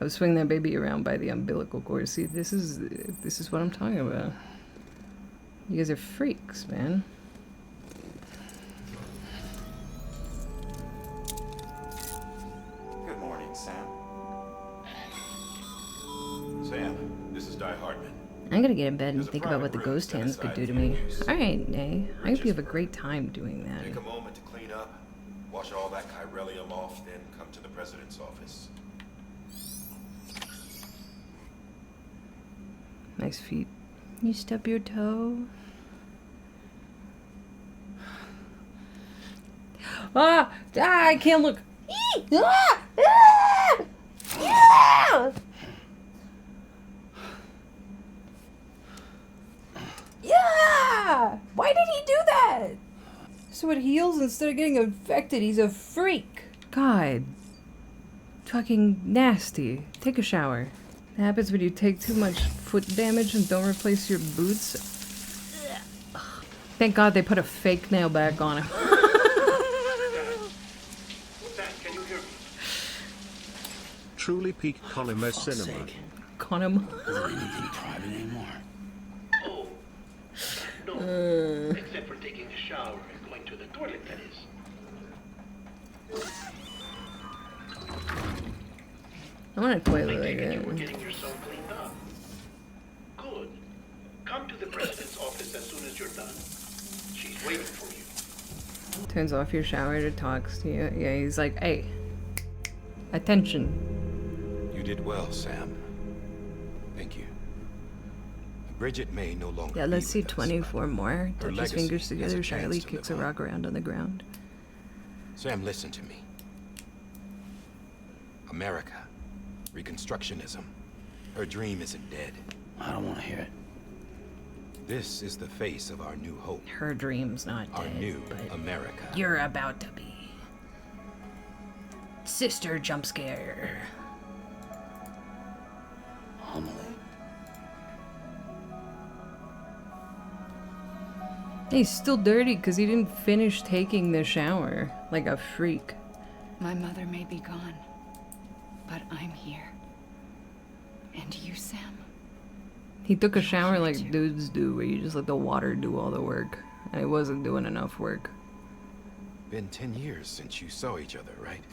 I was swinging that baby around by the umbilical cord. See, this is what I'm talking about. You guys are freaks, man. Good morning, Sam. Sam, this is Di Hartman. I'm gonna get in bed and think about what the ghost hands could do to me. Alright, Nay. I hope you have a great time doing that. Take a moment to clean up, wash all that chiralium off, then come to the president's office. Nice feet. You stub your toe. I can't look. Yeah! Why did he do that? So it heals instead of getting infected. He's a freak. God. Fucking nasty. Take a shower. It happens when you take too much foot damage and don't replace your boots. Thank God they put a fake nail back on him. Can you hear me? Truly peak Kojima cinema. Konami. Isn't anything private anymore? Oh, no. Except for taking a shower and going to the toilet, that is. I want a toilet I like take it you were that. getting yourself cleaned up. Good. Come to the president's office as soon as you're done. She's waiting for you. Turns off your shower to talk to you. Yeah, he's like, hey, attention. You did well, Sam. Thank you. Bridget may no longer Yeah, let's see be with us, 24 more. her Touch his legacy fingers has together a chance shyly, to kicks a live on. rock around on the ground. Sam, listen to me. America. Reconstructionism. Her dream isn't dead. I don't want to hear it. This is the face of our new hope. Her dream's not Our dead, new but America. you're about to be. Sister jump scare. Homily. He's still dirty because he didn't finish taking the shower like a freak. My mother may be gone, but I'm here. And you, Sam? He took a shower like dudes do, where you just let the water do all the work. And it wasn't doing enough work. Been 10 years since you saw each other, right?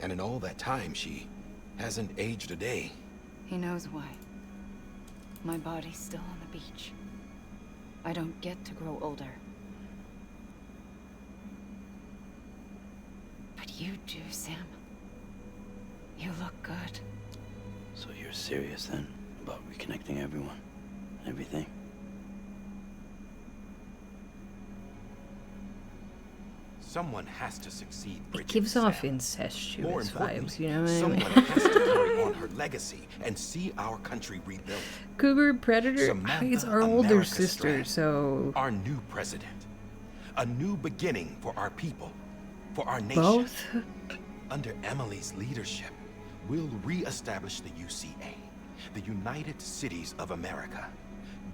And in all that time, she hasn't aged a day. He knows why. My body's still on the beach. I don't get to grow older. But you do, Sam. You look good. So you're serious then about reconnecting everyone? Everything? Someone has to succeed, It Bridget, gives off Sam. More incestuous importantly, vibes, you know what I mean? someone has to carry on her legacy and see our country rebuilt. Cougar Predator? Samantha, It's our older America sister, Strand. so... Our new president. A new beginning for our people. For our nation. Both? Under Emily's leadership, we'll re-establish the UCA. The United Cities of America.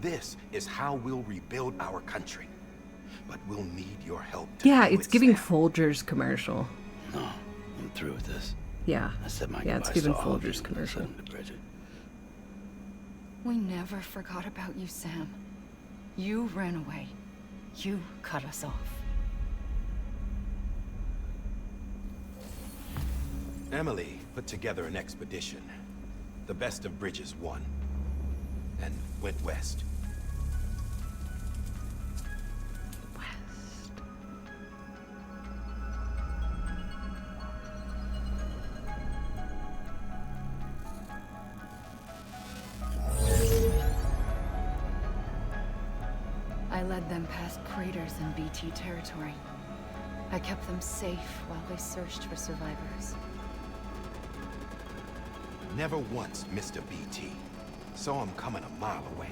This is how we'll rebuild our country. But we'll need your help to Yeah, do it's it, giving Sam. Folgers commercial. No, I'm through with this. Yeah. I said my Yeah, it's goodbyes giving to all of you, Folgers commercial. including to Bridget. We never forgot about you, Sam. You ran away. You cut us off. Emily put together an expedition. The best of Bridges won. And went west. West. I led them past craters in BT territory. I kept them safe while they searched for survivors. Never once missed a BT. Saw him coming a mile away.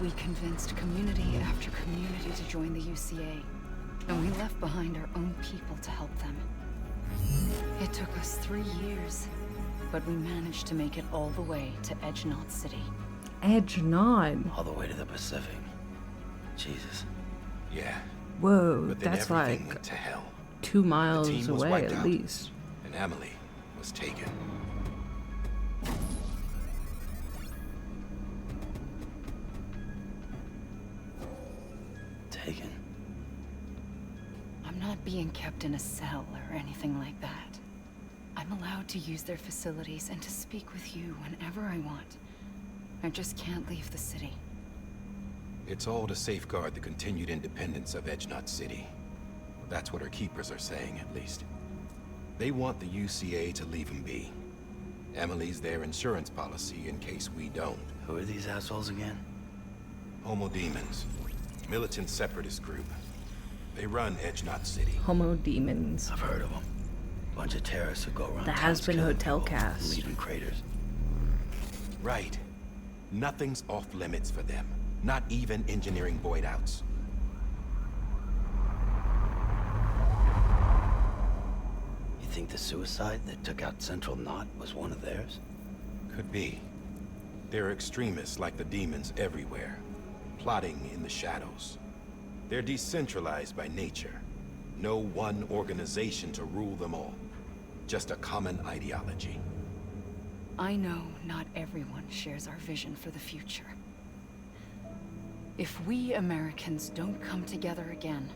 We convinced community after community to join the UCA, and we left behind our own people to help them. It took us 3 years, but we managed to make it all the way to Edgenaught City. Edgenaught. All the way to the Pacific. Jesus. Yeah, Whoa, but then that's everything like went to hell. 2 The miles team was away wiped at out, least. and Emily was taken. Taken. I'm not being kept in a cell or anything like that. I'm allowed to use their facilities and to speak with you whenever I want. I just can't leave the city. It's all to safeguard the continued independence of Edgenut City. That's what her keepers are saying, at least. They want the UCA to leave him be. Emily's their insurance policy in case we don't. Who are these assholes again? Homo Demons. Militant separatist group. They run Edgenut City. Homo demons. I've heard of them. Bunch of terrorists who go around The towns Has Been killing Hotel people and cast. leaving craters. Right. Nothing's off limits for them. Not even engineering void outs. You think the suicide that took out Central Knot was one of theirs? Could be. There are extremists like the demons everywhere, plotting in the shadows. They're decentralized by nature. No one organization to rule them all. Just a common ideology. I know not everyone shares our vision for the future. If we Americans don't come together again,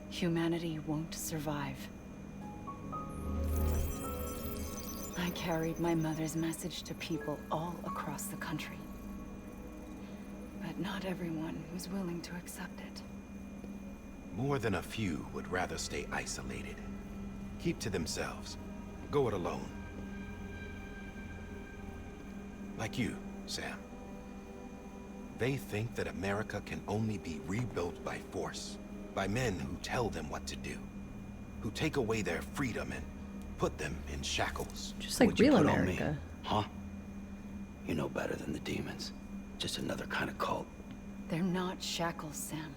humanity won't survive. I carried my mother's message to people all across the country. But not everyone was willing to accept it. More than a few would rather stay isolated. Keep to themselves. Go it alone. Like you, Sam. They think that America can only be rebuilt by force, by men who tell them what to do, who take away their freedom and put them in shackles. Just like What'd you real put on me? America. Huh? You know better than the demons. Just another kind of cult. They're not shackles, Sam.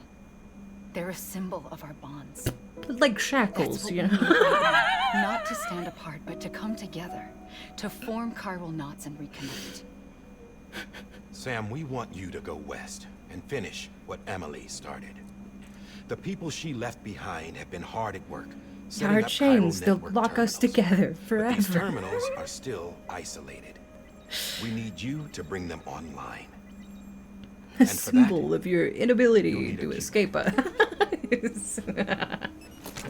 They're a symbol of our bonds. Like That's shackles, what you we know? need right now. Not to stand apart, but to come together. To form chiral knots and reconnect. Sam, we want you to go west and finish what Emily started. The people she left behind have been hard at work. setting Our up chains, chiral they'll network lock us terminals. together But these forever. terminals are still isolated. We need you to bring them online. A And for that, symbol of your you'll inability need a to key. escape us.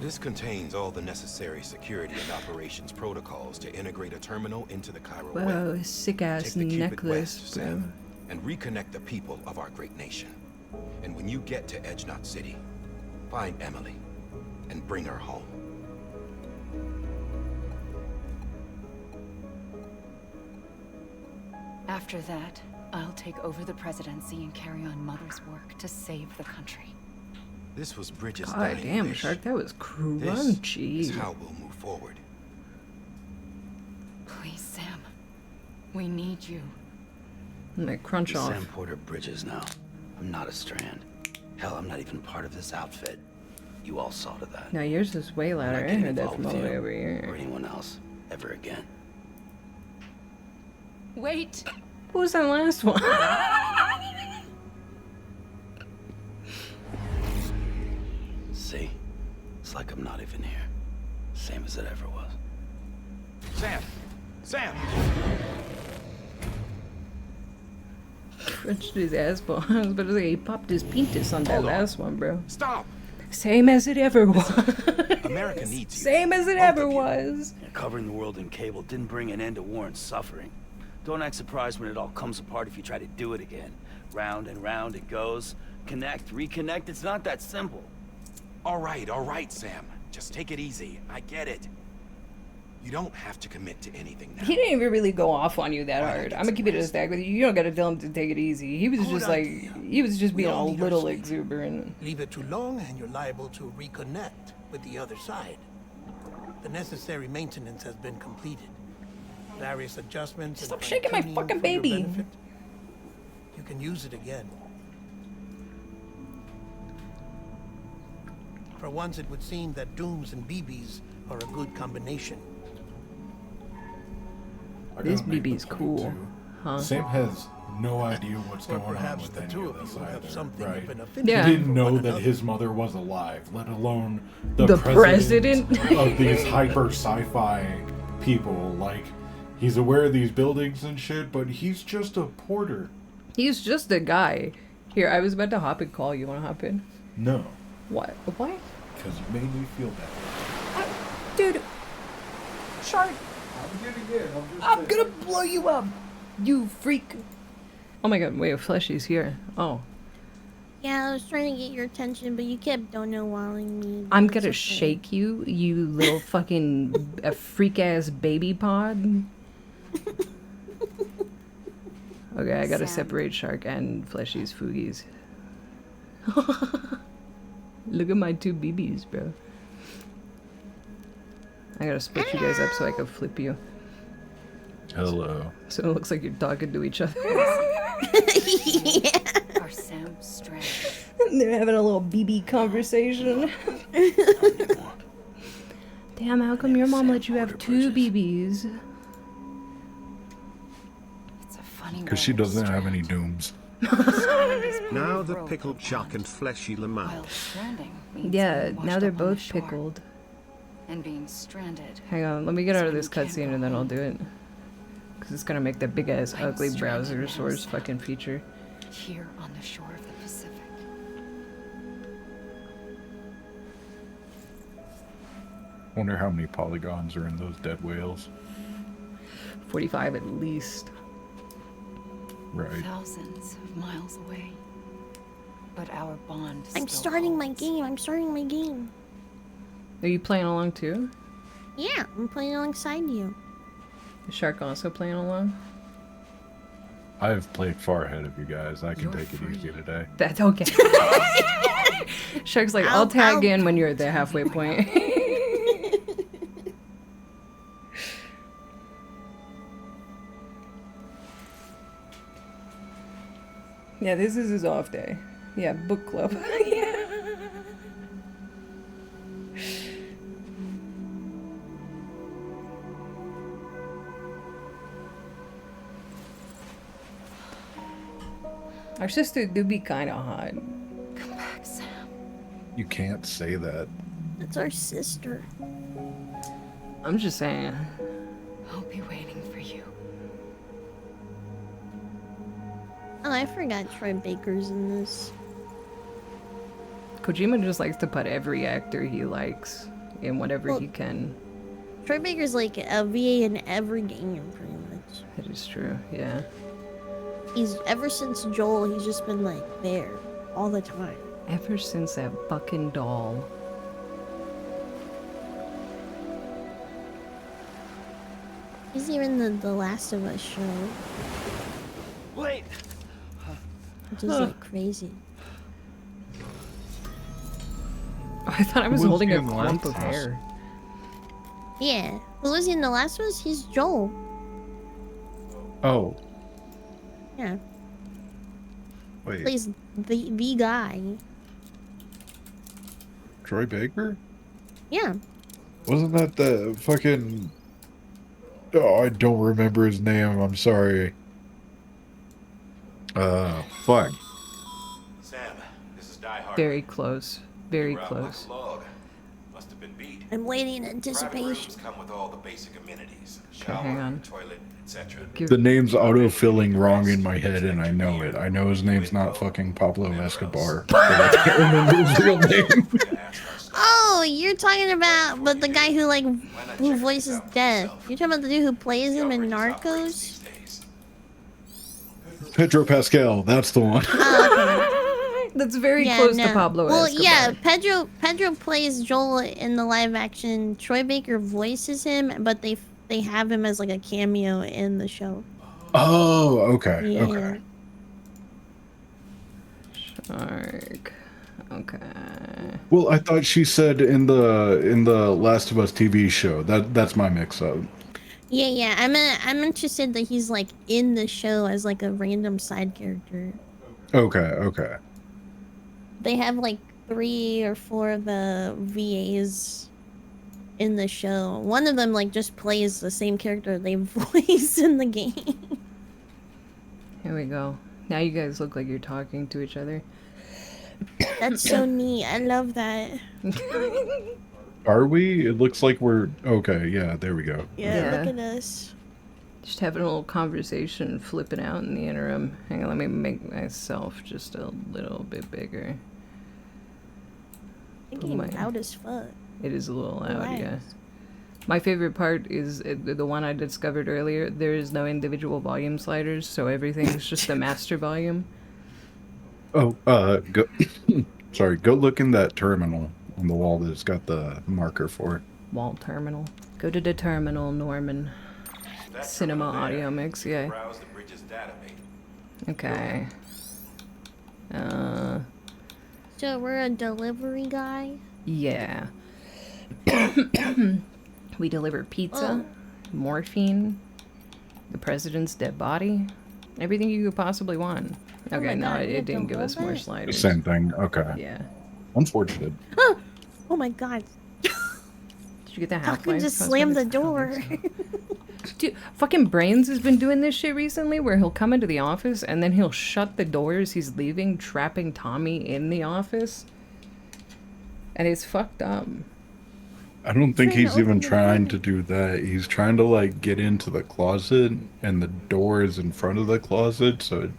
This contains all the necessary security and operations protocols to integrate a terminal into the chiral web. Whoa, sick ass Take the Cupid necklace, west, bro. Sam, and reconnect the people of our great nation. And when you get to Edgenut City, find Emily and bring her home. After that, I'll take over the presidency and carry on Mother's work to save the country. This was Bridget's God dying damn, wish. Shark, that was This crunchy. is how we'll move forward. Please, Sam. We need you. I'm gonna crunch I'm off. Sam Porter Bridges now. I'm not a Strand. Hell, I'm not even part of this outfit. You all saw to that. Now yours is way I'm louder. not I getting heard that involved from all with the way you over or here. anyone else ever again. Wait! What was that last one? See? It's like I'm not even here. Same as it ever was. Sam! Sam! Crunched his ass ball. I was about to say he popped his penis on that Hold on. last one, bro. Stop! Same as it ever was. America needs you. Same as it Both ever of you. was. Covering the world in cable didn't bring an end to war and suffering. Don't act surprised when it all comes apart if you try to do it again. Round and round it goes. Connect, reconnect, it's not that simple. All right, Sam. Just take it easy. I get it. You don't have to commit to anything now. He didn't even really go off on you that Why not hard. get I'm gonna some keep it a rest? stack with you. You don't gotta tell him to take it easy. He was Good just like, idea. he was just We being a all need our little sleep. exuberant. Leave it too long and you're liable to reconnect with the other side. The necessary maintenance has been completed. Various adjustments. and Stop shaking my fine-tuning fucking for your baby. benefit. You can use it again. For once, it would seem that Dooms and BBs are a good combination. This BB is cool. Huh? Sam has no idea what's Or going on perhaps with the any two of of this you have either, something right? of an affinity. Yeah. He didn't for know one that another. his mother was alive, let alone The president? of these hyper sci-fi people. Like, he's aware of these buildings and shit, but he's just a porter. He's just a guy. Here, I was about to hop and call. You want to hop in? No, What? What? because you made me feel bad. Dude. Shark. I'm gonna blow you up. You freak. Oh my god, wait, Fleshy's here. Oh. Yeah, I was trying to get your attention, but you kept don't-know-walling me. I'm It's gonna okay. shake you, you little fucking a freak-ass baby pod. Okay, I gotta Sam. separate Shark and Fleshy's Foogies. Look at my two BBs, bro. I gotta split you guys up so I can flip you. Hello. So it looks like you're talking to each other. Are Sam stranded? They're having a little BB conversation. Damn, how come your mom let you have two BBs? It's a funny Because she way to doesn't have any strand. dooms. Now the pickled Chuck and Fleshy While Lamont. stranding means Yeah, being now washed they're up on the both shore. pickled. And being stranded. Hang on, let me get out of this So you can't cutscene go and then I'll home. do it. Because it's gonna make that big ass I'm ugly stranded in browsersaurus Sam. fucking feature. Here on the shore of the Pacific. Wonder how many polygons are in those dead whales. 45 at least. Right. Thousands of miles away. But our bond I'm still starting my holds. game. I'm starting my game. Are you playing along too? Yeah, I'm playing alongside you. Is Shark also playing along? I've played far ahead of you guys. I can You're take it free. easy today. That's okay. Shark's like, I'll tag in when you're at the halfway point. Yeah, this is his off day. Yeah, book club. Yeah. Our sister do be kind of hot. Come back, Sam. You can't say that. That's our sister. I'm just saying. I'll be waiting for you. Oh, I forgot Troy Baker's in this. Kojima just likes to put every actor he likes in whatever Well- he can. Troy Baker's like a VA in every game, pretty much. That is true, yeah. He's ever since Joel, he's just been like there all the time. Ever since that fucking doll. He's even the Last of Us show, Wait! which is like crazy. I thought I was Who was holding he a in the clump of Last of Us? hair. Yeah, who was he in the Last of Us? He's Joel. Oh, Yeah, wait. plays the guy. Troy Baker? Yeah, Wasn't that the fucking... Oh, I don't remember his name. I'm sorry. Fuck. Sam, this is Die Hard. Very close. Very You're out like close. a log. Must have been beat. I'm waiting in Private anticipation. rooms come with all the basic amenities. Shower, hang on. toilet, etc. Give- The name's auto-filling wrong in my head, and I know it. I know his name's not fucking Pablo Escobar. But I can't remember his real name. Oh, you're talking about, but the guy who who voices Death. You're talking about the dude who plays him in Narcos. Pedro Pascal, that's the one. That's very Yeah, close no. to Pablo Well, Escobar. yeah, Pedro plays Joel in the live action. Troy Baker voices him, but they have him as like a cameo in the show. Oh, okay, Yeah. okay. Shark. Okay. Well, I thought she said in the Last of Us TV show. That's my mix-up. Yeah. I'm interested that he's like in the show as like a random side character. Okay. They have like 3 or 4 of the VAs in the show. One of them like just plays the same character they voice in the game. Here we go. Now you guys look like you're talking to each other. That's so neat. I love that. Are we? It looks like we're okay. Yeah, there we go. Yeah, Yeah. look at us. Just having a little conversation, flipping out in the interim. Hang on, let me make myself just a little bit bigger. It's getting loud as fuck. It is a little loud, Relax. yeah. My favorite part is the one I discovered earlier. There is no individual volume sliders, so everything's just the master volume. Oh, go. Sorry, go look in that terminal on the wall that's got the marker for it. Wall terminal. Go to the terminal, Norman. That Cinema terminal there. audio mix, yeah. Browse the bridge's database. Okay. So we're a delivery guy? Yeah. We deliver pizza, Oh. morphine, the president's dead body, everything you could possibly want. Oh Okay, my no, God, we it have to didn't give us hold more it? sliders. Same thing. Okay. Yeah. Unfortunate. Oh my god. Did you get the How Half-Life? can just slam the door? Dude, fucking Brains has been doing this shit recently where he'll come into the office and then he'll shut the doors he's leaving, trapping Tommy in the office. And it's fucked up. I don't think Trying to he's even open the trying door. to do that. He's trying to like get into the closet, and the door is in front of the closet. So,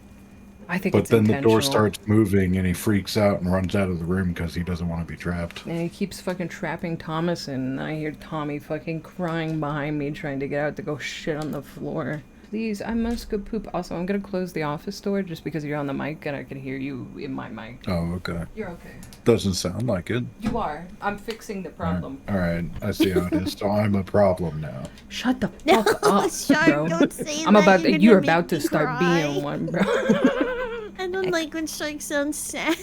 I think but it's then the door intentional. starts moving, and he freaks out and runs out of the room because he doesn't want to be trapped. And he keeps fucking trapping Thomas, and I hear Tommy fucking crying behind me, trying to get out to go shit on the floor. Please, I must go poop. Also, I'm gonna close the office door just because you're on the mic and I can hear you in my mic. Oh, okay. You're okay. Doesn't sound like it. You are. I'm fixing the problem. All right, I see how it is. So I'm a problem now. Shut the fuck up, Shark, bro. don't say I'm that. about. You're You're gonna about make to me start cry. being one, bro. I don't like when Shark sounds sad.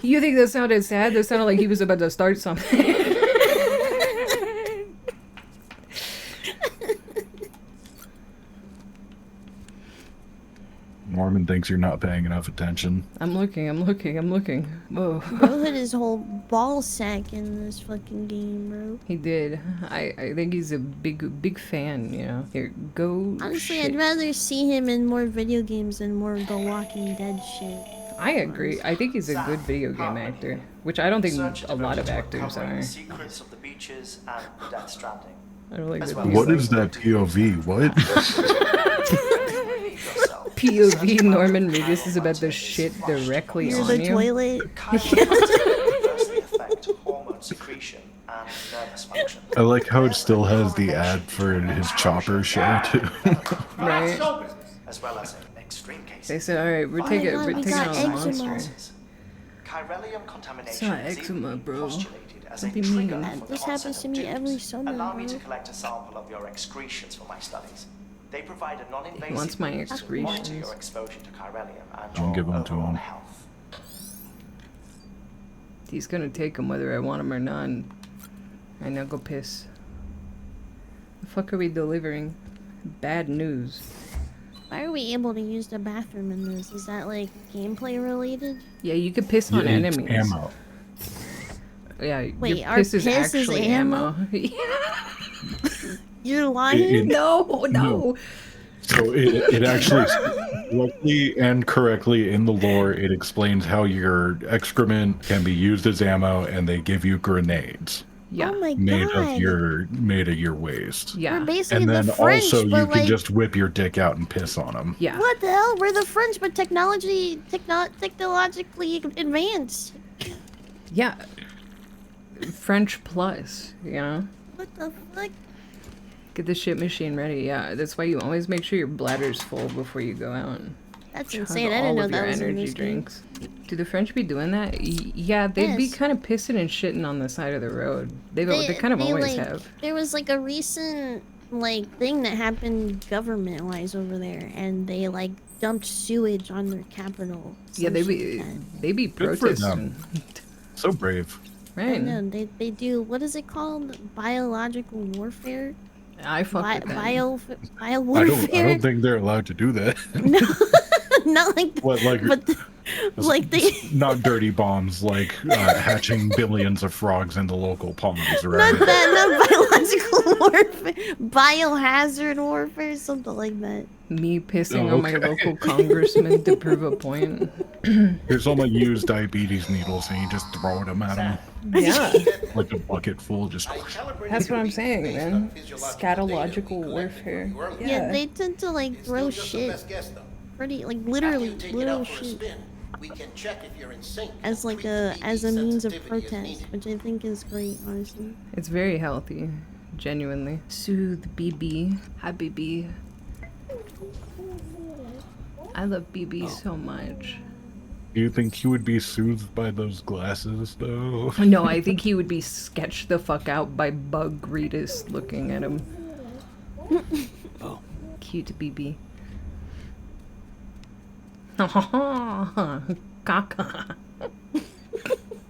You think that sounded sad? That sounded like he was about to start something. Norman thinks you're not paying enough attention. I'm looking. Whoa. Bro had his whole ball sack in this fucking game, bro. He did. I think he's a big fan, you know. Here, go. Honestly, shit. I'd rather see him in more video games than more The Walking Dead shit. I agree. I think he's a good video game actor, which I don't think a lot of actors are. Secrets of the beaches and Death Stranding. I don't like As the well as What POV. is that POV? What? Yourself. POV Norman Reedus is about to shit directly Near on the you. toilet. Adversely affect hormone secretion and nervous function. I like how it still has the ad for his chopper show too. Right? As well as in extreme cases. They said, alright, we're my taking God, we on got a eczema. monster. Chiralium contamination not is eczema, even bro. postulated as Don't a be trigger mean. for This the onset happens to of me dooms. every summer, Allow me bro. to collect a sample of your excretions for my studies. They provide a non-invasive wants my means to monitor excretions. your exposure to chiralium and I'll your give them to overall him. health. He's gonna take him whether I want him or not. Alright, now go piss. The fuck are we delivering? Bad news. Why are we able to use the bathroom in this? Is that like gameplay related? Yeah, you could piss on It's enemies. ammo. Yeah, Wait, your our piss is piss is actually ammo? You're lying? No. So it actually, correctly and correctly in the lore, it explains how your excrement can be used as ammo, and they give you grenades Yeah. Oh my made god. of your waste. Yeah. We're basically And then the French, also you but can like, just whip your dick out and piss on them. Yeah. what the hell? We're the French, but technologically advanced. Yeah. French plus, you know? What the fuck? Get the shit machine ready. Yeah, that's why you always make sure your bladder's full before you go out. That's Chug insane. I all didn't know of your that was in energy this game. drinks. Do the French be doing that? Yeah, they'd be Yes. kind of pissing and shitting on the side of the road. They kind of they, always like, have. There was like a recent like thing that happened government-wise over there, and they like dumped sewage on their capital. Yeah, some they shit be like that. they be Good for protesting. So brave. I Right. know they do. What is it called? Biological warfare. I fuck with that. Bio I warfare. don't think they're allowed to do that. No, not like. What, like, But Like they Not dirty bombs, like hatching billions of frogs in the local ponds, not right? that, not biological warfare, biohazard warfare, something like that. Me pissing Oh, on my okay. local congressman to prove a point. Here's all my used diabetes needles, and you just throw them at him Yeah, like a bucket full. Just that's what I'm saying, man. Scatological warfare. Yeah, they tend to like throw shit. Pretty like literally literal shit. We can check if you're in sync. As like as a means of protest, which I think is great, honestly. It's very healthy, genuinely. Soothe BB. Hi BB. I love BB so much. do you think he would be soothed by those glasses, though? No, I think he would be sketched the fuck out by Bug Reedus looking at him. Oh. Cute BB. Caca.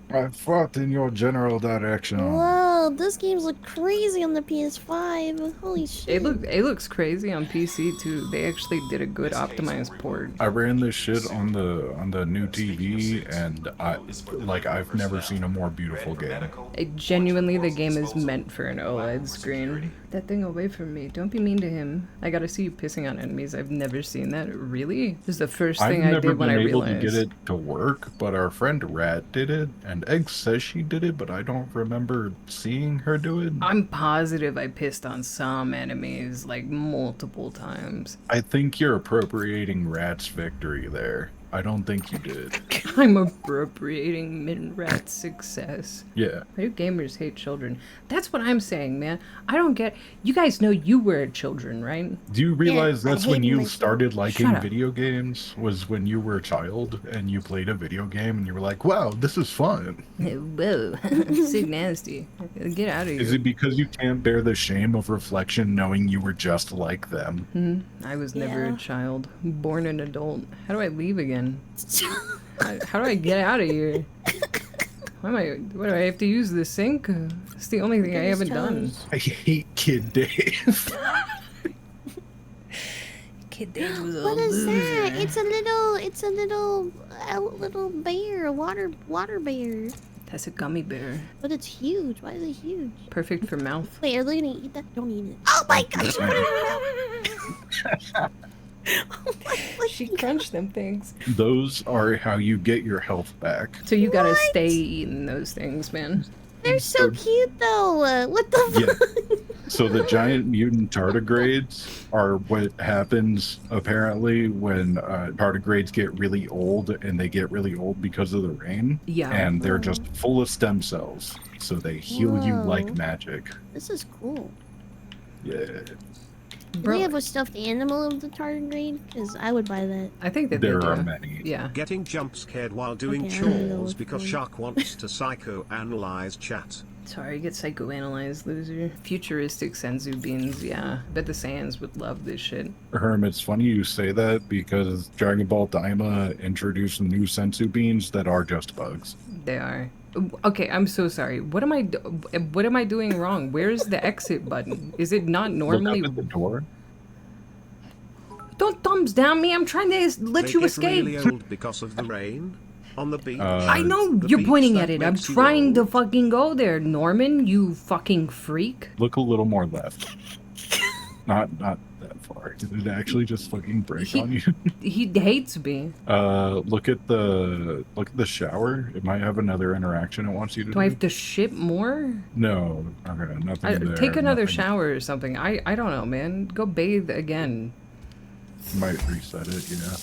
I fought in your general direction. Whoa, this game's look crazy on the PS5. Holy shit. It looks crazy on PC too. They actually did a good optimized port. I ran this shit on the new TV, and I've never seen a more beautiful game. Genuinely, the game is meant for an OLED screen. That thing away from me. Don't be mean to him. I gotta see you pissing on enemies. I've never seen that. Really? This is the first thing I did when I I've never been able realized. to get it to work, but our friend Rat did it, and Egg says she did it, but I don't remember seeing her do it. I'm positive I pissed on some enemies, like multiple times. I think you're appropriating Rat's victory there. I don't think you did. I'm appropriating Minrat's success. Yeah. Why do gamers hate children? That's what I'm saying, man. I don't get. You guys know you were children, right? Do you realize I that's hate when you myself. started liking Shut up. video games? Was when you were a child and you played a video game and you were like, wow, this is fun. Whoa, so nasty. Get out of here. Is it because you can't bear the shame of reflection knowing you were just like them? I was never Yeah. a child. Born an adult. How do I leave again? How do I get out of here? What do I have to use the sink? It's the only thing I haven't done. I hate Kid Dave. Kid Dave was a What is loser. that? It's a little bear, a water bear. That's a gummy bear. But it's huge. Why is it huge? Perfect for mouth. Wait, are they gonna eat that? Don't eat it. Oh my god! She put it in her mouth. Oh my She crunched them things. Those are how you get your health back. So you gotta What? stay eating those things, man. They're so cute though. What the Yeah. fuck? So the giant mutant tardigrades are what happens apparently when tardigrades get really old, and they get really old because of the rain. Yeah. And they're just full of stem cells, so they heal you Whoa. like magic. This is cool. Yeah. Do Bro, they have a stuffed animal of the tardigrade? Because I would buy that. I think that There they do. are many. Yeah. Getting jump scared while doing Okay, I don't know chores what's because going- Shark wants to psychoanalyze chat. Sorry, get psychoanalyzed, loser. Futuristic senzu beans, yeah. Bet the Saiyans would love this shit. Herm, it's funny you say that because Dragon Ball Daima introduced new sensu beans that are just bugs. They are. Okay, I'm so sorry. What am I doing wrong? Where's the exit button? Is it not normally? Look up at the door. Don't thumbs down me. I'm trying to let They you get escape. really old because of the rain on the beach. I know The you're beach pointing that at it. I'm makes you trying to old. fucking go there, Norman. You fucking freak. Look a little more left. Not that far. Did it actually just fucking break on you? He hates me. Look at the shower. It might have another interaction it wants you to do. Do I have to ship more? No, okay, nothing there. Take another nothing. shower or something. I don't know, man. Go bathe again. Might reset it, yeah.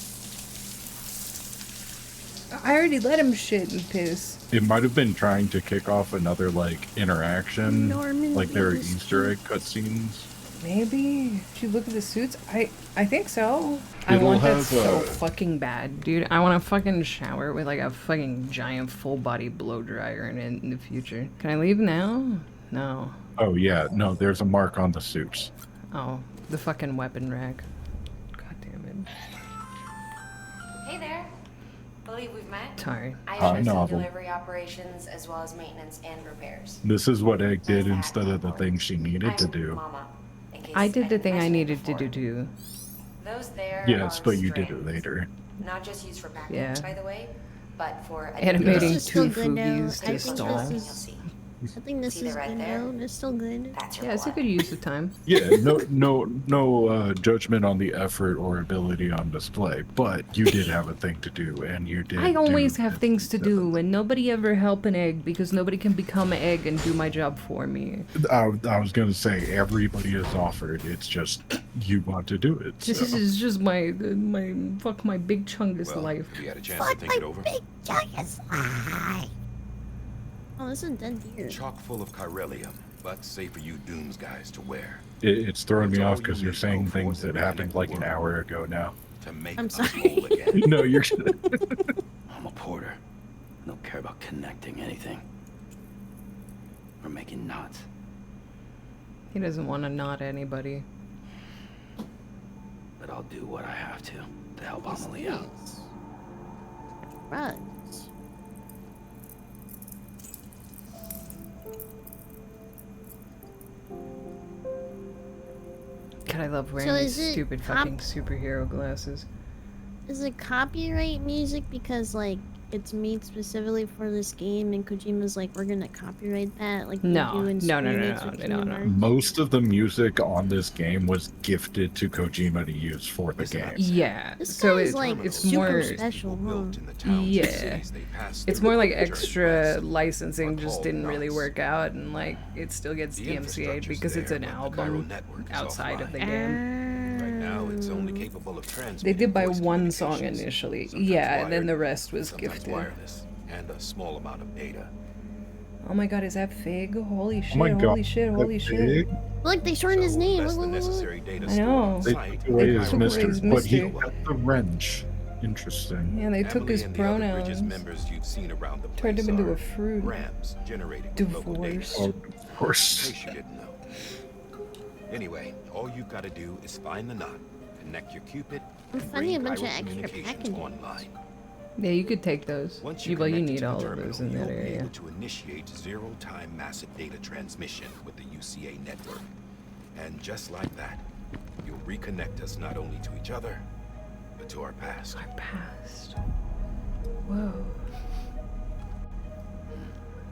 I already let him shit and piss. It might have been trying to kick off another interaction, Norman like there are is Easter egg cutscenes. Maybe. Did you look at the suits? I think so. I It'll want that have, so fucking bad, dude. I want a fucking shower with a fucking giant full body blow dryer in it in the future. Can I leave now? No. Oh yeah, no, there's a mark on the suits. Oh, the fucking weapon rack. God damn it. Hey there. Believe we've met. Sorry. I Hi, oversee novel. delivery operations as well as maintenance and repairs. This is what Egg did instead of the thing she needed to I'm do. Mama, in case I did the didn't thing I mention it needed to before. do too. Those there Yes, are but you did it strings. later. Not just used for packaging, Yeah. by the way, but for Animating This is still two good, though. foogies I to think stall. this is. I think this See is the red good there? though. It's still good. That's your Yeah, it's a blood. good use of time. Yeah, no judgment on the effort or ability on display, but you did have a thing to do, and you did. I always do have it. things to do, and nobody ever help an egg because nobody can become an egg and do my job for me. I was gonna say everybody is offered. It's just you want to do it. This so. is just my big chungus life. If you had a chance to think it over, Oh, this is a dead deer. chock full of chiralium, but safe for you Dooms guys to wear. It's throwing me It's all off because you you're need saying to things know that for happened like an the hour ago now. To make I'm us sorry. whole again. No, you're. I'm a porter. I don't care about connecting anything. Or making knots. He doesn't want to knot anybody. But I'll do what I have to help Amelie out. Rugs. God, I love wearing So these is it stupid fucking superhero glasses. Is it copyright music because like it's made specifically for this game and Kojima's like we're gonna copyright that like No, we do in no, Square Enix with Kingdom Hearts? Most of the music on this game was gifted to Kojima to use for the game. Yeah, This so guy's it's like it's super more special, huh? yeah. It's more like extra licensing just didn't really work out, and like it still gets DMCA'd because it's an album outside of the game. Right now, it's only capable of transmitting. They did buy voice one song communications, initially, sometimes yeah, and then wired, the rest was sometimes gifted. wireless, and a small amount of data. Oh my god, is that Fig? Holy shit, my God, holy shit, holy that shit. Fig? Look, they shortened his name. Unless Look, the look, look, look. necessary data I stored know. on They site, took away his took away mister, his but he mister. kept the wrench. Interesting. Yeah, they took Emily his and the other Bridges pronouns. members you've seen around the Turned place him into are a fruit. Ramps generating local data. Divorce. Oh, of course. In case you didn't know. Anyway, all you've got to do is find the knot, connect your Cupid, I'm and finding bring a bunch of gyro extra communications packaging. online. Yeah, you could take those. Once Well, you connect it need to the all of terminal, those in that you'll be area. able to initiate zero-time massive data transmission with the UCA network. And just like that, you'll reconnect us not only to each other, but to our past. Our past. Whoa.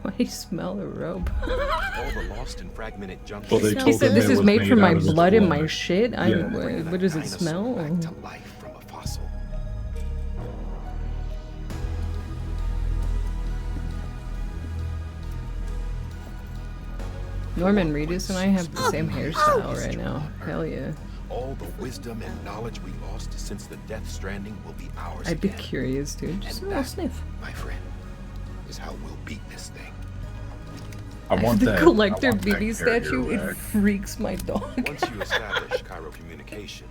Why do you smell a rope? All the lost and fragmented junk. Well, they He told said them this it is was made from made my out of its blood and my blood. shit. Yeah. What does it Dinosaur smell? back to life from a fossil. Norman Reedus and I have the same hairstyle right now. Hell yeah. All the wisdom and knowledge we lost since the Death Stranding will be ours I'd be again. curious, dude. Just a little sniff. My friend, is how we'll beat this thing. I want The that. collector I want that BB carrier statue, it rag. freaks my dog. Once you establish Cairo communication,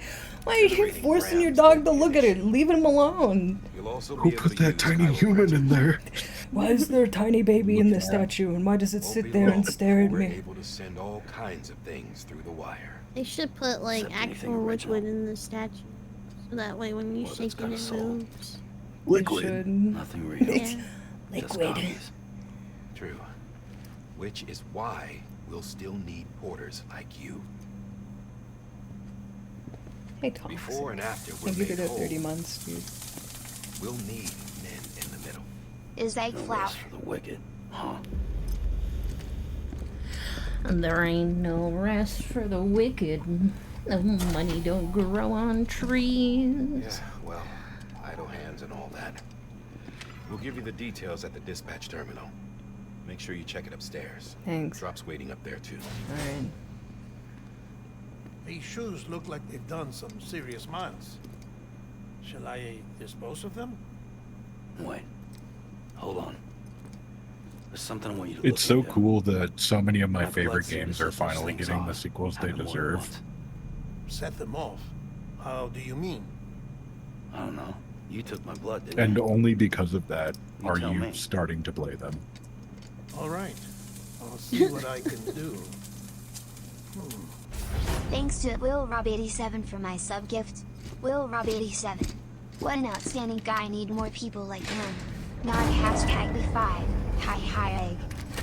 Why are you generating forcing your grams dog won't to be look an at it? issue. Leave him alone. You'll also be Who able put to that use tiny Cairo human in there? Why is there a tiny baby in the statue, and why does it Won't sit be there long and stare at before we're me? able to send all kinds of things through the wire. They should put like Except anything actual original. liquid in the statue. So that way when you Well, shake that's it, got a it soul. moves. You Liquid. should. Nothing real. Yeah. Just Liquid. copies. True. Which is why we'll still need porters like you. Hey, Thomas. Before and after we're Thank you for made the whole, 30 months, dude. we'll need men in the middle. Is egg No flour. rest for the wicked, huh? There ain't no rest for the wicked. The money don't grow on trees. Yeah, well, idle hands and all that. We'll give you the details at the dispatch terminal. Make sure you check it upstairs. Thanks. Drop's waiting up there too. Alright. These shoes look like they've done some serious miles. Shall I dispose of them? Wait. Hold on. There's something I want you to look It's so into. cool that so many of my blood favorite seems games to are set those finally things getting the off. sequels they Happened more than deserve. once. Set them off. How do you mean? I don't know. You took my blood, didn't And you? only because of that You are tell you me. starting to play them. All right. I'll see what I can do. Thanks to Will Rob 87 for my sub gift. Will Rob 87. What an outstanding guy, need more people like him. Not hashtag B5. Hi egg.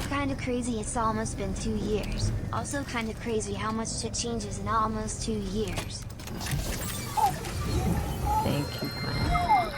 Kinda crazy it's almost been 2 years. Also kinda crazy how much shit changes in almost 2 years. Thank you, Brian.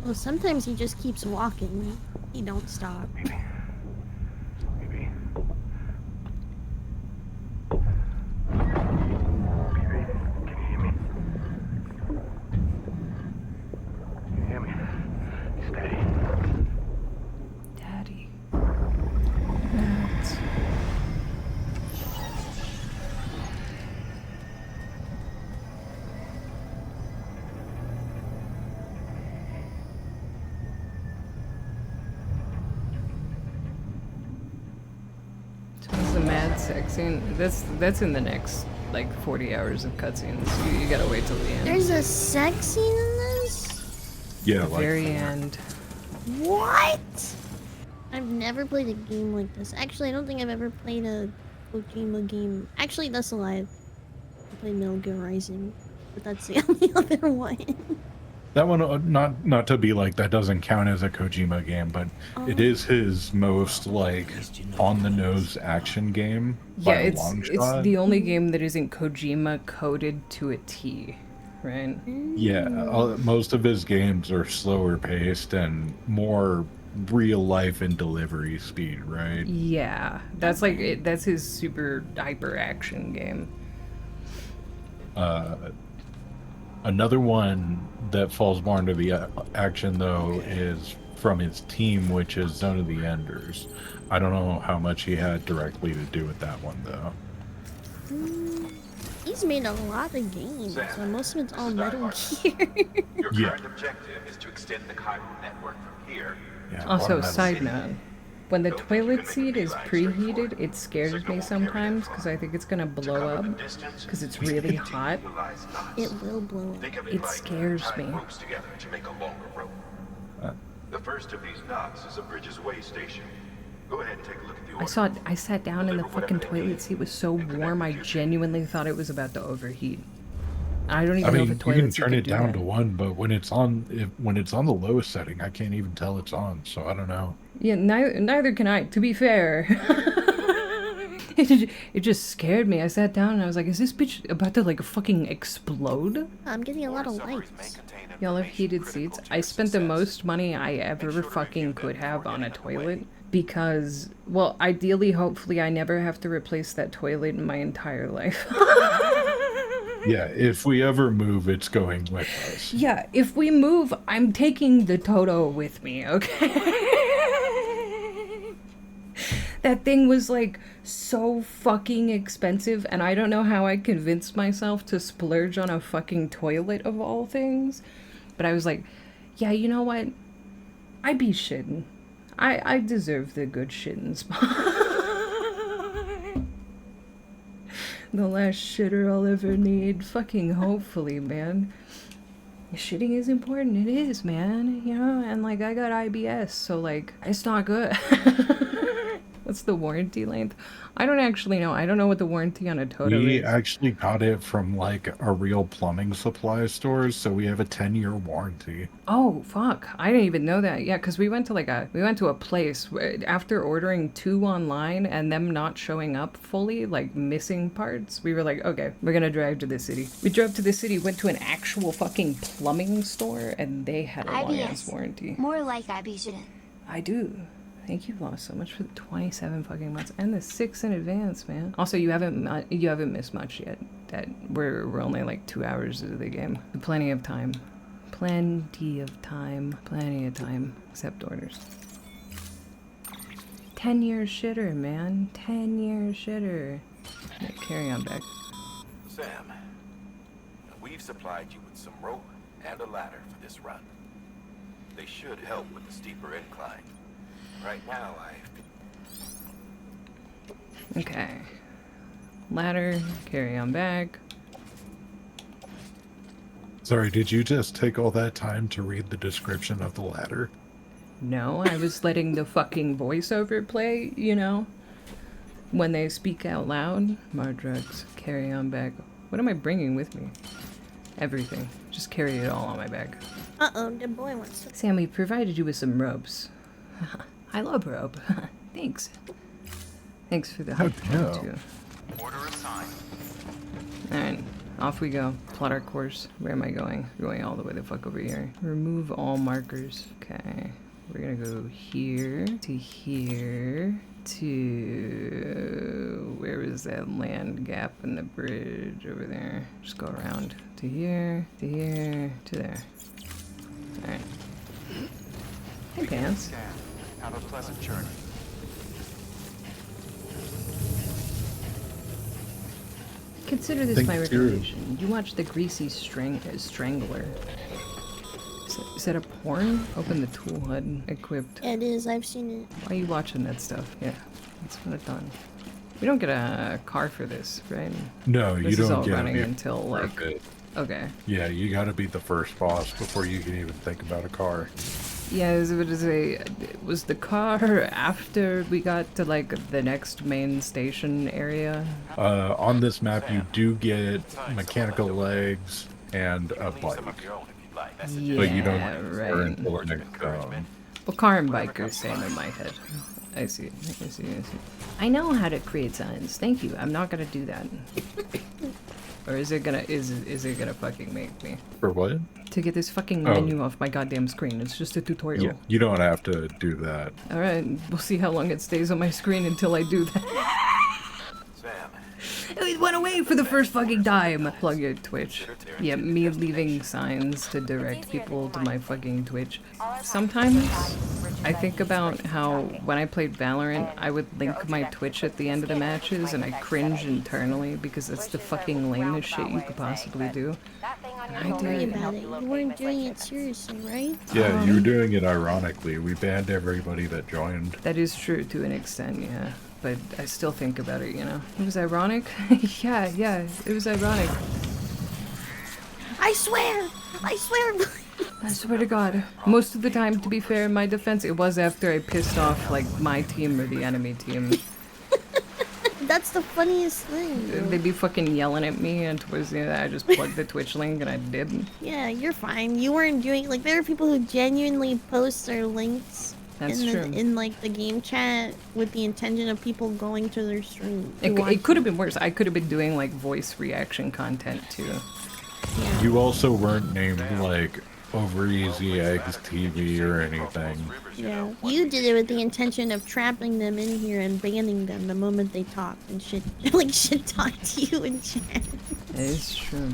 Well, sometimes he just keeps walking. He don't stop. Maybe. Daddy. Matt. So what's the mad sex scene? That's in the next like 40 hours of cutscenes. You gotta wait till the end. There's a sex scene in this? Yeah, The like very 4. end. What? I've never played a game like this. Actually, I don't think I've ever played a Kojima game. Actually, that's a lie. I played Metal Gear Rising, but that's the only other one. That one, not to be like that doesn't count as a Kojima game, but it is his most like on the nose action game. Yeah, by a it's long shot. the only game that isn't Kojima coded to a T, right? Yeah, most of his games are slower paced and more real life and delivery speed, right? Yeah, that's like that's his super hyper action game. Another one that falls more into the action though is from his team, which is Zone of the Enders. I don't know how much he had directly to do with that one though. He's made a lot of games, so most of it's all Metal Gear. Your Yeah. current objective is to extend the Cairo network from here. Yeah, Also, one of side them- note, when the toilet seat is preheated, it scares me sometimes because I think it's gonna blow up because it's really hot. It will blow up. Think of It like scares tying me. ropes together to make a longer rope. The first of these knots is a Bridges Way station. Go ahead and take a look at the order. I sat down in the fucking toilet seat. It was so warm, I genuinely thought it was about to overheat. I don't I even know mean, if a you toilet can seat turn could it do down that. to 1, but when it's on the lowest setting, I can't even tell it's on. So I don't know. Yeah, neither can I, to be fair. It just scared me. I sat down and I was like, is this bitch about to like fucking explode? I'm getting a lot of lights. Y'all have heated seats. I spent the most money I ever fucking could have on a toilet because, well, ideally, hopefully I never have to replace that toilet in my entire life. Yeah, if we ever move, it's going with us. Yeah, if we move, I'm taking the Toto with me, okay? That thing was like so fucking expensive, and I don't know how I convinced myself to splurge on a fucking toilet of all things. But I was like, yeah, you know what? I be shitting. I deserve the good shitting spot. The last shitter I'll ever need. Fucking hopefully, man. Shitting is important. It is, man. You know, and like I got IBS, so like it's not good. What's the warranty length? I don't actually know. I don't know what the warranty on a Toto We is. actually got it from like a real plumbing supply store, so we have a 10-year warranty. Oh fuck! I didn't even know that. Yeah, because we went to a place after ordering 2 online and them not showing up fully, like missing parts. We were like, okay, we're gonna drive to the city. We drove to the city, went to an actual fucking plumbing store, and they had a long ass IBS. warranty. More like IB shouldn't. I do. Thank you, Lost, so much for the 27 fucking months and the 6 in advance, man. Also, you haven't missed much yet. That we're only like 2 hours into the game. Plenty of time. Plenty of time. Plenty of time. Accept orders. 10-year shitter, man. 10-year shitter. Yeah, carry on back. Sam, we've supplied you with some rope and a ladder for this run. They should help with the steeper incline. Right now, Okay. Ladder, carry on back. Sorry, did you just take all that time to read the description of the ladder? No, I was letting the fucking voiceover play, you know? When they speak out loud. More drugs, carry on back. What am I bringing with me? Everything. Just carry it all on my back. Uh-oh, the boy wants to... Sam, we provided you with some ropes. I love rope. Thanks. Thanks for the help, yeah. too. Order assigned. Alright. Off we go. Plot our course. Where am I going? We're going all the way the fuck over here. Remove all markers. Okay. We're gonna go here to here to... Where was that land gap in the bridge over there? Just go around to here, to here, to there. Alright. Hey, Pants. Have a pleasant journey. Consider this Think my through. recommendation. You watch The Greasy Strangler. Is that a porn? Open the tool HUD. Equipped. Yeah, it is. I've seen it. Why are you watching that stuff? Yeah, that's what I've done. We don't get a car for this, right? No, you This is don't all get running it until, like... Perfect. Okay. Yeah, you gotta beat the first boss before you can even think about a car. Yeah, I was about to say, was the car after we got to, like, the next main station area? On this map, you do get mechanical legs and a bike. Yeah, But you don't right. until we're next Well, car and bike are same in my head. I see. I know how to create signs. Thank you. I'm not gonna do that. Or is it gonna fucking make me? For what? To get this fucking menu off my goddamn screen. It's just a tutorial. Yeah, you don't have to do that. Alright, we'll see how long it stays on my screen until I do that. It went away for the first fucking time. Plug your Twitch. Yeah, me leaving signs to direct people to my fucking Twitch. Sometimes I think about how when I played Valorant, I would link my Twitch at the end of the matches and I cringe internally because it's the fucking lamest shit you could possibly do. And Don't worry about it. You weren't doing it seriously, right? Yeah, you were doing it ironically. We banned everybody that joined. That is true to an extent, yeah. But I still think about it, you know. It was ironic? yeah, it was ironic. I swear! I swear to God. Most of the time, to be fair, in my defense, it was after I pissed off, like, my team or the enemy team. That's the funniest thing. They'd be fucking yelling at me, and towards the end, I just plugged the Twitch link, and I did. Yeah, you're fine. You weren't doing... Like, there are people who genuinely post their links in like the game chat with the intention of people going to their stream. It could have been worse. I could have been doing like voice reaction content too. Yeah. You also weren't named like OverEzEggs TV or anything. Yeah, you did it with the intention of trapping them in here and banning them the moment they talk and shit, like shit talk to you in chat. That is true.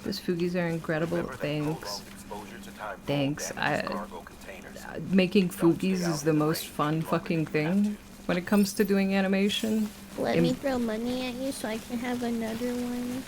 Those Fugies are incredible. Thanks. Making Fugies is the most fun fucking thing when it comes to doing animation. Let me throw money at you so I can have another one.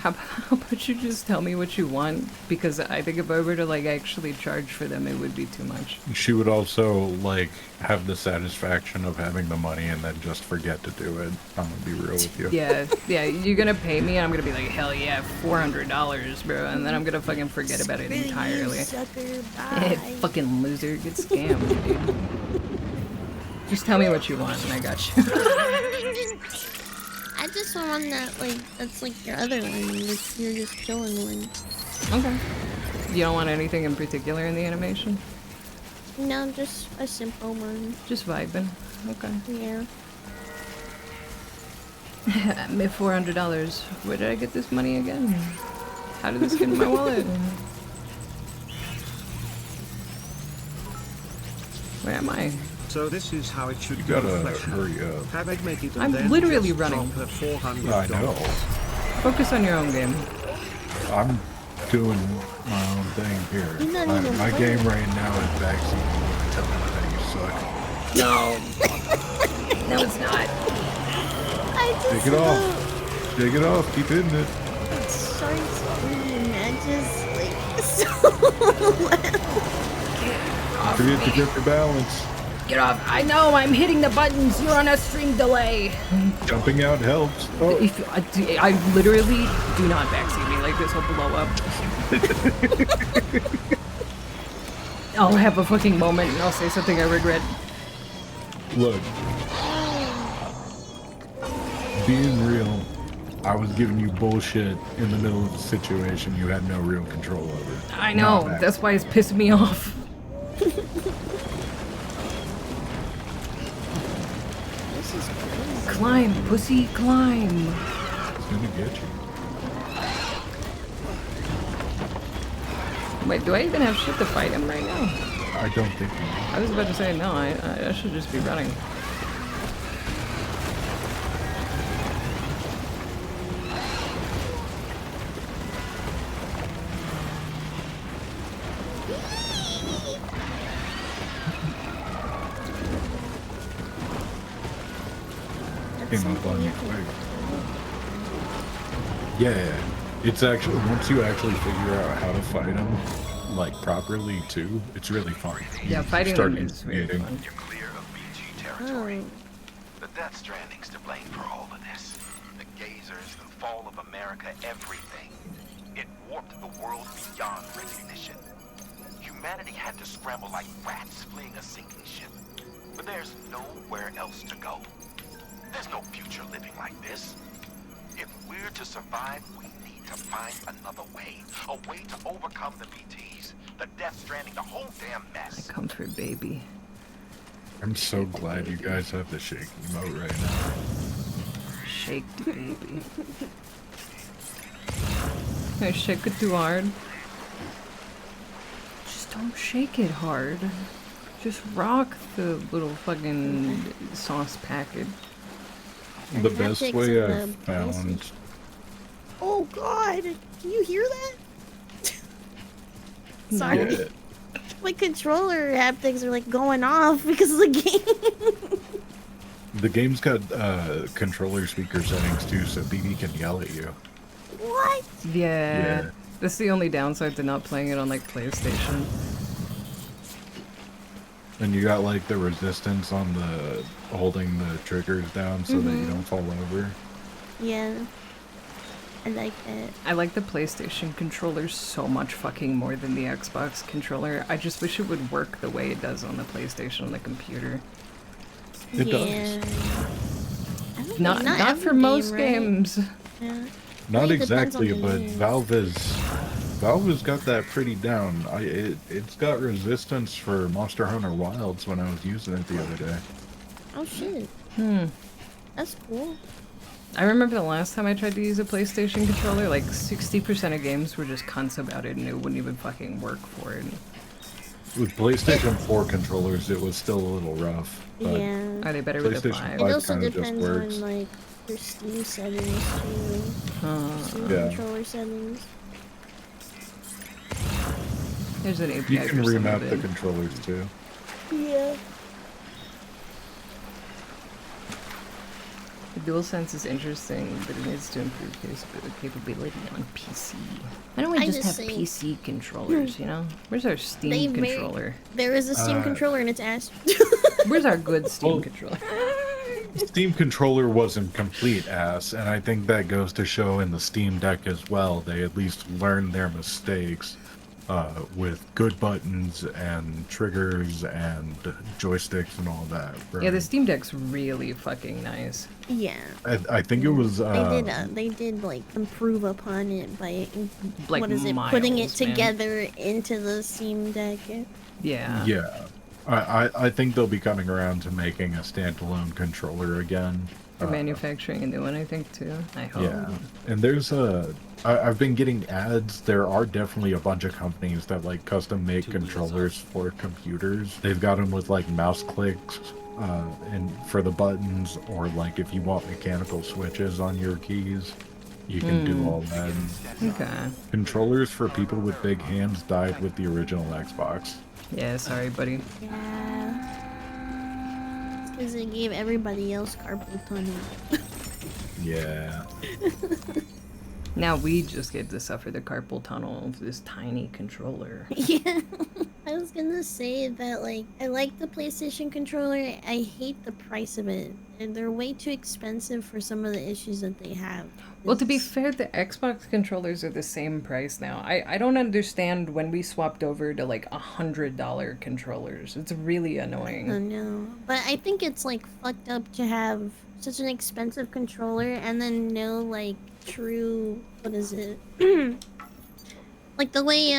How about you just tell me what you want? Because I think if I were to like actually charge for them, it would be too much. She would also like have the satisfaction of having the money and then just forget to do it. I'm gonna be real with you. Yeah, you're gonna pay me and I'm gonna be like, hell yeah, $400, bro, and then I'm gonna fucking forget about it entirely. You sucker, bye. Fucking loser, get scammed, dude. Just tell me what you want and I got you. I just want one that's like your other one, which you're just chilling one. Okay. You don't want anything in particular in the animation? No, just a simple one. Just vibing. Okay. Yeah. I made $400. Where did I get this money again? How did this get in my wallet? Where am I? So this is how it should You go. gotta hurry up. Have I make it I'm then literally just running. drop the $400. I know. Focus on your own game. I'm doing my own thing here. You're not even My playing. game right now is backseat. Tell me that you suck. No. No, it's not. I just Take it off. Take it off. Keep hitting it. It starts doing matches like so well. Forget to get the balance. Get off. I know, I'm hitting the buttons. You're on a stream delay. Jumping out helps. Oh. I literally do not backseat me like this will blow up. I'll have a fucking moment and I'll say something I regret. Look. Being real, I was giving you bullshit in the middle of the situation you had no real control over. I know, that's why it's pissing me off. This is crazy. Climb, pussy, climb. It's gonna get you. Wait, do I even have shit to fight him right now? I don't think you do. I was about to say no, I should just be running. Came up on you quick. Yeah, it's actually, once you actually figure out how to fight him, like, properly, too, it's really fun. Yeah, fighting Start him is very engaging. fun. You're clear of BG territory. The Death Stranding's to blame for all of this. The gazers, the fall of America, everything. It warped the world beyond recognition. Humanity had to scramble like rats fleeing a sinking ship. But there's nowhere else to go. There's no future living like this. If we're to survive, we need to find another way. A way to overcome the BTs, the Death Stranding, the whole damn mess. Comfort, baby. I'm so glad you guys have the shake emote right now. Shake the baby. I shake it too hard. Just don't shake it hard. Just rock the little fucking sauce packet. The best way I've found... Oh god! Can you hear that? Sorry. Yeah. My controller haptics are like going off because of the game. The game's got controller speaker settings too, so BB can yell at you. What? Yeah. That's the only downside to not playing it on like PlayStation. And you got like the resistance on the holding the triggers down so that you don't fall over. Yeah. I like that. I like the PlayStation controller so much fucking more than the Xbox controller. I just wish it would work the way it does on the PlayStation on the computer. It does. I don't Not think- for every most game, right? games. Yeah. Not It depends on exactly, the but game. Valve has got that pretty down. It's got resistance for Monster Hunter Wilds when I was using it the other day. Oh shit. That's cool. I remember the last time I tried to use a PlayStation controller, like 60% of games were just cunts about it and it wouldn't even fucking work for it. With PlayStation 4 controllers, it was still a little rough. But Yeah. Are they better with the PlayStation 5? It also kinda just depends works. on like your Steam settings too. Steam Yeah. controller settings. There's an API You can for some remap of the it. controllers too. Yeah. The DualSense is interesting, but it needs to improve capability on PC. Why don't we I just just have think- PC controllers, you know? Where's our Steam They may- controller? There is a Steam controller and it's ass. Where's our good Steam Well- controller? Steam controller wasn't complete ass, and I think that goes to show in the Steam Deck as well. They at least learned their mistakes with good buttons and triggers and joysticks and all that. Yeah, the Steam Deck's really fucking nice. Yeah. I think it was. They did like improve upon it by Like what is it? Putting it miles, man. together into the Steam Deck. Yeah. Yeah. I think they'll be coming around to making a standalone controller again. They're manufacturing a new one, I think, too. I hope. Yeah, and there's I've been getting ads. There are definitely a bunch of companies that like custom make controllers for computers. They've got them with like mouse clicks and for the buttons, or like if you want mechanical switches on your keys, you can do all that. Okay. Controllers for people with big hands died with the original Xbox. Yeah, sorry, buddy. Yeah. Because they gave everybody else carpal tunnel. Yeah. Now we just get to suffer the carpal tunnel of this tiny controller. Yeah. I was gonna say that, like, I like the PlayStation controller. I hate the price of it. And they're way too expensive for some of the issues that they have. Well, to be fair, the Xbox controllers are the same price now. I don't understand when we swapped over to like $100 controllers. It's really annoying. I know. But I think it's, like, fucked up to have such an expensive controller and then no, like, true... What is it? Like, the way,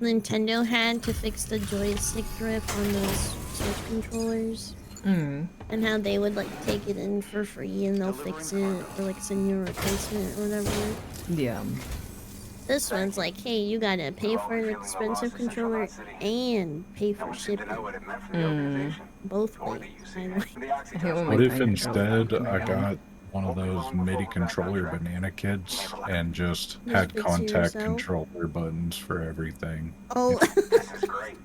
Nintendo had to fix the joystick drift on those Switch controllers. And how they would like take it in for free and they'll fix it or like send you a replacement or whatever. Yeah. This one's like, hey, you gotta pay for an expensive controller and pay for shipping. Both ways. What if instead I got one of those MIDI controller banana kits and just had fix it contact yourself? controller buttons for everything? Oh,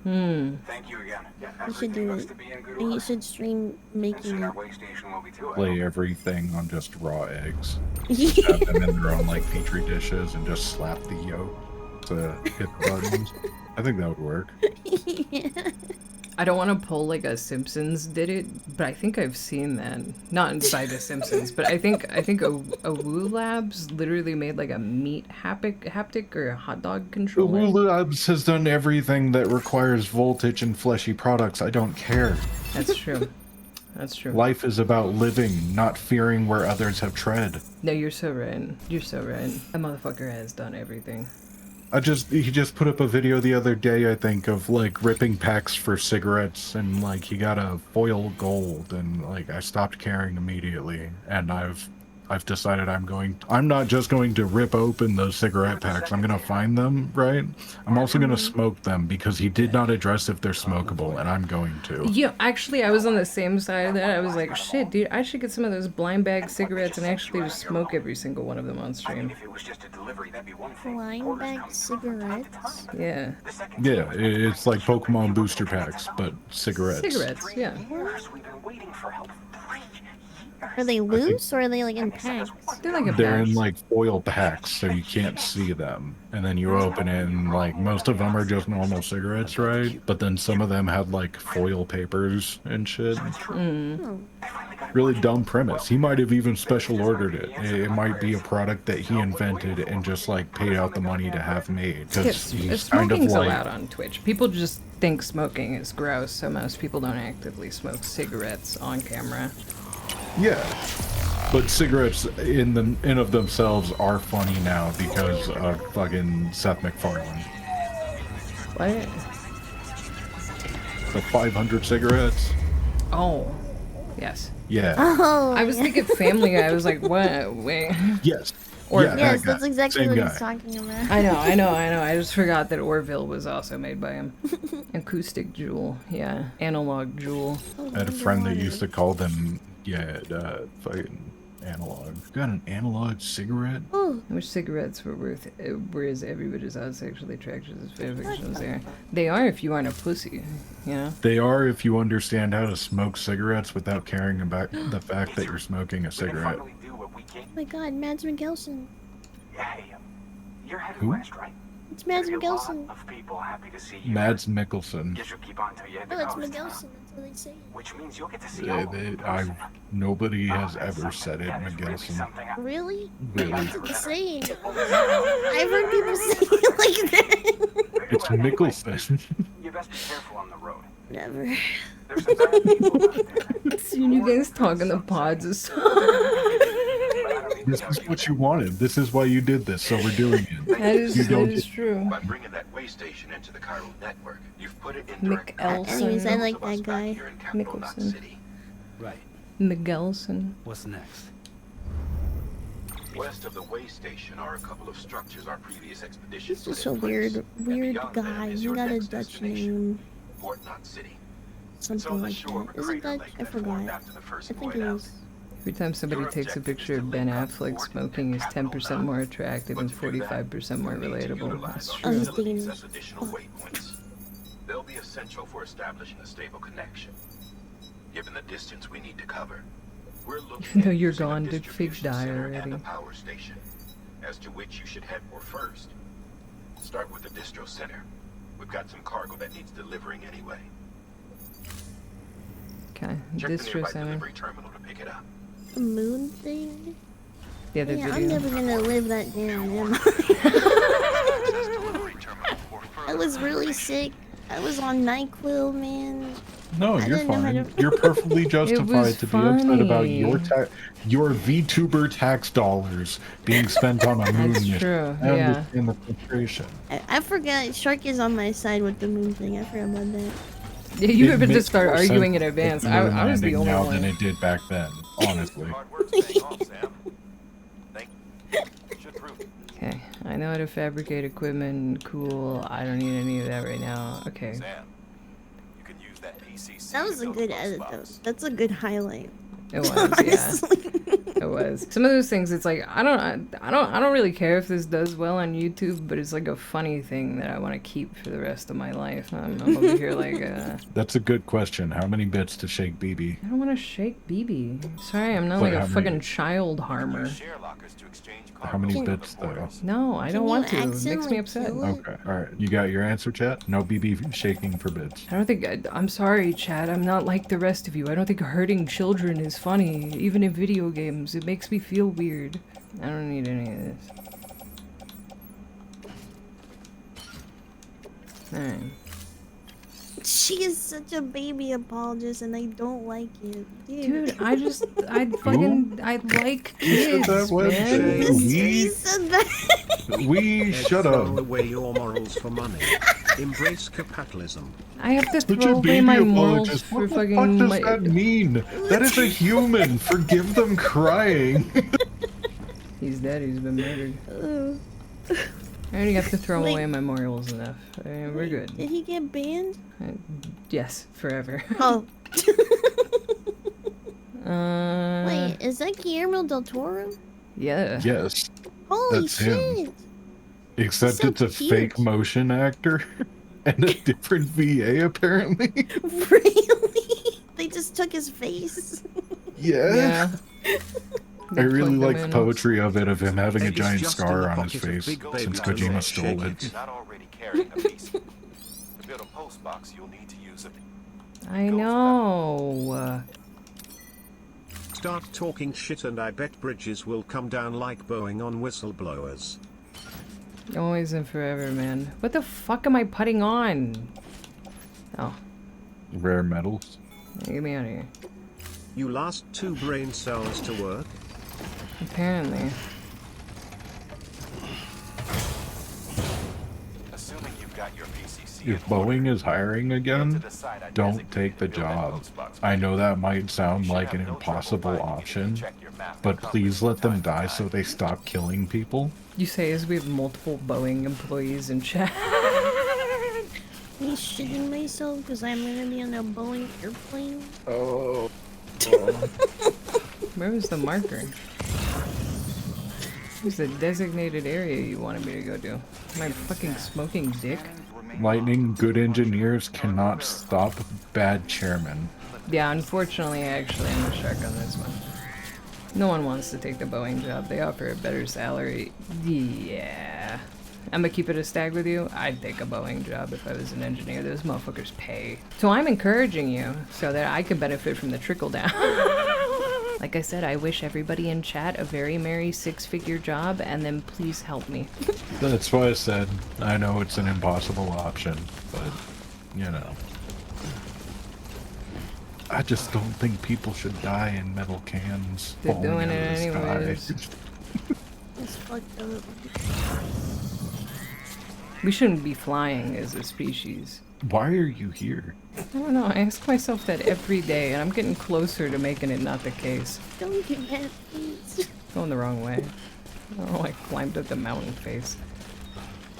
Thank you again. you should do it. And you should stream making it. Play everything on just raw eggs. Yeah. Have them in their own like petri dishes and just slap the yolk to hit the buttons. I think that would work. Yeah. I don't want to pull like a Simpsons did it, but I think I've seen that. Not inside the Simpsons, but I think a Woo Labs literally made like a meat haptic or a hot dog controller. Hulu Labs has done everything that requires voltage and fleshy products. I don't care. That's true. That's true. Life is about living, not fearing where others have tread. No, you're so right. You're so right. That motherfucker has done everything. He just put up a video the other day, I think, of like ripping packs for cigarettes, and like he got a foil gold, and like I stopped caring immediately, and I've decided I'm not just going to rip open those cigarette packs. I'm gonna find them, right? I'm also gonna smoke them because he did not address if they're smokable, and I'm going to. Yeah, actually, I was on the same side of that. I was like, shit, dude, I should get some of those blind bag cigarettes and actually just smoke every single one of them on stream. Blind bag cigarettes? Yeah. Yeah, it's like Pokemon booster packs, but cigarettes. Cigarettes, yeah. Are they loose or are they like in packs? They're like They're in like foil packs, so you can't see them. And then you open it, and like most of them are just normal cigarettes, right? But then some of them had like foil papers and shit. Really dumb premise. He might have even special ordered it. It might be a product that he invented and just like paid out the money to have made. Because he's kind of Smoking's like, allowed on Twitch. People just think smoking is gross, so most people don't actively smoke cigarettes on camera. yeah. But cigarettes in of themselves are funny now because of fucking Seth MacFarlane. What? The 500 cigarettes. Oh, yes. Yeah. Oh, I was thinking Family Guy. I was like, what? Wait. Yes. Or yeah, yes, that guy. that's exactly Same what guy. he's talking about. I know. I just forgot that Orville was also made by him. Acoustic Jewel, yeah. Analog Jewel. I had a friend that used to call them, fucking analog. Got an analog cigarette? Oh, I wish cigarettes were worth whereas everybody's not sexually attracted as fanfictions there. They are if you aren't a pussy, you know? They are if you understand how to smoke cigarettes without caring about the fact that you're smoking a cigarette. oh my god, Mads Mikkelsen. You're headed Who? west, right? It's Mads Mikkelsen. Of people happy to see you. Mads Mikkelsen. Guess you'll keep on till you hit the Oh, it's coast, huh? Mikkelsen. That's what they say. Which means you'll get to see Yeah, all of them in person. nobody has That's ever something. said it, That is really Mikkelsen. something. Really? Really. That's what they say. I've heard people say it like that. It's Mikkelsen. You best be careful on the road. Never. There's some bad people out there. Seeing you guys talk in the pods is This is what you wanted. This is why you did this, so we're doing it. That is don't- true. By bringing that way station into the chiral network, you've put it in direct Anyways, I Mickelson. like that guy. here in capital Knot Mickelson. City. Right. Miguelson. What's next? West of the way station are a couple of structures our previous expeditions He's just put a in place. weird And beyond guy. them is He your got a next Dutch destination, name. Fort Knot City. It's Something on the like shore of a that. Is it crater Dutch? lake I that formed forgot. after the first I think void it out. was. Every time somebody takes a picture of Ben Affleck smoking, he's 10% more attractive and 45% more relatable. That's Oh, he's true. dating. Access additional waypoints. They'll be essential for establishing a stable connection. Given the distance we need to cover, we're looking Though at you're using a gone, Dick Fig distribution die center and already. a power station, as to which you should head for first. Start with the distro center. We've got some cargo that needs delivering anyway. Okay, Check the distro nearby center. delivery terminal to pick it up. The moon thing? Yeah, the Yeah, I'm video. never gonna live that down, am I? I was really sick. I was on NyQuil, man. No, I you're didn't know how fine. to- You're perfectly justified to be upset about your funny. your VTuber tax dollars being spent on a moon That's mission. true, I yeah. understand the frustration. I forgot Shark is on my side with the moon thing. I forgot about that. Yeah, you It have to makes start more arguing in sense advance. in I your was the minding only now one. than it did back then, honestly. Okay, I know how to fabricate equipment. Cool. I don't need any of that right now. Okay. That was a good edit though. That's a good highlight. It was, yeah. It was. Some of those things, it's like I don't really care if this does well on YouTube, but it's like a funny thing that I want to keep for the rest of my life. I'm over here like. That's a good question. How many bits to shake BB? I don't want to shake BB. Sorry, I'm not But like a how fucking many- child harmer. How many bits though? No, I don't want to. It makes me upset. Okay, all right. You got your answer, chat? No BB shaking for bits. I don't think. I'm sorry, Chad. I'm not like the rest of you. I don't think hurting children is funny, even in video games. It makes me feel weird. I don't need any of this. Alright. She is such a baby apologist, and I don't like it, Dude, I like kids, man. Mystery said that. We shut Throw up. away your morals for money. Embrace capitalism. I have to Such throw a away baby my morals apologist. for What the fucking. fuck does that mean? That is a human. Forgive them crying. He's dead. He's been murdered. I already have to throw away my morals enough. I mean, we're good. Did he get banned? Yes, forever. Oh. Wait, is that Guillermo del Toro? Yeah. Yes. Holy That's shit! him. Except So it's a cute. fake motion actor and a different VA apparently. Really? They just took his face. Yeah. I really plugged like him the in. poetry of it, of him having a Egg is giant just in scar the on his pocket of face big baby since to Kojima let stole shake it. Not already carrying a piece. To build a post box, you'll need to use a I know. Start talking shit and I bet bridges will come down like Boeing on whistleblowers. Always and forever, man. What the fuck am I putting on? Oh, Rare metals. get me out of here. You lost 2 brain cells to work. Apparently. Assuming you've got your PCC. If Boeing is hiring again, don't take the job. I know that might sound like an impossible option, but please let them die so they stop killing people. You say as we have multiple Boeing employees in chat. Me shitting myself because I'm gonna be on a Boeing airplane. Oh. Where was the marker? Where's the designated area you wanted me to go to? Am I fucking smoking dick? Lightning, good engineers cannot stop bad chairmen. Yeah, unfortunately, actually, I'm a shark on this one. No one wants to take the Boeing job. They offer a better salary. Yeah. I'm gonna keep it a stag with you. I'd take a Boeing job if I was an engineer. Those motherfuckers pay. So I'm encouraging you so that I can benefit from the trickle down. Like I said, I wish everybody in chat a very merry 6-figure job, and then please help me. That's why I said, I know it's an impossible option, but, you know. I just don't think people should die in metal cans. They're falling doing out it of the sky. anyways. That's fucked up. We shouldn't be flying as a species. Why are you here? I don't know, I ask myself that every day, and I'm getting closer to making it not the case. Don't get mad, please. Going the wrong way. Oh, I climbed up the mountain face.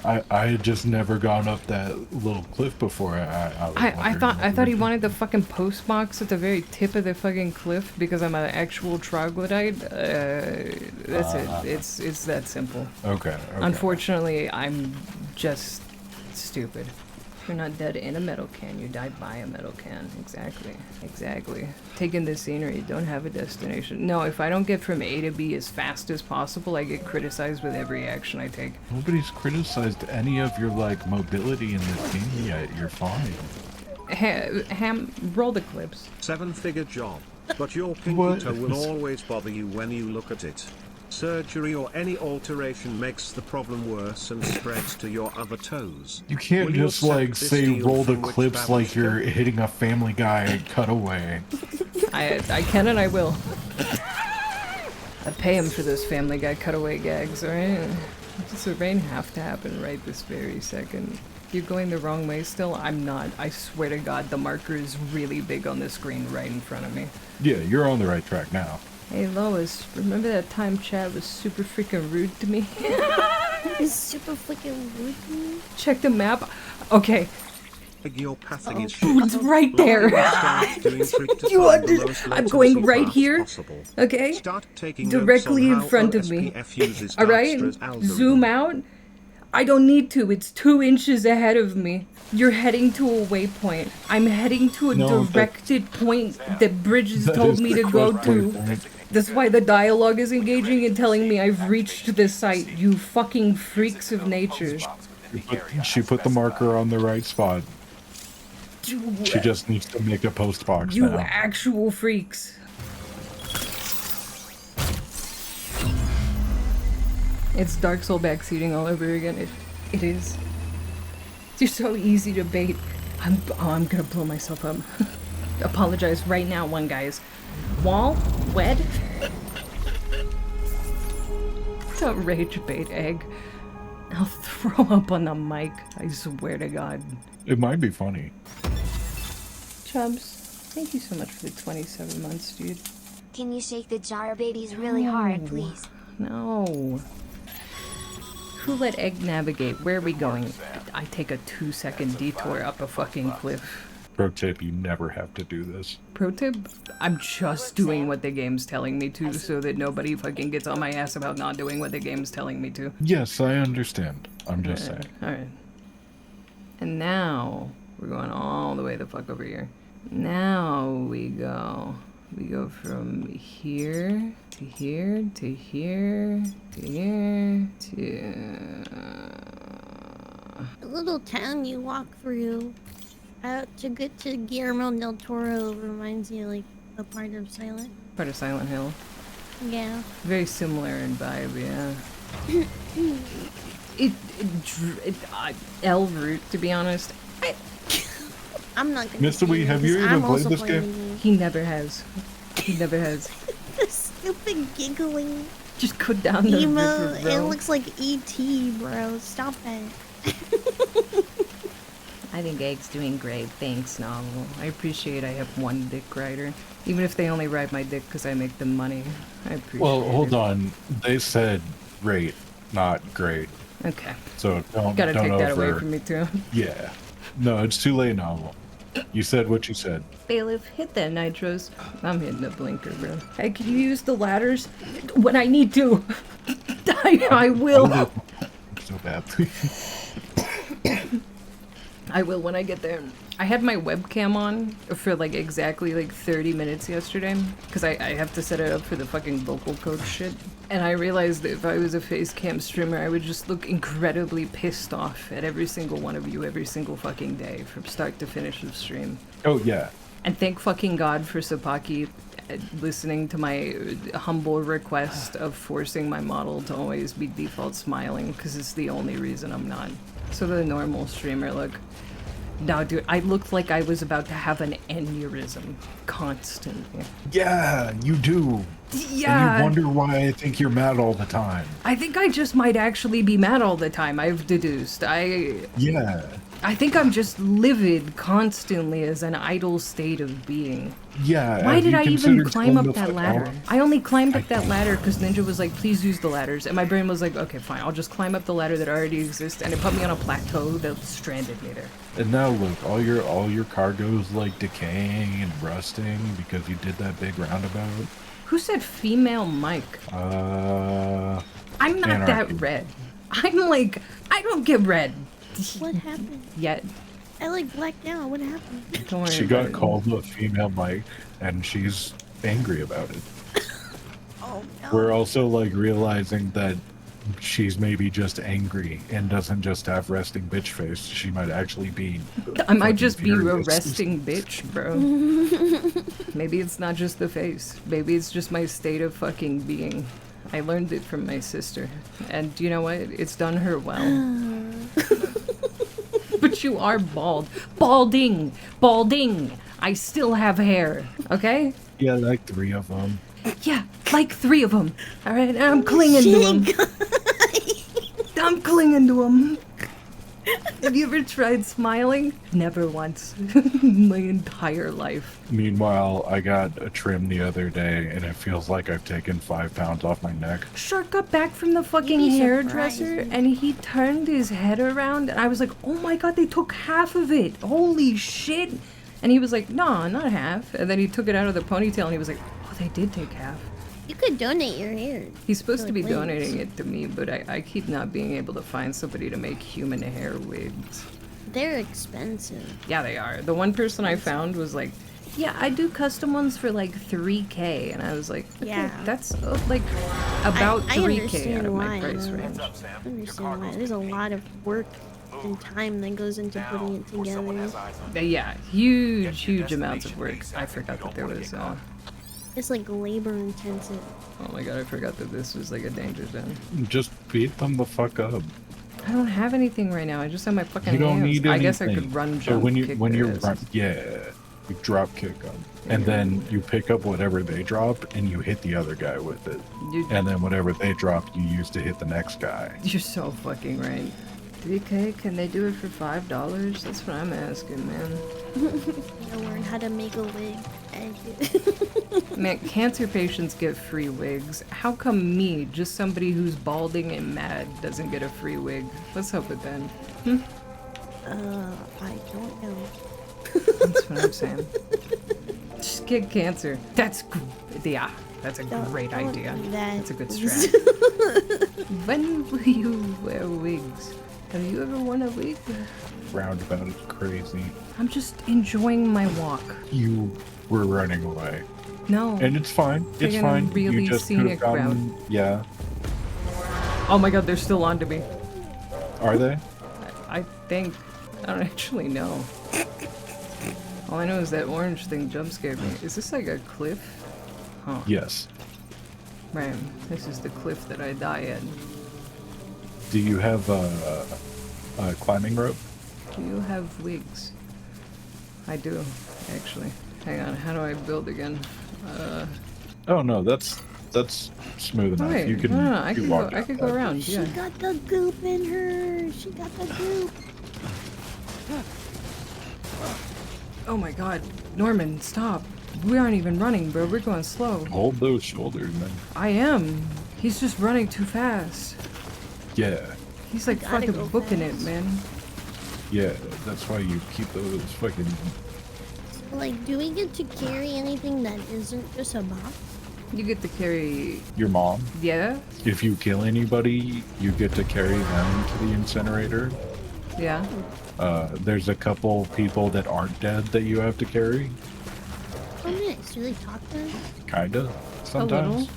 I had just never gone up that little cliff before. I thought he wanted the fucking post box at the very tip of the fucking cliff because I'm an actual troglodyte. That's it. It's that simple. Okay. Unfortunately, I'm just stupid. You're not dead in a metal can, you died by a metal can. Exactly. Taking the scenery, don't have a destination. No, if I don't get from A to B as fast as possible, I get criticized with every action I take. Nobody's criticized any of your, like, mobility in this game yet. You're fine. Roll the clips. 7-figure job, but your pinky toe will always bother you when you look at it. Surgery or any alteration makes the problem worse and spreads to your other toes. You can't Will you just, accept like, this say deal roll the from which clips like Babel's you're hitting a Family Guy cutaway. I can and I will. I pay him for those Family Guy cutaway gags, alright? Does the rain have to happen right this very second? You're going the wrong way still? I'm not. I swear to God, the marker is really big on the screen right in front of me. Yeah, you're on the right track now. Hey Lois, remember that time Chad was super freaking rude to me? It's super freaking rude to me. Check the map. Okay. Your pathing is It's right there. You understand? I'm going right here. Okay? Directly in front of me. Alright? Zoom out. I don't need to. It's 2 inches ahead of me. You're heading to a waypoint. I'm heading to a directed point that Bridges told me to go to. That's why the dialogue is engaging and telling me I've reached this site, you fucking freaks of nature. She put the marker on the right spot. She just needs to make a post box You now. actual freaks. It's Dark Soul backseating all over again. It is. You're so easy to bait. I'm gonna blow myself up. Apologize right now, one guys. Wall? Wed? Don't rage bait, egg. I'll throw up on the mic. I swear to God. It might be funny. Chubbs, thank you so much for the 27 months, dude. Can you shake the jar babies really hard, please? No. Who let Egg navigate? Where are we going? I take a 2-second detour up a fucking cliff. Pro tip, you never have to do this. Pro tip? I'm just doing what the game's telling me to so that nobody fucking gets on my ass about not doing what the game's telling me to. Yes, I understand. I'm just saying. Alright. And now, we're going all the way the fuck over here. Now we go from here to here to here to here to... The little town you walk through to get to Guillermo del Toro reminds you like a part of Silent. Part of Silent Hill. Yeah. Very similar in vibe, yeah. L route, to be honest. I'm not gonna. Mr. Wee, have you even played this game? He never has. He never has. The stupid giggling. Just go down the emo. river, bro. It looks like E.T., bro. Stop that. I think Egg's doing great. Thanks, Novel. I appreciate I have one dick rider. Even if they only ride my dick because I make them money. I appreciate it. Well, hold on. They said great, not great. Okay. So don't Gotta take that away over- from me, too. Yeah. No, it's too late, Novel. You said what you said. Bailiff, hit that nitros. I'm hitting the blinker, bro. Hey, can you use the ladders when I need to? I will. So bad. I will when I get there. I had my webcam on for like exactly like 30 minutes yesterday because I have to set it up for the fucking vocal coach shit. And I realized that if I was a face cam streamer, I would just look incredibly pissed off at every single one of you every single fucking day from start to finish of stream. Oh, yeah. And thank fucking God for Sapaki listening to my humble request of forcing my model to always be default smiling because it's the only reason I'm not. So the normal streamer look. No, dude, I looked like I was about to have an aneurysm constantly. Yeah, you do. Yeah. And you wonder why I think you're mad all the time. I think I just might actually be mad all the time, I've deduced. Yeah. I think I'm just livid constantly as an idle state of being. Yeah. Why did I even considered climb up going the that fuck ladder? out? I only climbed up that ladder because Ninja was like, please use the ladders. And my brain was like, okay, fine, I'll just climb up the ladder that already exists. And it put me on a plateau that stranded me there. And now look, all your cargo's like decaying and rusting because you did that big roundabout. Who said female mic? I'm not that red. I'm like, I don't get red. What happened? Yet. I like blacked out. What happened? Don't worry She about got it. called a female mic, and she's angry about it. Oh no. We're also like realizing that she's maybe just angry and doesn't just have resting bitch face. She might actually be. I might just be a furious. resting bitch, bro. Maybe it's not just the face. Maybe it's just my state of fucking being. I learned it from my sister. And you know what? It's done her well. But you are bald. Balding! Balding! I still have hair, okay? Yeah, like 3 of them. Yeah, like 3 of them. Alright, I'm clinging to them. I'm clinging to them. Have you ever tried smiling? Never once. My entire life. Meanwhile, I got a trim the other day, and it feels like I've taken 5 pounds off my neck. Shark got back from the fucking You'd be hairdresser, surprised. and he turned his head around, and I was like, oh my god, they took half of it. Holy shit. And he was like, no, not half. And then he took it out of the ponytail, and he was like, oh, they did take half. You could donate your hair. He's supposed to be like wigs. donating it to me, but I keep not being able to find somebody to make human hair wigs. They're expensive. Yeah, they are. The one person I found was like, yeah, I do custom ones for like $3K. And I was like, okay, Yeah. that's like about I 3K understand out of my why, price though. range. I understand why. There's a lot of work and time that goes into putting it together. Yeah, huge amounts of work. I forgot that there was, It's like labor intensive. oh my god, I forgot that this was like a danger zone. Just beat them the fuck up. I don't have anything right now. I just have my fucking You don't hands. need anything. I guess I could run, So jump, when kick you're their asses. you drop kick them, and then you pick up whatever they dropped and you hit the other guy with it, You- and then whatever they dropped you use to hit the next guy. You're so fucking right. 3K? Can they do it for $5? That's what I'm asking, man. You learn how to make a wig. And Man, cancer patients get free wigs. How come me, just somebody who's balding and mad, doesn't get a free wig? What's up with that? I don't know. That's what I'm saying. Just get cancer. That's that's a great Don't idea. do that, That's a good please. strat. When will you wear wigs? Have you ever worn a wig? Roundabout is crazy. I'm just enjoying my walk. You were running away, No. and it's fine. It's Taking a fine. really You just could scenic have gotten. Yeah. Oh my god, they're still on to me. Are they? I think. I don't actually know. All I know is that orange thing jump scared me. Is this like a cliff? Huh. Yes. Right. This is the cliff that I die at. Do you have a climbing rope? Do you have wigs? I do, actually. Hang on, how do I build again? Oh no, that's smooth enough. Wait, You can. no, I you could walk go, I out could go that. around, She yeah. got the goop in her. She got the goop. Oh my god, Norman, stop. We aren't even running, bro. We're going slow. Hold those shoulders, man. I am. He's just running too fast. Yeah, He's like Gotta fucking go booking it, fast. man. yeah. That's why you keep those fucking. Like, do we get to carry anything that isn't just a box? You get to carry. Your mom. Yeah? If you kill anybody, you get to carry them to the incinerator. Yeah. There's a couple people that aren't dead that you have to carry. Oh, nice. Do they talk to us? Kinda. A Sometimes. little.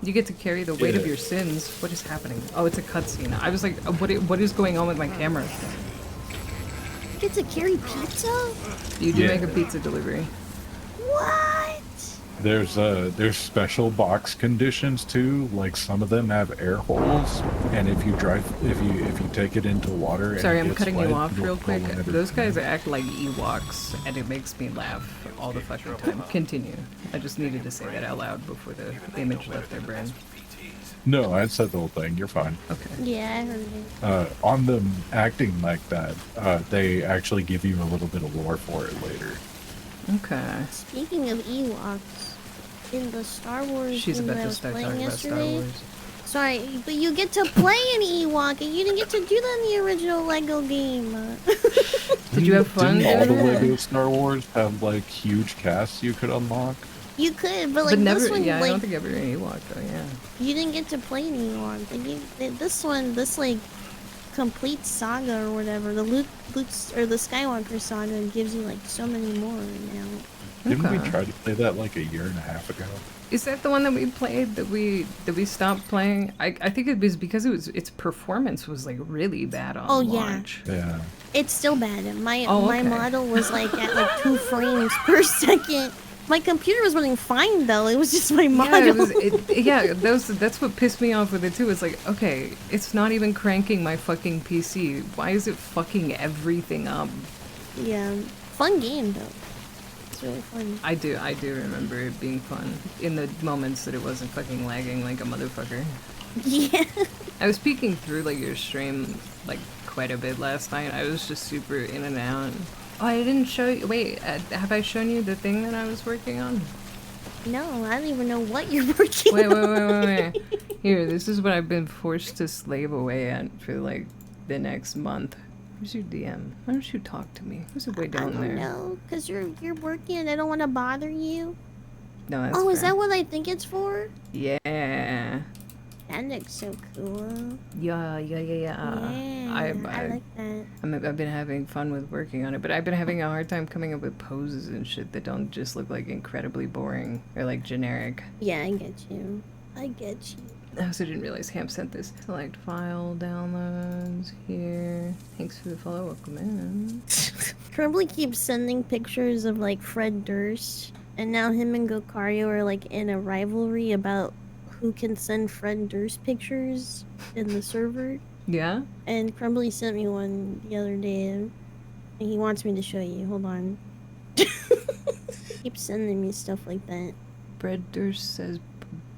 You get to carry the weight of Yeah. your sins. What is happening? Oh, it's a cutscene. I was like, what is going on with my camera? You get to carry pizza? You do Yeah. make a pizza delivery. What? There's special box conditions too. Like some of them have air holes, and if you take it into water. and Sorry, it I'm gets cutting wet, you off it'll real quick. pull everything Those guys out. act like Ewoks, and it makes me laugh all the fucking time. Continue. I just needed to say that out loud before the image left their brain. No, I said the whole thing. You're fine. Okay. Yeah, I heard it. On them acting like that, they actually give you a little bit of lore for it later. Okay. Speaking of Ewoks, in the Star Wars She's game about that I to was start playing talking about Star yesterday. Wars. Sorry, but you get to play an Ewok, and you didn't get to do that in the original Lego game. Did you have fun Didn't all the doing that? Lego Star Wars have like huge casts you could unlock? You could, but like But never, this one, yeah, I like don't think ever an Ewok though, yeah. you didn't get to play an Ewok. Like this one, this like complete saga or whatever, the Luke's or the Skywalker saga gives you like so many more now. Didn't Okay. we try to play that like a year and a half ago? Is that the one that we played that we stopped playing? I think it was because its performance was like really bad on Oh, yeah. launch. Yeah. It's still bad. My okay. model was like at like 2 frames per second. My computer was running fine though. It was just my model. That's what pissed me off with it too. It's like, okay, it's not even cranking my fucking PC. Why is it fucking everything up? Yeah, fun game though. It's really fun. I do remember it being fun in the moments that it wasn't fucking lagging like a motherfucker. Yeah. I was peeking through like your stream like quite a bit last night. I was just super in and out. Oh, I didn't show you. Wait, have I shown you the thing that I was working on? No, I don't even know what you're working Wait. on. Here, this is what I've been forced to slave away at for like the next month. Where's your DM? Why don't you talk to me? Who's it way down there? No, because you're working and I don't want to bother you. No, that's Oh, is fair. that what I think it's for? Yeah. That looks so cool. Yeah. I like that. I've been having fun with working on it, but I've been having a hard time coming up with poses and shit that don't just look like incredibly boring or like generic. Yeah, I get you. I get you. I also didn't realize Camp sent this. Select file, downloads, here. Thanks for the follow, welcome in. Crumbly keeps sending pictures of like Fred Durst, and now him and Gokario are like in a rivalry about who can send Fred Durst pictures in the server. Yeah? And Crumbly sent me one the other day, and he wants me to show you. Hold on. Keeps sending me stuff like that. Fred Durst says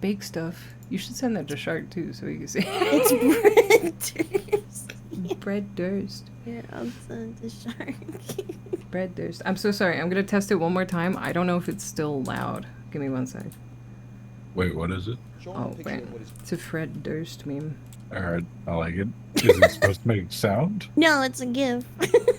bake stuff. You should send that to Shark too so we can see. It's Fred Durst. Fred Durst. Yeah, I'll send it to Shark. Fred Durst. I'm so sorry. I'm gonna test it one more time. I don't know if it's still loud. Give me one sec. Wait, what is it? Oh, wait. It's a Fred Durst meme. Alright, I like it. Is it supposed to make sound? No, it's a GIF.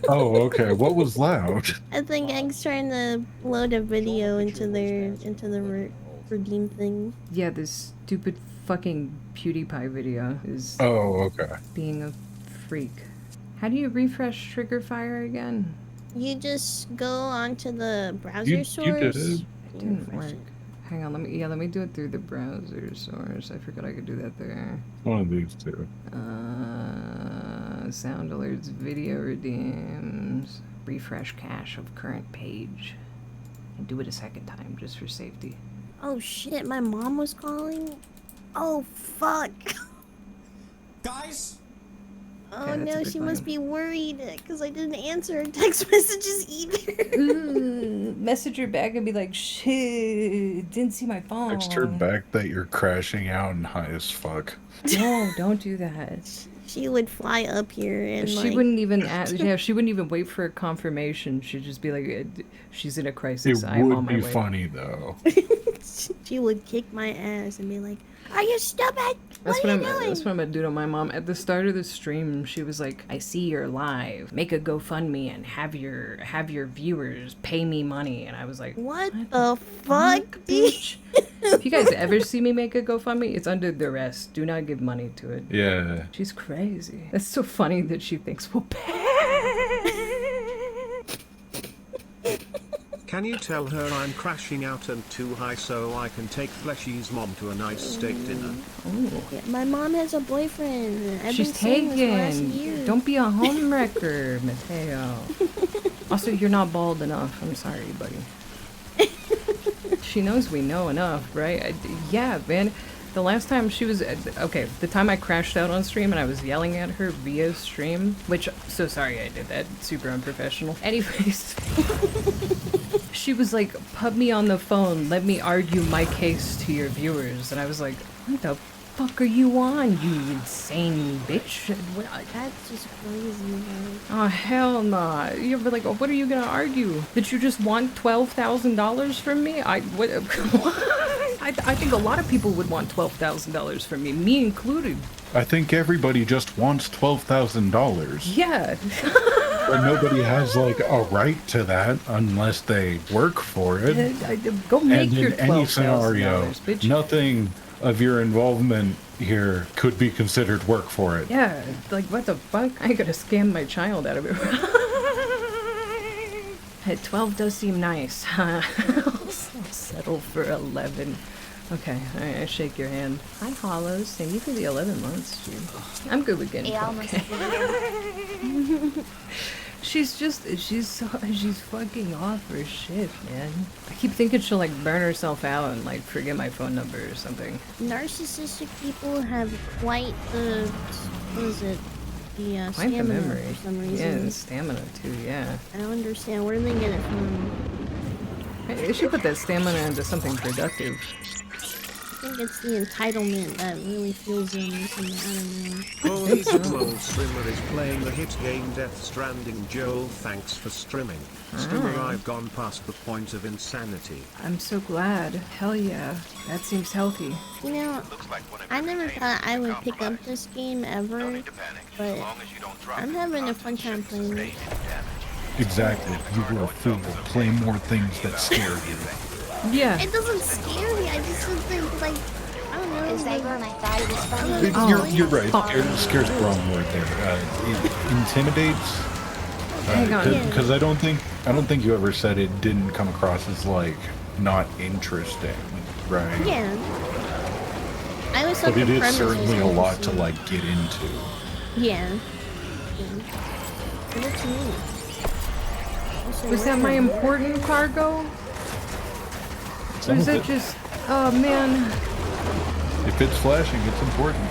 Oh, okay. What was loud? I think Egg's trying to load a video into the redeem thing. Yeah, this stupid fucking PewDiePie video is Oh, okay. being a freak. How do you refresh Trigger Fire again? You just go onto the browser You source. did it. It didn't work. Hang on, let me do it through the browser source. I forgot I could do that there. One of these two. Sound alerts, video redeems, refresh cache of current page. And do it a second time just for safety. Oh shit, my mom was calling? Oh fuck. Guys? Oh Okay, that's a no, big she one. must be worried because I didn't answer her text messages either. Ooh, message her back and be like, shit, didn't see my phone. Text her back that you're crashing out and high as fuck. No, don't do that. She would fly up here and She like... wouldn't even ask, yeah, she wouldn't even wait for a confirmation. She'd just be like, she's in a crisis. It I'm on would my be way. funny though. She would kick my ass and be like, "Are you stupid? That's what are you doing?" That's what I'm gonna do to my mom. At the start of the stream, she was like, "I see you're live. Make a GoFundMe and have your viewers pay me money." And I was like, What the fuck, bitch? If you guys ever see me make a GoFundMe, it's under duress. Do not give money to it. Yeah. She's crazy. That's so funny that she thinks we'll pay. Can you tell her I'm crashing out and too high so I can take Fleshy's mom to a nice steak dinner? Yeah, my mom has a boyfriend. I've She's been saying this for the last taken. year. Don't be a homewrecker, Mateo. Also, you're not bald enough. I'm sorry, buddy. She knows we know enough, right? Yeah, man. The last time she was... okay, the time I crashed out on stream and I was yelling at her via stream, which... so sorry I did that. Super unprofessional. Anyways... she was like, put me on the phone. Let me argue my case to your viewers. And I was like, what the fuck are you on, you insane bitch? That's just crazy, man. Oh, hell nah. You're like, what are you gonna argue? That you just want $12,000 from me? I think a lot of people would want $12,000 from me included. I think everybody just wants $12,000. Yeah. But nobody has like a right to that unless they work for it. Go make and your in any scenario, $12,000, bitch. nothing of your involvement here could be considered work for it. Yeah, like what the fuck? I gotta scam my child out of it. Hey, 12 does seem nice. I'll settle for 11. Okay, alright, I shake your hand. Hi, Hollows. Thank you for the 11 months, dude. I'm good with getting 12K. She's fucking off her shit, man. I keep thinking she'll like burn herself out and like forget my phone number or something. Narcissistic people have quite the... what is it? The Quite the stamina memory. for some reason. Yeah, and stamina too, yeah. I don't understand. Where do they get it from? Hey, they should put that stamina into something productive. think it's the entitlement that really fuels them or something. I don't know. Holy Gold Streamer is playing the hit game Death Stranding. Joel, thanks for streaming. Streamer, I've gone past the point of insanity. I'm so glad. Hell yeah. That seems healthy. You know, I never thought I would pick up this game ever, but I'm having a fun time playing it. Exactly. You were a fool. Play more things that scare you. Yeah. It doesn't scare me. I just think, like, I don't know. Is that where my thigh was funny? You're right. Scare's the wrong word there. It intimidates. Hang on. Because I don't think you ever said it didn't come across as like not interesting, right? Yeah. I was. But it is certainly a lot to like get into. Yeah. What's new? Was that my important cargo? Or is it just... Oh, man. If it's flashing, it's important.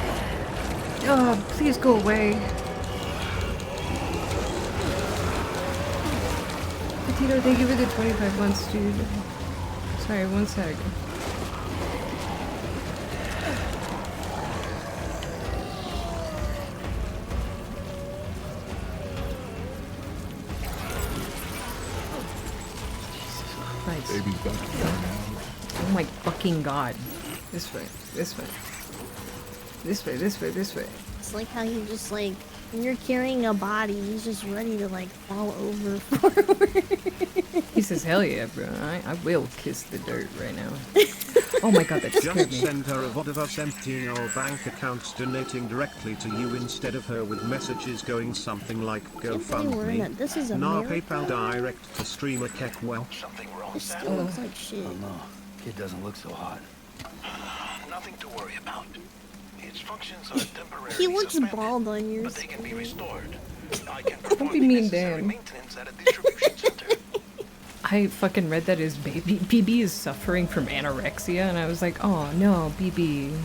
Oh, please go away. Petito, thank you for the 25 months, dude. Sorry, one sec. Baby's about to go now. Oh my fucking god. This way, this way. This way, this way, this way. It's like how you just like, when you're carrying a body, he's just ready to like fall over forward. He says, hell yeah, bro. I will kiss the dirt right now. Oh my god, that scared me. Just send her a VOD of us emptying our bank accounts donating directly to you instead of her with messages going something like GoFundMe. This is Nah, America? PayPal direct to streamer Keckwell. This still looks like shit. Oh no, kid doesn't look so hot. Nothing to worry about. Its functions are temporary. He looks bald on yours. But they can be restored. I can Don't be mean, Dan. maintenance at a distribution center. I fucking read that his BB is suffering from anorexia, and I was like, oh no, BB,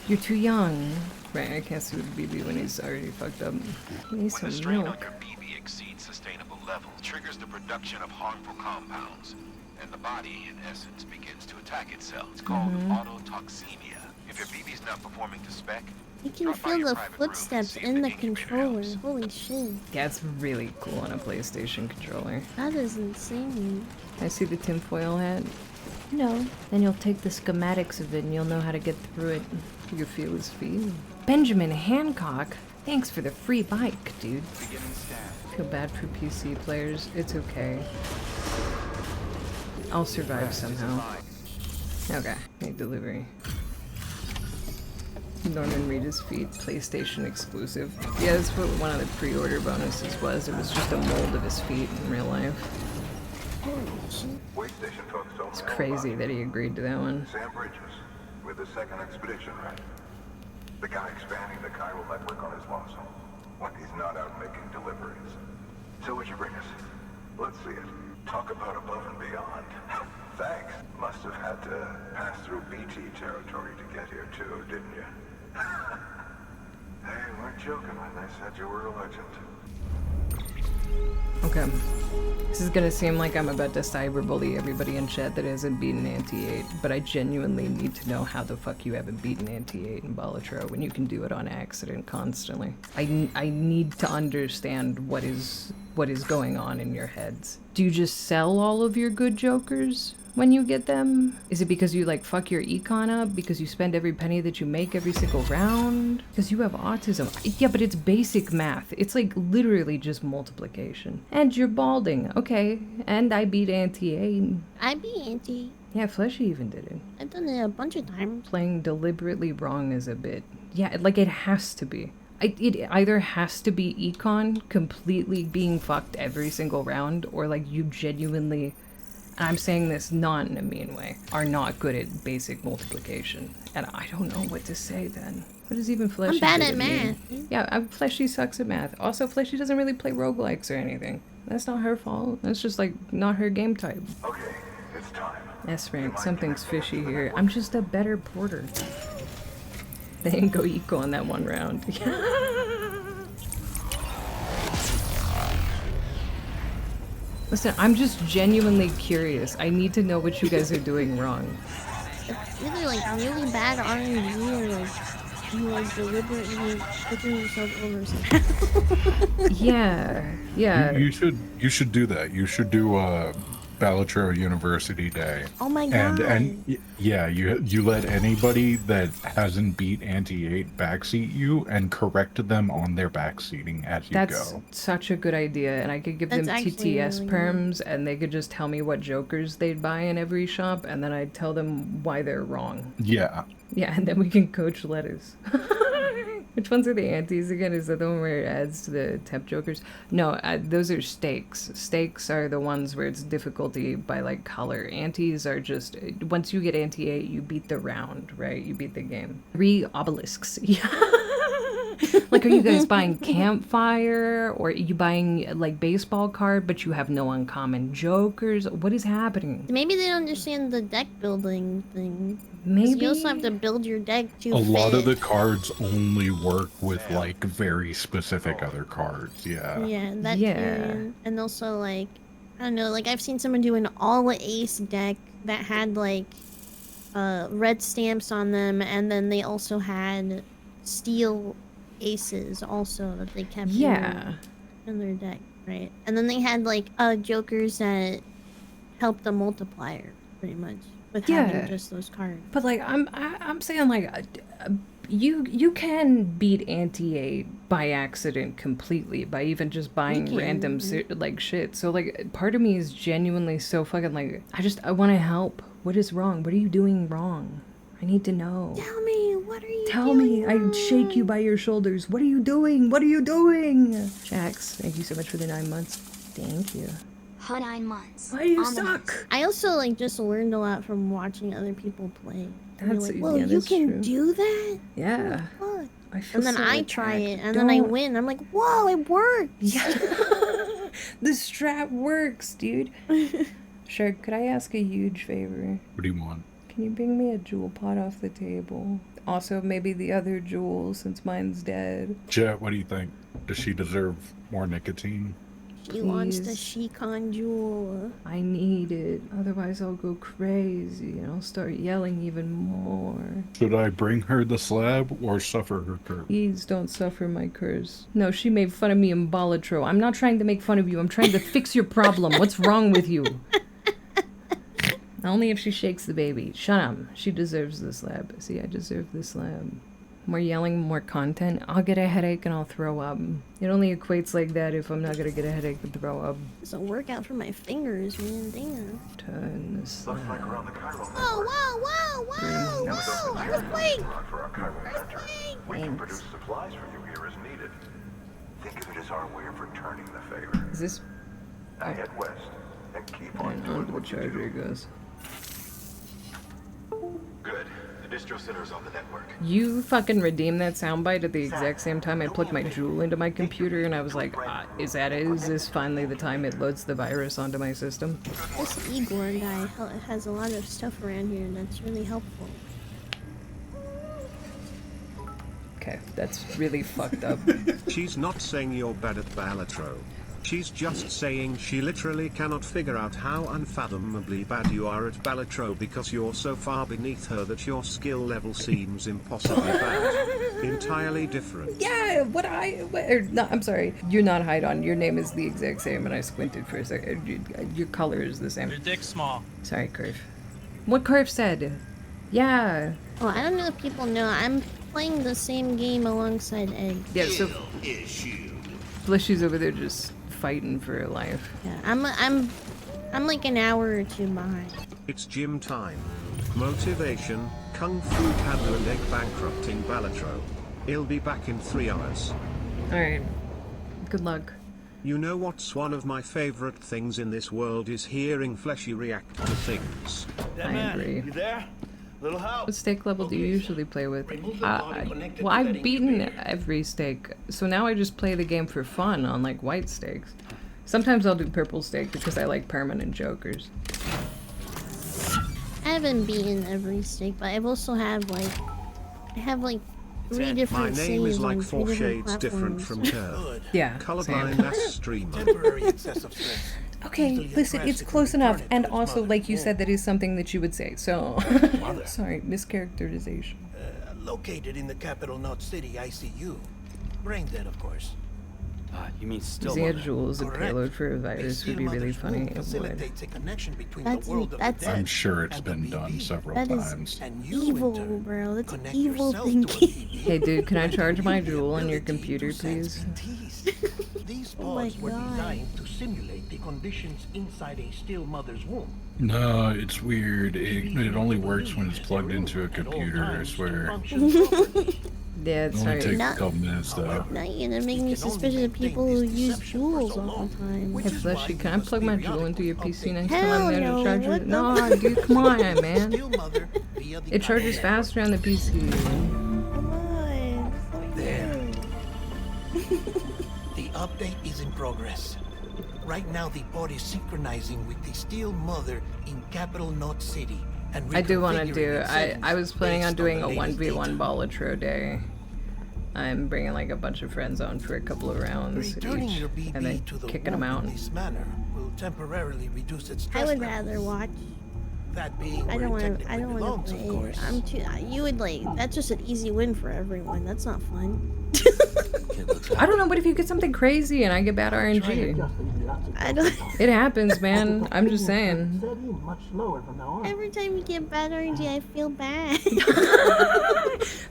you're too young. Right, I can't soothe BB when he's already fucked up. He needs When the some strain on milk. your BB exceeds sustainable levels, triggers the production of harmful compounds, and the body, in essence, begins to attack itself. It's called autotoxemia. If your BB's not performing to spec, You can feel the footsteps in the controller. Holy shit. Yeah, it's really cool on a PlayStation controller. That is insane. I see the tinfoil hat. No. Then you'll take the schematics of it and you'll know how to get through it. You can feel his feet. Benjamin Hancock, thanks for the free bike, dude. Feel bad for PC players. It's okay. I'll survive somehow. Okay, make delivery. Norman Reedus feet, PlayStation exclusive. Yeah, that's what one of the pre-order bonuses was. It was just a mold of his feet in real life. It's crazy that he agreed to that one. Sam Bridges, with the second expedition, right? The guy expanding the chiral network on his lonesome, when he's not out making deliveries. So what'd you bring us? Let's see it. Talk about above and beyond. Thanks. Must have had to pass through BT territory to get here too, didn't you? They weren't joking when they said you were a legend. Okay. This is gonna seem like I'm about to cyberbully everybody in chat that hasn't beaten Anti-8, but I genuinely need to know how the fuck you haven't beaten Anti-8 in Balatro when you can do it on accident constantly. I need to understand what is going on in your heads. Do you just sell all of your good jokers when you get them? Is it because you like fuck your econ up? Because you spend every penny that you make every single round? Because you have autism? Yeah, but it's basic math. It's like literally just multiplication. And you're balding. Okay. And I beat Anti-8. I beat Anti. Yeah, Fleshy even did it. I've done it a bunch of times. Playing deliberately wrong is a bit. Yeah, like it has to be. It either has to be econ completely being fucked every single round, or like you genuinely, and I'm saying this not in a mean way, are not good at basic multiplication. And I don't know what to say then. What does even Fleshy I'm bad do at to me? math. Yeah, Fleshy sucks at math. Also, Fleshy doesn't really play roguelikes or anything. That's not her fault. That's just like not her game type. Okay, it's time. S rank, something's fishy here. I'm just a better porter. They didn't go eco on that one round. Listen, I'm just genuinely curious. I need to know what you guys are doing wrong. it's either like really bad RNG or like you like deliberately putting yourself over somehow. Yeah. You should do that. You should do a Balatro University Day. Oh my god. Yeah, you let anybody that hasn't beat Anti-8 backseat you and correct them on their backseating as you That's go. such a good idea, and I could give them TTS really perms, and they could just tell me what jokers they'd buy in every shop, and then I'd tell them why they're wrong. Yeah. Yeah, and then we can coach lettuce. Which ones are the antis again? Is that the one where it adds to the temp jokers? No, those are stakes. Stakes are the ones where it's difficulty by like color. Antis are just, once you get anti-8, you beat the round, right? You beat the game. 3 obelisks. Like, are you guys buying campfire, or are you buying like baseball card, but you have no uncommon jokers? What is happening? Maybe they don't understand the deck building thing. Maybe you also have to build your deck to A lot of fit. the cards only work with like very specific other cards. Yeah. Yeah, that too. And also like, I don't know, like I've seen someone do an all ace deck that had like red stamps on them, and then they also had steel aces also that they kept in their deck, right? And then they had like jokers that helped the multiplier pretty much with having just those cards. But like I'm saying, like you can beat anti-8 by accident completely by even just buying random like shit. So like part of me is genuinely so fucking like I want to help. What is wrong? What are you doing wrong? I need to know. Tell me, what are you Tell me. I shake you by your shoulders. What are you doing? What are you doing? Jax, thank you so much for the 9 months. Thank you. 9 months. Why do you suck? I also like just learned a lot from watching other people play. That's like, whoa, you can do that? Yeah. What? I feel And then so I try attacked. it, and then I win. I'm like, whoa, it works! Yeah. The strat works, dude. Sure, could I ask a huge favor? What do you want? Can you bring me a jewel pot off the table? Also, maybe the other jewel, since mine's dead. Jet, what do you think? Does she deserve more nicotine? She wants the Shikon jewel. I need it. Otherwise, I'll go crazy and I'll start yelling even more. Should I bring her the slab or suffer her curse? Please don't suffer my curse. No, she made fun of me in Balatro. I'm not trying to make fun of you. I'm trying to fix your problem. What's wrong with you? Only if she shakes the baby. Shut up. She deserves the slab. See, I deserve the slab. More yelling, more content. I'll get a headache and I'll throw up. It only equates like that if I'm not gonna get a headache and throw up. It's a workout for my fingers, man. Damn. Turn the slab. Whoa, whoa, whoa, whoa, whoa! Earthquake! We can produce supplies for you here as needed. Think of it as our way of returning the favor. Is this? Now head west and keep on I know doing where what the you charger do. goes. Good. The distro center's on the network. You fucking redeemed that soundbite at the exact same time I plugged my Joule into my computer, and I was like, is this finally the time it loads the virus onto my system? This Igor guy has a lot of stuff around here that's really helpful. Okay, that's really fucked up. She's not saying you're bad at Balatro. She's just saying she literally cannot figure out how unfathomably bad you are at Balatro because you're so far beneath her that your skill level seems impossibly bad. Entirely different. Yeah, no, I'm sorry. You're not Hidon. Your name is the exact same, and I squinted for a second. Your color is the same. Your dick's small. Sorry, Curve. What Curve said? Yeah. Oh, I don't know if people know. I'm playing the same game alongside Egg. Yeah, so Fleshy's over there just fighting for her life. Yeah, I'm like an hour or two behind. It's gym time. Motivation, Kung Fu Panda and Egg bankrupting Balatro. He'll be back in 3 hours. Alright. Good luck. You know what's one of my favorite things in this world is hearing Fleshy react to things. I agree. You there? Little help. What stake level do you usually play with? Well, I've beaten every stake, so now I just play the game for fun on like white stakes. Sometimes I'll do purple stake because I like permanent jokers. I haven't beaten every stake, but I've also have like three in. different My name is saves like on 4 three different shades different platforms. from Kerr. Yeah, Colorblind same. as streamer. Temporary excessive stress. Okay, Easily listen, addressed it's if we close return enough. it to And its also, mother's like you womb. said, that is something that you would say. So, Mother. sorry, mischaracterization. Located in the capital Knot City ICU. Brain dead, of course. You mean still Using a mother? jewel as a Correct. payload for a A virus would steel be really mother's funny. womb It would. facilitates a connection between That's- the world of that's- the dead I'm sure it's and the been done BB. several That is times. And you, evil, in turn, bro. That's connect evil yourself to a thinking. BB. Hey, dude, can I charge my You the jewel on your ability computer, to sense please? BTs. These Oh my pods were God. designed to simulate the conditions inside a still mother's womb. No, it's weird. It only works when it's plugged into a computer, I swear. Yeah, It it's only right. takes a Not- couple minutes though. Now you're gonna make me suspicious of people who use jewels all the time. Hey, Fleshy, can I plug my jewel into your PC next Hell time I'm there no, to charge what it? the No, fuck? dude, come on, man. Still mother via the It charges cabinet. faster on the PC. Come on. So There. weird. The update is in progress. Right now, the pod is synchronizing with the Steel Mother in Capital Knot City. And I do want to reconfiguring do. its I settings was planning on based doing the a latest 1v1 data. Balatro day. I'm bringing like a bunch of friends on for a couple of rounds Returning each, your BB and then to the kicking them womb out. in this manner will temporarily reduce its I stress would levels. rather watch. That being I where don't it want to. technically I don't want belongs, to of play. course. I'm too. You would like. That's just an easy win for everyone. That's not fun. I don't know, but if you get something crazy and I get bad RNG, I don't. it happens, man. I'm just saying. Every time you get bad RNG, I feel bad.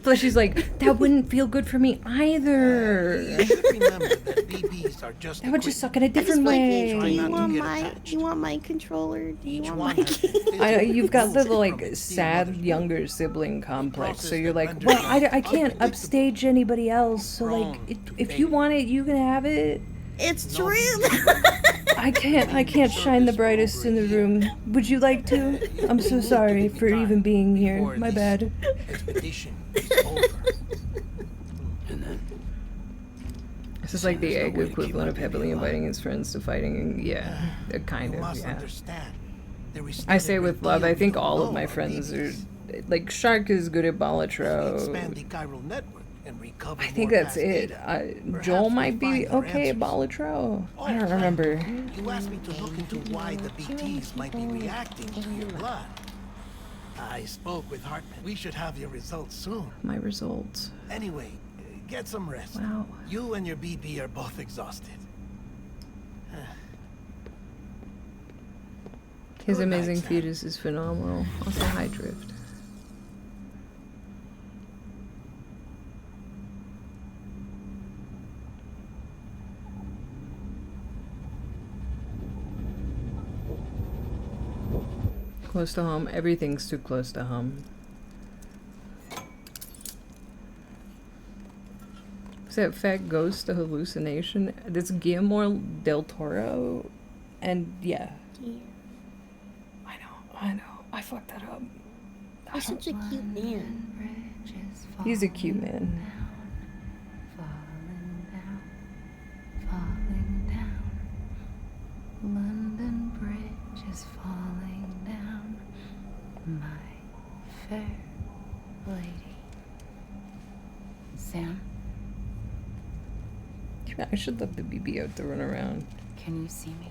Fleshy's like, that wouldn't feel good for me either. You should remember that BBs are just That would just suck equipment. in a different Fleshy, do way. you not to want get my? attached. Do you want my controller? Do you Each want one my? has been I know physically you've got the removed like from its steel sad mother's younger womb. sibling complex, so process you're that like, renders well, it I can't unpredictable. upstage anybody else, so like, Prone to if you failure. want it, you can have it. It's No true. I can't shine the brightest in the room. Would you like to? I'm so sorry for even being here. Before My this bad. Expedition is over. And then This is like the There's no egg way to keep equivalent my of baby heavily alive. inviting his friends to fighting. Yeah, kind You of. must Yeah. understand. There is I still say a with great love. deal I we think don't all of know my about friends are BBs. like Shark is good at As we Balatro. expand the chiral network and recover I think more that's past it. data, Joel perhaps might we'll be find our okay at answers. Balatro. I don't Oh, remember. You asked me to look into why the BTs might be reacting to your blood. I spoke with Hartman. We should have your results soon. My results. Anyway, get some rest. Wow. You and your BB are both exhausted. His Good night, amazing Sam. fetus is phenomenal. Also high drift. Close to home. Everything's too close to home. Is that fat ghost a hallucination? That's Guillermo del Toro. And yeah. I know. I fucked that up. He's such a cute man. He's a cute man. London Bridge is falling down, my fair lady. Sam, I should let the BB out to run around. can you see me?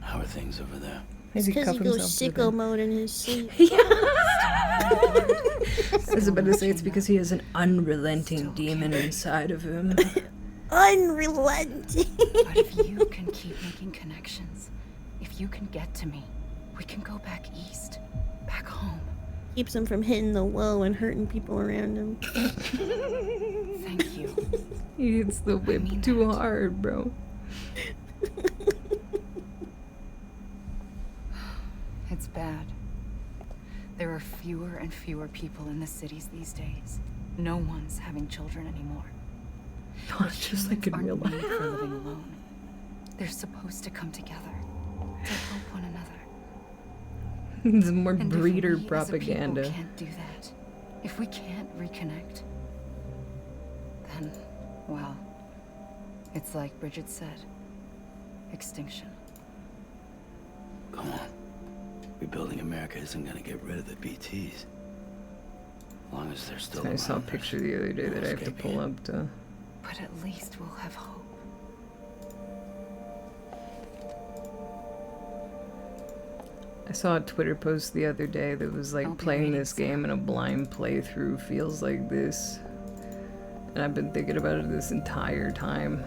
how are things over there? It's Maybe because cuff he goes himself to sicko the- mode in his sleep. I was about to say it's because he has an unrelenting demon inside of him. Unrelenting. But if you can keep making connections, if you can get to me, we can go back east, back home. Keeps him from hitting the low and hurting people around him. Thank you. He hits the whip too hard, bro. It's bad. There are fewer and fewer people in the cities these days. No one's having children anymore. Oh, it's just like in Humans real aren't made life. for living alone. They're supposed to come together to help one another. It's more And if breeder we as a propaganda. people can't do that, if we can't reconnect, then, well, it's like Bridget said, extinction. Come on. Rebuilding America isn't gonna get rid of the BTs. As long as they're still I saw a around, picture the other day that I have to pull up to. But at least we'll have hope. I saw a Twitter post the other day that was like playing this game in a blind playthrough feels like this. And I've been thinking about it this entire time.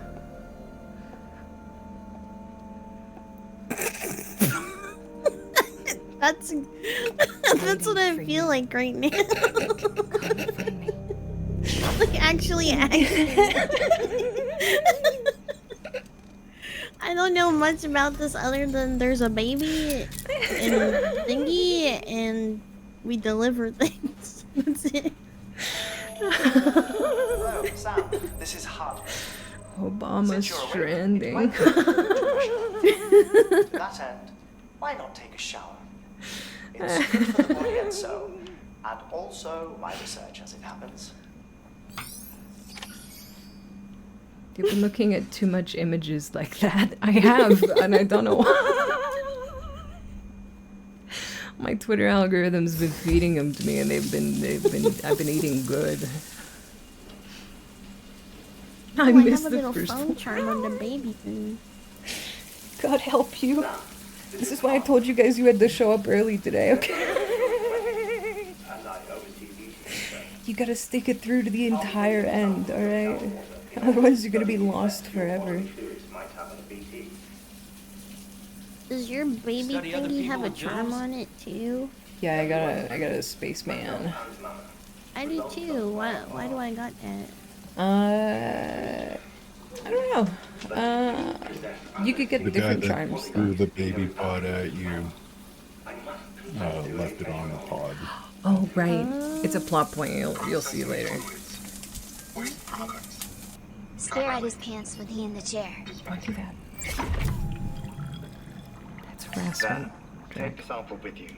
That's what I feel like right now. Like actually I don't know much about this other than there's a baby and thingy and we deliver things. That's it. Hello, Sam. This is Hud. Obama's stranding. To that end, why not take a shower? It's good for the body and soul, and also my research as it happens. You've been looking at too much images like that. I have, and I don't know why. My Twitter algorithm's been feeding them to me, and I've been eating good. I missed have a the little first phone one. charm on the baby thing. God help you. This is why I told you guys you had to show up early today, okay? You gotta stick it through to the entire end, alright? Otherwise you're gonna be lost forever. Does your baby thingy have a charm on it too? Yeah, I got a spaceman. I do too. Why do I got that? I don't know. You could get The different guy that charms. threw the baby pod at you left it on the pod. Oh, right. It's a plot point. You'll see later. Stare at his pants with he in the chair. Don't do that. That's harassment. Take the sample with you.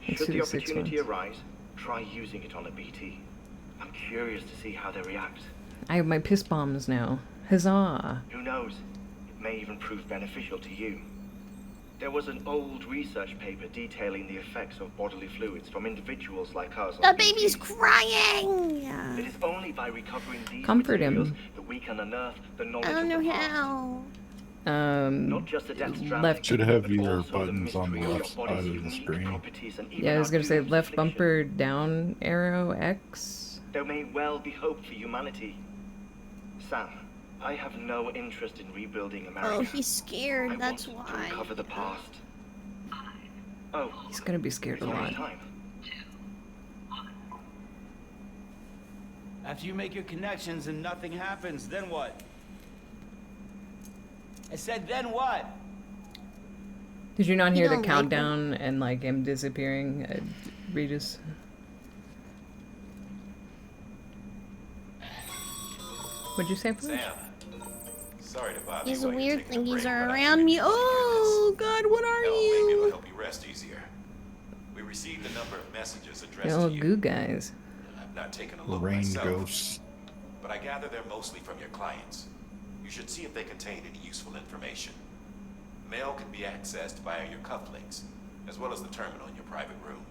Let's Should do the the 6 opportunity months. arise, try using it on a BT. I'm curious to see how they react. I have my piss bombs now. Huzzah! Who knows? It may even prove beneficial to you. There was an old research paper detailing the effects of bodily fluids from individuals like us. The baby's crying! It is only by recovering these Comfort him. materials that we can unearth the knowledge I don't of know the past. how. Not just the Death Stranding, Left. Should have but your also the buttons on the mystery of left your side body's of the unique screen. properties and even Yeah, I was our gonna say doom's left affliction. bumper down arrow X. There may well be hope for humanity. Sam, I have no interest in rebuilding America. Oh, he's scared. That's To why. recover the past. Oh, He's gonna be scared a it's almost lot. time. After you make your connections and nothing happens, then what? I said, then what? Did you not You hear the don't like countdown and like him disappearing? Regis. What'd you say? Sam, sorry to bother These you while you're weird taking a thingies break, are but I around me. Oh, God, what are Hell, maybe it'll you? help you rest easier. We received a number of messages The addressed little to you. goo guys. I've not taken a look Rain myself, ghosts. but I gather they're mostly from your clients. You should see if they contain any useful information. Mail can be accessed via your cufflinks, as well as the terminal in your private room.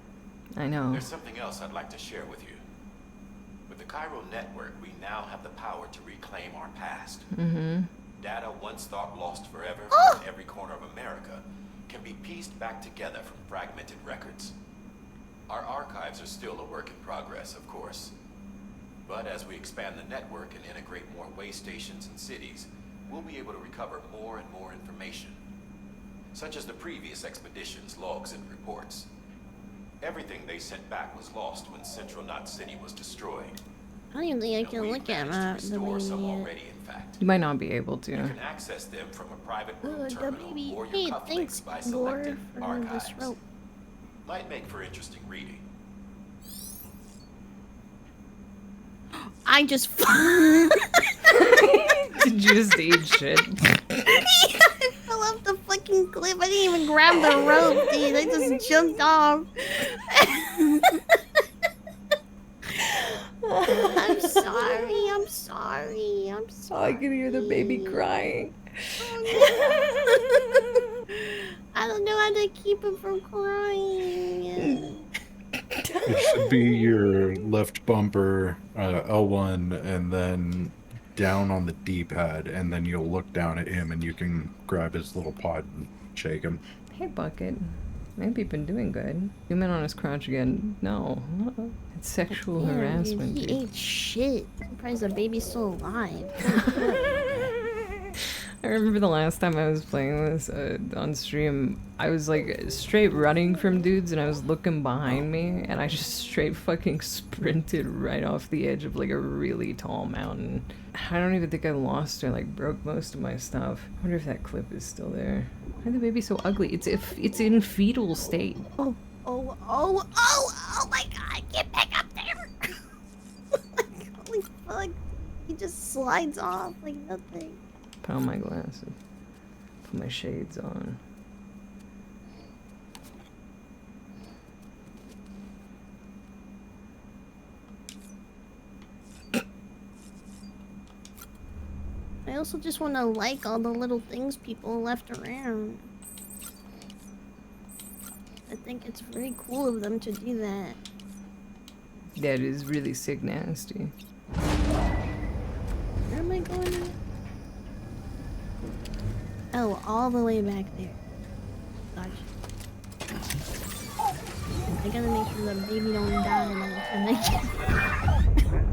I know. There's something else I'd like to share with you. With the Cairo network, we now have the power to reclaim our past. Mm-hmm. Data once thought lost forever from every corner of America can be pieced back together from fragmented records. Our archives are still a work in progress, of course. But as we expand the network and integrate more way stations and cities, we'll be able to recover more and more information, such as the previous expedition's logs and reports. Everything they sent back was lost when Central Knot City was destroyed. I don't even think I can look at the Restore some baby already, in fact. You might not be able You to. can access them from a private room yet. The terminal baby. or your Hey, cufflinks thanks, by Gore, selecting for archives. this rope. Might make for interesting reading. I just. Did you just eat shit? I fell off the fucking cliff. I didn't even grab the rope, dude. I just jumped off. I'm sorry. I'm sorry. I'm sorry. I can hear the baby crying. I don't know how to keep him from crying. It should be your left bumper, L1, and then down on the D-pad, and then you'll look down at him and you can grab his little pod and shake him. Hey, Bucket. Maybe you've been doing good. Zoom in on his crotch again. No. It's sexual harassment. Dude, he ate shit. I'm surprised the baby's still alive. I remember the last time I was playing this on stream, I was like straight running from dudes and I was looking behind me and I just straight fucking sprinted right off the edge of like a really tall mountain. I don't even think I lost or like broke most of my stuff. I wonder if that clip is still there. Why is the baby so ugly? It's in fetal state. Oh my god, get back up there! Holy fuck. He just slides off like nothing. Put on my glasses. Put my shades on. I also just want to like all the little things people left around. I think it's very cool of them to do that. That is really sick nasty. Where am I going? Oh, all the way back there. Gotcha. I gotta make sure the baby don't die by the time I get.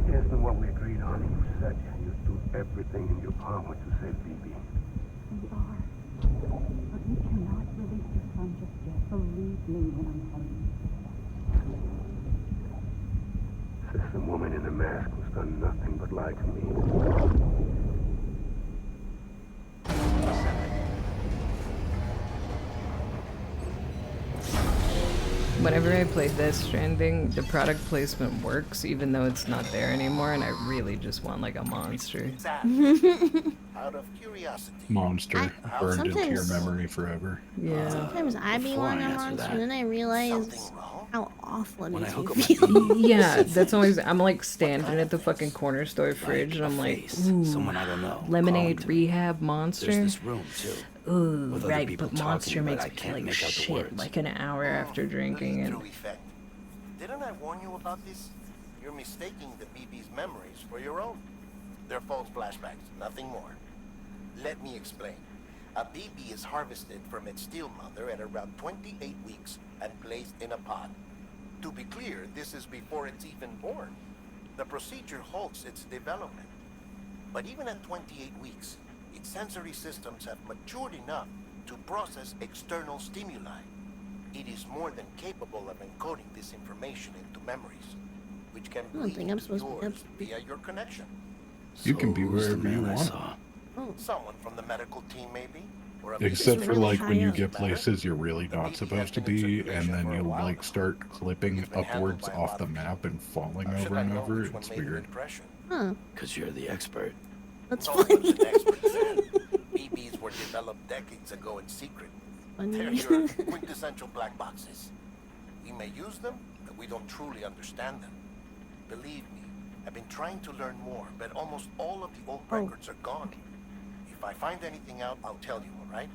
This isn't what we agreed on. You said you'd do everything in your power to save BB. We are. But we cannot release your son just yet. Believe me when I'm telling you. This woman in the mask who's done nothing but lie to me. Whenever I played Death Stranding, the product placement works even though it's not there anymore, and I really just want like a monster. Out of curiosity. Monster burned into your memory forever. Yeah. Sometimes I be wanting a monster, and then I realize how awful it makes me feel. Yeah, that's always, I'm like standing at the fucking corner store fridge and I'm like, ooh, someone I don't know. lemonade rehab monster. There's this room too. Ooh, with other right, people but monster talking, but makes I me feel can't like make out the shit words. like an hour after drinking and... Effect. Didn't I warn you about this? You're mistaking the BB's memories for your own. They're false flashbacks, nothing more. Let me explain. A BB is harvested from its steel mother at around 28 weeks and placed in a pod. To be clear, this is before it's even born. The procedure halts its development. But even at 28 weeks, its sensory systems have matured enough to process external stimuli. It is more than capable of encoding this information into memories, which can I don't think I'm supposed to be up. via your connection. You can be wherever you want. Someone from the medical team, maybe? Or a Except for like when you get matter? places you're really not supposed to be, and then you'll like start clipping upwards off the map and falling over and over. It's weird. Huh. Because you're the expert. That's No funny. one's an expert then. BBs were developed decades ago in secret. They're your quintessential black boxes. We may use them, but we don't truly understand them. Believe me, I've been trying to learn more, but almost all of the old records are gone. If I find anything out, I'll tell you, all right?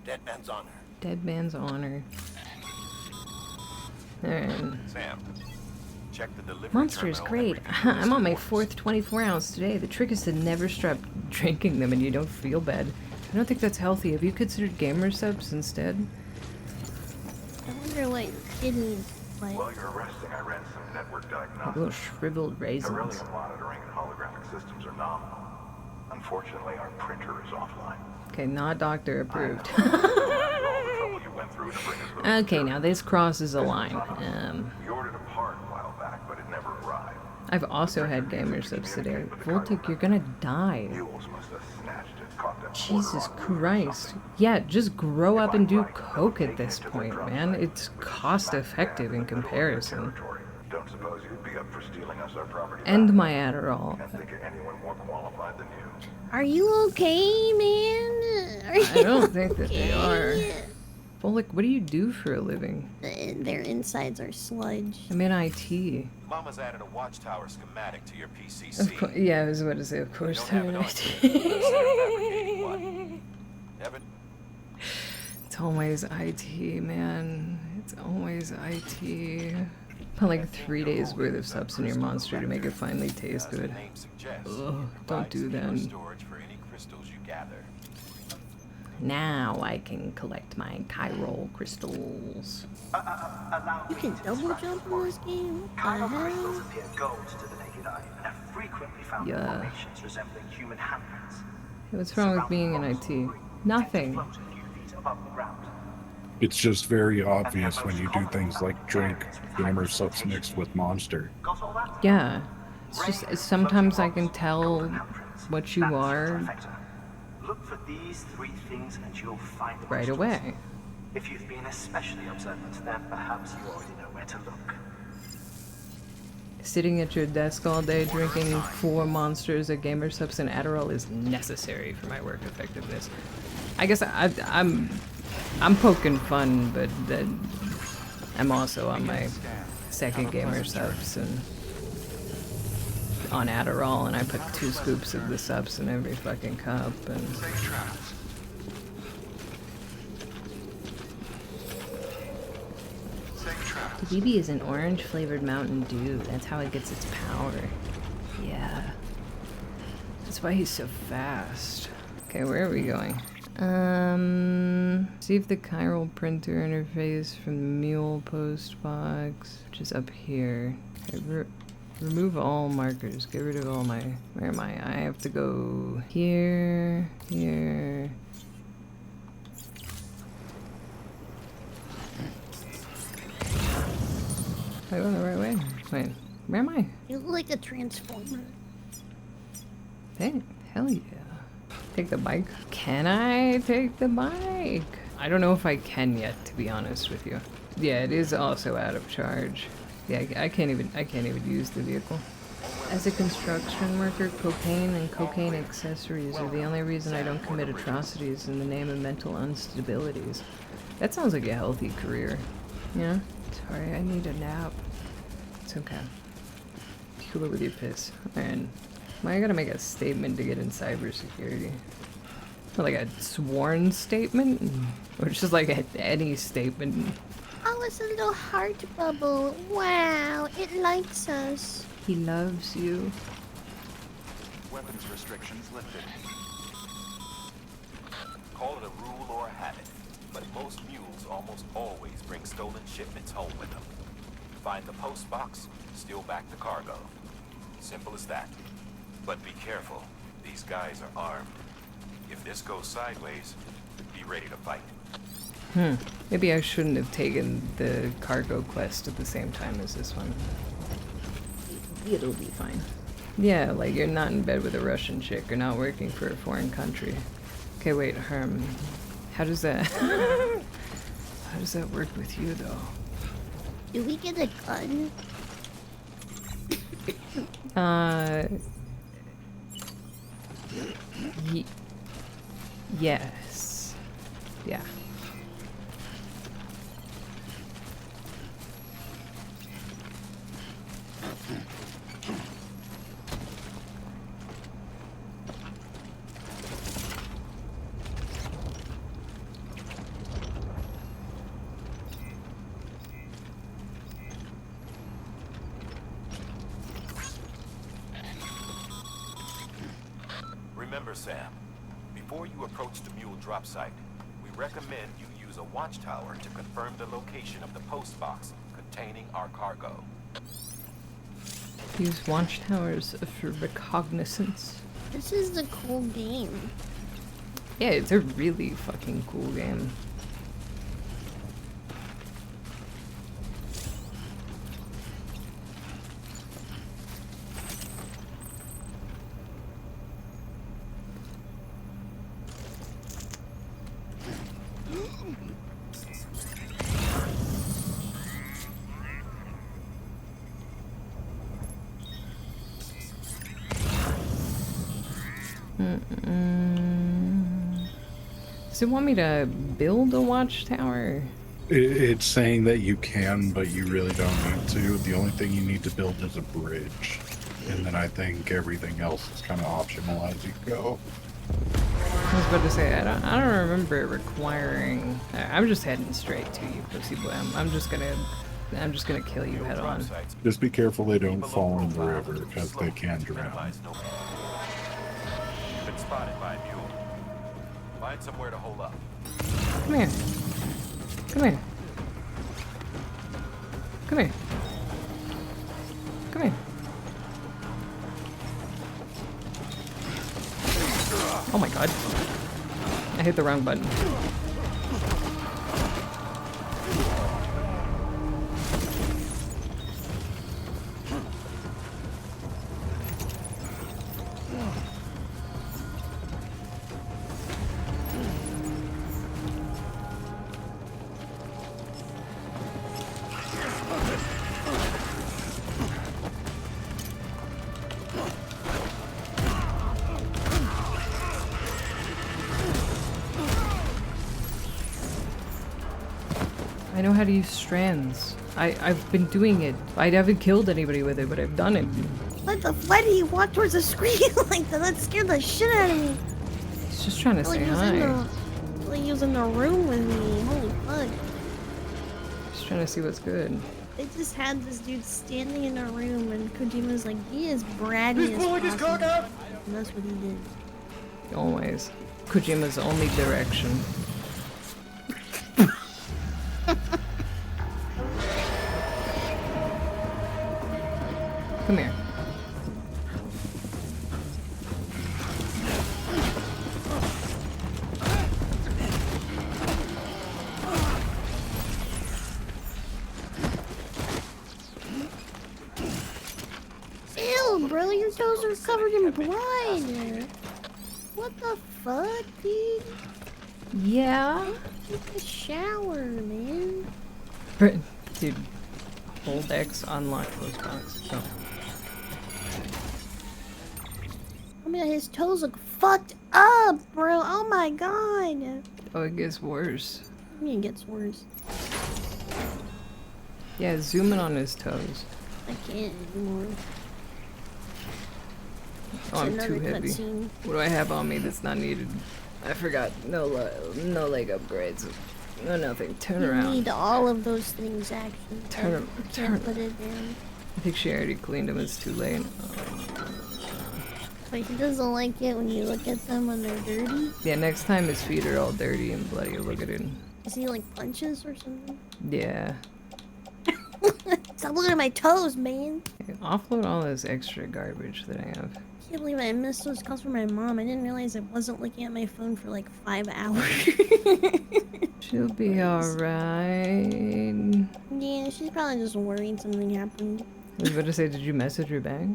Dead man's honor. Dead man's honor. Alright. Sam, check the delivery Monster is terminal. great. I'm on my 4th 24 ounce today. The trick is to never stop drinking them and you don't feel bad. I don't think that's healthy. Have you considered gamer subs instead? I wonder what kidneys like. While you're resting, I ran some network diagnostics. Little shriveled raisins. Beryllium monitoring and holographic systems are nominal. Unfortunately, our printer is offline. Okay, not doctor approved. All the trouble you went through to bring us those Okay, now this crosses a line. We ordered a part a while back, but it never arrived. I've also had gamer subs today. Voltic, you're gonna die. Mules must have snatched it, caught them Jesus Christ. Yeah, just grow up and do coke at this point, man. It's cost effective in comparison. Don't suppose you'd be up for stealing us our property? And my Adderall. Can't think of anyone more qualified than you. Are you okay, man? Are I you don't think that they okay? are. Voltic, what do you do for a living? Their insides are sludge. I'm in IT. Mama's added a watchtower schematic to your PCC. Of course, yeah, I was about to say, of course, Don't I'm have in it IT. Evan? It's always IT, man. It's always IT. Put like 3 days worth of subs in your monster to make it finally taste good. Ugh, don't do that. Now I can collect my chiral crystals. You can double jump in this game? Chiral crystals appear gold to the naked eye and are frequently found in formations resembling human handprints. What's wrong with being in IT? Nothing. It's just very obvious when you do things like drink gamer subs mixed with Monster. Yeah. It's just sometimes I can tell what you are Look for these 3 things and you'll find the right away. If you've been especially observant, then perhaps you already know where to look. Sitting at your desk all day drinking 4 monsters, a gamer subs, and Adderall is necessary for my work effectiveness. I guess I'm poking fun, but then I'm also on my second gamer subs and on Adderall, and I put 2 scoops of the subs in every fucking cup. And the BB is an orange flavored Mountain Dew. That's how it gets its power. Yeah. That's why he's so fast. Okay, where are we going? See if the chiral printer interface from the mule post box, which is up here. Okay, remove all markers. Get rid of all my... Where am I? I have to go here, here. Am I going the right way? Wait, where am I? You look like a transformer. Hey, hell yeah. Take the bike? Can I take the bike? I don't know if I can yet, to be honest with you. Yeah, it is also out of charge. Yeah, I can't even use the vehicle. As a construction worker, cocaine and cocaine accessories are the only reason I don't commit atrocities in the name of mental instabilities. That sounds like a healthy career. Yeah? Sorry, I need a nap. It's okay. Cool it with your piss. Alright. I gotta make a statement to get in cybersecurity. Like a sworn statement? Or just like any statement? Oh, it's a little heart bubble. Wow, it likes us. He loves you. Weapons restrictions lifted. Call it a rule or a habit, but most mules almost always bring stolen shipments home with them. Find the post box, steal back the cargo. Simple as that. But be careful. These guys are armed. If this goes sideways, be ready to fight. Maybe I shouldn't have taken the cargo quest at the same time as this one. It'll be fine. Yeah, like you're not in bed with a Russian chick. You're not working for a foreign country. Okay, wait, Herm. How does that... How does that work with you, though? Do we get a gun? Yes. Yeah. Remember, Sam, before you approach the mule drop site, we recommend you use a watchtower to confirm the location of the post box containing our cargo. Use watchtowers for recognizance. This is a cool game. Yeah, it's a really fucking cool game. Does it want me to build a watchtower? It's saying that you can, but you really don't need to. The only thing you need to build is a bridge. And then I think everything else is kind of optional as you go. I was about to say, I don't remember it requiring... I'm just heading straight to you, pussy boy. I'm just gonna I'm just gonna kill you head on. Just be careful they don't fall in the river, as they can drown. Been spotted by a mule. Find somewhere to hold up. Come here. Come here. Come here. Come here. Oh my god. I hit the wrong button. I know how to use strands. I've been doing it. I haven't killed anybody with it, but I've done it. What the? Why did he walk towards the screen like that? That scared the shit out of me. He's just trying to say hi. Like he was in the room with me. Holy fuck. Just trying to see what's good. They just had this dude standing in a room, and Kojima's like, he is bratty as possible. And that's what he did. Always. Kojima's only direction. Come here. Ew, bro, your toes are covered in blood. What the fuck, dude? Yeah? Take a shower, man. Dude, hold X, unlock those box. Go. I mean, his toes look fucked up, bro. Oh my god. Oh, it gets worse. I mean, it gets worse. Yeah, zoom in on his toes. I can't anymore. Oh, I'm too heavy. Cutscene. What do I have on me that's not needed? I forgot. No leg upgrades. No nothing. Turn around. You need all of those things, actually. Turn. Put it down. I think she already cleaned them. It's too late. Wait, he doesn't like it when you look at them when they're dirty? Yeah, next time his feet are all dirty and bloody. Look at it. Is he like punches or something? Yeah. Stop looking at my toes, man. Offload all this extra garbage that I have. I can't believe I missed those calls from my mom. I didn't realize I wasn't looking at my phone for like 5 hours. She'll be alright. Yeah, she's probably just worried something happened. I was about to say, did you message her back?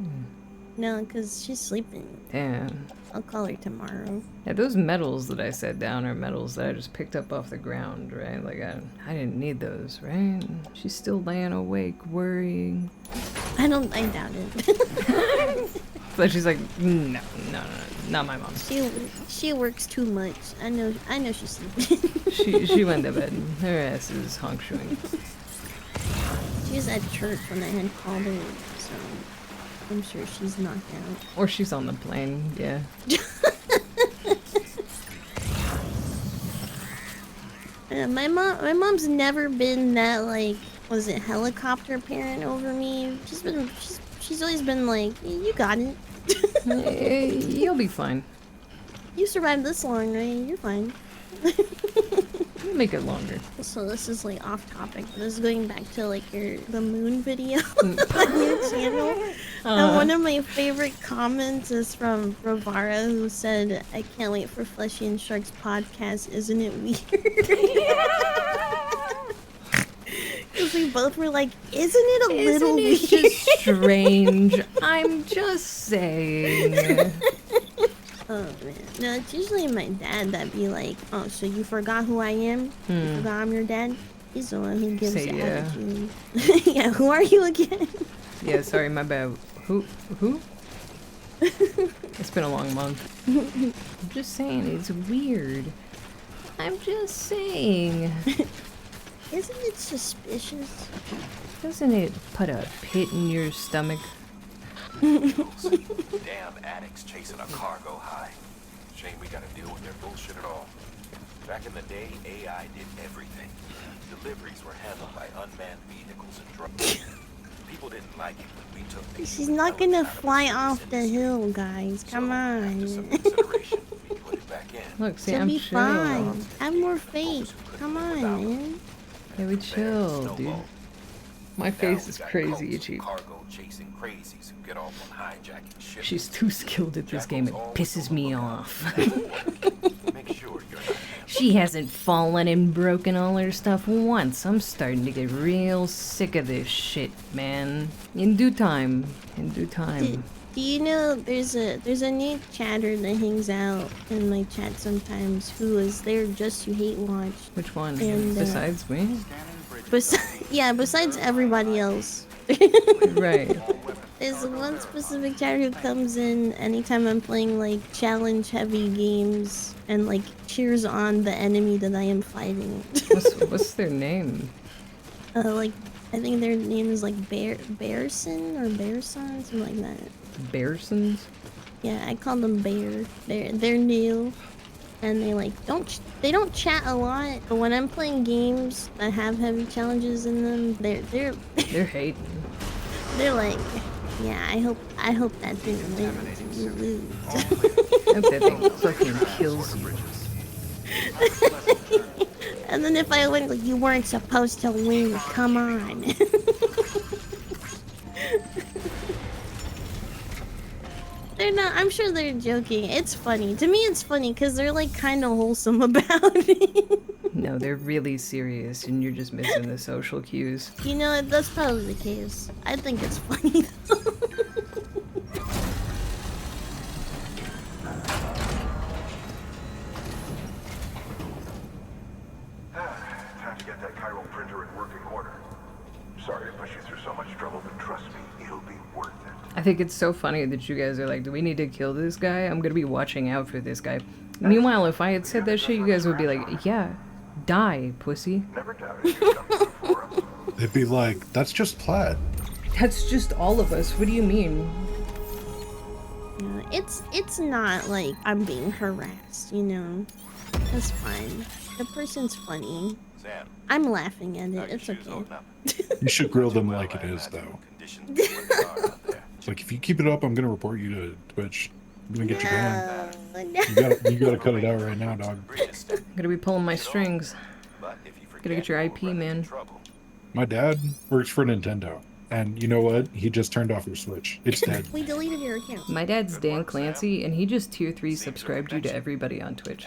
No, because she's sleeping. Damn. I'll call her tomorrow. Yeah, those medals that I set down are medals that I just picked up off the ground, right? Like, I didn't need those, right? She's still laying awake, worrying. I doubt it. But she's like, no, not my mom. She works too much. I know she's sleeping. she went to bed. Her ass is honk-shoing. She was at church when I had called her, so I'm sure she's knocked out. Or she's on the plane, yeah. My mom's never been that, like, was it helicopter parent over me? She's always been like, you got it. You'll be fine. You survived this long, right? You're fine. You'll make it longer. So this is like off topic, but this is going back to like the moon video on your channel. And one of my favorite comments is from Rovara, who said, "I can't wait for Fleshy and Shark's podcast. Isn't it weird?" Because we both were like, "Isn't it a little weird?" Just strange. I'm just saying. Oh man, no, it's usually my dad that'd be like, "Oh, so you forgot who I am? You forgot I'm your dad?" He's the one who gives the attitude. Yeah, who are you again? Yeah, sorry, my bad. Who? It's been a long month. I'm just saying, it's weird. I'm just saying. Isn't it suspicious? Doesn't it put a pit in your stomach? Damn addicts chasing a cargo high. Shame we gotta deal with their bullshit at all. Back in the day, AI did everything. Deliveries were handled by unmanned vehicles and drones. People didn't like it when we took the She's not gonna fly off the hill, guys. Come on. Look, see, She'll I'm be chill. fine. Have more faith. Come on, man. Yeah, we chill, dude. My face is crazy itchy. Cargo chasing crazies who get off on hijacking ships. She's too skilled at this game. It pisses me off. Make sure you're not. She hasn't fallen and broken all her stuff once. I'm starting to get real sick of this shit, man. In due time. In due time. Do you know there's a new chatter that hangs out in my chat sometimes who is there just to hate watch? Which one? And, Besides me? Besides everybody else. Right. There's one specific chatter who comes in anytime I'm playing like challenge heavy games and like cheers on the enemy that I am fighting. What's their name? Like I think their name is like Bearson or Bearson, something like that. Bearsons? Yeah, I call them Bear. They're new, and they don't chat a lot. But when I'm playing games that have heavy challenges in them, they're hating. They're like, yeah, I hope that didn't win. You lose. I hope that thing fucking kills you. And then if I win, like, you weren't supposed to win. Come on. They're not. I'm sure they're joking. It's funny. To me, it's funny because they're like kind of wholesome about it. No, they're really serious, and you're just missing the social cues. You know, that's probably the case. I think it's funny though. Time to get that chiral printer in working order. Sorry to push you through so much trouble, but trust me, it'll be worth it. I think it's so funny that you guys are like, do we need to kill this guy? I'm gonna be watching out for this guy. Meanwhile, if I had said that shit, you guys would be like, yeah, die, pussy. They'd be like, that's just Plaid. That's just all of us. What do you mean? Yeah, it's not like I'm being harassed, you know. That's fine. The person's funny. I'm laughing at it. It's okay. You should grill them like it is, though. Like, if you keep it up, I'm gonna report you to Twitch. I'm gonna get you banned. You gotta cut it out right now, dog. I'm gonna be pulling my strings. Gotta get your IP, man. My dad works for Nintendo, and you know what? He just turned off your Switch. It's dead. We deleted your account. My dad's Dan Clancy, and he just tier 3 subscribed you to everybody on Twitch.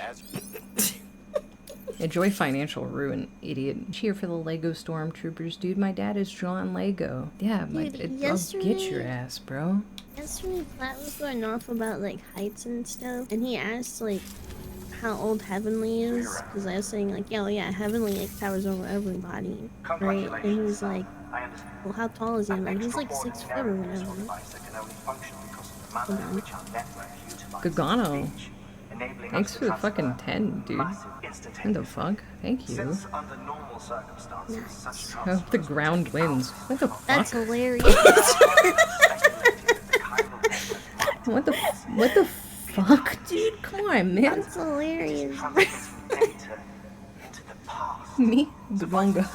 Enjoy financial ruin, idiot. Cheer for the Lego Stormtroopers, dude. My dad is drawn Lego. Yeah, I'll get your ass, bro. Yesterday, Platt was going off about like heights and stuff, and he asked like how old Heavenly is, because I was saying like, yeah, Heavenly like towers over everybody, right? And he was like, well, how tall is he? I'm like, he's like 6 foot or whatever. Gagano. Thanks for the fucking 10, dude. What the fuck? Thank you. Oh, the ground wins. What the fuck? That's hilarious. What the fuck, dude? Come on, man. That's hilarious. Me? The bonga.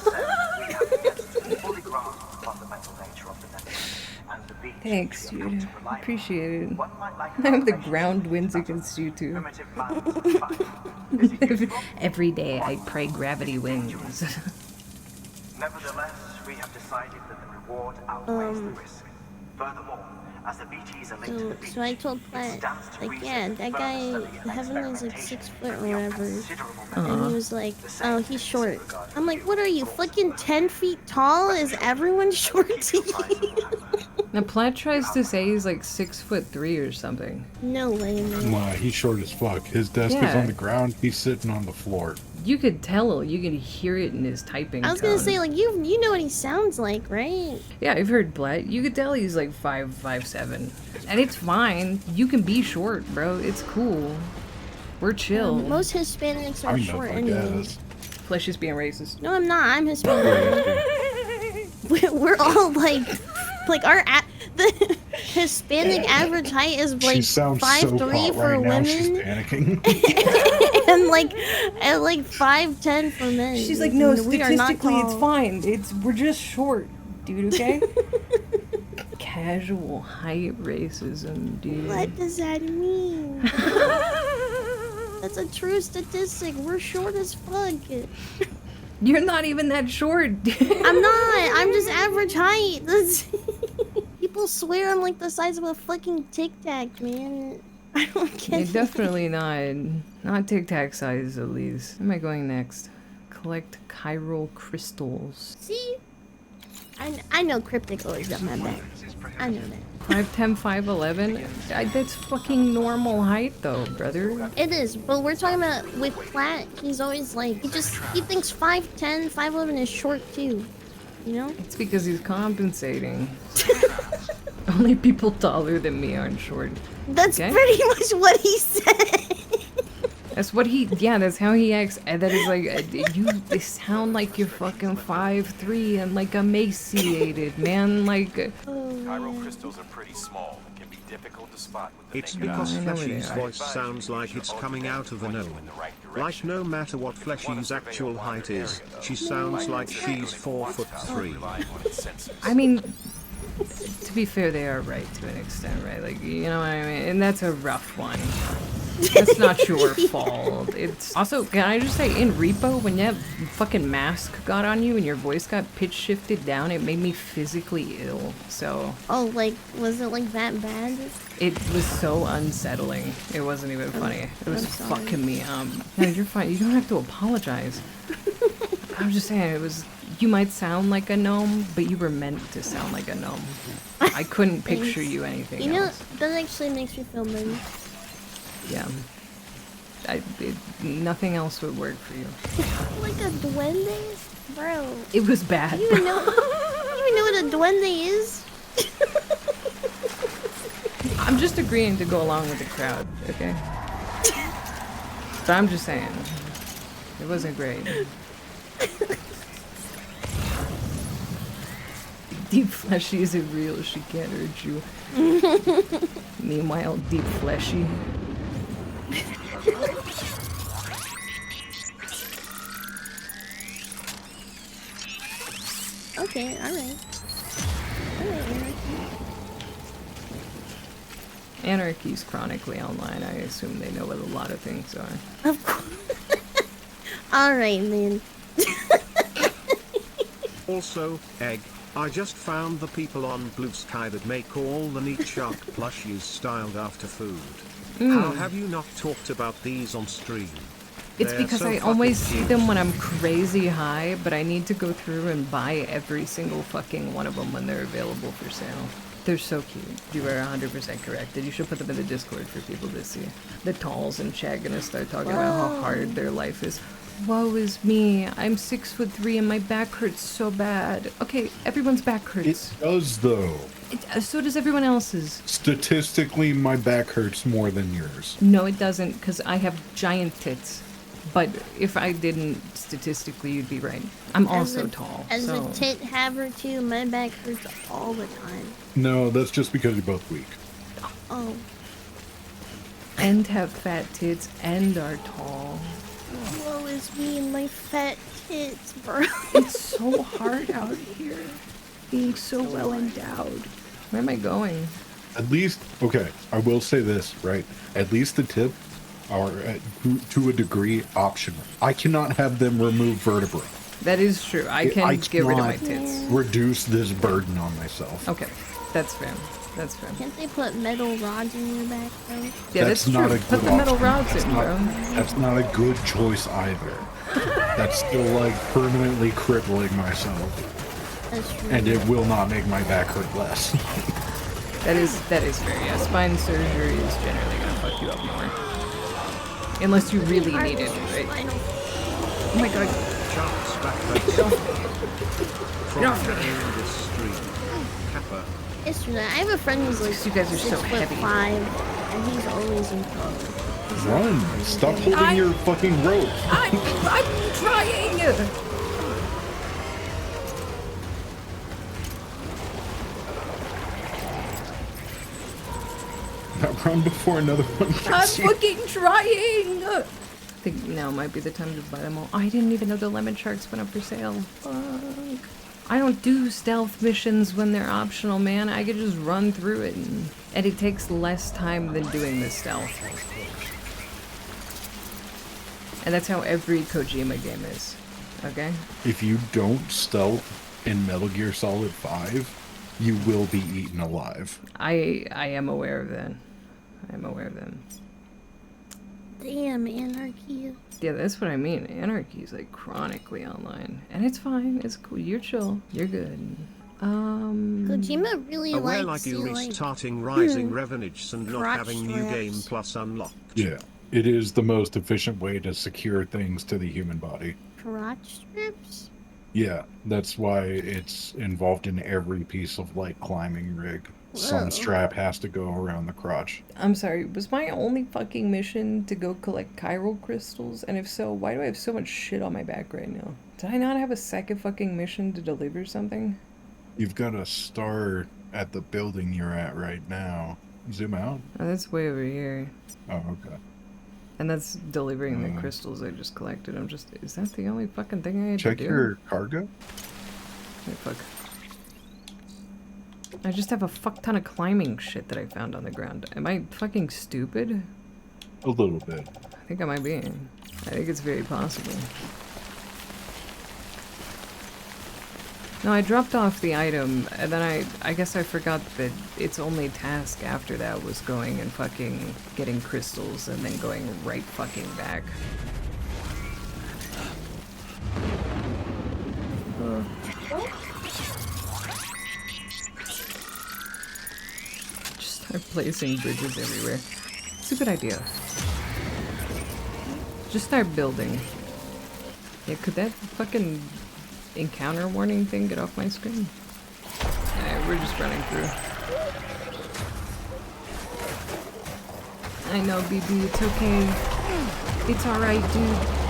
Thanks, dude. Appreciate it. I hope the ground wins against you, too. Every day I pray gravity wins. Nevertheless, we have decided that the reward outweighs the risk. Furthermore, as the BTs are linked to the beach, so I told Platt, like, yeah, that guy, Heavenly's like 6 foot or whatever. And he was like, oh, he's short. I'm like, what are you, fucking 10 feet tall? Is everyone short to you? Now, Platt tries to say he's like 6'3" or something. No way, man. Nah, he's short as fuck. His desk is on the ground. He's sitting on the floor. You could tell. You could hear it in his typing. I was gonna say, like, you know what he sounds like, right? Yeah, I've heard Platt. You could tell he's like 5'7", and it's fine. You can be short, bro. It's cool. We're chill. Most Hispanics are short anyways. Flesh is being racist. No, I'm not. I'm Hispanic. We're all like the Hispanic average height is like 5'3" for women. She's panicking. And I'm like at like 5'10" for men. She's like, no, We are not statistically it's tall. fine. We're just short, dude, okay? Casual height racism, dude. What does that mean? That's a true statistic. We're short as fuck. You're not even that short. I'm not. I'm just average height. People swear I'm like the size of a fucking Tic Tac, man. I don't get You're it. definitely not Tic Tac size, at least. Where am I going next? Collect chiral crystals. See? I know cryptic always got my back. I know that. 5'10", 5'11"? That's fucking normal height, though, brother. It is, but we're talking about with Platt, he's always like, he thinks 5'10", 5'11" is short too. You know? It's because he's compensating. Only people taller than me aren't short. That's Okay? pretty much what he said. That's what that's how he acts. And that is like, they sound like you're fucking 5'3" and like emaciated, man. Like, Chiral crystals are pretty small and can be difficult to spot with the It's naked because eye. Fleshy's voice sounds like it's coming out of a gnome. Like no matter what Fleshy's actual height is, she sounds like she's 4'3". I mean, to be fair, they are right to an extent, right? Like, you know what I mean? And that's a rough one. That's not your fault. It's also, can I just say, in Repo, when that fucking mask got on you and your voice got pitch shifted down, it made me physically ill. So Oh, like, was it like that bad? it was so unsettling. It wasn't even funny. It was I'm sorry. fucking me up. No, you're fine. You don't have to apologize. I'm just saying, you might sound like a gnome, but you were meant to sound like a gnome. I couldn't picture Thanks. you anything You know, else. that actually makes me feel better. Yeah. Nothing else would work for you. Like a duende? Bro. It was bad. You even know what a duende is? I'm just agreeing to go along with the crowd, okay? But I'm just saying, it wasn't great. Deep Fleshy isn't real, she can't hurt you. Meanwhile, Deep Fleshy. Okay, alright. Anarchy's chronically online. I assume they know what a lot of things are. Of course. Alright, man. Also, Egg, I just found the people on Blue Sky that make all the neat shark plushies styled after food. How have you not talked about these on stream? It's They're because so I fucking always see cute. them when I'm crazy high, but I need to go through and buy every single fucking one of them when they're available for sale. They're so cute. You are 100% correct. You should put them in the Discord for people to see. The Talls and Chad gonna start talking about how hard their life is. Woe is me. I'm 6'3" and my back hurts so bad. Okay, everyone's back hurts. It does, though. So does everyone else's. Statistically, my back hurts more than yours. No, it doesn't, because I have giant tits. But if I didn't, statistically, you'd be right. I'm also tall. As so. a tit haver too, my back hurts all the time. No, that's just because you're both weak. Oh. And have fat tits and are tall. Woe is me and my fat tits, bro. It's so hard out here. Being so well endowed. Where am I going? At least, okay, I will say this, right? At least the tip are, to a degree, optional. I cannot have them remove vertebrae. That is true. I can get rid of my tits. Reduce this burden on myself. Okay, that's fair. That's fair. Can't they put metal rods in your back, though? Yeah, that's not true. a Put good the metal option. rods That's in, not- bro. That's not a good choice either. That's still like permanently crippling myself. That's true. And it will not make my back hurt less. That is fair. Yeah, spine surgery is generally gonna fuck you up more. Unless you really need it, right? Oh my god. Sharks back Get off me. Get off me. this stream. Kappa. It's true. I have a friend who's like You guys are so heavy. 6'5", and he's always in trouble. Run! Stop holding your fucking rope. I'm trying! Run before another one I'm gets you. fucking trying! think now might be the time to buy them all. Oh, I didn't even know the lemon sharks went up for sale. Fuck. I don't do stealth missions when they're optional, man. I could just run through it, and it takes less time than doing the stealth. And that's how every Kojima game is, okay? If you don't stealth in Metal Gear Solid 5, you will be eaten alive. I am aware of that. I am aware of that. Damn, anarchy. Yeah, that's what I mean. Anarchy is like chronically online. And it's fine. It's cool. You're chill. You're good. Kojima really Aware likes like you to, restarting Rising Revenants and not crotch having New straps. Game Plus unlocked. Yeah. It is the most efficient way to secure things to the human body. Crotch strips? Yeah, that's why it's involved in every piece of like climbing rig. Whoa. Some strap has to go around the crotch. I'm sorry, was my only fucking mission to go collect chiral crystals? And if so, why do I have so much shit on my back right now? Did I not have a second fucking mission to deliver something? You've got to start at the building you're at right now. Zoom out. Oh, that's way over here. Oh, okay. And that's delivering the crystals I just collected. I'm just, is that the only fucking thing I had Check to do? your cargo. Wait, fuck. I just have a fuck ton of climbing shit that I found on the ground. Am I fucking stupid? A little bit. I think I might be. I think it's very possible. No, I dropped off the item, and then I guess I forgot that its only task after that was going and fucking getting crystals and then going right fucking back. Just start placing bridges everywhere. It's a good idea. Just start building. Yeah, could that fucking encounter warning thing get off my screen? Alright, we're just running through. I know, BB, it's okay. It's alright, dude.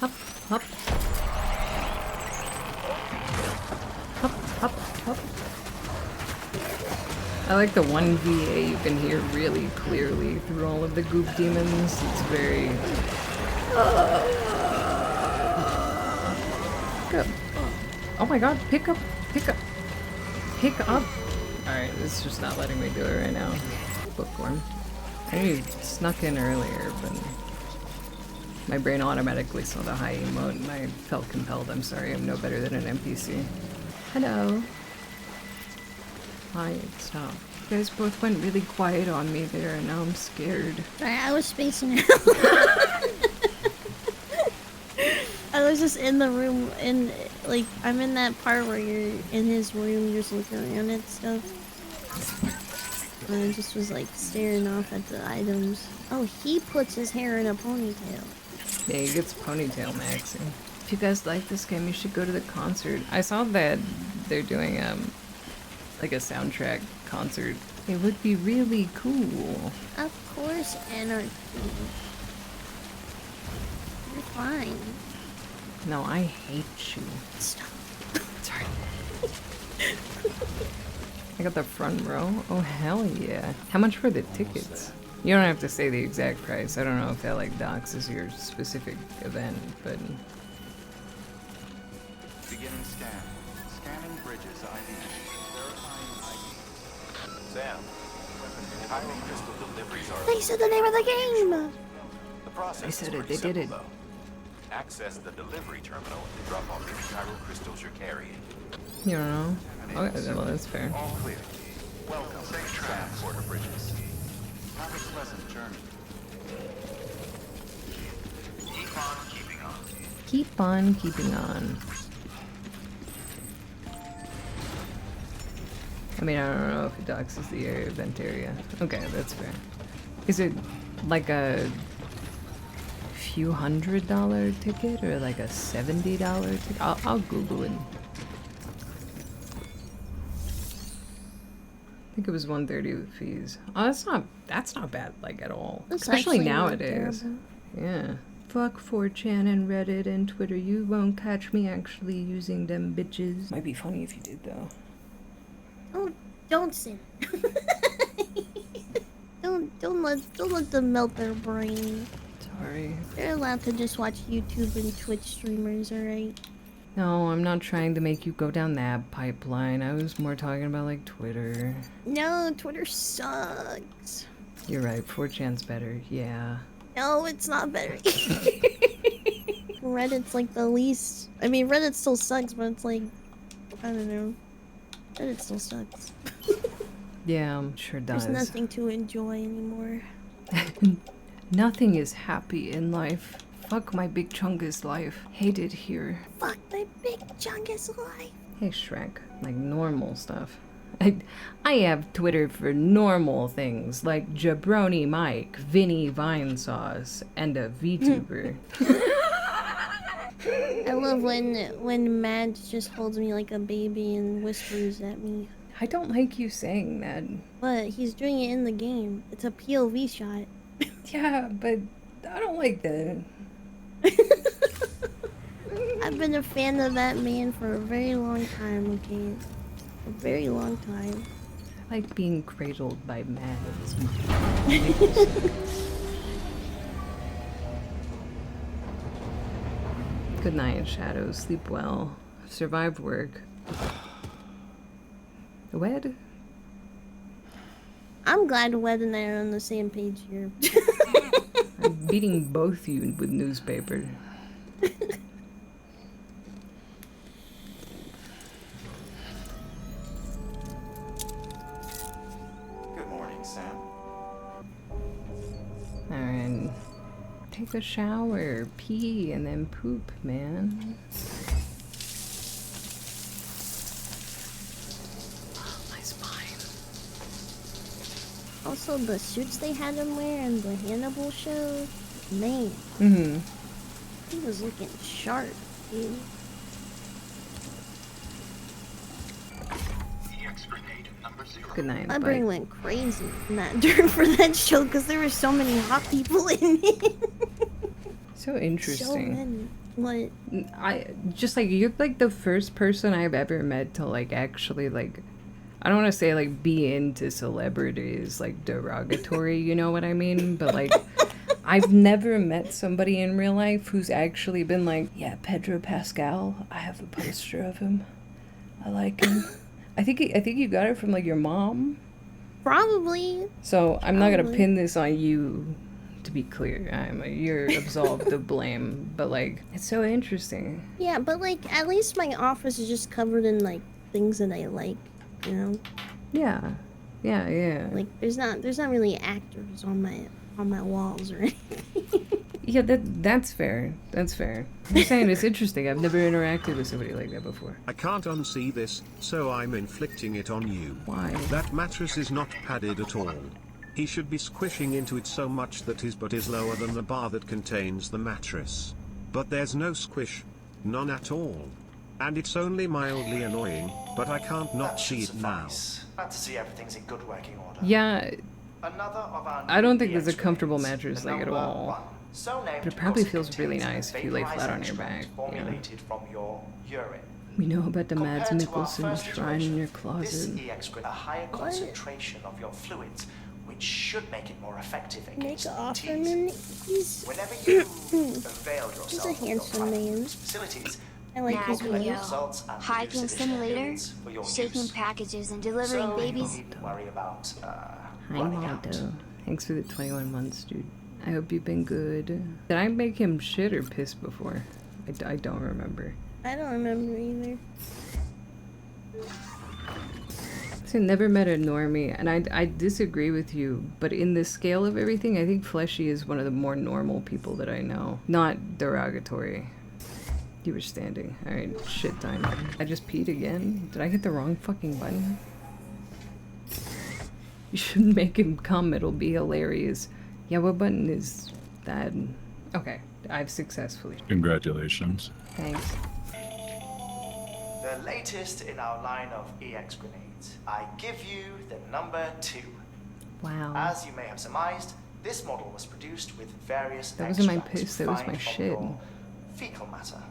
Hop, hop. Hop, hop, hop. I like the 1VA, you can hear really clearly through all of the goop demons. It's very... Pick up. Oh my god, pick up, pick up, pick up. Alright, it's just not letting me do it right now. Bookworm. I knew you snuck in earlier, but... my brain automatically saw the high emote and I felt compelled. I'm sorry, I'm no better than an NPC. Hello. Hi, stop. You guys both went really quiet on me there and now I'm scared. I was spacing out. I was just in the room and like I'm in that part where you're in his room just looking around at stuff. And I just was like staring off at the items. Oh, he puts his hair in a ponytail. Yeah, he gets ponytail maxing. If you guys like this game, you should go to the concert. I saw that they're doing like a soundtrack concert. It would be really cool. Of course, anarchy. You're fine. No, I hate you. Stop. Sorry. I got the front row. Oh hell yeah! How much for the tickets? You don't have to say the exact price. I don't know if that like doxes your specific event, but... Beginning scan. Scanning bridges ID. Verifying ID. Sam, chiral crystal deliveries are... They said the name of the game! The process They said is it, pretty they did simple, it. though. Access the delivery terminal and drop off any chiral crystals you're carrying. You don't know? Okay, well that's fair. All clear. Welcome. Safe transport of bridges. Have a pleasant journey. Keep on keeping on. Keep on keeping on. I mean, I don't know if it doxes the area, event area. Okay, that's fair. Is it like a few $100 ticket or like a $70 ticket? I'll Google it. think it was 130 with fees. Oh, that's not bad, like, at all. That's Especially actually not nowadays. terrible. Yeah. Fuck 4chan and Reddit and Twitter. You won't catch me actually using them bitches. Might be funny if you did, though. Don't say that. don't let them melt their brain. Sorry. They're allowed to just watch YouTube and Twitch streamers, alright? No, I'm not trying to make you go down that pipeline. I was more talking about, like, Twitter. No, Twitter sucks. You're right, 4chan's better, yeah. No, it's not better. Reddit's like the least. I mean, Reddit still sucks, but it's like, I don't know. Reddit still sucks. Yeah, sure does. There's nothing to enjoy anymore. Nothing is happy in life. Fuck my big chungus life. Hate it here. Fuck my big chungus life. Hey Shrek, like normal stuff. I have Twitter for normal things like Jabroni Mike, Vinny Vine Sauce, and a VTuber. I love when Mads just holds me like a baby and whispers at me. I don't like you saying that. But he's doing it in the game. It's a POV shot. Yeah, but I don't like that. I've been a fan of that man for a very long time, okay? A very long time. I like being cradled by Mads. Good night, Shadow. Sleep well. Survive work. Wed? I'm glad Wed and I are on the same page here. I'm beating both you with newspaper. Good morning, Sam. Alright. Take a shower, pee, and then poop, man. My spine. Also, the suits they had him wear in the Hannibal show, man. Mm-hmm. He was looking sharp, dude. Good night. My brain went crazy in that for that show because there were so many hot people in it. So interesting. So many. What? I just like you're like the first person I've ever met to like actually like I don't want to say like be into celebrities like derogatory, you know what I mean? But like I've never met somebody in real life who's actually been like, yeah, Pedro Pascal, I have a poster of him. I like him. I think you got it from like your mom. Probably. So I'm not gonna pin this on you. To be clear, you're absolved of blame. But like, it's so interesting. Yeah, but like at least my office is just covered in like things that I like, you know. Yeah, yeah. Like there's not really actors on my walls or anything. Yeah, that's fair. That's fair. I'm saying it's interesting. I've never interacted with somebody like that before. I can't unsee this, so I'm inflicting it on you. Why? That mattress is not padded at all. He should be squishing into it so much that his butt is lower than the bar that contains the mattress. But there's no squish. None at all. And it's only mildly annoying, but I can't not see it now. Glad to see everything's in good working order. Yeah. Another of our I don't think there's a comfortable mattress like at all. one. So named But it probably because feels really contains nice if you lay flat on your vaporizing back. extract formulated from your urine. We know about the Mads Compared to our Mikkelsen first shrine in your This closet. excrete a higher concentration of your fluids, which should make it more effective against He's Whenever you avail yourself he's a of your handsome man. facilities, I like his Nag voice. Yo. Hiking simulator, for your shipping use. packages and delivering So you babies. don't need to worry about Hi, running out. Maldo. Thanks for the 21 months, dude. I hope you've been good. Did I make him shit or piss before? I don't remember. I don't remember either. So I never met a normie, and I disagree with you, but in the scale of everything, I think Fleshy is one of the more normal people that I know. Not derogatory. You were standing. Alright, shit time. I just peed again? Did I hit the wrong fucking button? You should make him come, it'll be hilarious. Yeah, what button is that? Okay, I've successfully. Congratulations. Thanks. The latest in our line of EX grenades. I give you the number 2. Wow. As you may have surmised, this model was produced with various That wasn't my extracts piss, that was my refined from shit. your fecal matter.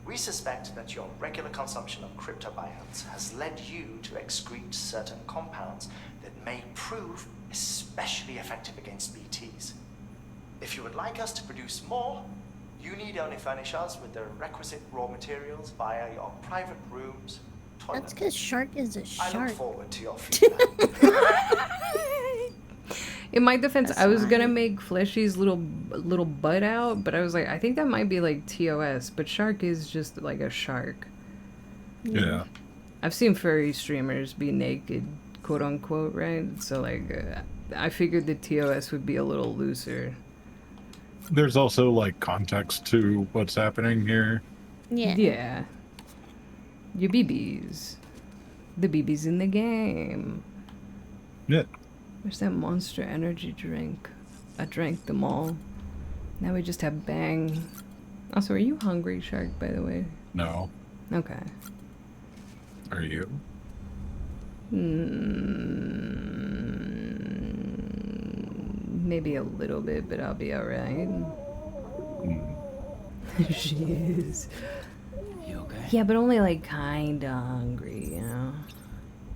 We suspect that your regular consumption of cryptobiotes has led you to excrete certain compounds that may prove especially effective against BTs. If you would like us to produce more, you need only furnish us with the requisite raw materials via your private rooms, toilet. That's because Shark is a I shark. look forward to your feedback. In my defense, That's I was fine. gonna make Fleshy's little butt out, but I was like, I think that might be like TOS, but Shark is just like a shark. Yeah. I've seen furry streamers be naked, quote unquote, right? So like, I figured the TOS would be a little looser. There's also like context to what's happening here. Yeah. Yeah. Your BBs. The BBs in the game. Yeah. Where's that Monster Energy drink? I drank them all. Now we just have Bang. Also, are you hungry, Shark, by the way? No. Okay. Are you? Maybe a little bit, but I'll be alright. She is. You okay? Yeah, but only like kinda hungry, you know?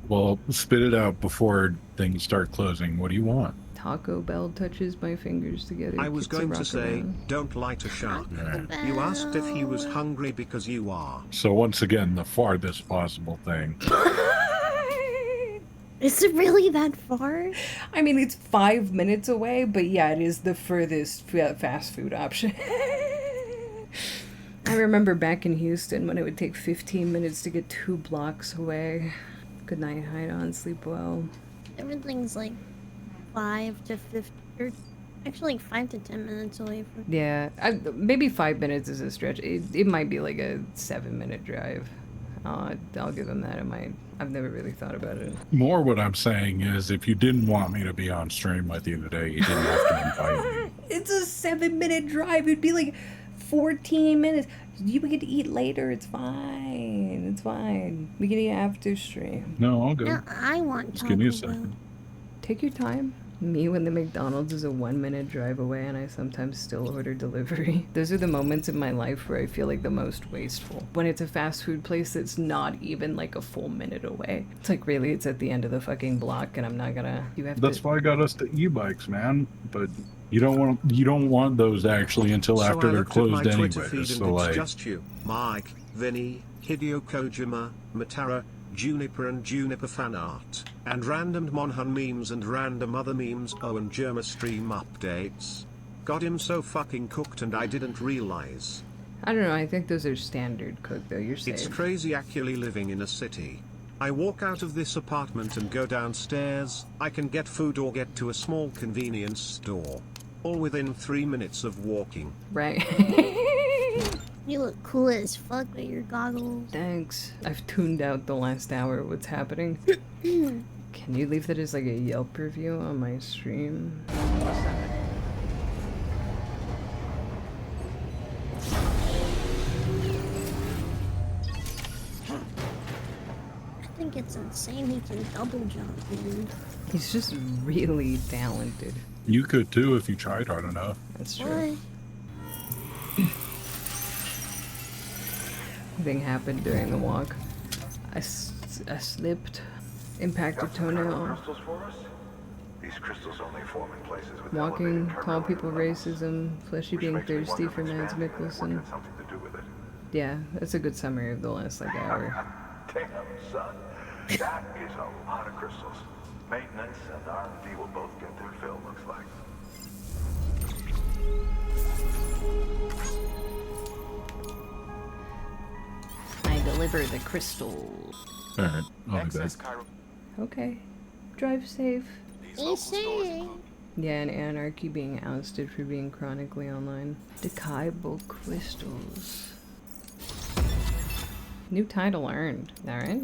Well, spit it out before things start closing. What do you want? Taco Bell touches my fingers together. I was kicks a going to rock say, around. don't light a shark. You asked if he was hungry because you are. So once again, the farthest possible thing. Is it really that far? I mean, it's 5 minutes away, but yeah, it is the furthest fast food option. I remember back in Houston when it would take 15 minutes to get 2 blocks away. Good night, hide on, sleep well. Everything's like 5 to 50, or actually like 5 to 10 minutes away from. Yeah, maybe 5 minutes is a stretch. It might be like a 7-minute drive. I'll give him that. I've never really thought about it. More what I'm saying is, if you didn't want me to be on stream with you today, you didn't have to invite me. It's a 7-minute drive. It'd be like 14 minutes. You get to eat later. It's fine. It's fine. We can eat after stream. No, I'll go. No, I want Just give me a Taco Bell. second. Take your time. Me when the McDonald's is a 1-minute drive away and I sometimes still order delivery. Those are the moments in my life where I feel like the most wasteful. When it's a fast food place that's not even like a full minute away. It's like, really, it's at the end of the fucking block and I'm not gonna... That's why I got us the e-bikes, man. But you don't want those actually until So after I they're looked at my closed Twitter anyway. feed So and it's like, just you, Mike, Vinny, Hideo Kojima, Matara, Juniper and Juniper fan art, and random Monhun memes and random other memes. Oh, and Germa stream updates. Got him so fucking cooked and I didn't realize. I don't know, I think those are standard cook though, you're safe. It's crazy actually living in a city. I walk out of this apartment and go downstairs, I can get food or get to a small convenience store. All within 3 minutes of walking. Right. You look cool as fuck with your goggles. Thanks. I've tuned out the last hour of what's happening. Can you leave that as like a Yelp review on my stream? I think it's insane he can double jump, dude. He's just really talented. you could too if you tried hard enough. That's true. Why? Thing happened during the walk. I slipped, impacted toenail. Crystals for us? These crystals only form in places with Walking, elevated tall permeability people levels, racism, Fleshy which being makes me thirsty wonder for if Mads expanding that Mikkelsen. had something to do with it. Yeah, that's a good summary of the last like hour. Damn, son. That is a lot of crystals. Maintenance and R&D will both get their fill, looks like. I deliver the crystal. Alright, I'll be back. Okay. Drive safe. You say. Yeah, and Anarchy being ousted for being chronically online. Decayable crystals. New title earned. Alright.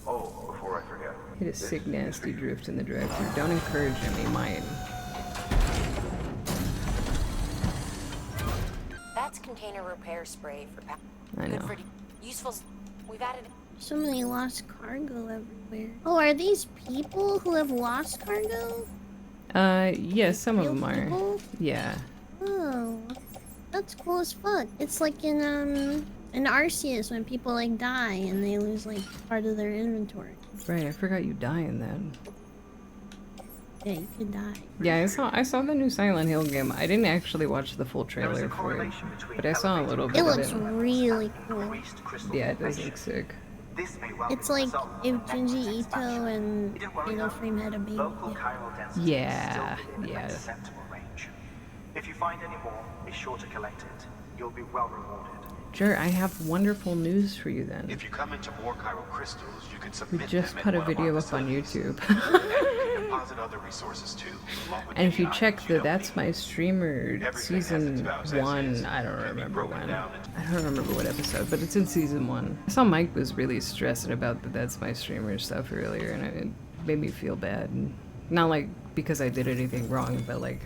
Oh, before I forget. Hit a sick nasty drift in the drive-thru. Don't encourage him, he might. That's container repair spray for I know. good for useful. We've added. So many lost cargo everywhere. Oh, are these people who have lost cargo? Yeah, some of Real them are. people? Yeah. Oh, that's cool as fuck. It's like in Arceus when people like die and they lose like part of their inventory. Right, I forgot you die in that. Yeah, you could die. Yeah, I saw the new Silent Hill game. I didn't actually watch the full trailer for it, but I saw a little bit It of looks it. really cool. Yeah, it does look sick. It's like if Junji Ito and Fatal Frame had a baby. Yeah, yeah. If you find any more, be sure to collect it. You'll be well rewarded. Sure, I have wonderful news for you then. If you come into more chiral crystals, you can We submit just them put a at one of our video up on facilities. YouTube. And you can deposit other resources too, along with And if any you check items the don't That's need. My Streamer Everything has season its values as 1, is. I don't Can be remember broken when. down I don't remember what episode, but it's in season 1. I saw Mike was really stressing about the That's My Streamer stuff earlier, and it made me feel bad. Not like because I did anything wrong, but like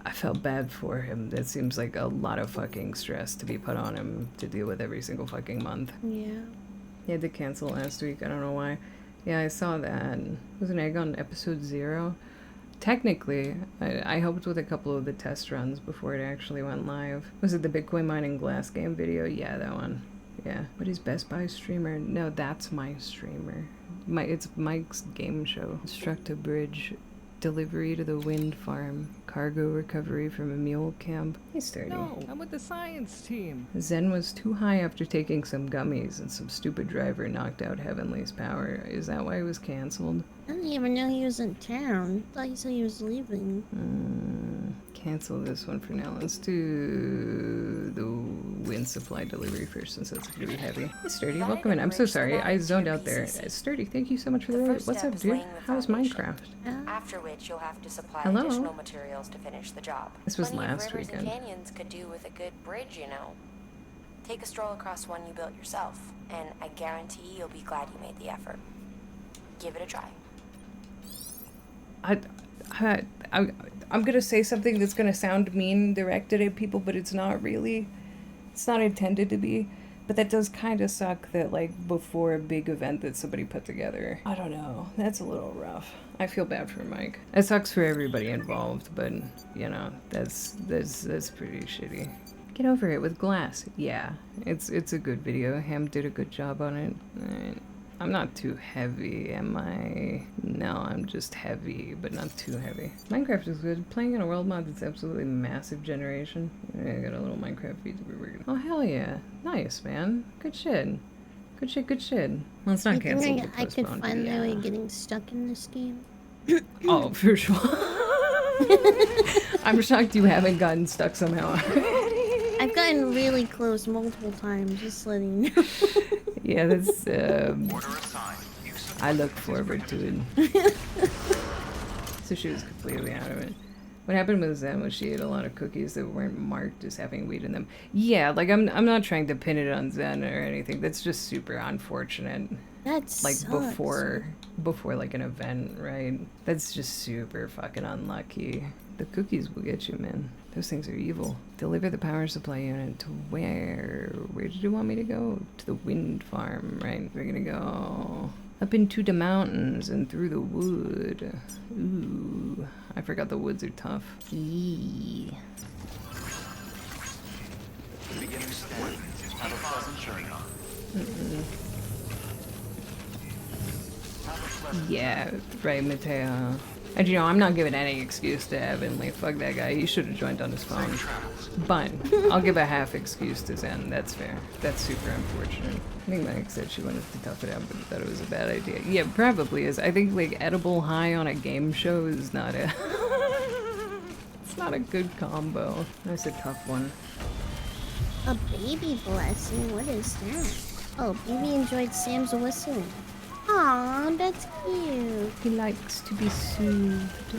I felt bad for him. That seems like a lot of fucking stress to be put on him to deal with every single fucking month. Yeah. He had to cancel last week. I don't know why. Yeah, I saw that. Was an egg on episode 0. Technically, I helped with a couple of the test runs before it actually went live. Was it the Bitcoin mining glass game video? Yeah, that one. Yeah. What is Best Buy streamer? No, That's My Streamer. It's Mike's game show. Construct a bridge. Delivery to the wind farm. Cargo recovery from a mule camp. Hey, Sturdy. No, I'm with the science team. Zen was too high after taking some gummies and some stupid driver knocked out Heavenly's power. Is that why it was cancelled? I didn't even know he was in town. I thought he said he was leaving. Cancel this one for now. Let's do the wind supply delivery first since that's gonna be heavy. Hey, Sturdy, welcome in. I'm so sorry. I zoned out there. Sturdy, thank you so much for the raid. What's up, dude? How's Minecraft? After which you'll have to supply Hello? additional materials to finish the job. This was Plenty last of rivers weekend. and canyons could do with a good bridge, you know. Take a stroll across one you built yourself, and I guarantee you'll be glad you made the effort. Give it a try. I'm gonna say something that's gonna sound mean directed at people, but it's not really. It's not intended to be. But that does kind of suck that, like, before a big event that somebody put together. I don't know. That's a little rough. I feel bad for Mike. It sucks for everybody involved, but, you know, that's pretty shitty. Get over it with glass. Yeah, it's a good video. Ham did a good job on it. I'm not too heavy, am I? No, I'm just heavy, but not too heavy. Minecraft is good. Playing in a world mod that's absolutely massive generation. I got a little Minecraft VTuber working. Oh, hell yeah. Nice, man. Good shit. Good shit, good shit. Well, it's not canceled. I could find my way getting stuck in this game. Oh, for sure. I'm shocked you haven't gotten stuck somehow. I've gotten really close multiple times, just letting you know. Yeah, that's, I look forward to it. So she was completely out of it. What happened with Zen was she ate a lot of cookies that weren't marked as having weed in them. Yeah, like, I'm not trying to pin it on Zen or anything. That's just super unfortunate. That's like before like an event, right? That's just super fucking unlucky. The cookies will get you, man. Those things are evil. Deliver the power supply unit to where? Where did you want me to go? To the wind farm, right? We're gonna go up into the mountains and through the wood. Ooh, I forgot the woods are tough. Eee. Beginning step. Have a pleasant journey. Yeah, right, Mateo. And you know, I'm not giving any excuse to Heavenly. Fuck that guy. He should have joined on his phone. But I'll give a half excuse to Zen. That's fair. That's super unfortunate. I think Mike said she wanted to tough it out, but thought it was a bad idea. Yeah, probably is. I think like edible high on a game show is not a. It's not a good combo. That's a tough one. A baby blessing? What is that? Oh, baby enjoyed Sam's whistling. Aw, that's cute. He likes to be soothed.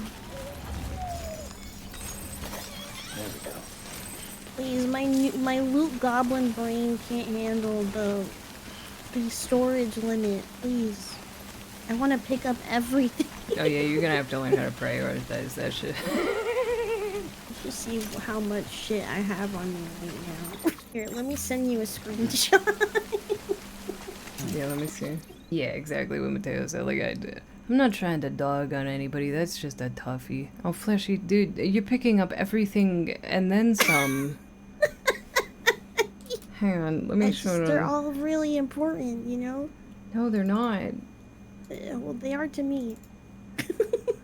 There we go. Please, my loot goblin brain can't handle the storage limit. Please, I want to pick up everything. Oh yeah, you're gonna have to learn how to prioritize that shit. Let's just see how much shit I have on me right now. Here, let me send you a screenshot. Yeah, let me see. Yeah, exactly what Mateo said. Like, I'm not trying to dog on anybody. That's just a toughie. Oh, Fleshy, dude, you're picking up everything and then some. Hang on, let me show They're them. all really important, you know? No, they're not. Well, they are to me.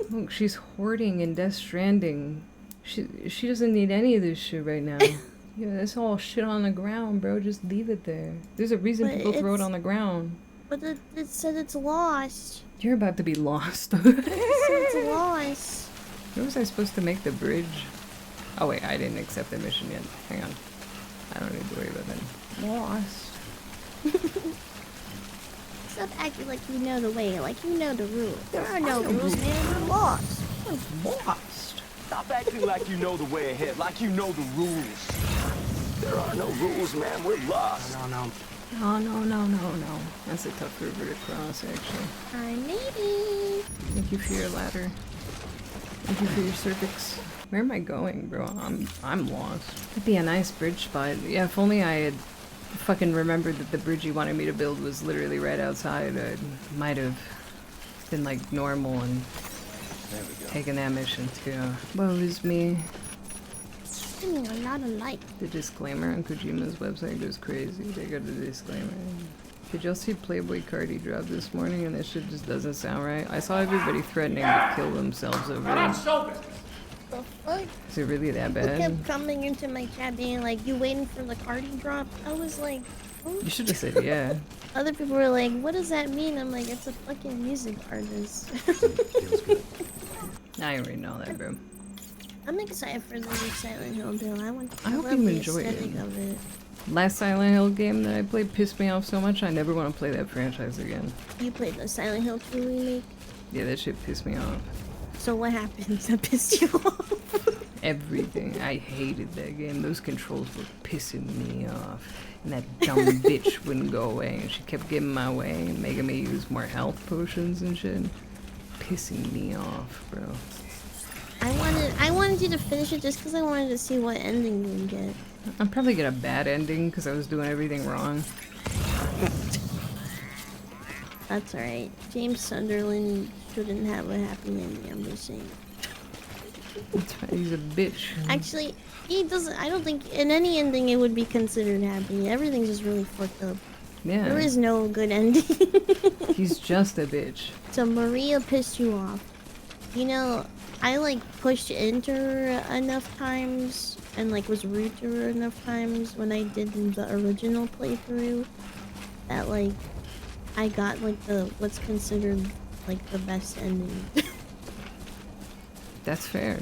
Look, she's hoarding in Death Stranding. She doesn't need any of this shit right now. Yeah, that's all shit on the ground, bro. Just leave it there. There's a reason But people throw it it's- on the ground. But it said it's lost. You're about to be lost. It said it's lost. Where was I supposed to make the bridge? Oh wait, I didn't accept the mission yet. Hang on. I don't need to worry about that. Lost. Stop acting like you know the way, like you know the rules. There are no rules, man. We're lost. We're lost. Stop acting like you know the way ahead, like you know the rules. There are no rules, man. We're lost. No. That's a tough river to cross, actually. I made it. Thank you for your ladder. Thank you for your cervix. Where am I going, bro? I'm lost. It'd be a nice bridge spot. Yeah, if only I had fucking remembered that the bridge you wanted me to build was literally right outside. I might have been like normal and taken that mission too. Woe is me. Spinning a lot of light. The disclaimer on Kojima's website goes crazy. They got a disclaimer. Did y'all see Playboy Cardi drop this morning and this shit just doesn't sound right? I saw everybody threatening to kill themselves over it. The fuck? Is it really that Who bad? kept coming into my chat being like, you waiting for the Cardi drop? I was like, oh. You should have said yeah. Other people were like, what does that mean? I'm like, it's a fucking music artist. I already know that, bro. I'm excited for the new Silent Hill bill. I hope love you the enjoy it. aesthetic of it. Last Silent Hill game that I played pissed me off so much I never want to play that franchise again. You played the Silent Hill 2 remake? Yeah, that shit pissed me off. So what happened that pissed you off? Everything. I hated that game. Those controls were pissing me off. And that dumb bitch wouldn't go away. And she kept getting my way and making me use more health potions and shit. Pissing me off, bro. I wanted you to finish it just because I wanted to see what ending you would get. I'm probably get a bad ending because I was doing everything wrong. That's alright. James Sunderland shouldn't have a happy ending, I'm just saying. That's right, he's a bitch. Actually, he doesn't. I don't think in any ending it would be considered happy. Everything's just really fucked up. Yeah. There is no good ending. He's just a bitch. So Maria pissed you off. You know, I like pushed into her enough times and like was rude to her enough times when I did the original playthrough that like I got like what's considered like the best ending. That's fair.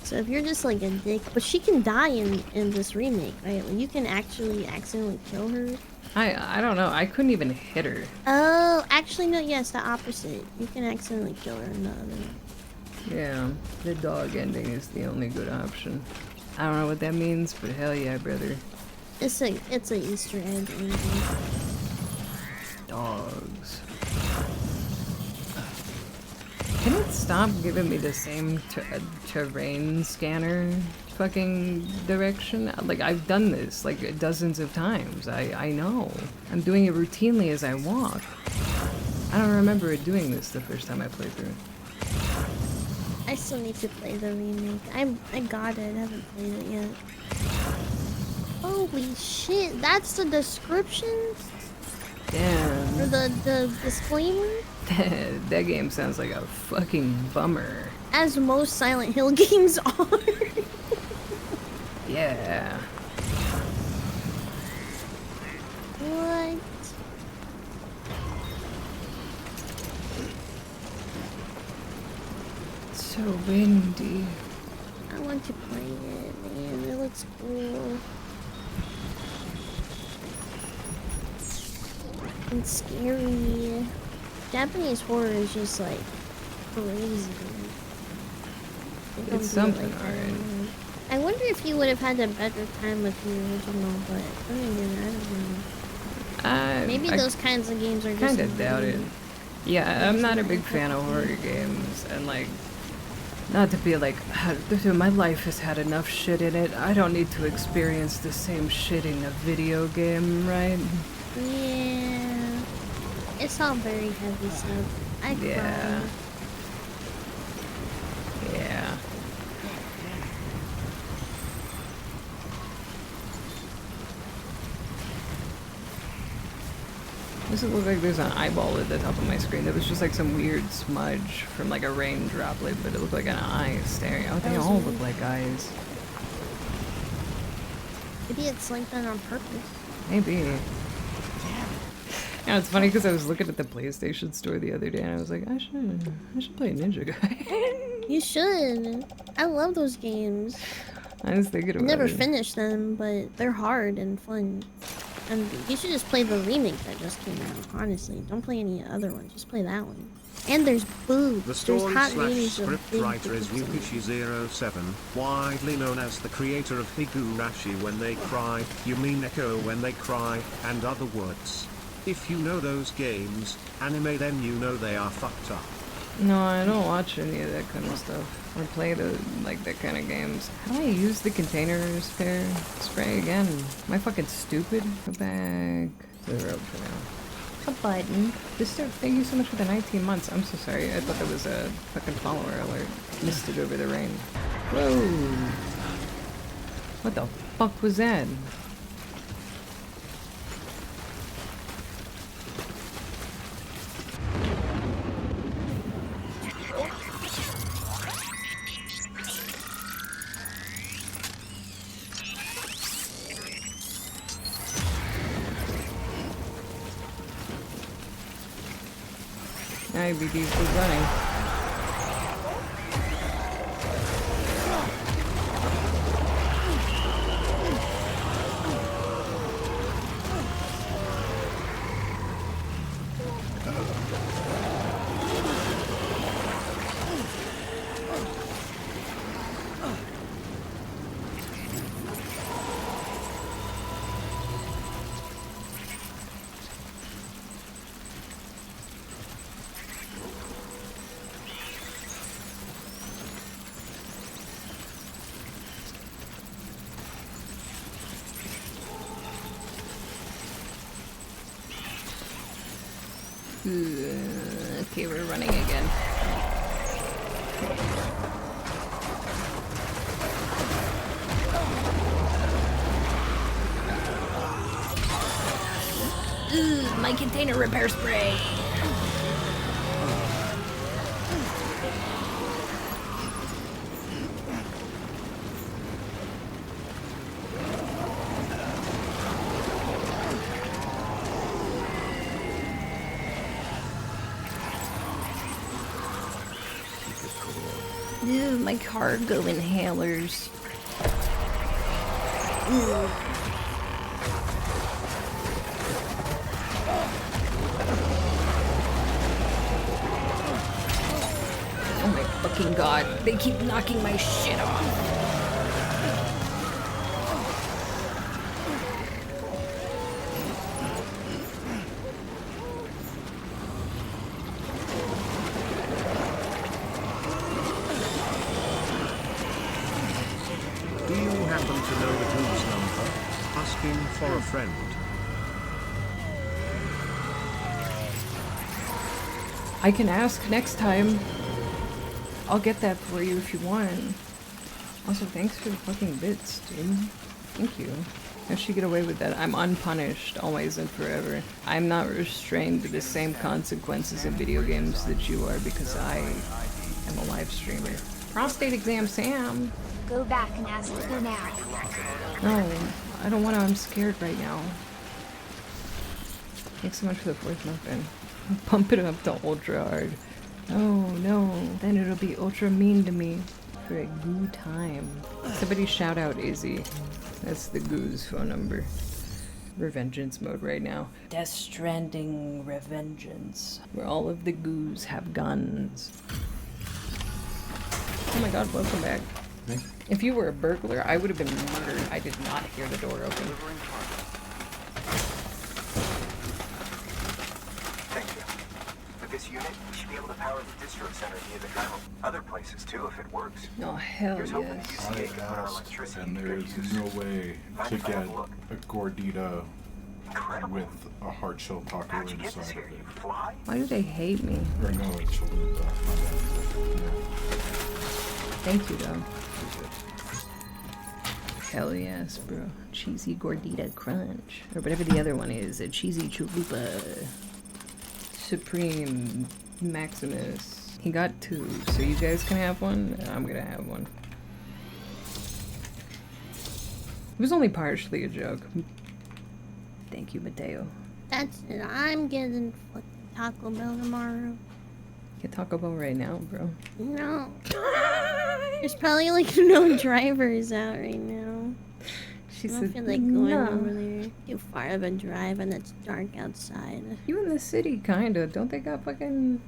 So if you're just like a dick, but she can die in this remake, right? Like, you can actually accidentally kill her. I don't know. I couldn't even hit her. Oh, actually no, yes, the opposite. You can accidentally kill her in the other one. Yeah, the dog ending is the only good option. I don't know what that means, but hell yeah, brother. It's a Easter egg ending. Dogs. Can it stop giving me the same terrain scanner fucking direction? Like, I've done this like dozens of times. I know. I'm doing it routinely as I walk. I don't remember it doing this the first time I played through. I still need to play the remake. I got it. I haven't played it yet. Holy shit! That's the description? Damn. Or the disclaimer? That game sounds like a fucking bummer. As most Silent Hill games are. Yeah. What? It's so windy. I want to play it, man. It looks cool. And scary. Japanese horror is just like crazy. They don't It's do something, it like that alright. anymore. I wonder if you would have had a better time with the original, but I don't know. Maybe those kinds of games are just Kind of doubt it. annoying. Yeah, I'm not a big fan of horror games, and like, not to be like, my life has had enough shit in it. I don't need to experience the same shit in a video game, right? Yeah. It's all very heavy stuff. I Yeah. cried. Yeah. Does it look like there's an eyeball at the top of my screen? That was just like some weird smudge from like a rain droplet, but it looked like an eye staring. Oh, they all look like eyes. Maybe it's like that on purpose. Maybe. Yeah, it's funny because I was looking at the PlayStation store the other day and I was like, I should play Ninja Guy. You should. I love those games. I was thinking I about never it. finished them, but they're hard and fun. And you should just play the remake that just came out, honestly. Don't play any other one, just play that one. And there's boobs. The There's story hot slash ladies with script big writer is boobs. Yukichi07, widely known as the creator of Higurashi When They Cry, Yume Neko When They Cry, and other words. If you know those games, anime, then you know they are fucked up. No, I don't watch any of that kind of stuff. Or play like that kind of games. How do I use the container spray again? Am I fucking stupid? Go back to the road for now. A button. Thank you so much for the 19 months. I'm so sorry. I thought that was a fucking follower alert. Missed it over the rain. Whoa! What the fuck was that? IBD is running. Okay, we're running again. My container repair spray. Ew, my cargo inhalers. Ew. Oh my fucking god, they keep knocking my shit off. Do you happen to know the group's number? Asking for a friend. I can ask next time. I'll get that for you if you want. Also, thanks for the fucking bits, dude. Thank you. How should you get away with that? I'm unpunished, always and forever. I'm not restrained to the same consequences in video games that you are because I am a live streamer. Prostate exam, Sam. Go back and ask to go now. No, I don't want to. I'm scared right now. Thanks so much for the 4th muffin. Pump it up to ultra hard. Oh no, then it'll be ultra mean to me for a goo time. Somebody shout out Izzy. That's the goo's phone number. Revengeance mode right now. Death Stranding Revengeance. Where all of the goos have guns. Oh my god, welcome back. If you were a burglar, I would have been murdered. I did not hear the door open. Thank you. With this unit, we should be able to power the distro center near the Cairo. Other places too, if it works. Oh, hell Here's hoping the yes. UCA can put our electricity And to good there's use. no way Mind to if I get have a look? a Gordita with a hard shell taco inside of it. Why do they hate me? Or no, it's chalupa. My bad. Thank you, though. Hell yes, bro. Cheesy gordita crunch. Or whatever the other one is. A cheesy chalupa. Supreme Maximus. He got 2, so you guys can have one. I'm gonna have one. It was only partially a joke. Thank you, Mateo. That's it. I'm getting fucking Taco Bell tomorrow. Get Taco Bell right now, bro. No. There's probably like no drivers out right now. She I don't said, feel like going no. over there. Too far of a drive and it's dark outside. You in the city, kinda. Don't they got fucking...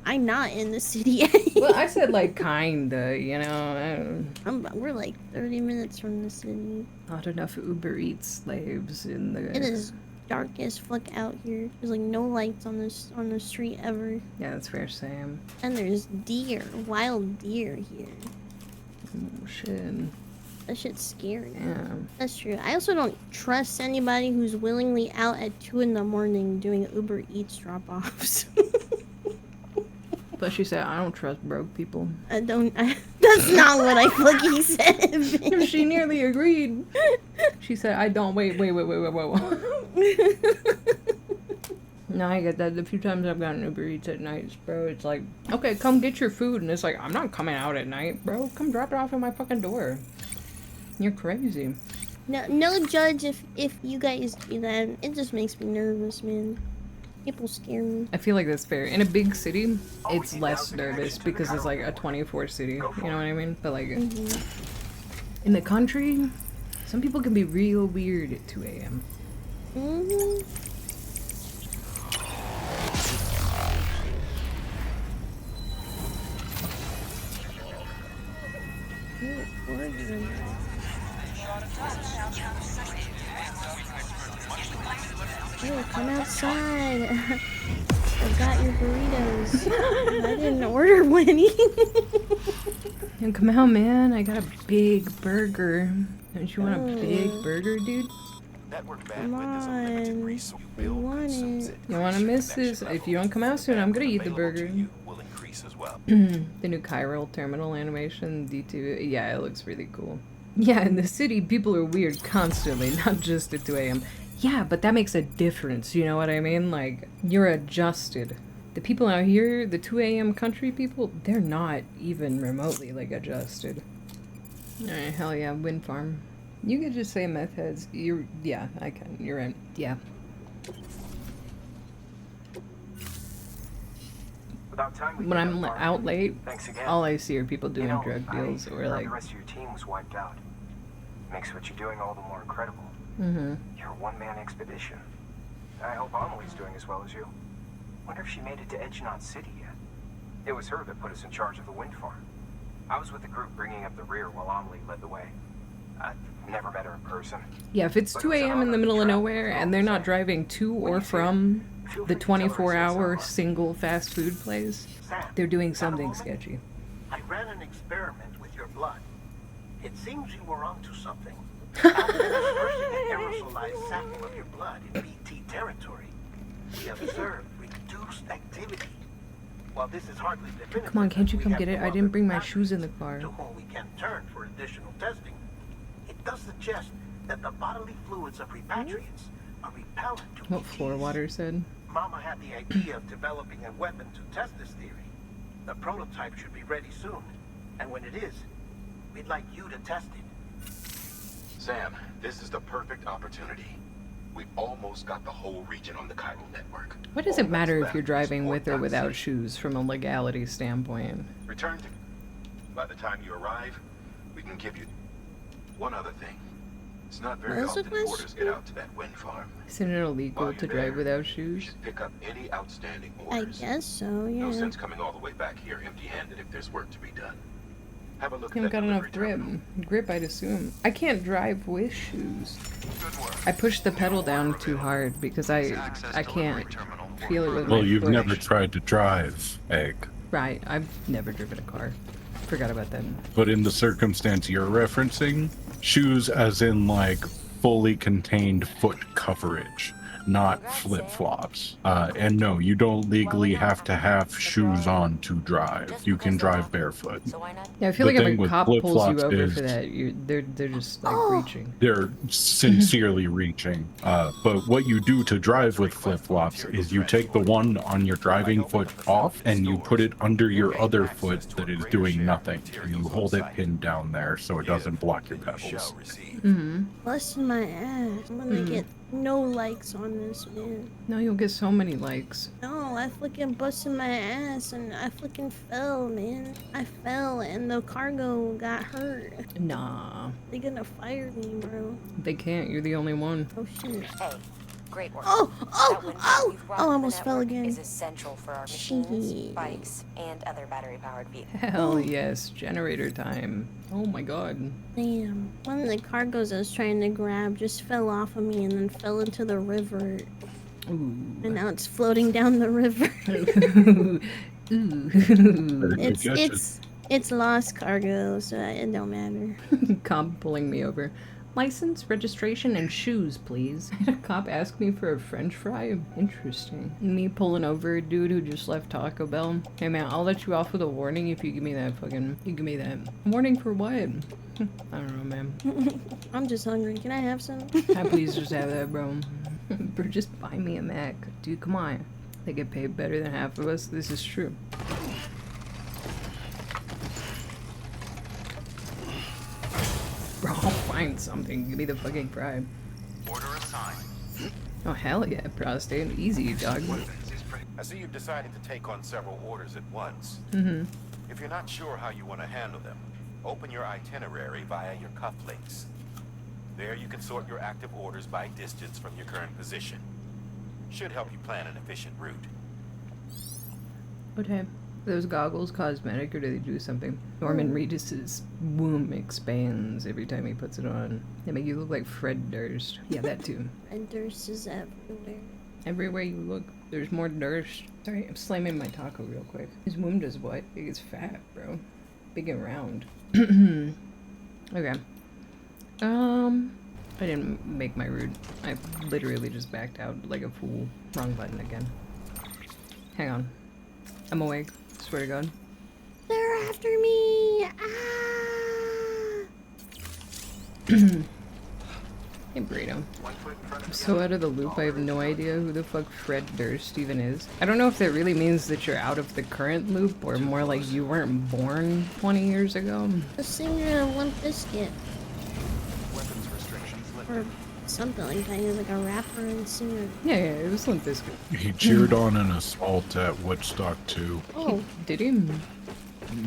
I'm not in the city. Well, I said like kinda, you know. We're like 30 minutes from the city. Not enough Uber Eats slaves in the... It is dark as fuck out here. There's like no lights on the street ever. Yeah, that's fair, Sam. And there's deer, wild deer here. Oh, shit. That shit's scary. Yeah. That's true. I also don't trust anybody who's willingly out at 2 in the morning doing Uber Eats drop-offs. But she said, I don't trust broke people. That's not what I fucking said. She nearly agreed. She said, I don't. Wait. No, I get that. The few times I've gotten Uber Eats at nights, bro, it's like, okay, come get your food. And it's like, I'm not coming out at night, bro. Come drop it off at my fucking door. You're crazy. No judge if you guys do that. It just makes me nervous, man. People scare me. I feel like that's fair. In a big city, it's less nervous because it's like a 24 city. You know what I mean? But like, in the country, some people can be real weird at 2 a.m. Hey, come outside. I got your burritos. I didn't order any. And come out, man. I got a big burger. Don't you want a big burger, dude? Come on. You want it. You want to miss this? If you don't come out soon, I'm gonna eat the burger. The new chiral terminal animation, D2. Yeah, it looks really cool. Yeah, in the city, people are weird constantly, not just at 2 a.m. Yeah, but that makes a difference, you know what I mean? Like, you're adjusted. The people out here, the 2 a.m. country people, they're not even remotely, like, adjusted. Alright, hell yeah, wind farm. You could just say meth heads. Yeah, I can. You're right. Yeah. When I'm out late, all I see are people doing drug deals or like... The rest of your team was wiped out. Makes what you're doing all the more incredible. Mm-hmm. You're a one-man expedition. I hope Amelie's doing as well as you. Wonder if she made it to Edgenot City yet. It was her that put us in charge of the wind farm. I was with the group bringing up the rear while Amelie led the way. I've never met her in person. Yeah, if it's 2 a.m. in the middle of nowhere and they're not driving to or from the 24-hour single fast food place, they're doing something sketchy. I ran an experiment with your blood. It seems you were onto something. After dispersing an aerosolized sample of your blood in BT territory, we observed reduced activity. While this is hardly definitive, Come on, can't you come get it? I didn't bring my shoes in the car. to whom we can turn for additional testing. It does suggest that the bodily fluids of repatriates are repellent to What Floor Water said. Mama had the idea of developing a weapon to test this theory. The prototype should be ready soon, and when it is, we'd like you to test it. Sam, this is the perfect opportunity. We've almost got the whole region on the chiral network. What does it matter if you're driving with or without shoes from a legality standpoint? Return to... By the time you arrive, we can give you... One other thing. It's not very often orders get out to that wind farm. Isn't it illegal to drive without shoes? Pick up any outstanding I orders. guess so, yeah. No sense coming all the way back here empty-handed if there's work to be done. Have a look You at haven't that got enough grip, I'd assume. I can't drive with shoes. I push the pedal down too hard because I can't feel it with my Well, you've foot. never tried to drive, Egg. Right, I've never driven a car. Forgot about that. But in the circumstance you're referencing, shoes as in like fully contained foot coverage, not flip-flops. And no, you don't legally have to have shoes on to drive. You can drive barefoot. Yeah, I feel The like if thing a with cop pulls you flip-flops over is for that, they're just like reaching. they're sincerely reaching. But what you do to drive with flip-flops is you take the one on your driving foot off and you put it under your other foot that is doing nothing. And you hold it pinned down there so it doesn't block your pedals. Busting my ass. I'm gonna get no likes on this, man. No, you'll get so many likes. No, I flicking busted my ass and I flicking fell, man. I fell and the cargo got hurt. Nah. They gonna fire me, bro. They can't. You're the only one. Oh shit. Hey, great work. Oh, That wind tunnel you've brought I to the almost fell network again. is essential for our machines, bikes, and other battery-powered vehicles. Hell yes, generator time. Oh my god. Damn. One of the cargoes I was trying to grab just fell off of me and then fell into the river. Ooh. And now it's floating down the river. It's lost cargo, so it don't matter. Cop pulling me over. License, registration, and shoes, please. A cop asked me for a french fry? Interesting. Me pulling over a dude who just left Taco Bell. Hey man, I'll let you off with a warning if you give me that You give me that. Warning for what? I don't know, man. I'm just hungry. Can I have some? Please just have that, bro. Bro, just buy me a Mac. Dude, come on. They get paid better than half of us. This is true. Bro, I'll find something. Give me the fucking fry. Order assigned. Oh, hell yeah, prostate. Easy, dog. I see you've decided to take on several orders at once. Mm-hmm. If you're not sure how you want to handle them, open your itinerary via your cufflinks. There you can sort your active orders by distance from your current position. Should help you plan an efficient route. Okay. Those goggles cosmetic or do they do something? Norman Reedus's womb expands every time he puts it on. They make you look like Fred Durst. Yeah, that too. Fred Durst is everywhere. Everywhere you look, there's more Durst. Sorry, I'm slamming my taco real quick. His womb does what? It gets fat, bro. Big and round. Okay. I didn't make my route. I literally just backed out like a fool. Wrong button again. Hang on. I'm awake. Swear to God. They're after me! Ah! Hey, Burrito. I'm so out of the loop, I have no idea who the fuck Fred Durst even is. I don't know if that really means that you're out of the current loop, or more like you weren't born 20 years ago. The singer of Limp Bizkit. Weapons restrictions lifted. Or something like that. He was like a rapper and singer. Yeah, it was Limp Bizkit. He cheered on an assault at Woodstock too. Oh. Did he?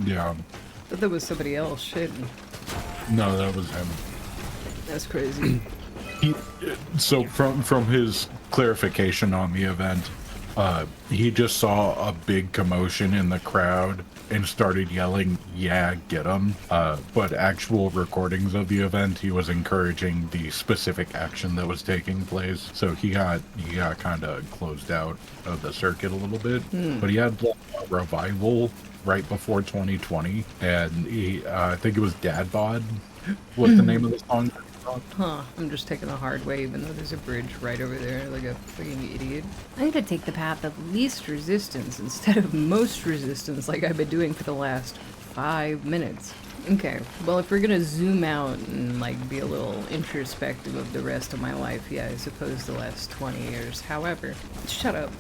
Yeah. I thought that was somebody else. Shit. No, that was him. That's crazy. So from his clarification on the event, he just saw a big commotion in the crowd and started yelling, "Yeah, get him!" But actual recordings of the event, he was encouraging the specific action that was taking place. So he got kind of closed out of the circuit a little bit. But he had a revival right before 2020, and I think it was Dad Bod. What's the name of the song? Huh, I'm just taking the hard way even though there's a bridge right over there like a fucking idiot. I need to take the path of least resistance instead of most resistance like I've been doing for the last 5 minutes. Okay, well if we're gonna zoom out and like be a little introspective of the rest of my life, yeah, I suppose the last 20 years. However, shut up.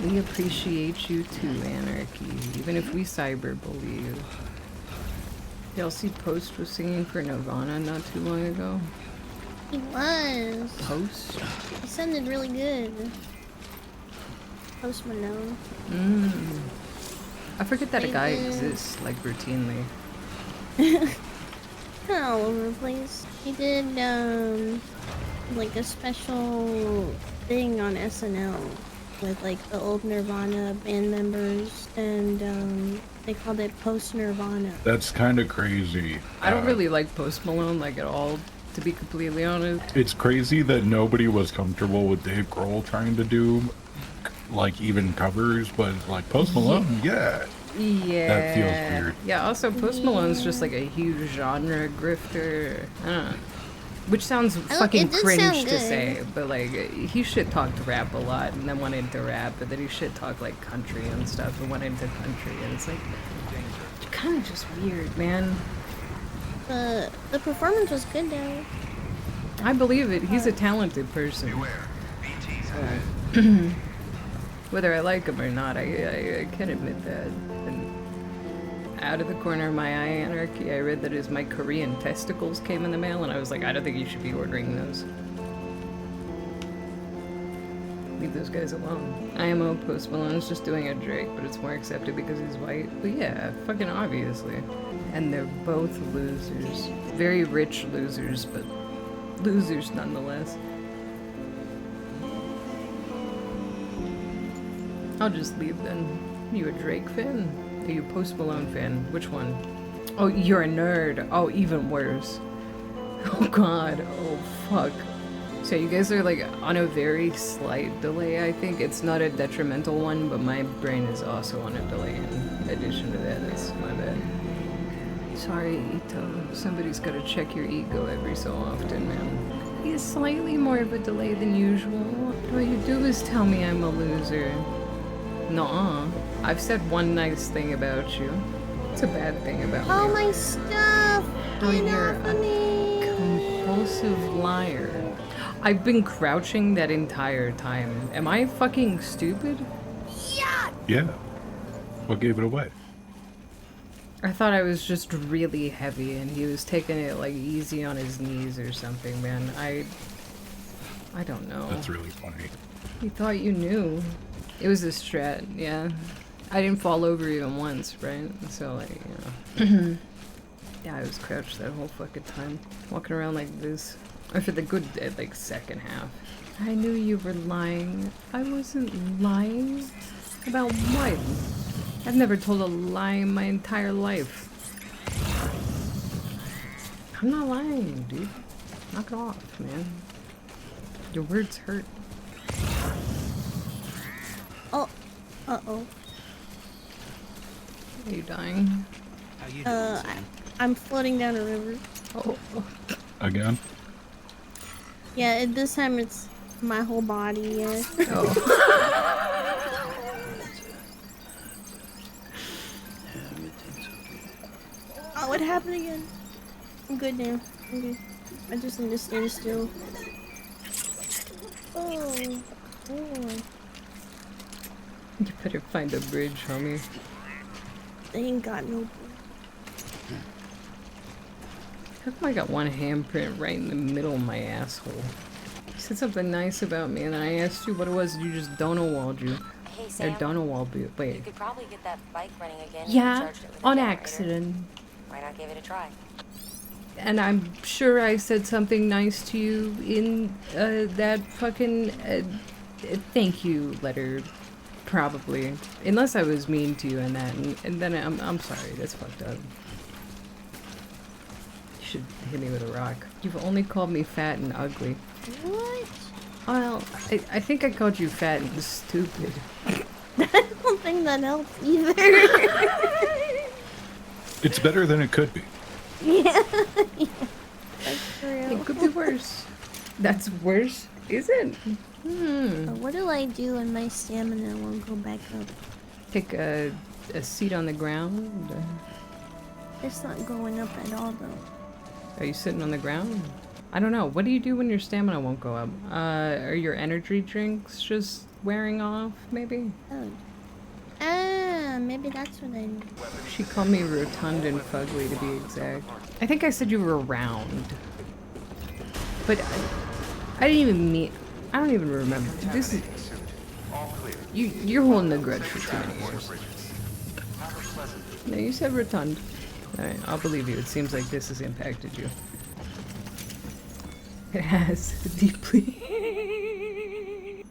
We appreciate you too, Anarchy, even if we cyberbully you. Y'all see Post was singing for Nirvana not too long ago? He was. Post? He sounded really good. Post Malone. I forget that a guy exists, like, routinely. Kind of all over the place. He did, like a special thing on SNL with, like, the old Nirvana band members, and, they called it Post Nirvana. That's kind of crazy. I don't really like Post Malone, like, at all, to be completely honest. It's crazy that nobody was comfortable with Dave Grohl trying to do, like, even covers, but, like, Post Malone, yeah. Yeah. That feels weird. Yeah, also, Post Malone's just, like, a huge genre grifter. I don't know. Which sounds it fucking did cringe sound to good. say, but like he shit talked rap a lot and then went into rap, but then he shit talked like country and stuff and went into country, and it's like kind of just weird, man. The performance was good though. I believe it. He's a talented person. Whether I like him or not, I can admit that. And out of the corner of my eye, Anarchy, I read that my Korean testicles came in the mail, and I was like, I don't think you should be ordering those. Leave those guys alone. IMO Post Malone's just doing a Drake, but it's more accepted because he's white. But yeah, fucking obviously. And they're both losers. Very rich losers, but losers nonetheless. I'll just leave then. You a Drake fan? Are you a Post Malone fan? Which one? Oh, you're a nerd. Oh, even worse. Oh god. Oh fuck. So you guys are like on a very slight delay, I think. It's not a detrimental one, but my brain is also on a delay in addition to that. That's my bad. Sorry, Ito. Somebody's gotta check your ego every so often, man. He has slightly more of a delay than usual. All you do is tell me I'm a loser. Nuh-uh. I've said one nice thing about you. It's a bad thing about me. Oh, my stuff! Oh, you're a compulsive liar. I've been crouching that entire time. Am I fucking stupid? Yeah. What gave it away? I thought I was just really heavy and he was taking it like easy on his knees or something, man. I don't know. That's really funny. He thought you knew. It was a strat, yeah. I didn't fall over even once, right? So like, you know. Yeah, I was crouched that whole fucking time. Walking around like this. Or for the good, like, second half. I knew you were lying. I wasn't lying. About what? I've never told a lie in my entire life. I'm not lying, dude. Knock it off, man. Your words hurt. Oh. Uh-oh. Are you dying? I'm floating down a river. Oh. Again? Yeah, this time it's my whole body, yeah. Oh. Oh, what happened again? I'm good now. I'm good. I just need to stand still. Oh. Oh. You better find a bridge, homie. They ain't got no bridge. How come I got one handprint right in the middle of my asshole? You said something nice about me and then I asked you what it was and you just Donowalled you. Hey, Sam. Or Donowall, wait. You could probably get that bike running again. if you Yeah, charged it with a on generator. accident. Why not give it a try? And I'm sure I said something nice to you in that fucking thank you letter. Probably. Unless I was mean to you in that. And then I'm sorry. That's fucked up. You should hit me with a rock. You've only called me fat and ugly. What? Well, I think I called you fat and stupid. I don't think that helps either. It's better than it could be. Yeah. That's true. It could be worse. That's worse, is it? What do I do when my stamina won't go back up? Take a seat on the ground. It's not going up at all, though. Are you sitting on the ground? I don't know. What do you do when your stamina won't go up? Are your energy drinks just wearing off, maybe? Oh. Ah, maybe that's what I do. She called me rotund and fugly, to be exact. I think I said you were round. But I didn't even mean... I don't even remember. This is... You're holding a grudge for too many years. No, you said rotund. Alright, I'll believe you. It seems like this has impacted you. It has, deeply.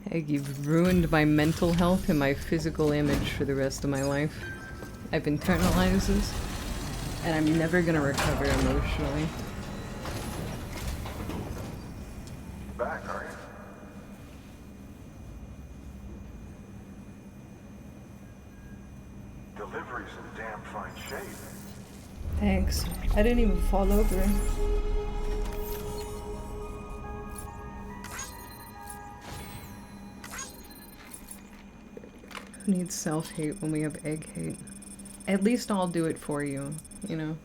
Hey, you've ruined my mental health and my physical image for the rest of my life. I've internalized this, and I'm never gonna recover emotionally. Back, are you? Delivery's in damn fine shape. Thanks. I didn't even fall over. Who needs self-hate when we have egg hate? At least I'll do it for you, you know?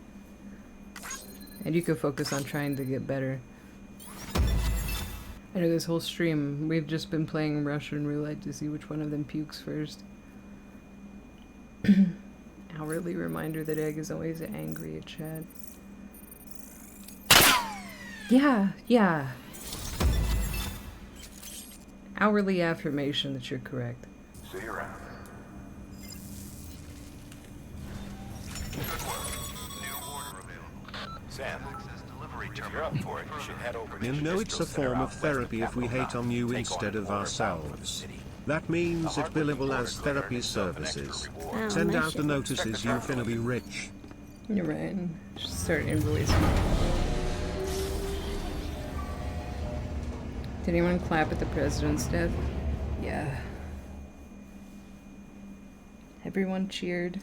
And you can focus on trying to get better. I know this whole stream, we've just been playing Russian roulette to see which one of them pukes first. Hourly reminder that Egg is always angry at chat. Yeah. Hourly affirmation that you're correct. See you around. Sam, if you're up for it, you should head over to You the know it's a distro center form out of west therapy if we Capital hate on Mountain. you Take on instead the of border south of the ourselves. city. That means it's billable as therapy services. Send out the notices you finna be rich. You're right. Just start invoicing. Did anyone clap at the president's death? Yeah. Everyone cheered.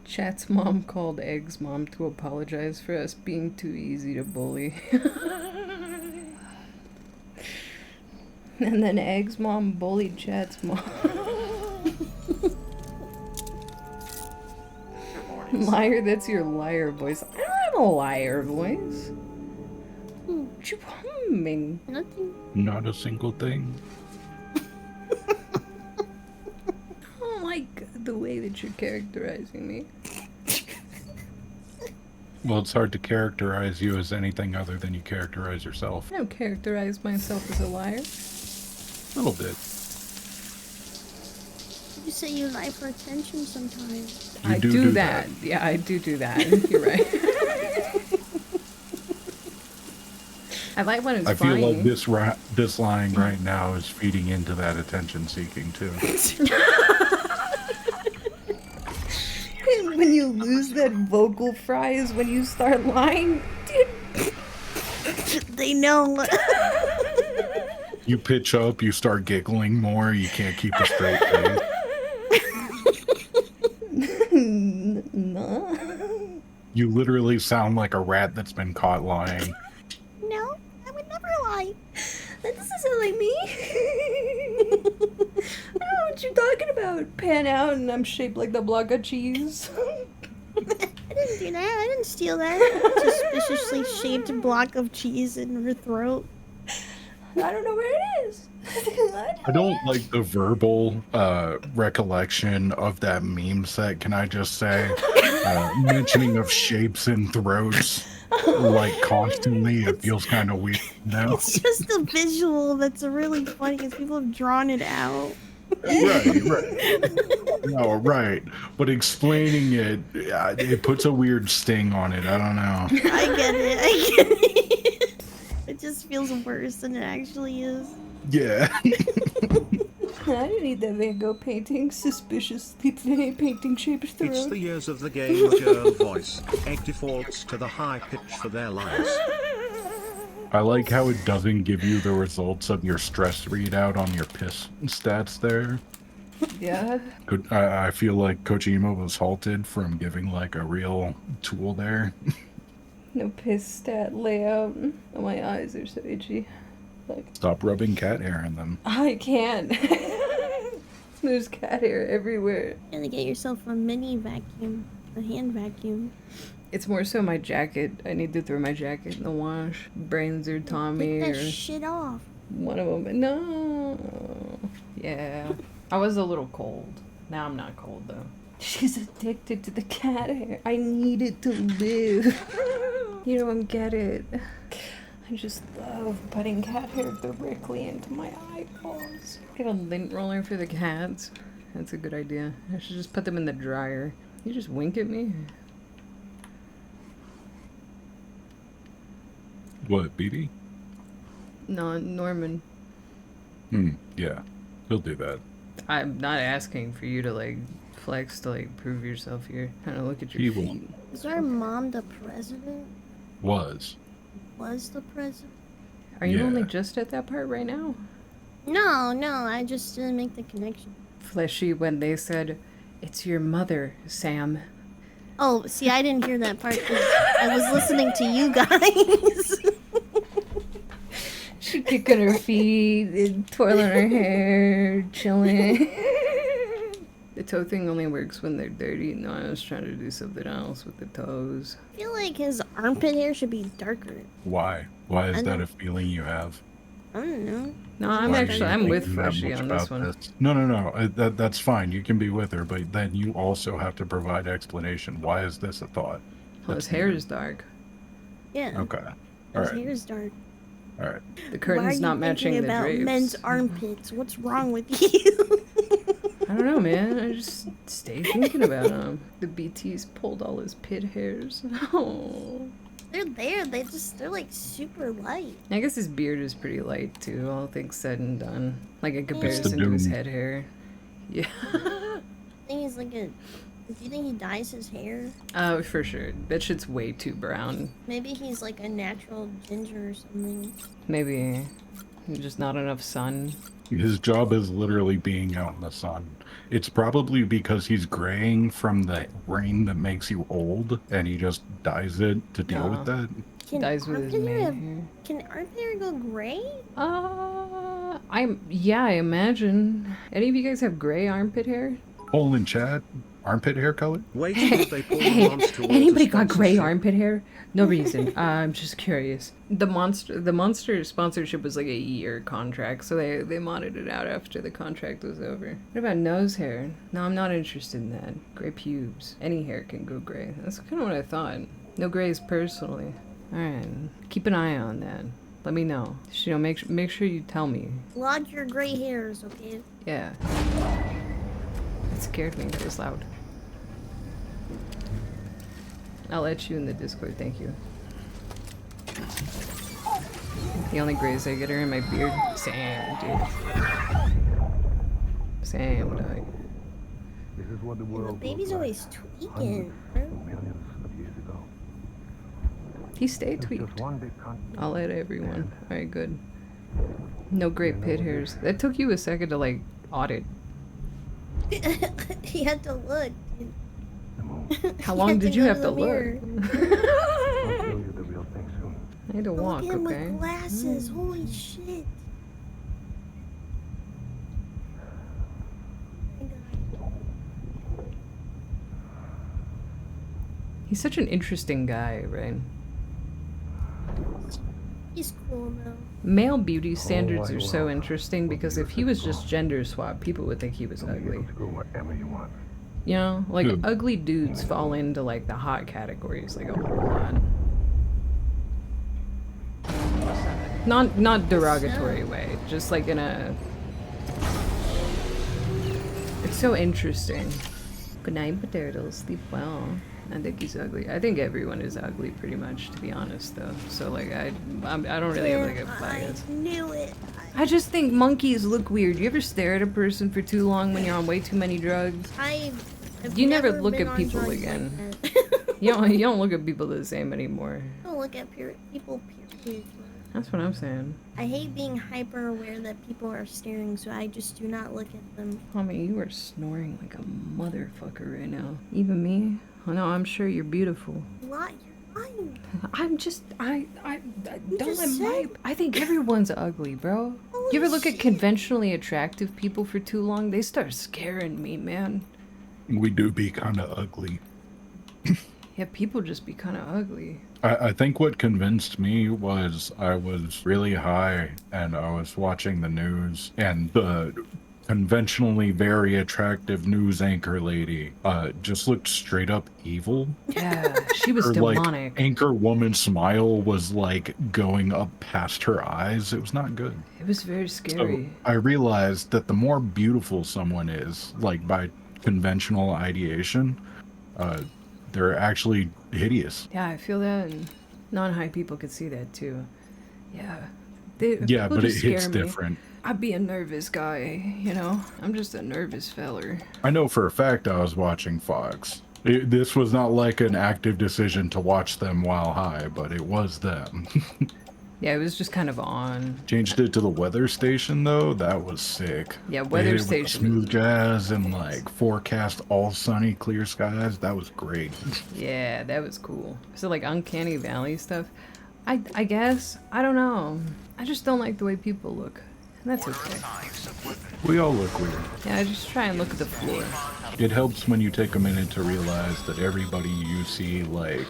Chat's mom called Egg's mom to apologize for us being too easy to bully. And then Egg's mom bullied Chat's mom. Liar, that's your liar voice. I don't have a liar voice. What you humming? Nothing. Not a single thing. Oh my god, the way that you're characterizing me. Well, it's hard to characterize you as anything other than you characterize yourself. I don't characterize myself as a liar. A little bit. You say you lie for attention sometimes. I do that. Yeah, I do that. You're right. I like when it's I feel funny. like this lying right now is feeding into that attention seeking too. When you lose that vocal fry is when you start lying. Dude. They know. You pitch up, you start giggling more, you can't keep a straight face. No. You literally sound like a rat that's been caught lying. No, I would never lie. That doesn't sound like me. I don't know what you're talking about. Pan out and I'm shaped like the block of cheese. I didn't do that. I didn't steal that suspiciously shaped block of cheese in her throat. I don't know where it is. I don't like the verbal recollection of that meme set, can I just say? Mentioning of shapes and throats, like constantly, it feels kind of weird now. It's just the visual that's really funny because people have drawn it out. Right. No, right. But explaining it, it puts a weird sting on it. I don't know. I get it. It just feels worse than it actually is. Yeah. I didn't need that Van Gogh painting. Suspiciously painting shaped throat. It's the years of the game girl voice. Egg defaults to the high pitch for their lies. I like how it doesn't give you the results of your stress readout on your piss stats there. Yeah. I feel like Kojima was halted from giving like a real tool there. No piss stat layout. Oh, my eyes are so itchy. Like, Stop rubbing cat hair in them. I can't. There's cat hair everywhere. You gotta get yourself a mini vacuum, a hand vacuum. It's more so my jacket. I need to throw my jacket in the wash. Brains or Tommy Get or that shit off. one of them. No. Yeah. I was a little cold. Now I'm not cold though. She's addicted to the cat hair. I need it to live. You don't get it. I just love putting cat hair directly into my eyeballs. Get a lint roller for the cats. That's a good idea. I should just put them in the dryer. You just wink at me? What, BD? No, Norman. Yeah. He'll do that. I'm not asking for you to like flex to like prove yourself here. Kind of look at your He feet. won't. Is our mom the president? Was. Was the president? Are you Yeah. only just at that part right now? No, I just didn't make the connection. Fleshy when they said, "It's your mother, Sam." Oh, see, I didn't hear that part 'cause I was listening to you guys. She Kicking her feet, and twirling her hair, chilling. The toe thing only works when they're dirty. No, I was trying to do something else with the toes. I feel like his armpit hair should be darker. Why? Why is that a feeling you have? I don't know. No, I'm with Freshy on this one. No. That's fine. You can be with her, but then you also have to provide explanation. Why is this a thought? Well, his hair is dark. Yeah. Okay. His hair is dark. All right. The curtain's not matching the about drapes. men's armpits. What's wrong with you? I don't know, man. I just stay thinking about him. The BTs pulled all his pit hairs. Oh. They're there. They're like super light. I guess his beard is pretty light too, all things said and done. Like in comparison to doom. his head hair. Yeah. I think he's like a. Do you think he dyes his hair? Oh, for sure. That shit's way too brown. Maybe he's like a natural ginger or something. Maybe just not enough sun. His job is literally being out in the sun. It's probably because he's graying from the rain that makes you old, and he just dyes it to deal with that. Can armpit hair go gray? I imagine. Any of you guys have gray armpit hair? Hole in chat, armpit hair color? Wait till they pull the monster. Anybody got gray armpit hair? No reason. I'm just curious. The monster sponsorship was like a year contract, so they modded it out after the contract was over. What about nose hair? No, I'm not interested in that. Gray pubes. Any hair can go gray. That's kind of what I thought. No grays personally. All right, keep an eye on that. Let me know. You know, make sure you tell me. Lodge your gray hairs, okay? Yeah. It scared me. It was loud. I'll let you in the Discord, thank you. The only grays I get are in my beard. Same, dude. Same, dog. This is what the world The baby's always tweaking. millions of years ago. He stayed tweaked. I'll let everyone. Alright, good. No great pit hairs. That took you a second to, like, audit. He had to look. How long did you have to look? I had to walk, Look at him okay? with glasses. Holy shit. He's such an interesting guy, right? He's cool though. Male beauty standards are so interesting because if he was just gender swap, people would think he was ugly. You know, like ugly dudes fall into like the hot categories like a whole lot. Not derogatory way, just like in a. It's so interesting. Good night, potatoes. Sleep well. I think he's ugly. I think everyone is ugly, pretty much, to be honest, though. So, like, I don't really have like a bias. I knew it. I just think monkeys look weird. You ever stare at a person for too long when you're on way too many drugs? You never look at people again. you don't look at people the same anymore. I don't look at people period. That's what I'm saying. I hate being hyper aware that people are staring, so I just do not look at them. Homie, you are snoring like a motherfucker right now. Even me? Oh no, I'm sure you're beautiful. You're lying. I'm just, I don't let my, I think everyone's ugly, bro. You ever look at conventionally attractive people for too long? They start scaring me, man. We do be kind of ugly. Yeah, people just be kind of ugly. I think what convinced me was I was really high and I was watching the news, and the conventionally very attractive news anchor lady just looked straight up evil. Yeah, she was Her, demonic. like, anchor woman smile was like going up past her eyes. It was not good. It was very scary. So I realized that the more beautiful someone is, like by conventional ideation, they're actually hideous. Yeah, I feel that, and non-high people could see that too. Yeah. Yeah, people but it just hits scare me. different. I'd be a nervous guy, you know? I'm just a nervous feller. I know for a fact I was watching Fox. This was not like an active decision to watch them while high, but it was them. Yeah, it was just kind of on. Changed it to the weather station though. That was sick. Yeah, They weather hit it with the station. smooth jazz and like forecast all sunny, clear skies. That was great. Yeah, that was cool. So like Uncanny Valley stuff. I guess. I don't know. I just don't like the way people look. And that's okay. We all look weird. Yeah, I just try and look at the floor. It helps when you take a minute to realize that everybody you see, like,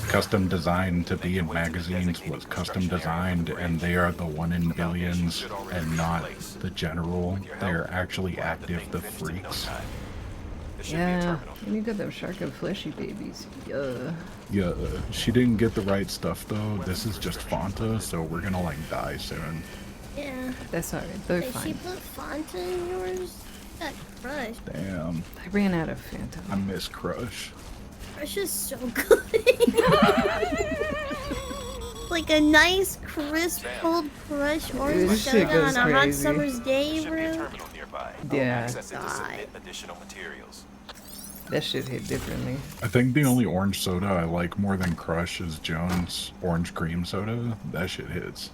custom designed to be in magazines was custom designed, and they are the one in billions and not the general. They're actually active, the freaks. Yeah, and you got them shark and fleshy babies. Yeah. Yeah, she didn't get the right stuff though. This is just Fanta, so we're gonna like die soon. Yeah. That's alright, they're Wait, fine. she put Fanta in yours? Got Crush. Damn. I ran out of Fanta. I miss Crush. Crush is so good. Like a nice, crisp, cold Crush orange This shit soda goes on a hot crazy. summer's day, bro. Yeah. God. That shit hit differently. I think the only orange soda I like more than Crush is Jones Orange Cream Soda. That shit hits.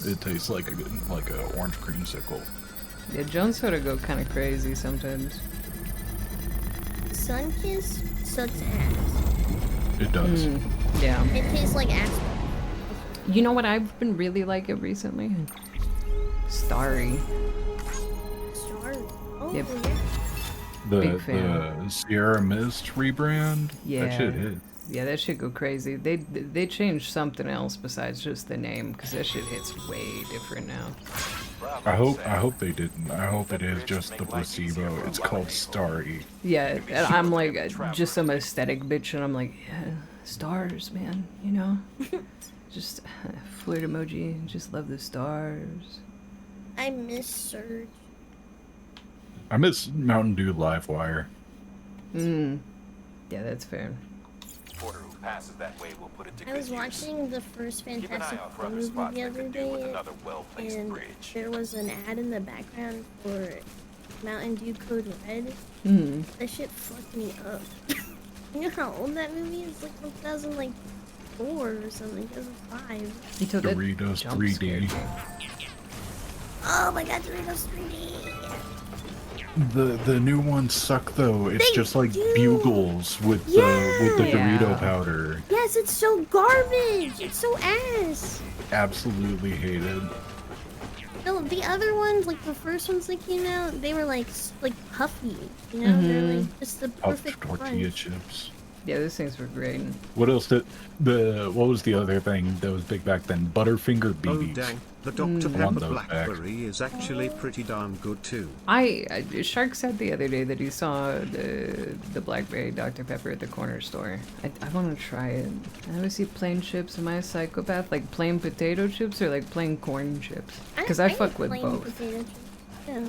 It tastes like a orange creamsicle. Yeah, Jones soda go kind of crazy sometimes. Sunkist sucks ass. It does. Yeah. It tastes like ass. You know what I've been really liking recently? Starry. Sorry. Oh, Yep. yeah. Big fan. The Sierra Mist rebrand. Yeah. That shit hit. Yeah, that shit go crazy. They changed something else besides just the name, because that shit hits way different now. I hope they didn't. I hope it is just the placebo. It's called Starry. Yeah, and I'm like just some aesthetic bitch, and I'm like, yeah, stars, man, you know? Just flirt emoji, just love the stars. I miss Surge. I miss Mountain Dew Livewire. Yeah, that's fair. Porter who passes that way will put it to I was good use. watching the first Keep an Fantastic eye out for Four other movie spots the that other could do with day, another well-placed and bridge. there was an ad in the background for Mountain Dew Code Red. That shit fucked me up. You know how old that movie is? Like 2004 or something, 2005. You told that Doritos jump 3D. scared me. Oh my god, Doritos 3D! The new ones suck though. It's They just like do. Bugles with the Yeah. Dorito powder. Yes, it's so garbage! It's so ass! Absolutely hated. No, the other ones, like the first ones that came out, they were like puffy, you know? They're like just the Puffed perfect tortilla crunch. chips. Yeah, those things were great. What else did what was the other thing that was big back then? Butterfinger Oh BBs. dang, the Dr. Want Pepper those back. Blackberry is actually pretty darn good too. Shark said the other day that he saw the blackberry Dr. Pepper at the corner store. I want to try it. I always see plain chips. Am I a psychopath? Like plain potato chips or like plain corn chips? Because I fuck with plain both. potato chips. Yeah,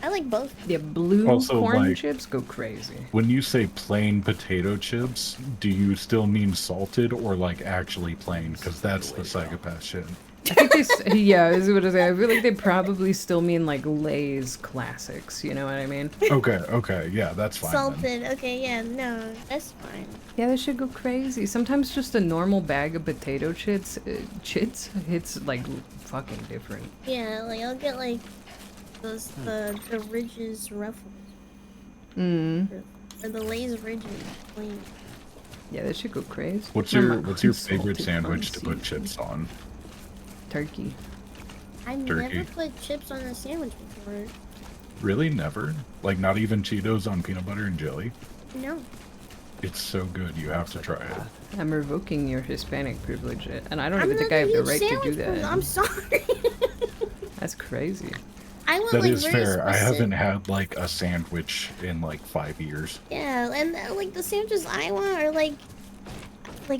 I like both. Yeah, blue Also, corn like- chips go crazy. When you say plain potato chips, do you still mean salted or like actually plain? Because that's the psychopath shit. I think yeah, is what I say. I feel like they probably still mean like Lay's classics. You know what I mean? Okay, yeah, that's fine. Then. Salted. Okay, yeah, no, that's fine. Yeah, they should go crazy. Sometimes just a normal bag of potato chips hits like fucking different. Yeah, like I'll get like those the Ridges Ruffles or the Lay's Ridges plain. Yeah, that should go crazy. What's your favorite sandwich to put chips on? Turkey. I've Turkey. never put chips on a sandwich before. Really? Never? Like not even Cheetos on peanut butter and jelly? No. It's so good. You have to try it. I'm revoking your Hispanic privilege, and I don't I'm even think not I have a the huge right to do sandwich person. that. I'm sorry. That's crazy. I want That like is very fair. I specific- haven't had like a sandwich in like 5 years. Yeah, and like the sandwiches I want are like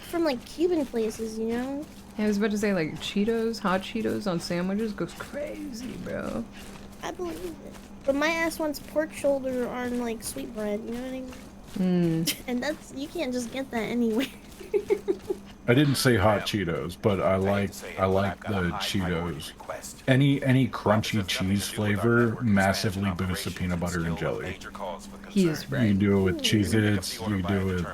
from like Cuban places, you know? Yeah, I was about to say like Cheetos, hot Cheetos on sandwiches goes crazy, bro. I believe it. But my ass wants pork shoulder on like sweetbread, you know what I mean? And that's you can't just get that anywhere. I didn't say hot Cheetos, but I like the Cheetos. Any crunchy cheese flavor massively boosts the peanut butter and jelly. He is right. You can do it with Cheez-Its, you can do it.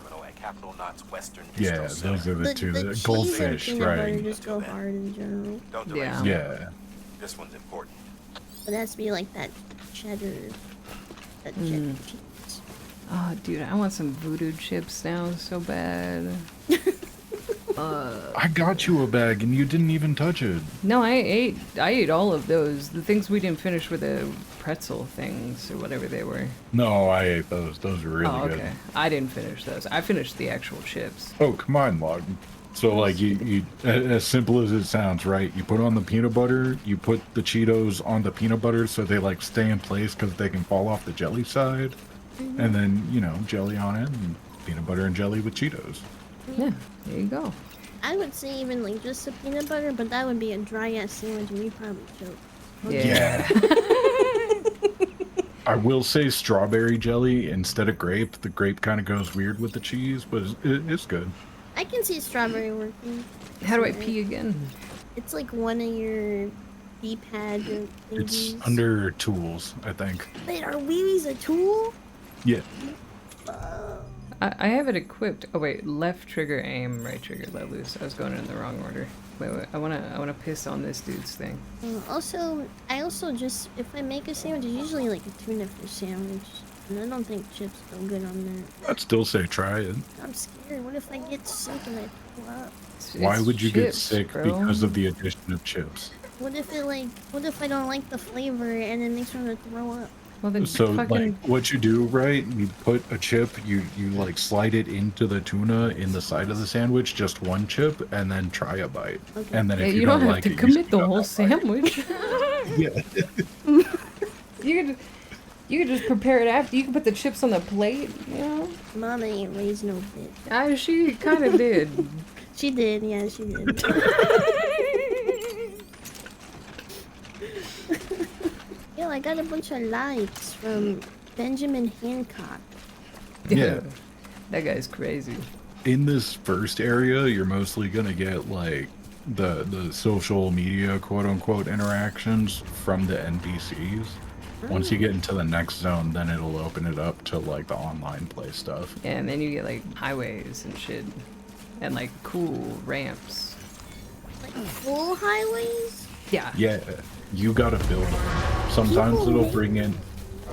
Yeah, those are the two. The The cheese goldfish, and peanut butter right? just go hard in general. Yeah. Yeah. This one's important. But it has to be like that cheddar cheese. Oh, dude, I want some voodoo chips now so bad. I got you a bag and you didn't even touch it. No, I ate all of those. The things we didn't finish were the pretzel things or whatever they were. No, I ate those. Those were really good. Okay. I didn't finish those. I finished the actual chips. Oh, come on, Log. So, like, you as simple as it sounds, right? You put on the peanut butter, you put the Cheetos on the peanut butter so they, like, stay in place because they can fall off the jelly side. And then, you know, jelly on it, and peanut butter and jelly with Cheetos. Yeah, there you go. I would say even like just the peanut butter, but that would be a dry ass sandwich and we probably choke. Yeah. I will say strawberry jelly instead of grape. The grape kind of goes weird with the cheese, but it's good. I can see strawberry working. How do I pee again? It's like one of your D-pad or It's thingies. under tools, I think. Wait, are wee-wees a tool? Yeah. I have it equipped. Oh wait, left trigger aim, right trigger let loose. I was going in the wrong order. Wait, I wanna piss on this dude's thing. I also just, if I make a sandwich, it's usually like a tuna fish sandwich. And I don't think chips go good on that. I'd still say try it. I'm scared. What if I get sick and I throw up? Why would you get sick bro. because of the addition of chips? What if I don't like the flavor and it makes me want to throw up? Well, then So, like, what you do, right? You put a chip, you like slide it into the tuna in the side of the sandwich, just one chip, and then try a bite. Okay. And then if Yeah, you don't have like to it, commit you the whole sandwich. Yeah. You could just prepare it after. You could put the chips on the plate, you know? Mama ain't raised no bitch. She kind of did. She did, yeah, she did. Yo, I got a bunch of likes from Benjamin Hancock. Yeah. That guy's crazy. In this first area, you're mostly gonna get like the social media quote unquote interactions from the NPCs. Once you get into the next zone, then it'll open it up to like the online play stuff. Yeah, and then you get like highways and shit. And like cool ramps. Like full highways? Yeah. Yeah, you gotta build them. Sometimes it'll bring in.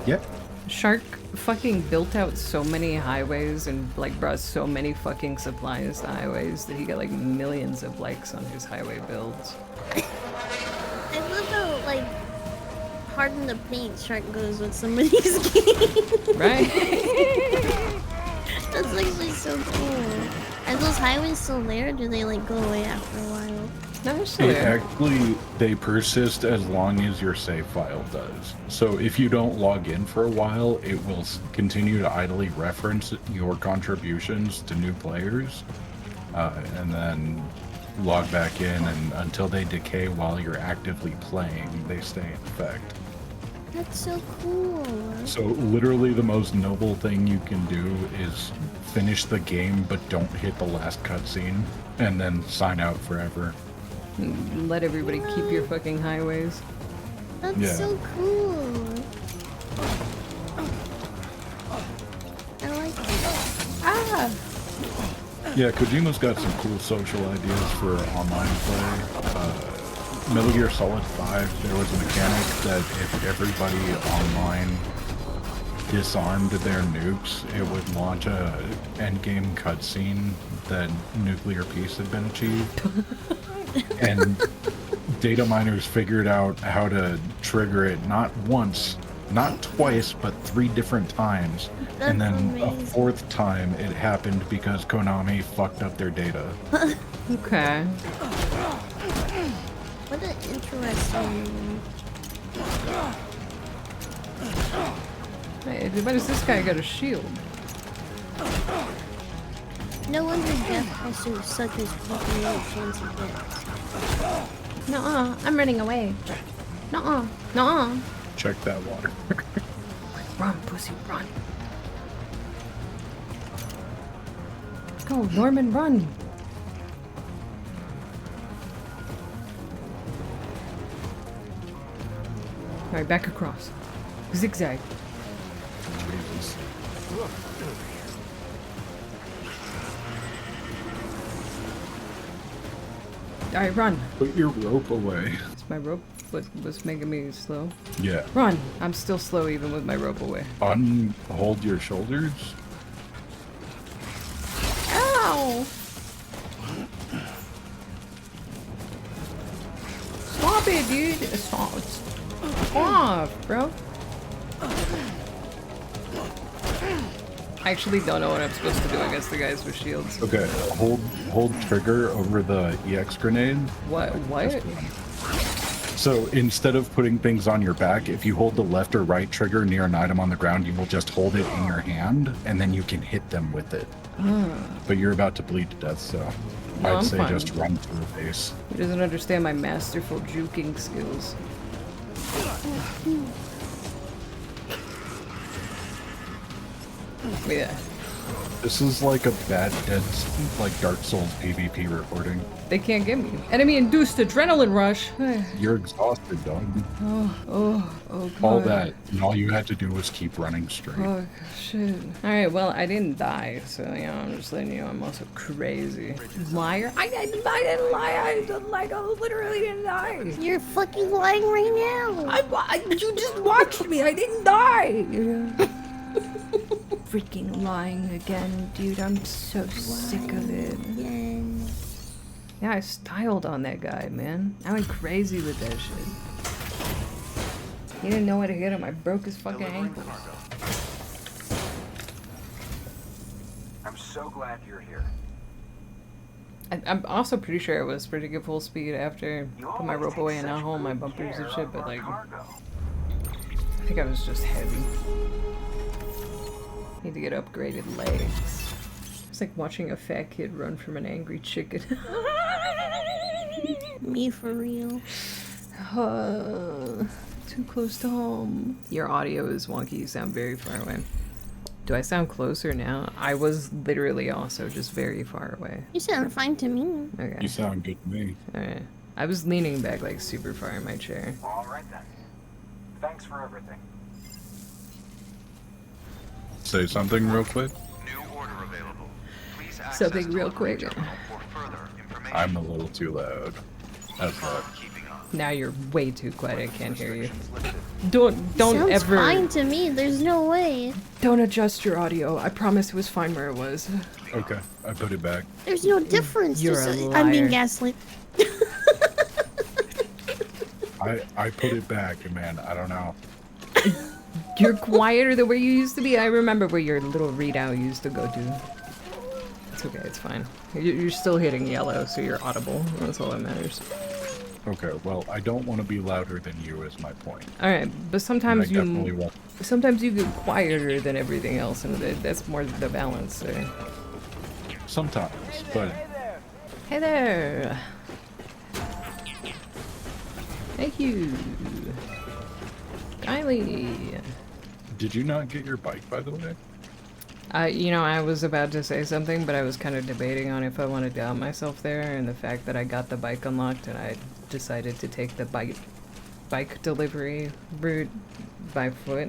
Yeah. Shark fucking built out so many highways and like brought so many fucking supplies to highways that he got like millions of likes on his highway builds. I love how like hard in the paint Shark goes with somebody's game. Right? That's actually so cool. Are those highways still there, or do they like go away after a while? No, they're still there. Actually, they persist as long as your save file does. So if you don't log in for a while, it will continue to idly reference your contributions to new players, and then log back in, and until they decay while you're actively playing, they stay in effect. That's so cool. So literally the most noble thing you can do is finish the game but don't hit the last cutscene, and then sign out forever. Let everybody keep your fucking highways. That's Yeah. so cool. I like it. Ah! Yeah, Kojima's got some cool social ideas for online play. Metal Gear Solid 5, there was a mechanic that if everybody online disarmed their nukes, it would launch a endgame cutscene that nuclear peace had been achieved. And data miners figured out how to trigger it not once, not twice, but 3 different times. And then a 4th time it happened because Konami fucked up their data. Okay. What an interesting. Hey, why does this guy got a shield? No wonder Jeff has to suck his fucking little chance of death. Nuh-uh, I'm running away. Nuh-uh, nuh-uh. Check that water. Run, pussy, run. Go, Norman, run. Alright, back across. Zigzag. Alright, run. Put your rope away. It's my rope. was making me slow. Yeah. Run! I'm still slow even with my rope away. Hold your shoulders. Ow! Stop it, dude! Stop, bro. I actually don't know what I'm supposed to do against the guys with shields. Okay, hold trigger over the EX grenade. What? So instead of putting things on your back, if you hold the left or right trigger near an item on the ground, you will just hold it in your hand, and then you can hit them with it. But you're about to bleed to death, so No, I'd I'm say fine. just run to the base. He doesn't understand my masterful juking skills. Yeah. This is like a bad like Dark Souls PvP recording. They can't get me. Enemy-induced adrenaline rush. You're exhausted, dog. Oh, God. All that, and all you had to do was keep running straight. Oh, shit. Alright, well, I didn't die, so, you know, I'm just letting you know I'm also crazy. Liar? I didn't lie. I literally didn't die. You're fucking lying right now. You just watched me. I didn't die. Freaking lying again, dude. I'm so sick of it. Yeah, I styled on that guy, man. I went crazy with that shit. He didn't know how to hit him. I broke his fucking ankles. I'm so glad you're here. I'm also pretty sure I was pretty good full speed after I put my rope away and not hold my bumpers and shit, but like, I think I was just heavy. Need to get upgraded legs. It's like watching a fat kid run from an angry chicken. Me for real. Too close to home. Your audio is wonky. You sound very far away. Do I sound closer now? I was literally also just very far away. You sound fine to me. Okay. You sound good to me. Alright. I was leaning back like super far in my chair. All right then. Thanks for everything. Say something real quick. Something real quick. I'm a little too loud. How's that? Now you're way too quiet. I can't hear you. Don't Sounds ever. fine to me. There's no way. Don't adjust your audio. I promise it was fine where it was. Okay, I put it back. There's no difference. You're Just, a I'm being liar. gaslit. I put it back, man. I don't know. You're quieter than where you used to be. I remember where your little readout used to go to. It's okay. It's fine. You're still hitting yellow, so you're audible. That's all that matters. Okay, well, I don't want to be louder than you is my point. All right, but sometimes And I definitely won't. sometimes you get quieter than everything else, and that's more the balance there. Sometimes, but Hey there. Thank you. Kylie. did you not get your bike, by the way? You know, I was about to say something, but I was kind of debating on if I wanted to out myself there, and the fact that I got the bike unlocked and I decided to take the bike delivery route by foot.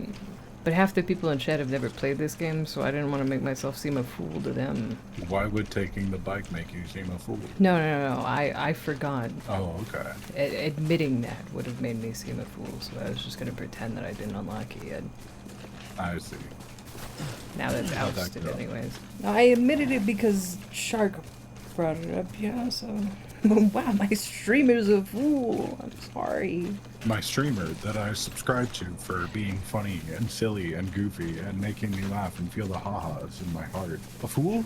But half the people in chat have never played this game, so I didn't want to make myself seem a fool to them. Why would taking the bike make you seem a fool? No, I forgot. Oh, okay. Admitting that would have made me seem a fool, so I was just going to pretend that I didn't unlock it yet. I see. Now that's How'd that ousted go? anyways. I admitted it because Shark brought it up, yeah, so... Wow, my streamer's a fool. I'm sorry. My streamer that I subscribe to for being funny and silly and goofy and making me laugh and feel the ha-has in my heart. A fool?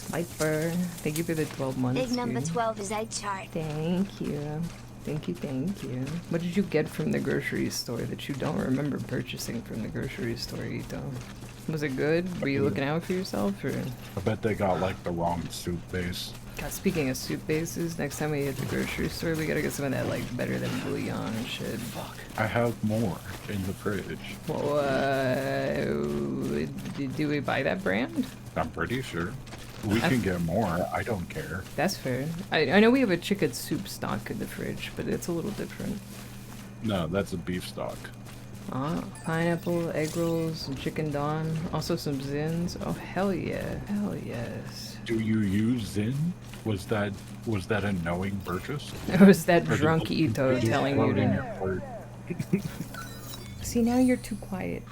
Viper, thank you for the 12 months. Big number dude. 12 is egg chart. Thank you. Thank you. What did you get from the grocery store that you don't remember purchasing from the grocery store, Ito? Was it good? Were you looking out for yourself, or...? I bet they got like the wrong soup base. God, speaking of soup bases, next time we hit the grocery store, we gotta get some of that, like, better than bouillon and shit. Fuck. I have more in the fridge. Well, do we buy that brand? I'm pretty sure. We can get more. I don't care. That's fair. I know we have a chicken soup stock in the fridge, but it's a little different. No, that's a beef stock. Pineapple, egg rolls, and chicken don. Also some zins. Oh, hell yeah. Hell yes. Do you use Zin? Was that a knowing purchase? Or was that Or drunk did Ito just telling throw you it in to... your fart? See, now you're too quiet.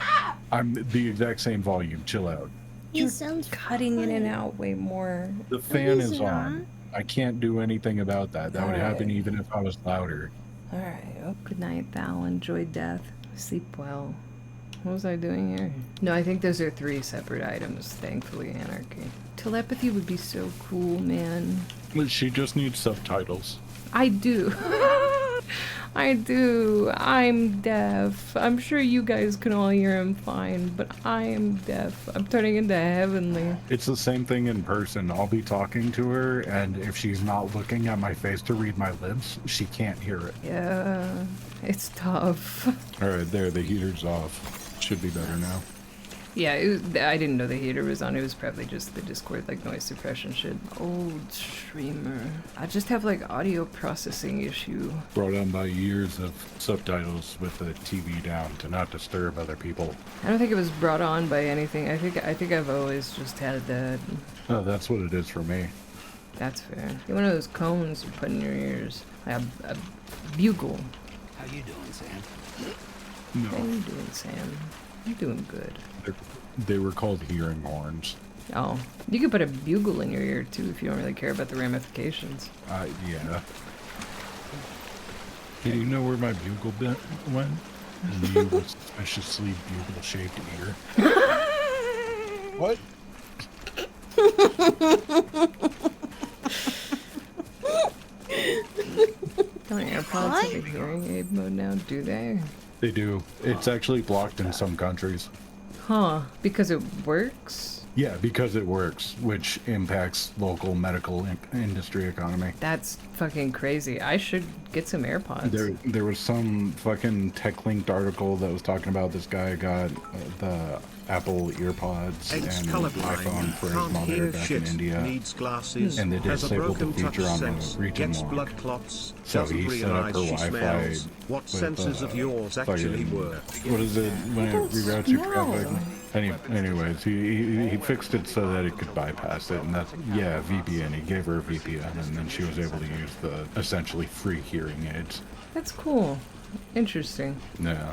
I'm the exact same volume. Chill out. You're cutting in and out way more. The fan is on. I can't do anything about that. That would happen Alright. even if I was louder. Alright. Oh, good night, Val. Enjoy death. Sleep well. What was I doing here? No, I think those are 3 separate items. Thankfully, Anarchy. Telepathy would be so cool, man. She just needs subtitles. I do. I do. I'm deaf. I'm sure you guys can all hear him fine, but I am deaf. I'm turning into heavenly. It's the same thing in person. I'll be talking to her, and if she's not looking at my face to read my lips, she can't hear it. Yeah, it's tough. Alright, there, the heater's off. Should be better now. Yeah, I didn't know the heater was on. It was probably just the Discord, like, noise suppression shit. Old streamer. I just have, like, audio processing issue. Brought on by years of subtitles with the TV down to not disturb other people. I don't think it was brought on by anything. I think I've always just had that. Oh, that's what it is for me. That's fair. Get one of those cones you put in your ears. Like a bugle. How you doing, Sam? No. How you doing, Sam? You're doing good. They were called hearing horns. Oh, you could put a bugle in your ear too if you don't really care about the ramifications. Yeah. Do you know where my bugle bit went? You with suspiciously bugle-shaped ear. What? Don't AirPods have a hearing aid mode now, do they? They do. It's actually blocked in some countries. Huh, because it works? Yeah, because it works, which impacts local medical industry economy. That's fucking crazy. I should get some AirPods. There was some fucking tech-linked article that was talking about this guy got the Apple EarPods and an iPhone for his mother back in India, needs glasses, and they disabled the feature on the region gets lock. blood clots, So he set up her Wi-Fi. What with, sensors of yours actually fucking- work. What is it when it reroutes your traffic? Anyways, he fixed it so that it could bypass it, and that's, yeah, VPN. He gave her a VPN, and then she was able to use the essentially free hearing aids. That's cool. Interesting. Yeah.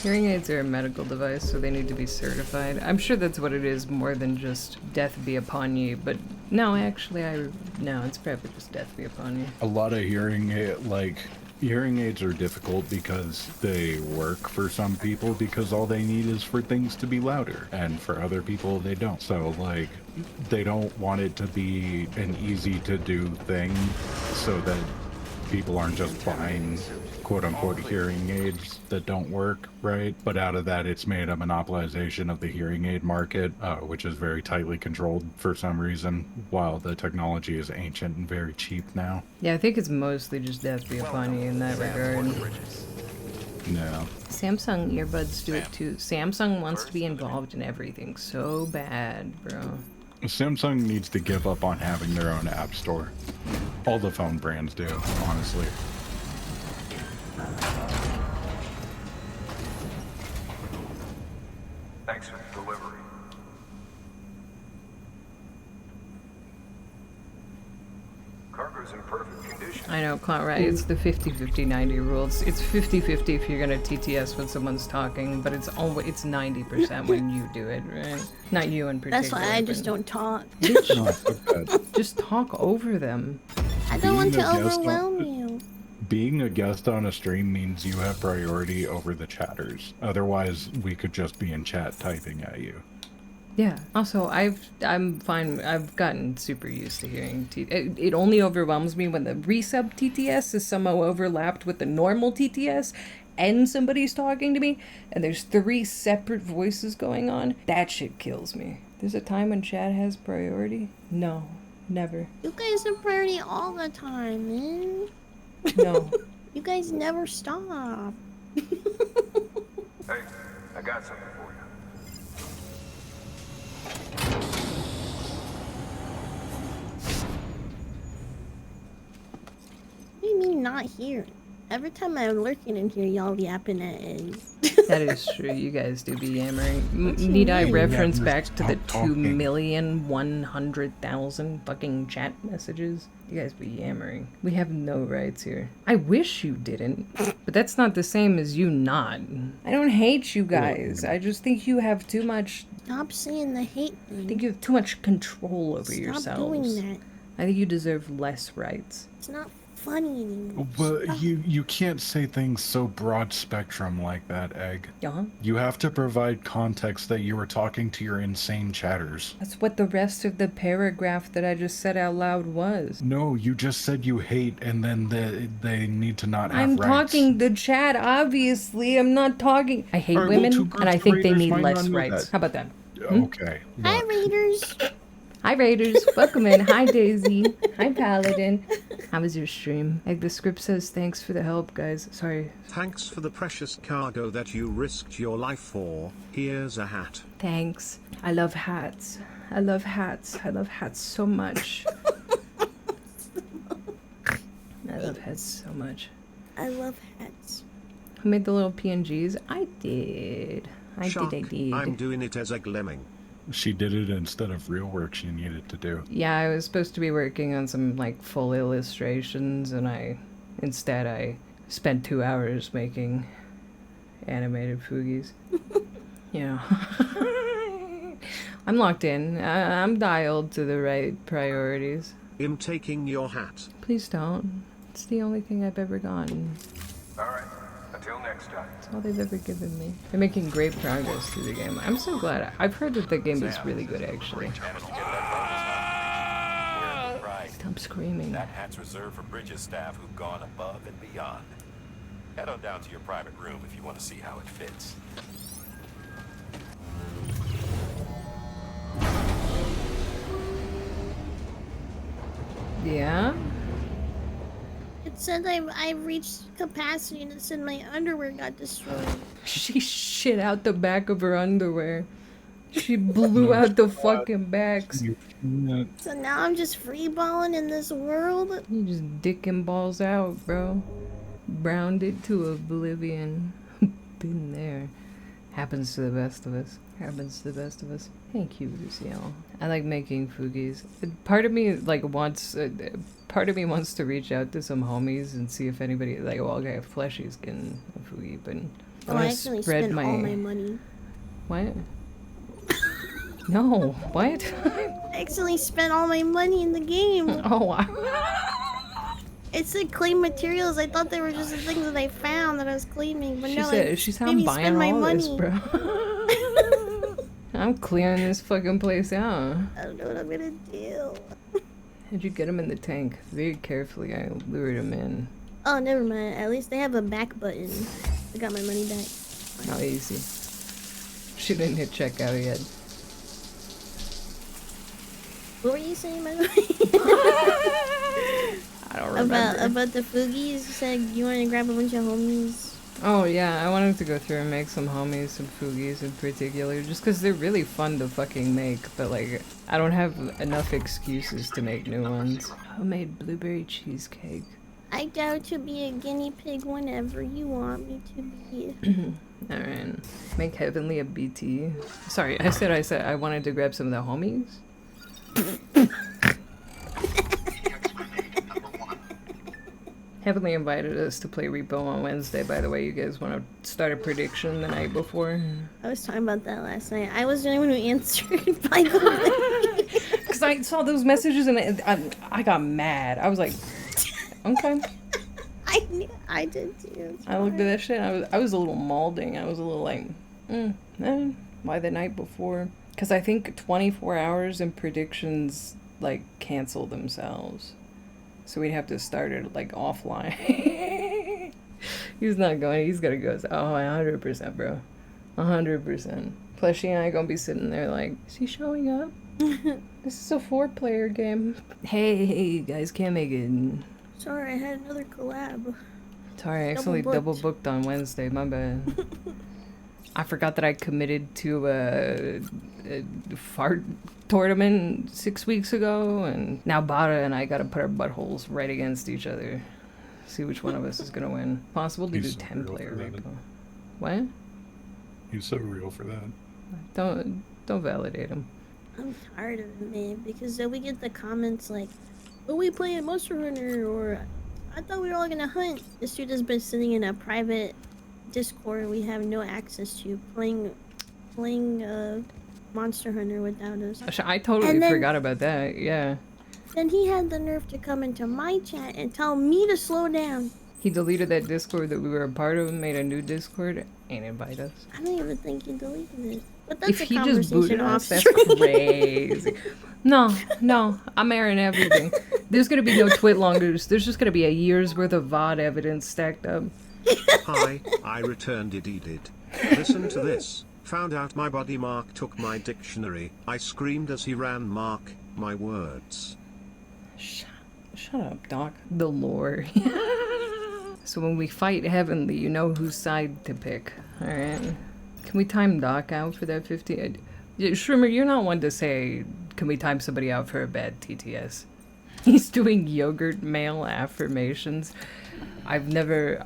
Hearing aids are a medical device, so they need to be certified. I'm sure that's what it is more than just death be upon ye, but no, actually, no, it's probably just death be upon ye. A lot of hearing aids are difficult because they work for some people because all they need is for things to be louder, and for other people they don't. So like, they don't want it to be an easy to do thing so that people aren't just buying quote-unquote hearing aids that don't work, right? But out of that, it's made a monopolization of the hearing aid market, which is very tightly controlled for some reason, while the technology is ancient and very cheap now. Yeah, I think it's mostly just death be upon you in that regard. No. Samsung earbuds do it too. Samsung wants to be involved in everything so bad, bro. Samsung needs to give up on having their own app store. All the phone brands do, honestly. Thanks for the delivery. Cargo's in perfect condition. I know, Clout, right? It's the 50-50-90 rule. It's 50-50 if you're gonna TTS when someone's talking, but it's 90% when you do it, right? Not you in particular. That's why I just don't talk. Just talk over them. I don't want to Being a guest overwhelm you. Being a guest on a stream means you have priority over the chatters. Otherwise, we could just be in chat typing at you. Yeah. Also, I'm fine. I've gotten super used to hearing it only overwhelms me when the resub TTS is somehow overlapped with the normal TTS and somebody's talking to me and there's 3 separate voices going on. That shit kills me. There's a time when chat has priority? No. Never. You guys have priority all the time, man. No. You guys never stop. Hey, I got something for you. What do you mean not here? Every time I'm lurking in here, y'all yapping at Eggs. That is true. You guys do be yammering. Need I reference back to the 2,100,000 fucking chat messages? You guys be yammering. We have no rights here. I wish you didn't, but that's not the same as you not. I don't hate you guys. I just think you have too much. Stop saying the hate thing. I think you have too much control over Stop yourselves. doing that. I think you deserve less rights. It's not funny anymore. But you can't say things so broad spectrum like that, Egg. Uh-huh. You have to provide context that you were talking to your insane chatters. That's what the rest of the paragraph that I just said out loud was. No, you just said you hate, and then they need to not have I'm rights. talking the chat, obviously. I'm not talking. I hate women, and I think they need less rights. How about that? Okay. Hi, Raiders. Hi, Raiders. Welcome in. Hi, Daisy. Hi, Paladin. How was your stream? Like, the script says thanks for the help, guys. Sorry. Thanks for the precious cargo that you risked your life for. Here's a hat. Thanks. I love hats. I love hats. I love hats so much. I love hats so much. I love hats. Who made the little PNGs? I did. I Shock, did. I'm doing it as a Glemming. She did it instead of real work she needed to do. Yeah, I was supposed to be working on some, like, full illustrations, and instead I spent 2 hours making animated Fugies. You know. I'm locked in. I'm dialed to the right priorities. I'm taking your hat. Please don't. It's the only thing I've ever gotten. Alright, until next time. It's all they've ever given me. They're making great progress through the game. I'm so glad. I've heard that the game is really good, actually. Stop screaming. That hat's reserved for Bridges staff who've gone above and beyond. Head on down to your private room if you want to see how it fits. Yeah? It said I reached capacity and it said my underwear got destroyed. She shit out the back of her underwear. She blew out the fucking backs. So now I'm just freeballing in this world? You just dicking balls out, bro. Browned it to oblivion. Been there. Happens to the best of us. Happens to the best of us. Thank you, Luciel. I like making Fugies. Part of me, like, wants to reach out to some homies and see if anybody, like, well, okay, Fleshy's getting a Fugie, but I actually spent all my money. What? No, what? I actually spent all my money in the game. Oh, wow. It said claim materials. I thought they were just the things that I found that I was claiming, but no, She's how I'm buying all this, bro. I'm clearing this fucking place out. I don't know what I'm gonna do. How'd you get him in the tank? Very carefully, I lured him in. Oh, never mind. At least they have a back button. I got my money back. How easy. She didn't hit checkout yet. What were you saying, by the way? I don't remember. About the Fugies? You said you wanted to grab a bunch of homies? Oh yeah, I wanted to go through and make some homies, some Fugies in particular, just because they're really fun to fucking make, but like, I don't have enough excuses to make new ones. Homemade blueberry cheesecake. I dare to be a guinea pig whenever you want me to be. Alright. Make Heavenly a BT. Sorry, I said I wanted to grab some of the homies. Heavenly invited us to play Repo on Wednesday, by the way. You guys want to start a prediction the night before? I was talking about that last night. I was the only one who answered, by the way. Because I saw those messages and I got mad. I was like, okay. I did too. I looked at that shit and I was a little maulding. I was a little like, why the night before? Because I think 24 hours and predictions, like, cancel themselves. So we'd have to start it, like, offline. He's not going. He's gonna go. Oh, 100%, bro. 100%. Fleshy and I gonna be sitting there like, is he showing up? This is a 4-player game. Hey, you guys can't make it. Sorry, I had another collab. Sorry, I actually double booked on Wednesday. My bad. I forgot that I committed to a fart tournament 6 weeks ago, and now Bada and I gotta put our buttholes right against each other. See which one of us is gonna win. Possible to do 10-player Repo. What? He's so real for that. Don't validate him. I'm tired of it, man, because then we get the comments like, "Are we playing Monster Hunter?" or "I thought we were all gonna hunt." This dude has been sitting in a private Discord we have no access to, playing Monster Hunter without us. I totally forgot about that. Yeah. Then he had the nerve to come into my chat and tell me to slow down. He deleted that Discord that we were a part of and made a new Discord and invite us. I don't even think he deleted it. But that's If a he just conversation booted off us, that's stream. crazy. No, I'm airing everything. There's gonna be no twit longers. There's just gonna be a year's worth of VOD evidence stacked up. Hi, I returned it. Listen to this. Found out my body Mark took my dictionary. I screamed as he ran Mark, my words. Shut up, Doc. The lore. So when we fight Heavenly, you know whose side to pick. Alright. Can we time Doc out for that 50? Shrimmer, you're not one to say, can we time somebody out for a bad TTS? He's doing yogurt male affirmations. I've never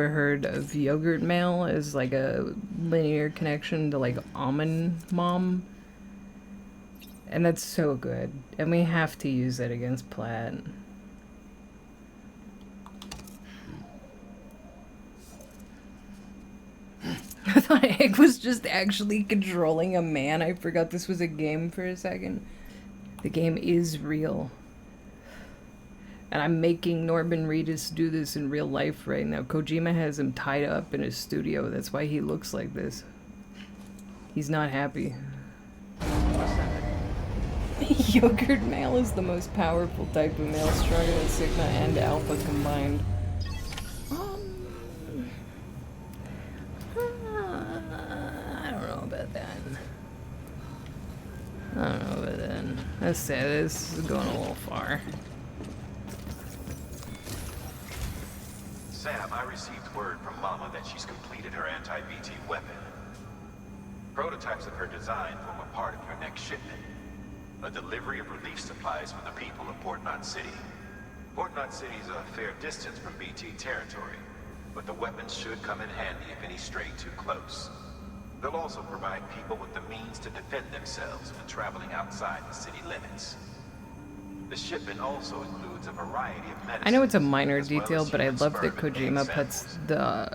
heard of yogurt male as like a linear connection to like almond mom. And that's so good. And we have to use it against Platt. I thought Egg was just actually controlling a man. I forgot this was a game for a second. The game is real. And I'm making Norman Reedus do this in real life right now. Kojima has him tied up in his studio. That's why he looks like this. He's not happy. Yogurt male is the most powerful type of male, stronger than Sigma and Alpha combined. I don't know about that. I don't know about that. Let's say this is going a little far. Sam, I received word from Mama that she's completed her anti-BT weapon. Prototypes of her design form a part of your next shipment. A delivery of relief supplies for the people of Port Knot City. Port Knot City is a fair distance from BT territory, but the weapons should come in handy if any stray too close. They'll also provide people with the means to defend themselves when traveling outside the city limits. The shipment also includes a variety of medicines. I know it's a minor detail, but I love that Kojima puts the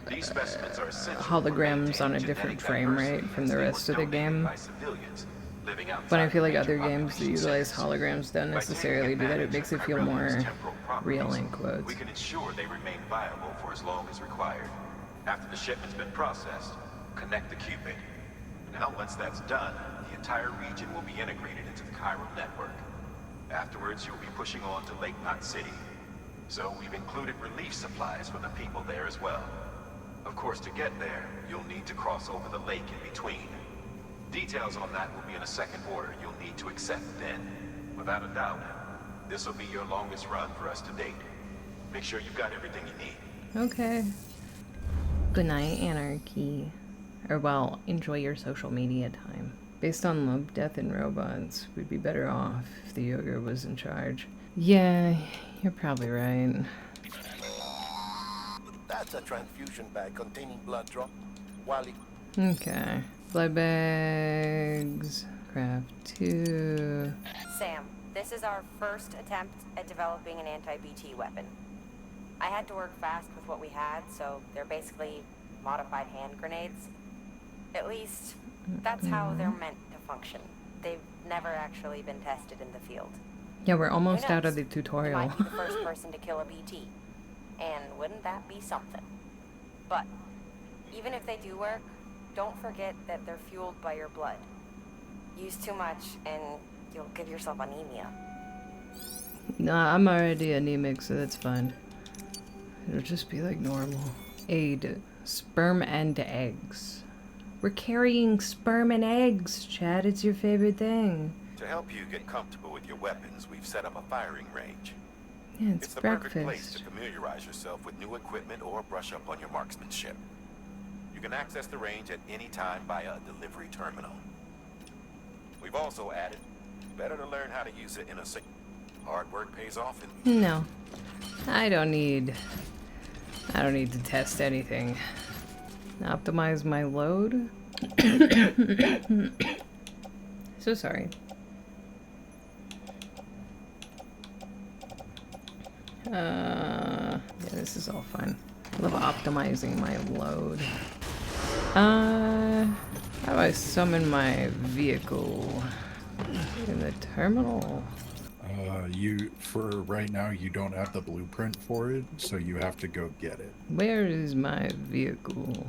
holograms on a different frame rate from the rest of the game. But I feel like other games that utilize holograms don't necessarily do that. It makes it feel more real in quotes. We can ensure they remain viable for as long as required. After the shipment's been processed, connect the Cupid. Now once that's done, the entire region will be integrated into the Chiral network. Afterwards, you'll be pushing on to Lake Knot City. So we've included relief supplies for the people there as well. Of course, to get there, you'll need to cross over the lake in between. Details on that will be in a second order you'll need to accept then. Without a doubt, this will be your longest run for us to date. Make sure you've got everything you need. Okay. Good night, Anarchy. Or well, enjoy your social media time. Based on love, death, and robots, we'd be better off if the yogurt was in charge. Yeah, you're probably right. That's a transfusion bag containing blood drop. Wally. Okay. Blood bags. Craft 2. Sam, this is our first attempt at developing an anti-BT weapon. I had to work fast with what we had, so they're basically modified hand grenades. At least, that's how they're meant to function. They've never actually been tested in the field. Yeah, we're almost out of the tutorial. You might be the first person to kill a BT. And wouldn't that be something? But, even if they do work, don't forget that they're fueled by your blood. Use too much, and you'll give yourself anemia. Nah, I'm already anemic, so that's fine. It'll just be like normal. Aid. Sperm and eggs. We're carrying sperm and eggs, Chad. It's your favorite thing. To help you get comfortable with your weapons, we've set up a firing range. Yeah, it's the breakfast. perfect place to familiarize yourself with new equipment or brush up on your marksmanship. You can access the range at any time via a delivery terminal. We've also added, better to learn how to use it in a hard work pays off. No. I don't need to test anything. Optimize my load? So sorry. Yeah, this is all fine. I love optimizing my load. How do I summon my vehicle? In the terminal? For right now, you don't have the blueprint for it, so you have to go get it. Where is my vehicle?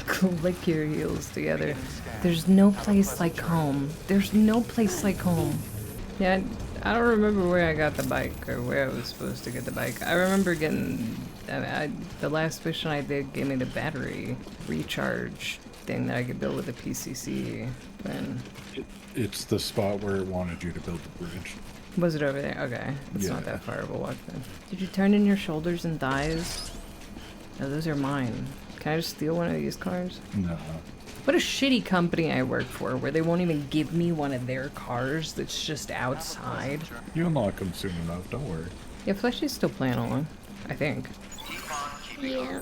Click your heels together. There's no place like home. There's no place like home. Yeah, I don't remember where I got the bike or where I was supposed to get the bike. I remember getting... the last mission I did gave me the battery recharge thing that I could build with a PCC. And It's the spot where it wanted you to build the bridge. was it over there? Okay. It's not that far of a walk then. Did you turn in your shoulders and thighs? No, those are mine. Can I just steal one of these cars? No. What a shitty company I work for, where they won't even give me one of their cars that's just outside. You'll unlock them soon enough, don't worry. Yeah, Fleshy's still playing along, I think. Yeah.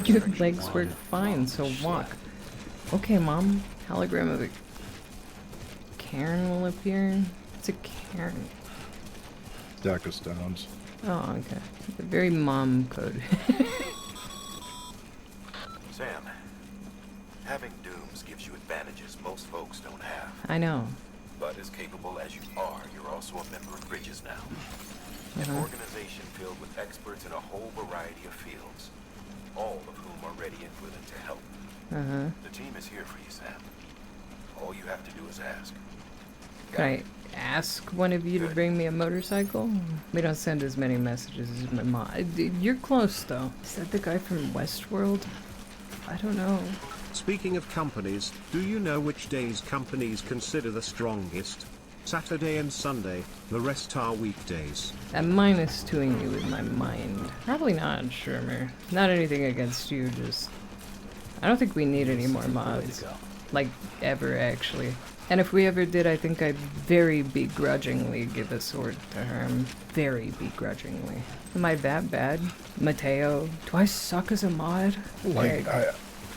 Your legs work fine, so walk. Okay, Mom. Hologram of a Karen will appear. It's a Karen. Stack of stones. Oh, okay. Very mom code. Sam, having dooms gives you advantages most folks don't have. I know. But as capable as you are, you're also a member of Bridges now. An organization filled with experts in a whole variety of fields, all of whom are ready and willing to help. The team is here for you, Sam. All you have to do is ask. Can I ask one of you to bring me a motorcycle? We don't send as many messages as my mom. You're close, though. Is that the guy from Westworld? I don't know. Speaking of companies, do you know which days companies consider the strongest? Saturday and Sunday, the rest are weekdays. I'm -2ing you with my mind. Probably not, Shermer. Not anything against you, just... I don't think we need any more mods. Like, ever, actually. And if we ever did, I think I'd very begrudgingly give a sword to Herm. Very begrudgingly. Am I that bad? Mateo? Do I suck as a mod? Like,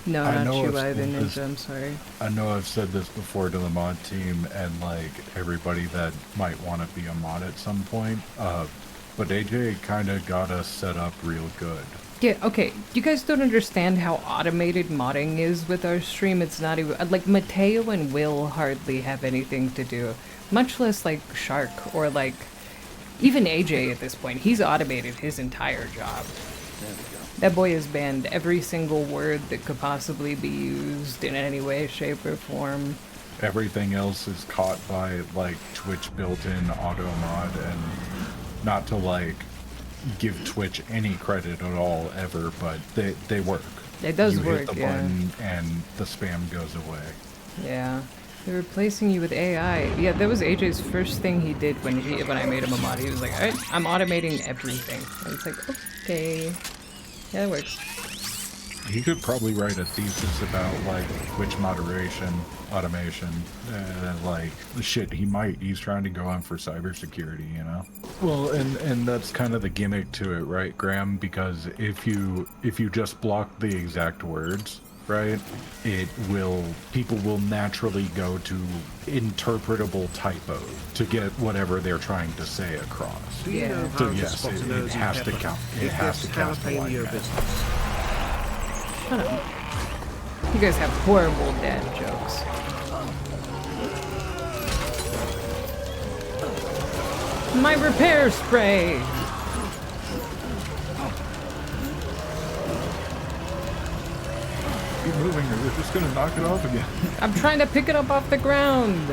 No, I not know you I've either, said this- Ninja, I'm sorry. I know I've said this before to the mod team and like everybody that might want to be a mod at some point, but AJ kind of got us set up real good. Yeah, okay, you guys don't understand how automated modding is with our stream. It's not even... Like, Mateo and Will hardly have anything to do. Much less, like, Shark or, like... Even AJ at this point. He's automated his entire job. There we go. That boy has banned every single word that could possibly be used in any way, shape, or form. Everything else is caught by like Twitch built-in auto mod, and not to like give Twitch any credit at all ever, but they work. It does you work, hit the yeah. button and the spam goes away. Yeah. They're replacing you with AI. Yeah, that was AJ's first thing he did when I made him a mod. He was like, alright, I'm automating everything. And it's like, okay. Yeah, it works. He could probably write a thesis about like Twitch moderation, automation, and like shit. He's trying to go on for cybersecurity, you know. Well, and that's kind of the gimmick to it, right, Graham? Because if you just block the exact words, right, people will naturally go to interpretable typo to get whatever they're trying to say across. Do you know So how yes, to spot it a nosy has to pepper? count. It has to count the white jalapeno guy. business. Shut up. You guys have horrible dad jokes. My repair spray! Keep moving or we're just gonna knock it off again. I'm trying to pick it up off the ground!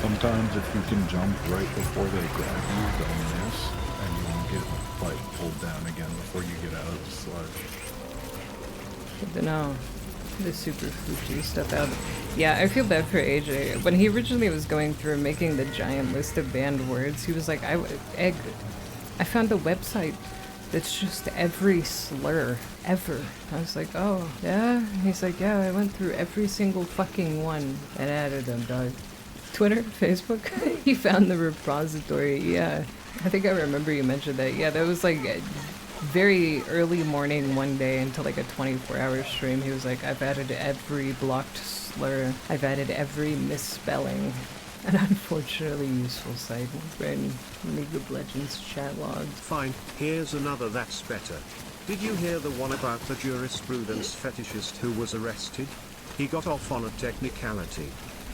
Sometimes if you can jump right before they grab you, they'll miss, and you won't get like pulled down again before you get out of the sludge. Good to know. The super Fuji stuff out. Yeah, I feel bad for AJ. When he originally was going through making the giant list of banned words, he was like, I found a website that's just every slur ever. I was like, oh, yeah? He's like, yeah, I went through every single fucking one and added them, dog. Twitter, Facebook. He found the repository. Yeah, I think I remember you mentioned that. Yeah, that was like very early morning one day into like a 24-hour stream. He was like, I've added every blocked slur, I've added every misspelling. An unfortunately useful site in League of Legends chat logs. Fine, here's another that's better. Did you hear the one about the jurisprudence fetishist who was arrested? He got off on a technicality.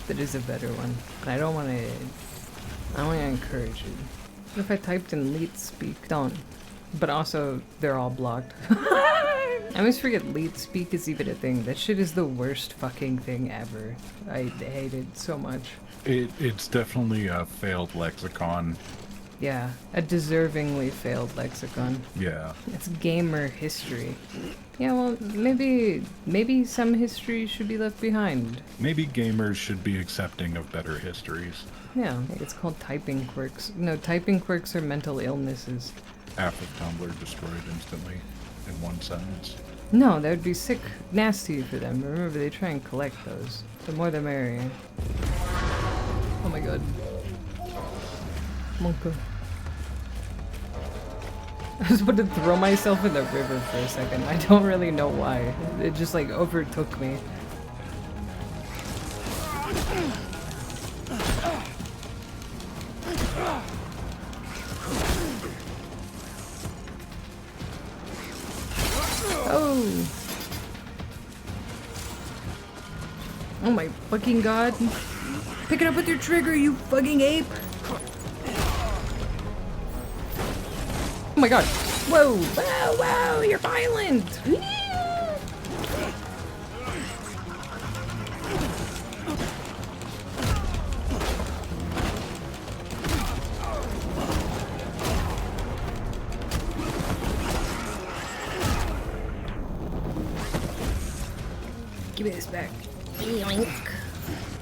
That is a better one. But I don't want to encourage it. What if I typed in leet speak? Don't. But also, they're all blocked. I always forget leet speak is even a thing. That shit is the worst fucking thing ever. I hate it so much. It's definitely a failed lexicon. Yeah, a deservingly failed lexicon. Yeah. It's gamer history. Yeah, well, maybe some history should be left behind. Maybe gamers should be accepting of better histories. Yeah, it's called typing quirks. No, typing quirks are mental illnesses. Half of Tumblr destroyed instantly in one sentence. No, that would be sick, nasty for them. Remember, they try and collect those. The more the merrier. Oh my god. Monka. I was about to throw myself in the river for a second. I don't really know why. It just like overtook me. Oh! Oh my fucking god. Pick it up with your trigger, you fucking ape! Oh my god. Whoa! Whoa, whoa! You're violent! Give me this back. Yoink.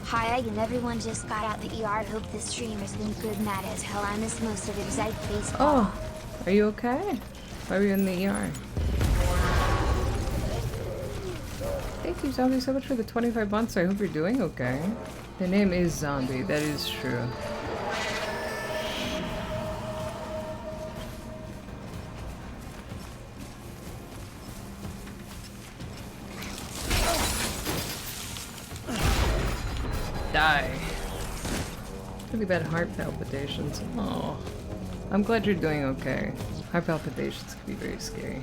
Hi, and everyone just got out the ER. Hope this stream has been good. Mad as hell. I missed most of it. Zeit baseball. Oh, are you okay? Why are you in the ER? Thank you, Zombie, so much for the 25 months. I hope you're doing okay. The name is Zombie, that is true. Die. Really bad heart palpitations. Oh. I'm glad you're doing okay. Heart palpitations can be very scary.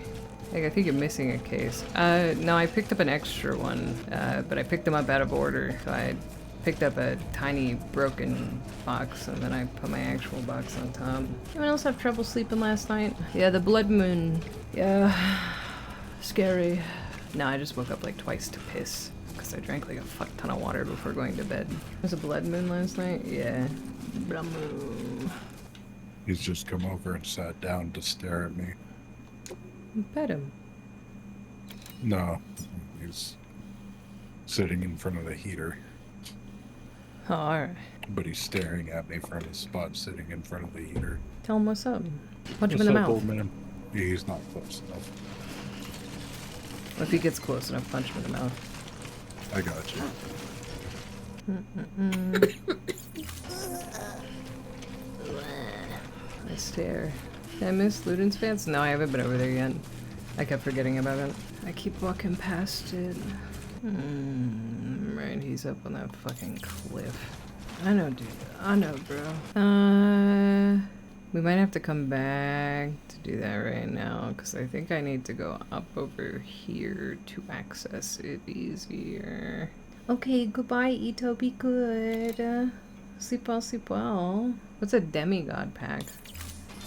Like, I think you're missing a case. No, I picked up an extra one, but I picked them up out of order. So I picked up a tiny broken box, and then I put my actual box on top. Anyone else have trouble sleeping last night? Yeah, the blood moon. Yeah, scary. No, I just woke up like twice to piss, because I drank like a fuck ton of water before going to bed. Was a blood moon last night? Yeah. Blood moon. He's just come over and sat down to stare at me. Pet him. No, he's sitting in front of the heater. Oh, alright. But he's staring at me from his spot sitting in front of the heater. Tell him what's up. Punch him What's in the up, mouth. old man? Yeah, he's not close enough. If he gets close enough, punch him in the mouth. I got you. I stare. Did I miss Luden's fans? No, I haven't been over there yet. I kept forgetting about it. I keep walking past it. Right, he's up on that fucking cliff. I know, dude. I know, bro. We might have to come back to do that right now, because I think I need to go up over here to access it easier. Okay, goodbye, Ito. Be good. Sleep well, sleep well. What's a demigod pack?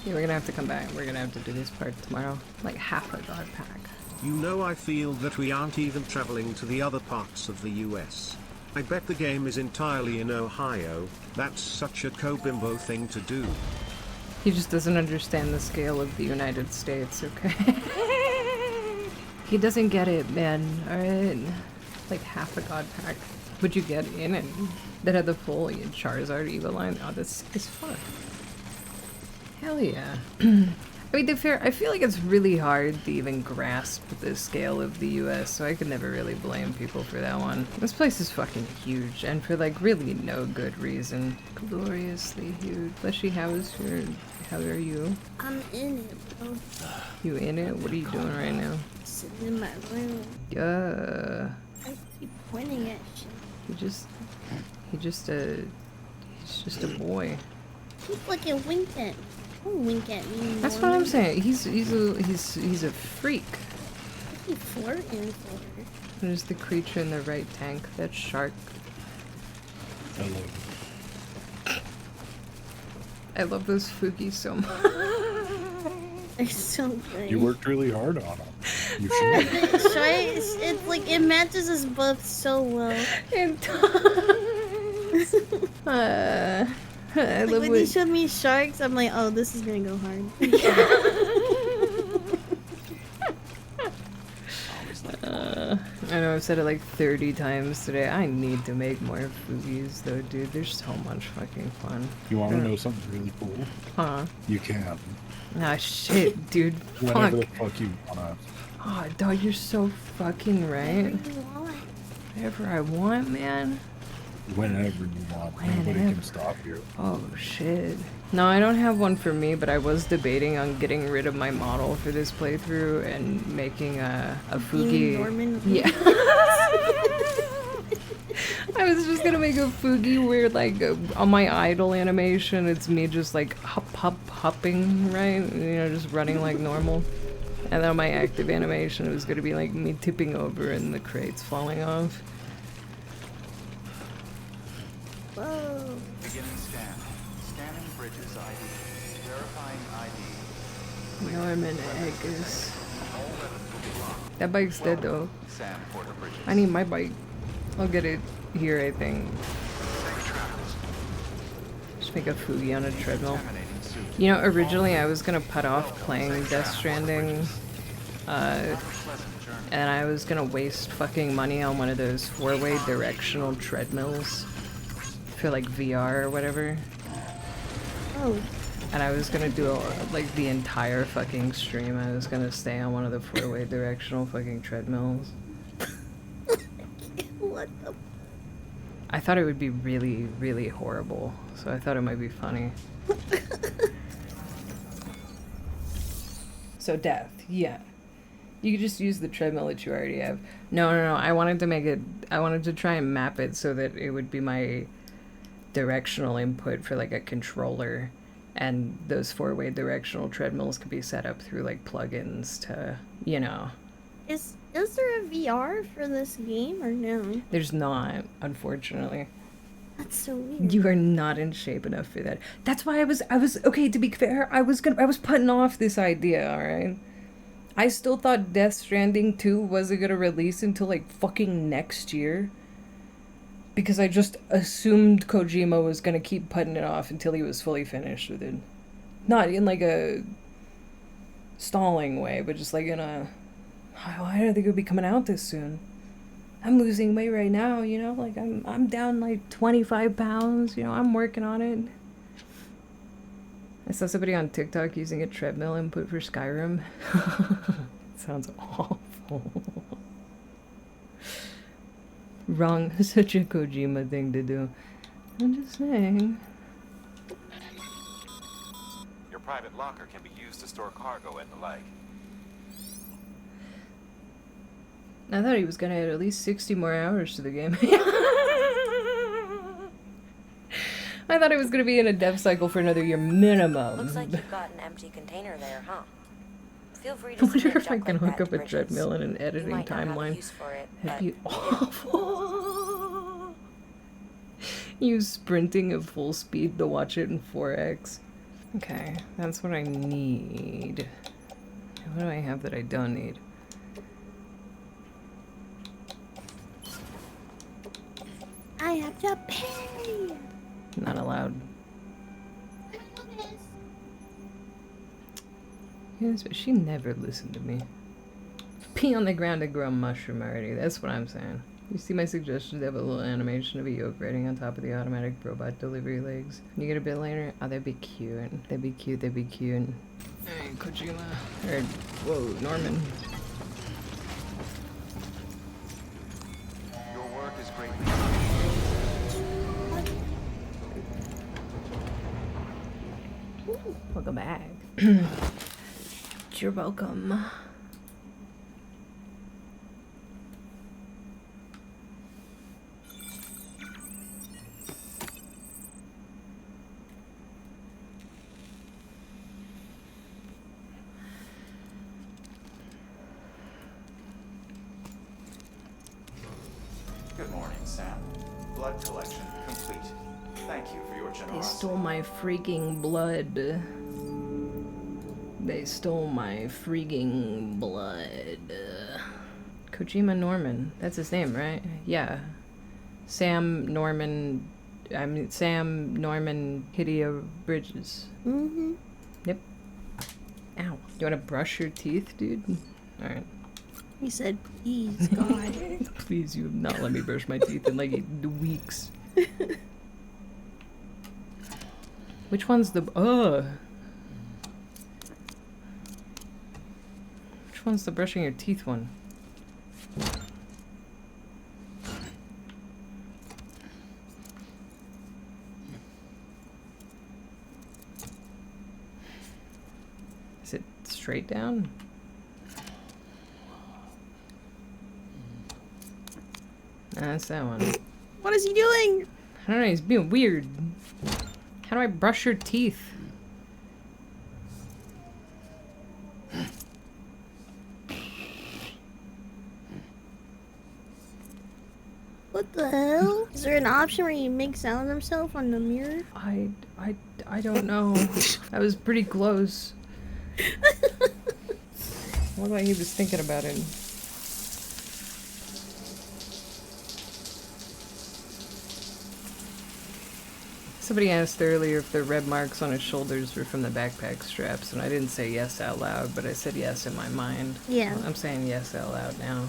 Yeah, we're gonna have to come back. We're gonna have to do this part tomorrow. Like half a god pack. You know, I feel that we aren't even traveling to the other parts of the US. I bet the game is entirely in Ohio. That's such a Kobimbo thing to do. He just doesn't understand the scale of the United States, okay? He doesn't get it, man. Alright. Like half a god pack. Would you get in it? That had the full Charizard Evo line? Oh, that's sick as fuck. Hell yeah. I mean, to be fair, I feel like it's really hard to even grasp the scale of the US, so I could never really blame people for that one. This place is fucking huge, and for like really no good reason. Gloriously huge. Leshy, how are you? I'm in it, bro. You in it? What are you doing right now? Sitting in my room. I keep pointing at shit. He's just a boy. He fucking winked at me. Don't wink at me. That's what I'm saying. He's a freak. What's he flirting for? There's the creature in the right tank. That shark. Hello. I love those Fugi so much. They're so good. You worked really hard on them. You The should. sharks, it's like it matches us both so well. It does. I Like love when you showed me sharks, I'm like, oh, this is gonna go hard. I know I've said it like 30 times today. I need to make more Fugis though, dude. They're so much fucking fun. You want to know something really cool? Huh? You can. Ah, shit, dude. Whenever the Fuck. fuck you wanna. Oh, dog, you're so fucking right. Whatever you want. Whatever I want, man. Whenever you want. Nobody can stop you. Oh, shit. No, I don't have one for me, but I was debating on getting rid of my model for this playthrough and making a Fugi. Norman. Yeah. I was just gonna make a Fugi where, like, on my idle animation, it's me just, like, hopping, right? You know, just running like normal. And then on my active animation, it was gonna be, like, me tipping over and the crates falling off. Whoa. Beginning scan. Scanning bridges ID. Verifying ID. Norman Eggers. That bike's dead though. Sam Porter Bridges. I need my bike. I'll get it here, I think. Just make a Fugi on a treadmill. You know, originally I was gonna put off playing Death Stranding, and I was gonna waste fucking money on one of those four-way directional treadmills for like VR or whatever. Oh. And I was gonna do like the entire fucking stream. I was gonna stay on one of the four-way directional fucking treadmills. What the? I thought it would be really, really horrible, so I thought it might be funny. So death, yeah. You could just use the treadmill that you already have. No, I wanted to make it, I wanted to try and map it so that it would be my directional input for like a controller, and those four-way directional treadmills could be set up through like plugins to, you know. Is there a VR for this game or no? There's not, unfortunately. That's so weird. You are not in shape enough for that. That's why I was okay, to be fair, I was putting off this idea, alright? I still thought Death Stranding 2 wasn't gonna release until like fucking next year. Because I just assumed Kojima was gonna keep putting it off until he was fully finished with it. Not in like a stalling way, but just like in a, why don't think it would be coming out this soon? I'm losing weight right now, you know, like I'm down like 25 pounds, you know, I'm working on it. I saw somebody on TikTok using a treadmill input for Skyrim. Sounds awful. Wrong, such a Kojima thing to do. I'm just saying. Your private locker can be used to store cargo and the like. I thought he was gonna add at least 60 more hours to the game. I thought it was gonna be in a dev cycle for another year minimum. Looks like you've got an empty container there, huh? Feel free I to wonder if I junk can like hook that up to a Bridges. treadmill in an You editing might not have timeline. use for it, That'd be but- awful. Use sprinting at full speed to watch it in 4x. Okay, that's what I need. What do I have that I don't need? I have to pay. Not allowed. Yes, but she never listened to me. Pee on the ground to grow a mushroom already. That's what I'm saying. You see my suggestion to have a little animation of a yoke riding on top of the automatic robot delivery legs. Can you get a bit later? Oh, that'd be cute. That'd be cute, that'd be cute. Hey, Kojima. Or, whoa, Norman. Your work is greatly. Welcome back. You're welcome. Good morning, Sam. Blood collection complete. Thank you for your They generosity. stole my freaking blood. They stole my freaking blood. Kojima Norman. That's his name, right? Yeah. Sam Norman Hideo Bridges. Mm-hmm. Yep. Ow. You wanna brush your teeth, dude? Alright. He said, please, God. Please, you have not let me brush my teeth in like weeks. Which one's the... Which one's the brushing your teeth one? Is it straight down? That's that one. What is he doing? I don't know, he's being weird. How do I brush your teeth? What the hell? Is there an option where you make sound himself on the mirror? I don't know. I was pretty close. Looked like he was thinking about it. Somebody asked earlier if the red marks on his shoulders were from the backpack straps, and I didn't say yes out loud, but I said yes in my mind. Yeah. I'm saying yes out loud now.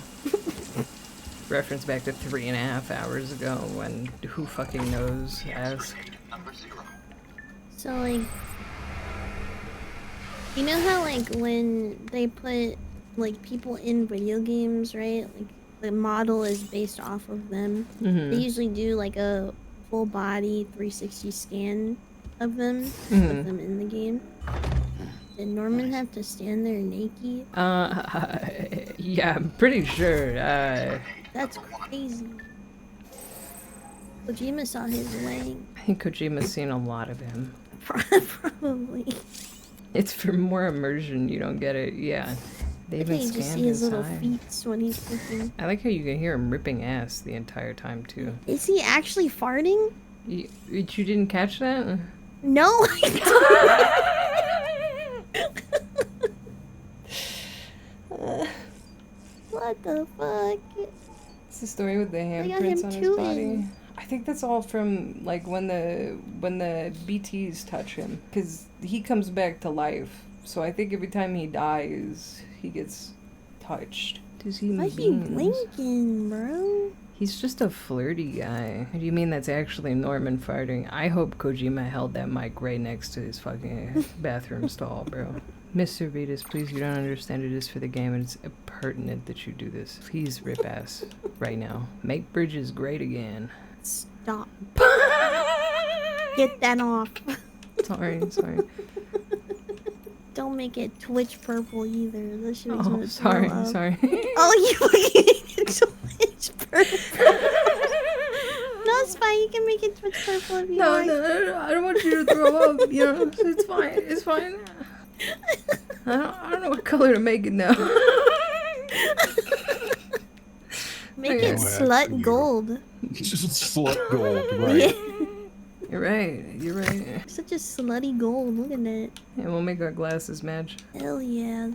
Reference back to 3.5 hours ago when who fucking knows asked. So, like, you know how, like, when they put, like, people in video games, right? Like, the model is based off of them. Mhm. They usually do, like, a full body 360 scan of them, Mhm. put them in the game. Did Norman have to stand there naked? Yeah, I'm pretty sure. That's crazy. Kojima saw his leg. I think Kojima's seen a lot of him. Probably. It's for more immersion, you don't get it. Yeah. They I even think you just scanned see his his little eye. feet when he's cooking. I like how you can hear him ripping ass the entire time, too. Is he actually farting? You didn't catch that? No, what the fuck? It's the story with the got handprints him on his too body. in. I think that's all from like when the BTs touch him, because he comes back to life. So I think every time he dies, he gets touched. Does he? Why he blinking, bro? He's just a flirty guy. What do you mean that's actually Norman farting? I hope Kojima held that mic right next to his fucking bathroom stall, bro. Mr. Vitas, please, you don't understand it is for the game, and it's pertinent that you do this. Please rip ass right now. Make Bridges great again. Stop. Get that off. Sorry. Don't make it Twitch purple either. That shit makes Oh, me throw up. sorry. Oh, you fucking make it Twitch purple. No, it's fine. You can make it Twitch purple if you want. No, I don't want you to throw up. You know, it's fine. I don't know what color to make it now. Make Okay. it slut gold. Just slut gold, right? You're right. Such a slutty gold. Look at that. Yeah, we'll make our glasses match. Hell yeah.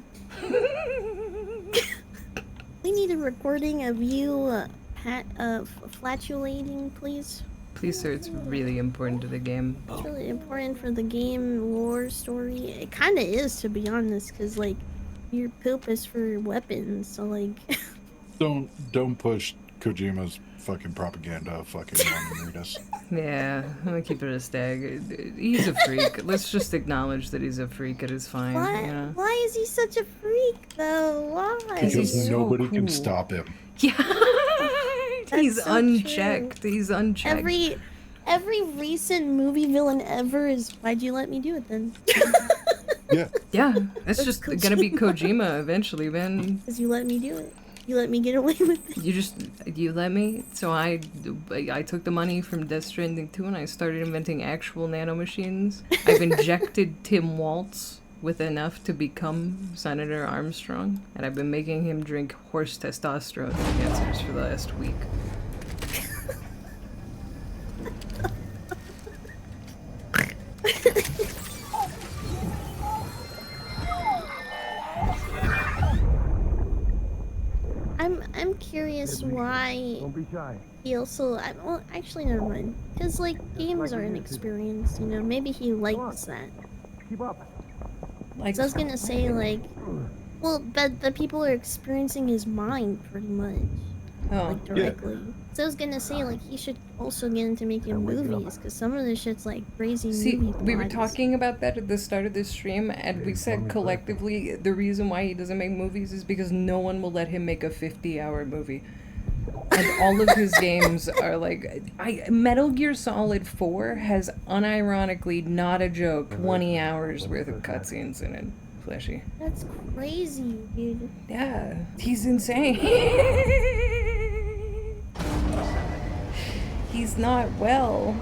We need a recording of you flatulating, please. Please, sir, it's really important to the game. It's really important for the game lore story. It kind of is, to be honest, because, like, your poop is for weapons, so, like... Don't push Kojima's fucking propaganda fucking us. Yeah, I'm gonna keep it a stag. He's a freak. Let's just acknowledge that he's a freak. It is fine. Why? You know? Why is he such a freak though? Why? Because nobody so can cool. stop him. Yeah, he's so unchecked. true. He's unchecked. Every recent movie villain ever is, why'd you let me do it then? Yeah. Yeah, that's just gonna be Kojima eventually, man. Because you let me do it. You let me get away with it. You let me. So I took the money from Death Stranding 2 and I started inventing actual nanomachines. I've injected Tim Waltz with enough to become Senator Armstrong, and I've been making him drink horse testosterone enhancers for the last week. I'm curious why Don't be shy. he also, well, actually never mind. Because, like, games are inexperienced, you know, maybe he likes that. Keep up. So I was gonna say, like, well, but the people are experiencing his mind pretty much. Oh. Like, directly. So I was gonna say, like, he should also get into making movies, because some of this shit's, like, crazy See, movie we were plots. talking about that at the start of this stream, and we said collectively the reason why he doesn't make movies is because no one will let him make a 50-hour movie. And all of his games are like... Metal Gear Solid 4 has unironically, not a joke, 20 hours worth of cutscenes in it. Fleshy. That's crazy, dude. Yeah, he's insane. He's not well.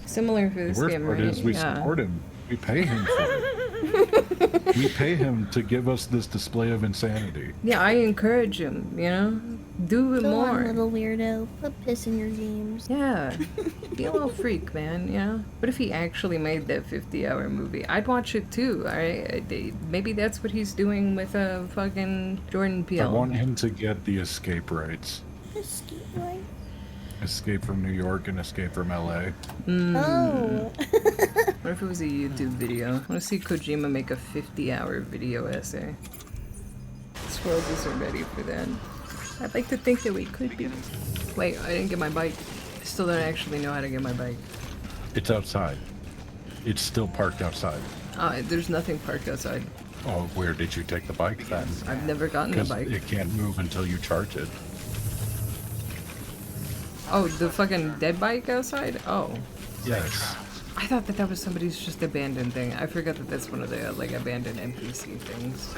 Similar for this The worst game, part right? is we support him. We pay him for it. We pay him to give us this display of insanity. Yeah, I encourage him, you know? Do it Go on, more. little weirdo. Put piss in your games. Yeah. Be a little freak, man, you know? What if he actually made that 50-hour movie? I'd watch it too. Maybe that's what he's doing with fucking Jordan Peele. I want him to get the escape rights. Escape rights? Escape from New York and Escape from LA. Oh. What if it was a YouTube video? I want to see Kojima make a 50-hour video essay. This world isn't ready for that. I'd like to think that we could be. Wait, I didn't get my bike. I still don't actually know how to get my bike. It's outside. It's still parked outside. There's nothing parked outside. Oh, where did you take the bike then? I've never gotten a 'Cause bike. it can't move until you charge it. Oh, the fucking dead bike outside? Oh. Yes. I thought that was somebody's just abandoned thing. I forgot that that's one of the, like, abandoned NPC things.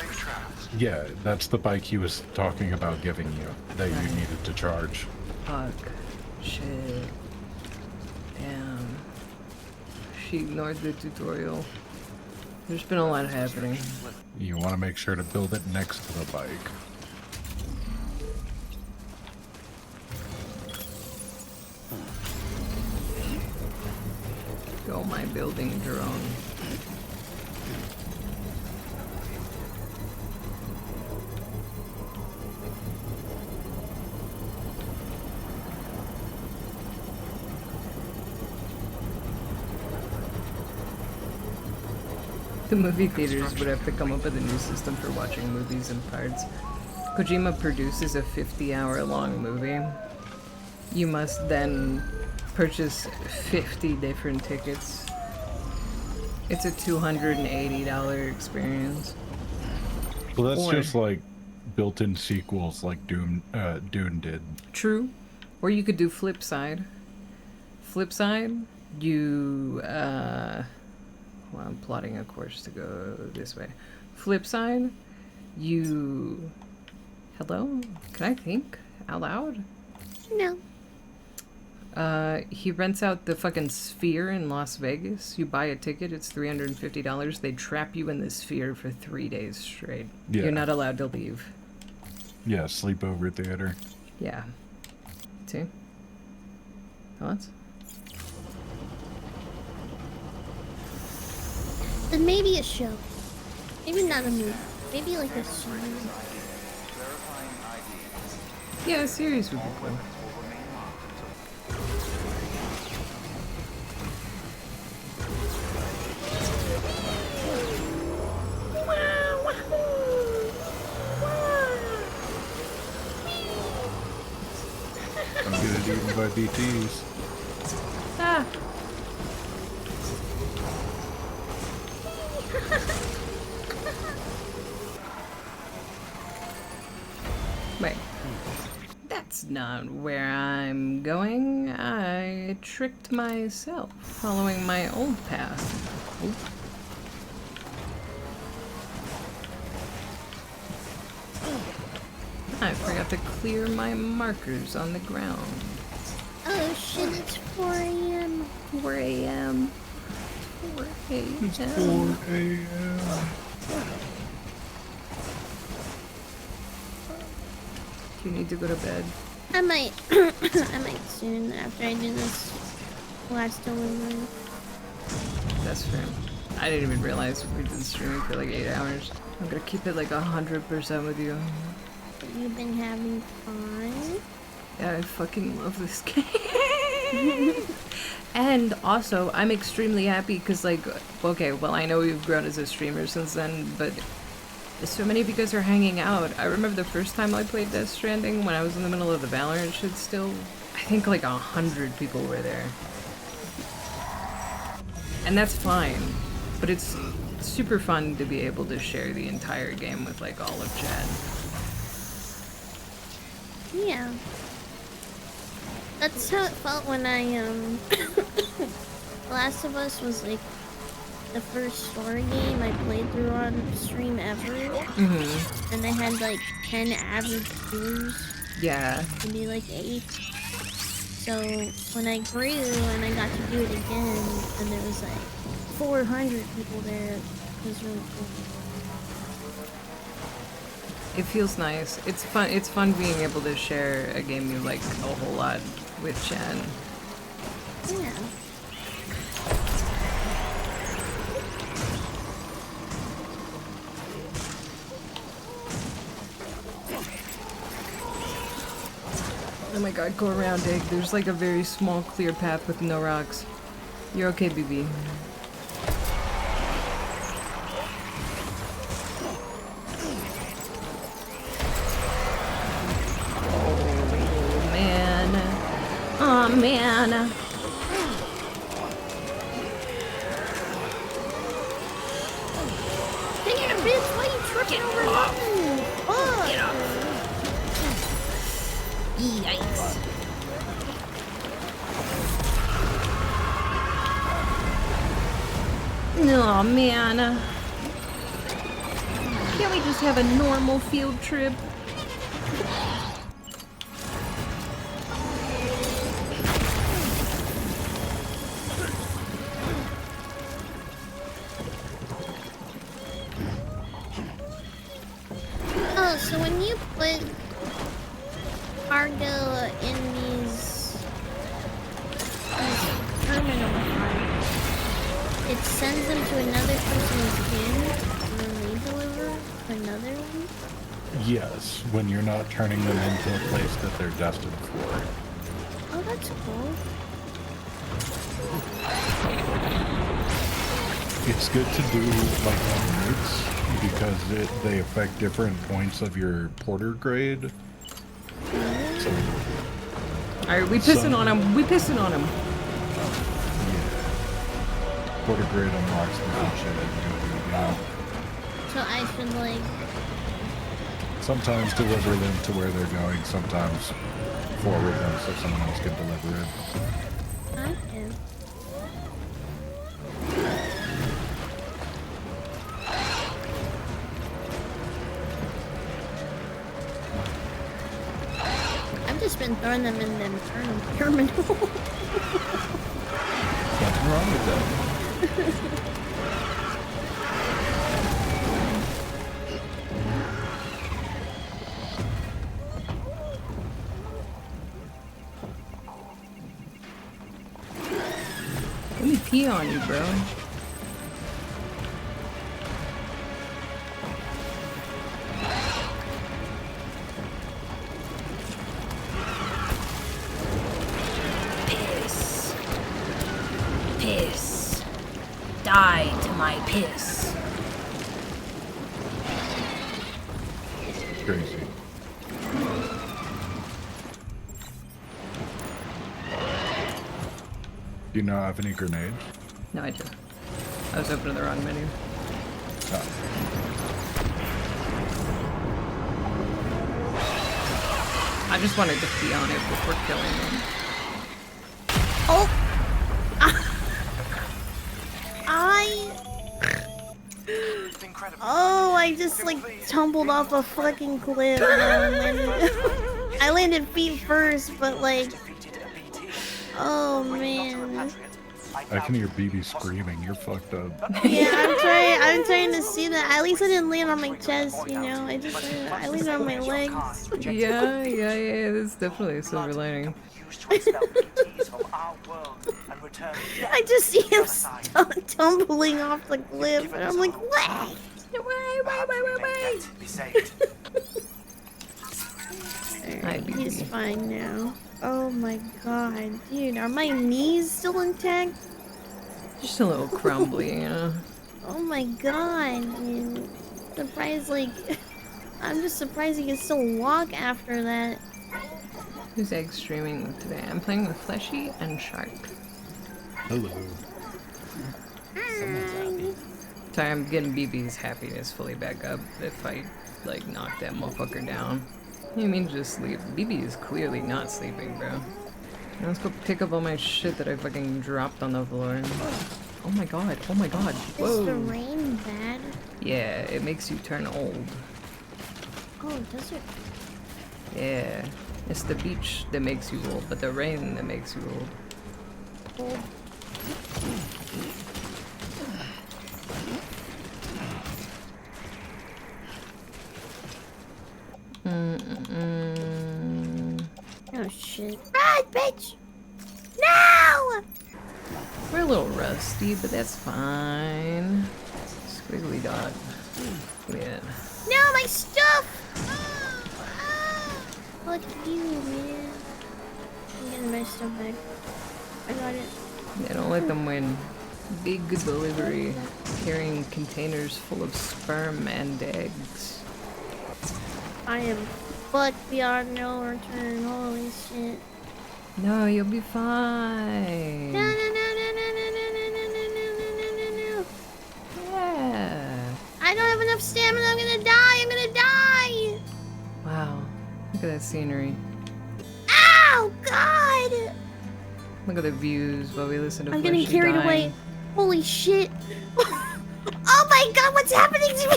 Yeah, that's the bike he was talking about giving you that you needed to charge. Fuck. Shit. Damn. She ignored the tutorial. There's been a lot happening. You want to make sure to build it next to the bike. Go my building drone. The movie theaters would have to come up with a new system for watching movies in parts. Kojima produces a 50-hour long movie. You must then purchase 50 different tickets. It's a $280 experience. Well, that's Or- just like built-in sequels like Dune did. True. Or you could do flip side. Flip side, you well, I'm plotting a course to go this way. Flip side, you hello? Can I think out loud? No. He rents out the fucking Sphere in Las Vegas. You buy a ticket, it's $350. They trap you in the Sphere for 3 days straight. Yeah. You're not allowed to leave. Yeah, sleepover theater. Yeah. See? Thoughts? Then maybe a show. Maybe not a movie. Maybe like a series. Yeah, a series would be cool. anti-BTs. Ah. Wait. That's not where I'm going. I tricked myself, following my old path. Oop. I forgot to clear my markers on the ground. Oh shit, it's 4 a.m. 4 a.m. 4 a.m. It's 4 a.m. Do you need to go to bed? I might, I might soon after I do this last delivery. That's fair. I didn't even realize we've been streaming for like 8 hours. I'm gonna keep it like 100% with you. You've been having fun? Yeah, I fucking love this game. And also, I'm extremely happy because, like, okay, well, I know you've grown as a streamer since then, but so many of you guys are hanging out. I remember the first time I played Death Stranding when I was in the middle of the Valorant shit still. I think like 100 people were there. And that's fine, but it's super fun to be able to share the entire game with like all of chat. Yeah. That's how it felt when I, Last of Us was like the first story game I played through on stream ever. Mm-hmm. And I had like 10 average viewers. Yeah. Maybe like 8. So when I grew and I got to do it again, and there was like 400 people there, it was really cool. It feels nice. It's fun. It's fun being able to share a game you like a whole lot with Chen. Yeah. Oh my god, go around, Egg. There's like a very small clear path with no rocks. You're okay, BB. Oh man. Oh man. Dang it, bitch! Why are you tripping over nothing? Fuck! Get off. Yikes. Oh man. Can't we just have a normal field trip? Oh, so when you put cargo in these terminals, it sends them to another person's bin, and then they deliver to another one? Yes, when you're not turning them into a place that they're destined for. Oh, that's cool. It's good to do like on routes because they affect different points of your porter grade. So, alright, we pissing on him. We pissing on him. porter grade unlocks the shit as you go through the game. So I should like... Sometimes deliver them to where they're going, sometimes forward them so someone else can deliver it. Okay. I've just been throwing them in them terminal. Nothing wrong with that. Let me pee on you, bro. Piss. Piss. Die to my piss. Crazy. Do you not have any grenades? No, I do. I was opening the wrong menu. Oh. I just wanted to pee on it before killing them. Oh! Oh, I just like tumbled off a fucking cliff. I landed feet first, but like, oh man. I can hear BB screaming. You're fucked up. Yeah, I'm trying to see that. At least I didn't land on my chest, you know. I landed on my legs. Yeah. That's definitely a silver lining. I just see him tumbling off the cliff, and I'm like, wait! Alright, he's fine now. Oh my god, dude, are my knees still intact? Just a little crumbly, you know. Oh my god, dude. Surprised, like, I'm just surprised he can still walk after that. Who's egg streaming today? I'm playing with Fleshy and Shark. Hello. Sorry, I'm getting BB's happiness fully back up if I, like, knock that motherfucker down. You mean just sleep? BB is clearly not sleeping, bro. Now let's go pick up all my shit that I fucking dropped on the floor. Oh my god, oh my god. Whoa. Is the rain bad? Yeah, it makes you turn old. Oh, does it? Yeah. It's the beach that makes you old, but the rain that makes you old. Old. Oh shit. Run, bitch! No! We're a little rusty, but that's fine. Squiggly dot. Yeah. No, my stuff! Fuck you, man. I'm getting my stuff back. I got it. Yeah, don't let them win. Big delivery. Carrying containers full of sperm and eggs. I am fucked beyond no return. Holy shit. No, you'll be fine. No. Yeah. I don't have enough stamina. I'm gonna die. Wow. Look at that scenery. Ow, God! Look at the views while we listen to I'm getting Fleshy carried dying. away. Holy shit. Oh my god, what's happening to me?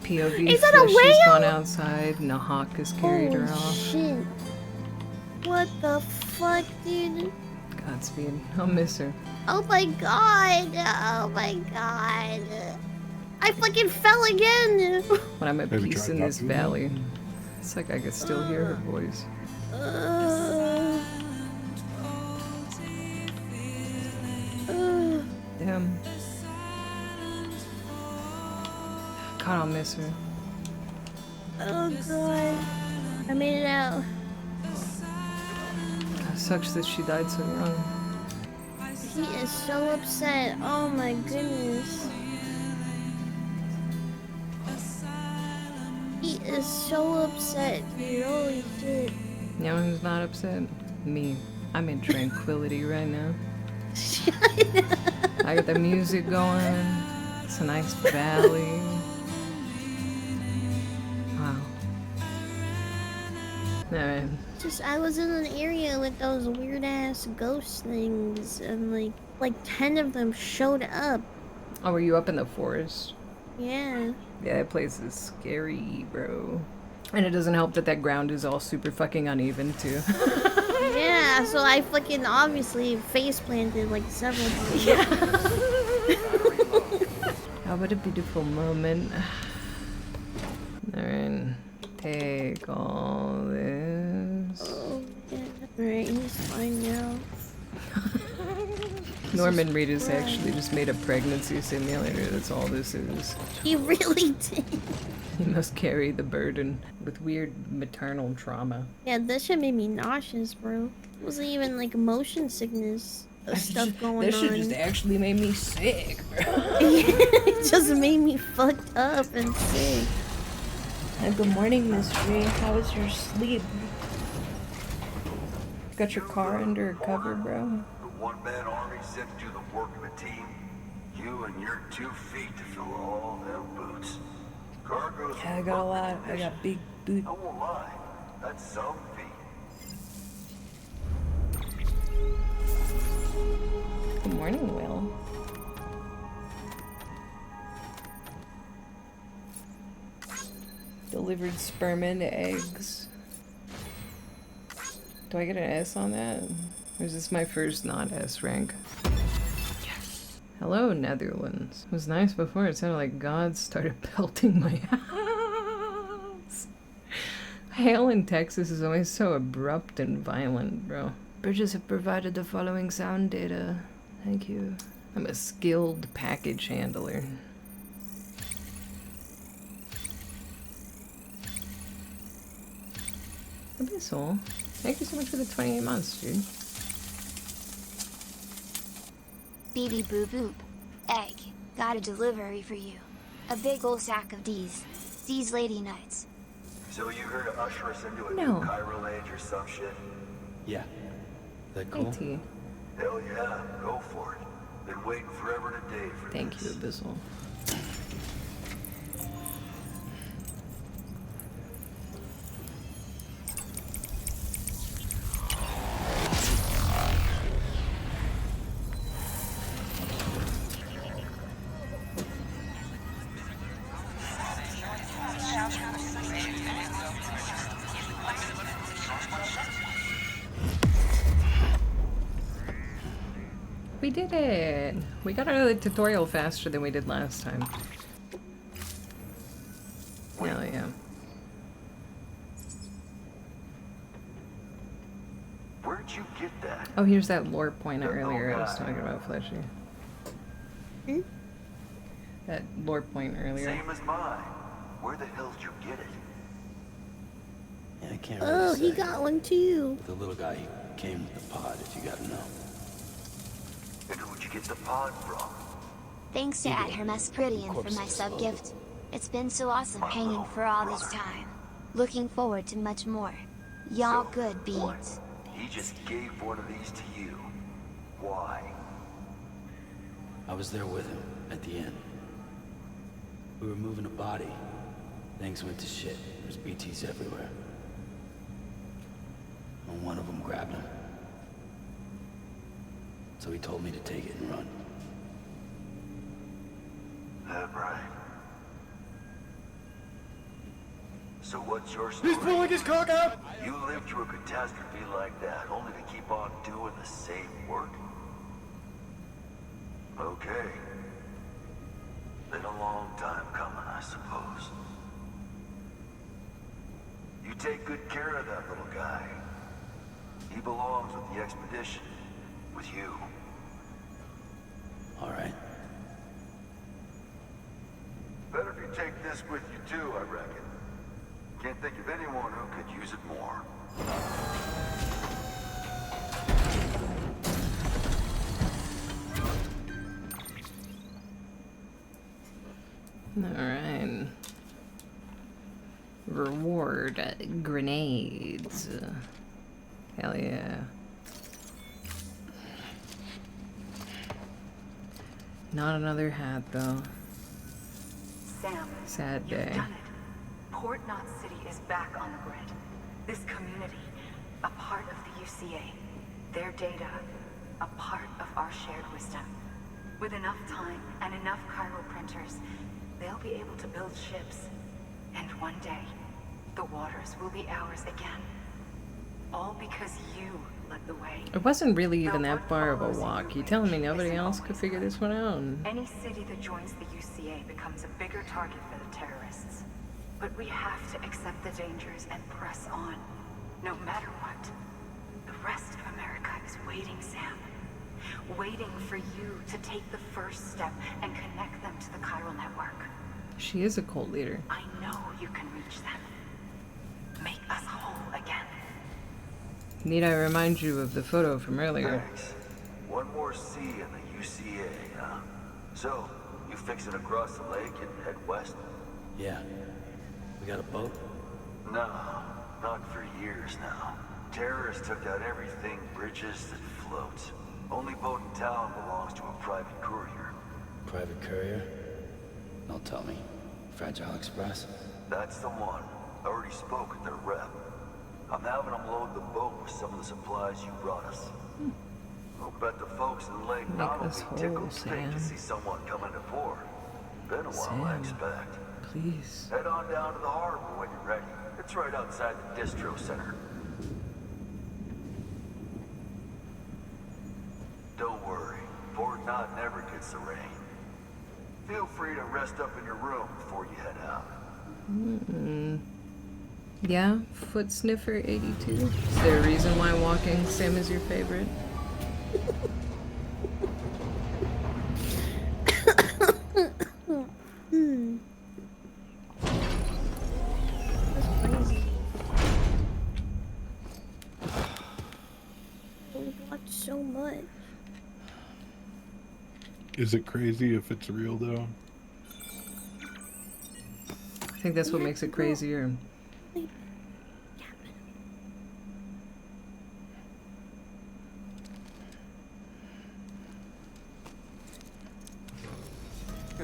POV Is that a Fleshy's whale? gone outside and a hawk has carried her off. Shit. What the fuck, dude? Godspeed. I'll miss her. Oh my god. Oh my god. I fucking fell again. When I'm at Maybe peace try in not this to, valley, it's like I could still hear her voice. Damn. God, I'll miss her. Oh god. I made it out. God, sucks that she died so young. He is so upset. Oh my goodness. He is so upset, dude. Holy shit. You know who's not upset? Me. I'm in tranquility right now. I got the music going. It's a nice valley. Wow. Alright. Just, I was in an area with those weird ass ghost things, and like 10 of them showed up. Oh, were you up in the forest? Yeah. Yeah, that place is scary, bro. And it doesn't help that that ground is all super fucking uneven, too. Yeah, so I fucking obviously face planted like several times. Yeah. Oh, what a beautiful moment. Alright. Take all this. Oh, yeah. Alright, he's fine now. Norman Reedus actually just made a pregnancy simulator. That's all this is. He really did. He must carry the burden with weird maternal trauma. Yeah, that shit made me nauseous, bro. It wasn't even like motion sickness stuff going on. That shit just actually made me sick, bro. It just made me fucked up and sick. Good morning, Mystery. How was your sleep? Got your car under cover, bro? one-man army sent to do the work of a team. You and your 2 feet to fill all them boots. Cargo's Yeah, I got a lot. I got big boots. I won't lie. That's some feat. Good morning, Will. Delivered sperm and eggs. Do I get an S on that? Or is this my first not S rank? Yes. Hello, Netherlands. It was nice before. It sounded like God started pelting my house. Hail in Texas is always so abrupt and violent, bro. Bridges have provided the following sound data. Thank you. I'm a skilled package handler. Abyssal. Thank you so much for the 28 months, dude. BB Boop Boop. Egg. Got a delivery for you. A big old sack of These lady nuts. So you here to usher us into a No. new chiral age or some shit? Yeah. That cool? Hey, T. Hell yeah, go for it. Been waiting forever and a day for Thank you, this. Abyssal. We did it! We got out of the tutorial faster than we did last time. Hell yeah. Where'd you get that? Oh, here's that lore point earlier I was talking about, Fleshy. That lore point earlier. Same as mine. Where the hell did you get it? Yeah, I can't really Oh, say. he got one too. The little guy, he came with the pod, if you gotta know. And who'd you get the pod from? Thanks to at Hermes Prettian for my sub-gift. It's been so awesome hanging for all this time. Looking forward to much more. Y'all good beans. He just gave one of these to you. Why? I was there with him, at the end. We were moving a body. Things went to shit. There's BTs everywhere. And one of them grabbed him. So he told me to take it and run. That right. So what's your story? He's pulling his cock out! You lived through a catastrophe like that, only to keep on doing the same work? Okay. Been a long time coming, I suppose. You take good care of that little guy. He belongs with the expedition. With you. All right. Better if you take this with you too, I reckon. Can't think of anyone who could use it more. Alright. Reward grenades. Hell yeah. Not another hat though. Sam, Sad you've day. done it. Port Knot City is back on the grid. This community, a part of the UCA. Their data, a part of our shared wisdom. With enough time and enough chiral printers, they'll be able to build ships. And one day, the waters will be ours again. All because you led the way. It wasn't really even that far of a walk. You telling me nobody else could figure this one out? Any city that joins the UCA becomes a bigger target for the terrorists. But we have to accept the dangers and press on, no matter what. The rest of America is waiting, Sam. Waiting for you to take the first step and connect them to the chiral network. She is a cult leader. I know you can reach them. Make us whole again. Need I remind you of the photo from earlier? Thanks. One more C in the UCA, huh? So, you fixing to cross the lake and head west? Yeah. We got a boat? No, not for years now. Terrorists took out everything bridges that float. Only boat in town belongs to a private courier. Private courier? Don't tell me. Fragile Express? That's the one. I already spoke with their rep. I'm having them load the boat with some of the supplies you brought us. I'll bet the folks in the lake not only tickled pink to see someone coming to port. Been a while, I expect. Please. Head on down to the harbor when you're ready. It's right outside the distro center. Don't worry, Port Knot never gets the rain. Feel free to rest up in your room before you head out. Yeah, Foot Sniffer 82. Is there a reason why walking sim is your favorite? So much. Is it crazy if it's real though? I think that's what makes it crazier. Good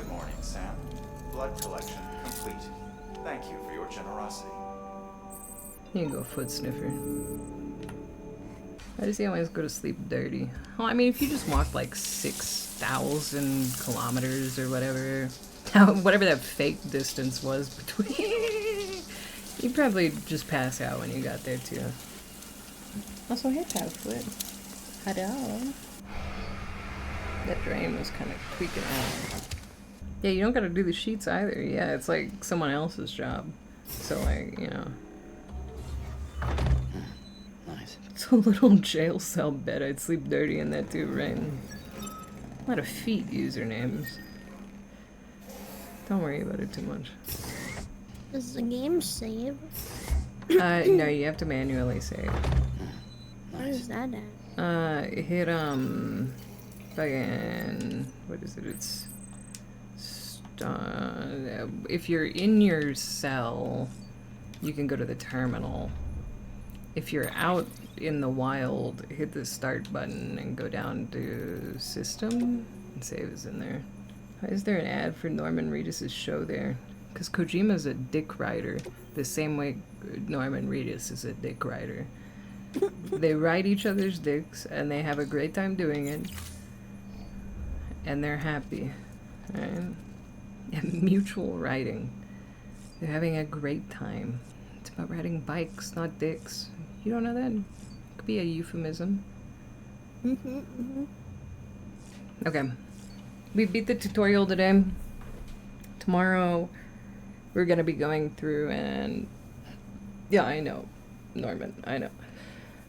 morning, Sam. Blood collection complete. Thank you for your generosity. You can go Foot Sniffer. Why does he always go to sleep dirty? Well, I mean, if you just walk like 6,000 kilometers or whatever, whatever that fake distance was between, you'd probably just pass out when you got there too. Also, hey, Foot. Hello. That drain was kind of creaking out. Yeah, you don't gotta do the sheets either. Yeah, it's like someone else's job. So, like, you know. Nice. It's a little jail cell bed. I'd sleep dirty in that too, right? A lot of feet usernames. Don't worry about it too much. Does the game save? No, you have to manually save. Where is that at? Hit, fucking, what is it? It's, if you're in your cell, you can go to the terminal. If you're out in the wild, hit the start button and go down to system and save is in there. Why is there an ad for Norman Reedus' show there? Because Kojima's a dick rider, the same way Norman Reedus is a dick rider. They ride each other's dicks and they have a great time doing it. And they're happy. Right? And mutual riding. They're having a great time. It's about riding bikes, not dicks. You don't know that? It could be a euphemism. Okay. We beat the tutorial today. Tomorrow, we're gonna be going through and... Yeah, I know. Norman, I know.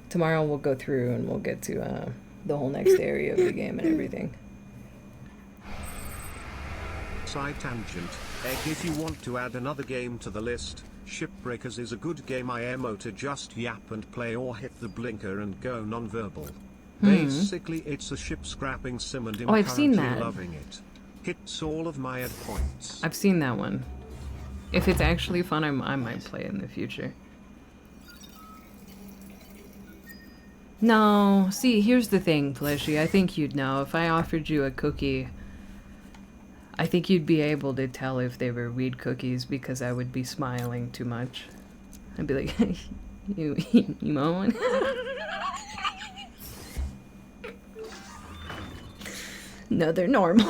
Tomorrow we'll go through and we'll get to the whole next area of the game and everything. Side tangent. Egg, if you want to add another game to the list, Shipbreakers is a good game IMO to just yap and play or hit the blinker and go non-verbal. Basically it's a ship scrapping sim and I'm I've seen currently that. loving it. Hits all of my ad points. I've seen that one. If it's actually fun, I might play it in the future. No, see, here's the thing, Fleshy. I think you'd know. If I offered you a cookie, I think you'd be able to tell if they were weed cookies because I would be smiling too much. I'd be like, you want one? No, they're normal.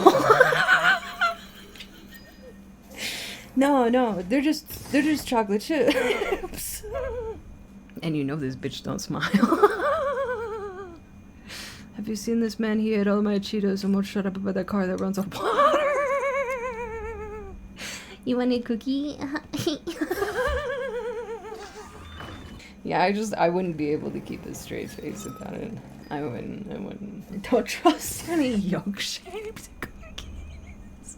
No, they're just chocolate chips. And you know this bitch don't smile. Have you seen this man? He ate all my Cheetos and won't shut up about that car that runs on water. You want a cookie? Yeah, I wouldn't be able to keep a straight face about it. I wouldn't. I don't trust any yolk-shaped cookies.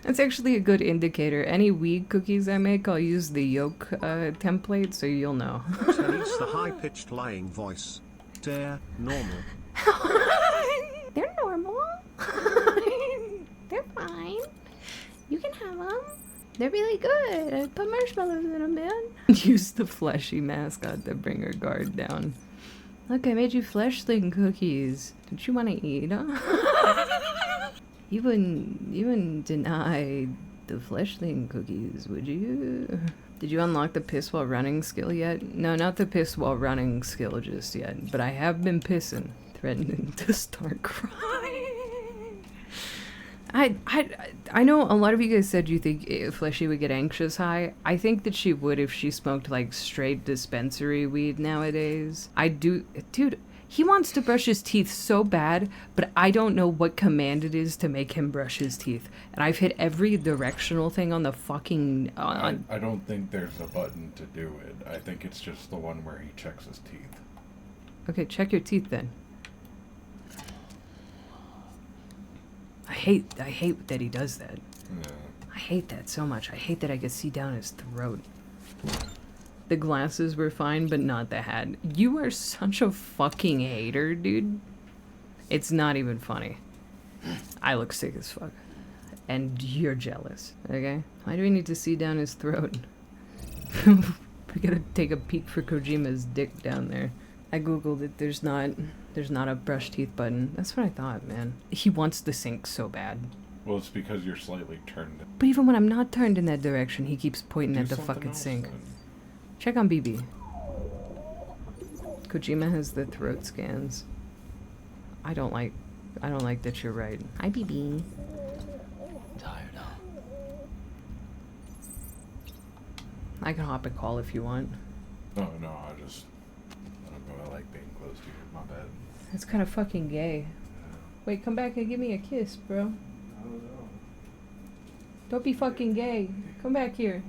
That's actually a good indicator. Any weed cookies I make, I'll use the yolk template, so you'll know. Release the high-pitched lying voice. Dare, normal. They're normal. They're fine. You can have them. They're really good. I put marshmallows in them, man. Use the fleshy mascot to bring her guard down. Look, I made you fleshling cookies. Don't you want to eat them? You wouldn't deny the fleshling cookies, would you? Did you unlock the piss while running skill yet? No, not the piss while running skill just yet, but I have been pissing, threatening to start crying. I know a lot of you guys said you think Fleshy would get anxious high. I think that she would if she smoked like straight dispensary weed nowadays. I do, dude. He wants to brush his teeth so bad, but I don't know what command it is to make him brush his teeth. And I've hit every directional thing on the fucking... I don't think there's a button to do it. I think it's just the one where he checks his teeth. Okay, check your teeth then. I hate that he does that. Yeah. I hate that so much. I hate that I could see down his throat. The glasses were fine, but not the hat. You are such a fucking hater, dude. It's not even funny. I look sick as fuck. And you're jealous, okay? Why do we need to see down his throat? We gotta take a peek for Kojima's dick down there. I googled it. There's not a brush teeth button. That's what I thought, man. He wants the sink so bad. Well, it's because you're slightly turned. But even when I'm not turned in that direction, he keeps pointing at the fucking sink. Then. Check on BB. Kojima has the throat scans. I don't like that you're right. Hi, BB. Tired, huh? I can hop a call if you want. Oh, no, I don't know, I like being close to you. My bad. That's kind of fucking gay. Wait, come back and give me a kiss, bro. Don't be fucking gay. Come back here.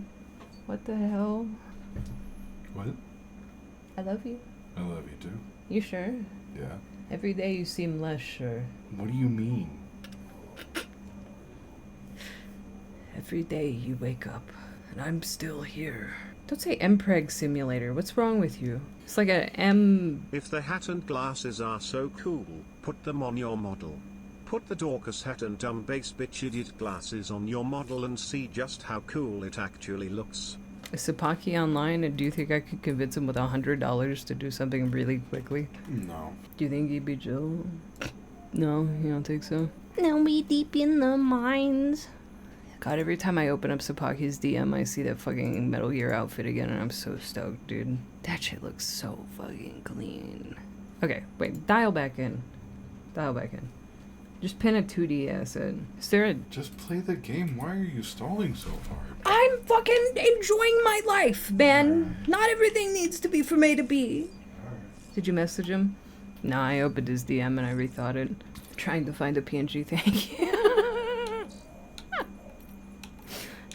What the hell? What? I love you. I love you too. You sure? Yeah. Every day you seem less sure. What do you mean? Every day you wake up and I'm still here. Don't say MPreg simulator. What's wrong with you? It's like a M... If the hat and glasses are so cool, put them on your model. Put the Dorcas hat and dumb bass bitch idiot glasses on your model and see just how cool it actually looks. Is Sapaki online, and do you think I could convince him with $100 to do something really quickly? No. Do you think he'd be chill? No, you don't think so? No, we deep in the mines. God, every time I open up Sapaki's DM, I see that fucking Metal Gear outfit again, and I'm so stoked, dude. That shit looks so fucking clean. Okay, wait, dial back in. Dial back in. Just pin a 2D asset. Is there a... Just play the game. Why are you stalling so hard? I'm fucking enjoying my life, man. Not everything needs to be from A to B. Did you message him? No, I opened his DM and I rethought it. Trying to find a PNG, thank you.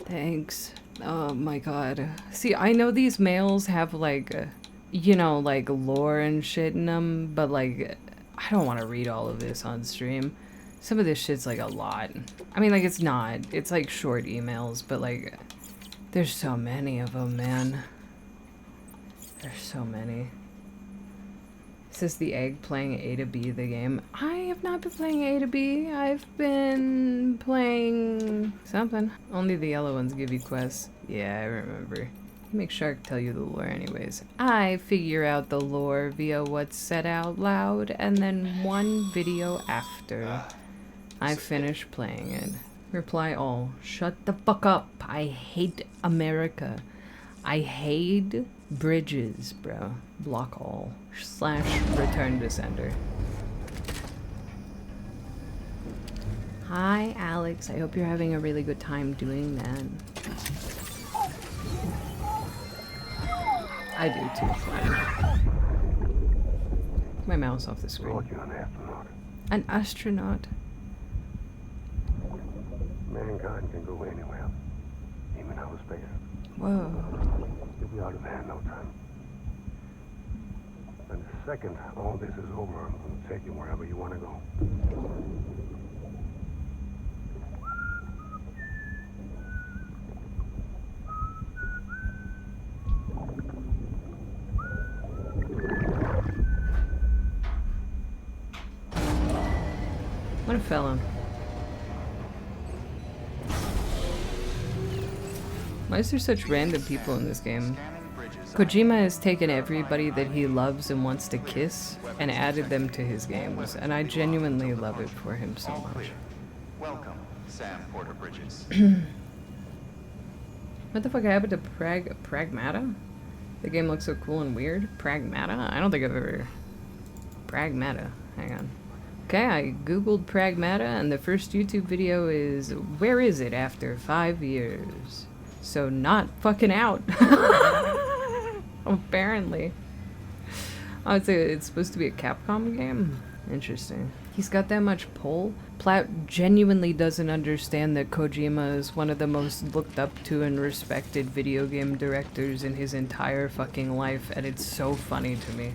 Thanks. Oh my god. See, I know these males have like, you know, like lore and shit in them, but like, I don't want to read all of this on stream. Some of this shit's like a lot. I mean, like, it's not. It's like short emails, but like, there's so many of them, man. There's so many. It says the egg playing A to B the game. I have not been playing A to B. I've been playing something. Only the yellow ones give you quests. Yeah, I remember. Make Shark tell you the lore anyways. I figure out the lore via what's said out loud and then one video after I finish playing it. Reply all. Shut the fuck up. I hate America. I hate bridges, bro. Block all. / return to sender. Hi, Alex. I hope you're having a really good time doing that. I do too, fine. My mouse off the screen. Lord, you're an astronaut. An astronaut? Mankind can go anywhere, even outer space. Whoa. You'll be out of there in no time. And the second all this is over, I'm going to take you wherever you want to go. What a fellow. Why is there such random people in this game? Kojima has taken everybody that he loves and wants to kiss and added them to his games, and I genuinely love it for him so much. Welcome, Sam Porter Bridges. What the fuck happened to Pragmata? The game looks so cool and weird. Pragmata? I don't think I've ever... Pragmata. Hang on. Okay, I googled Pragmata, and the first YouTube video is, where is it after 5 years? So not fucking out. Apparently. I would say it's supposed to be a Capcom game? Interesting. He's got that much pull. Platt genuinely doesn't understand that Kojima is one of the most looked up to and respected video game directors in his entire fucking life, and it's so funny to me.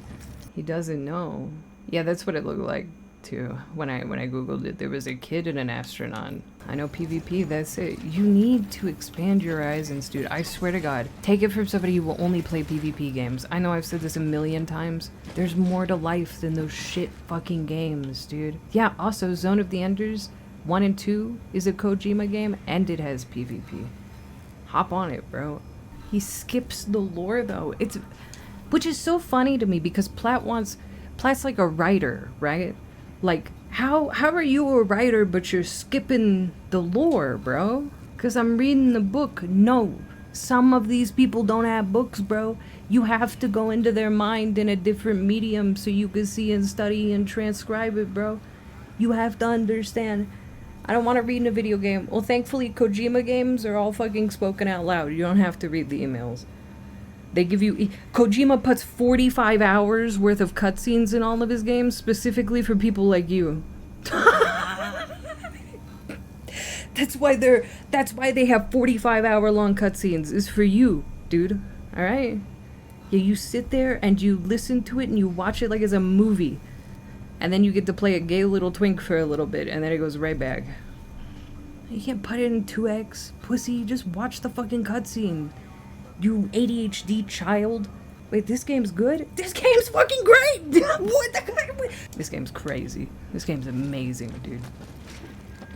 He doesn't know. Yeah, that's what it looked like too. When I googled it, there was a kid and an astronaut. I know PvP, that's it. You need to expand your horizons, dude. I swear to God. Take it from somebody who will only play PvP games. I know I've said this a million times. There's more to life than those shit fucking games, dude. Yeah, also, Zone of the Enders 1 and 2 is a Kojima game, and it has PvP. Hop on it, bro. He skips the lore, though. Which is so funny to me, because Platt's like a writer, right? Like, how are you a writer but you're skipping the lore, bro? Because I'm reading the book. No. Some of these people don't have books, bro. You have to go into their mind in a different medium so you can see and study and transcribe it, bro. You have to understand. I don't want to read in a video game. Well, thankfully, Kojima games are all fucking spoken out loud. You don't have to read the emails. They give you... Kojima puts 45 hours worth of cutscenes in all of his games, specifically for people like you. That's why they have 45-hour long cutscenes, is for you, dude. Alright? Yeah, you sit there and you listen to it and you watch it like it's a movie. And then you get to play a gay little twink for a little bit, and then it goes right back. You can't put it in 2x, pussy. Just watch the fucking cutscene. You ADHD child. Wait, this game's good? This game's fucking great! What the... This game's crazy. This game's amazing, dude.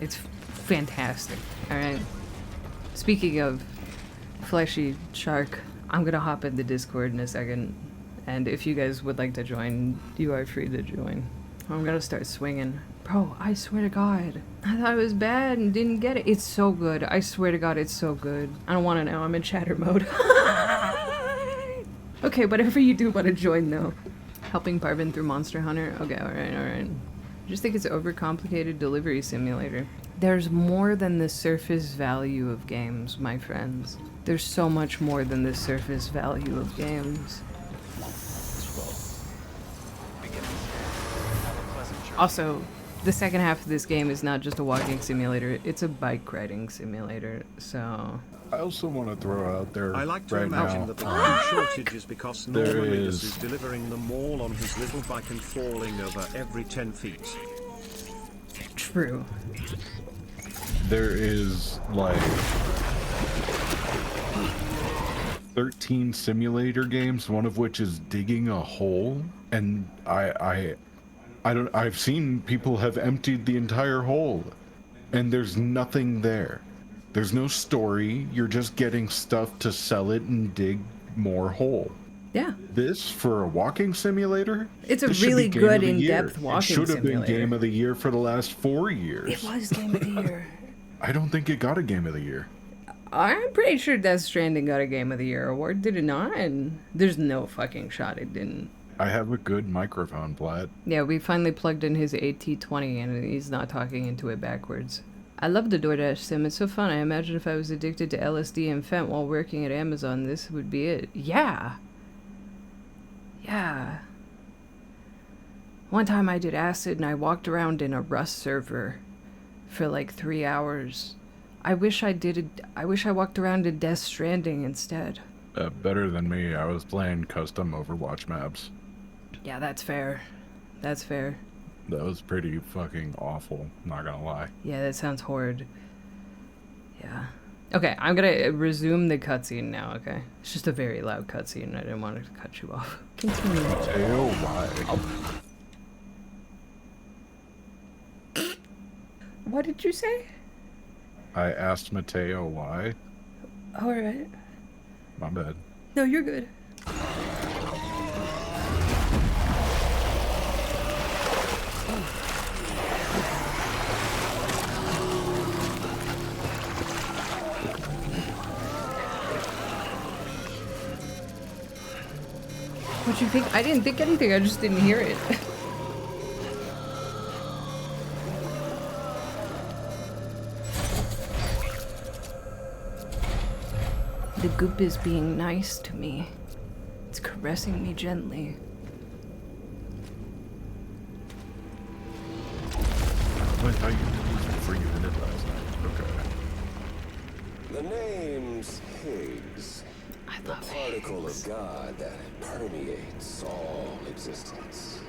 It's fantastic. Alright. Speaking of fleshy shark, I'm gonna hop in the Discord in a second. And if you guys would like to join, you are free to join. I'm gonna start swinging. Bro, I swear to God. I thought it was bad and didn't get it. It's so good. I swear to God, it's so good. I don't want to know. I'm in chatter mode. Okay, whatever you do, want to join though. Helping Parvin through Monster Hunter? Okay, alright. I just think it's an overcomplicated delivery simulator. There's more than the surface value of games, my friends. There's so much more than the surface value of games. Also, the second half of this game is not just a walking simulator, it's a bike riding simulator, so... I also want to throw out there I like to right imagine now, that the food shortage is because there Norman is delivering them all on his little bike and falling over every 10 feet. True. There is like 13 simulator games, one of which is digging a hole, and I've seen people have emptied the entire hole, and there's nothing there. There's no story, you're just getting stuff to sell it and dig more hole. Yeah. This, for a walking simulator? It's a this should really be Game good of the in-depth Year. walking It should have been simulator. Game of the Year for the last 4 years. It was Game of the Year. I don't think it got a Game of the Year. I'm pretty sure Death Stranding got a Game of the Year award, did it not? And there's no fucking shot it didn't. I have a good microphone, Platt. Yeah, we finally plugged in his AT20 and he's not talking into it backwards. I love the DoorDash sim, it's so fun. I imagine if I was addicted to LSD and fent while working at Amazon, this would be it. Yeah! Yeah. One time I did acid and I walked around in a Rust server for like 3 hours. I wish I walked around in Death Stranding instead. Better than me, I was playing custom Overwatch maps. Yeah, that's fair. That's fair. That was pretty fucking awful, not gonna lie. Yeah, that sounds horrid. Yeah. Okay, I'm gonna resume the cutscene now, okay? It's just a very loud cutscene, I didn't want to cut you off. Continue. Mateo, why? Oh. What did you say? I asked Mateo why. Alright. My bad. No, you're good. What you think? I didn't think anything, I just didn't hear it. The goop is being nice to me. It's caressing me gently. I went how you used it before you ended last night. Okay. The name's Higgs. The particle of God that permeates all existence.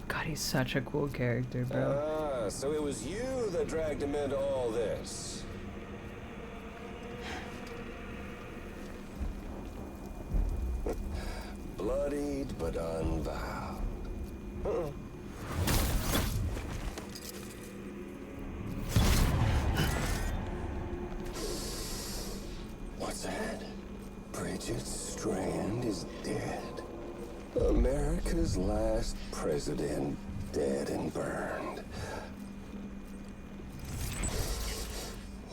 God, he's such a cool character, bro. Ah, so it was you that dragged him into all this. Bloodied but unvowed. What's that? Bridget Strand is dead. America's last president dead and burned.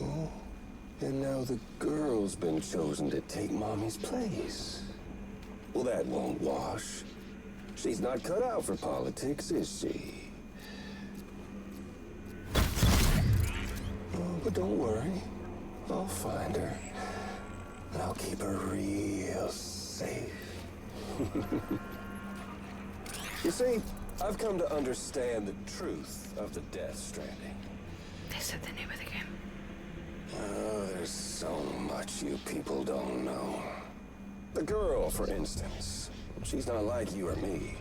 Oh, and now the girl's been chosen to take Mommy's place. Well, that won't wash. She's not cut out for politics, is she? Oh, but don't worry. I'll find her. And I'll keep her real safe. You see, I've come to understand the truth of the Death Stranding. They said the name of the game. Oh, there's so much you people don't know. The girl, for instance, she's not like you or me.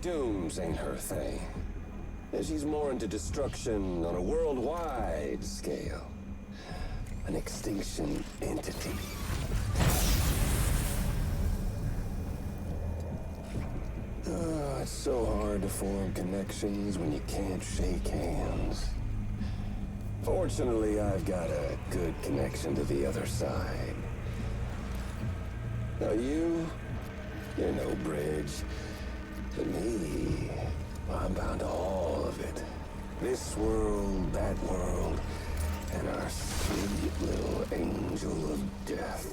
Dooms ain't her thing. And she's more into destruction on a worldwide scale. An extinction entity. Oh, it's so hard to form connections when you can't shake hands. Fortunately, I've got a good connection to the other side. Now you're no bridge. To me, I'm bound to all of it. This world, that world, and our sweet little angel of death.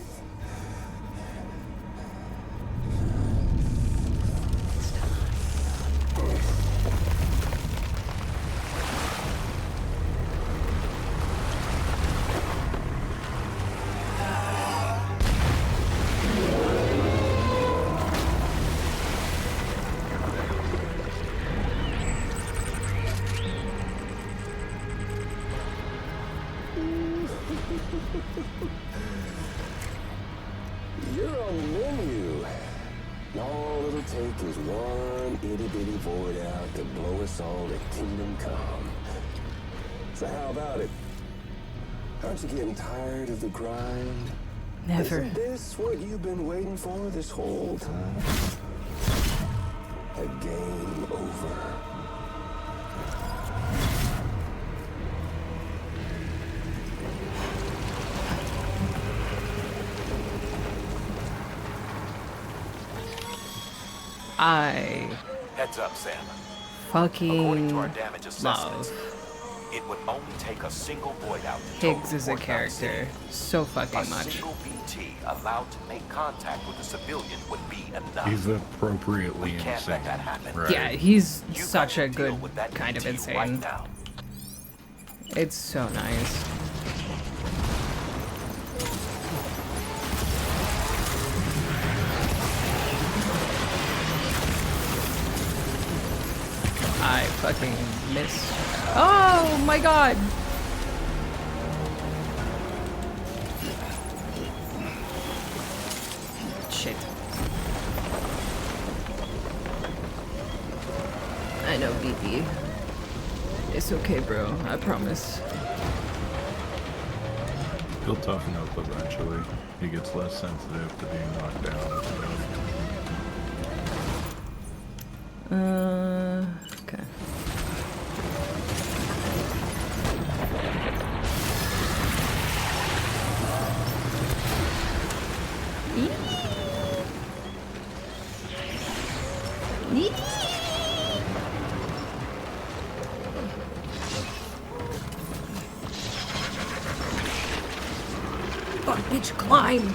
You're on the menu. All it'll take is one itty-bitty void out to blow us all to kingdom come. So how about it? Aren't you getting tired of the grind? Never. Isn't this what you've been waiting for this whole time? A game over. Heads up, Sam. Fucking According to our damage assessments, love. it would only take a single void out to Higgs is a total character so fucking a much. single BT allowed to make contact with a civilian would be enough. He's appropriately We can't insane. let that happen. Right? Yeah, he's You such a gotta deal good with that kind of BT insane. right now. It's so nice. I fucking missed. Oh my god! Shit. I know, BB. It's okay, bro. I promise. He'll toughen up eventually. He gets less sensitive to being knocked down. Okay. Fuck, bitch, climb!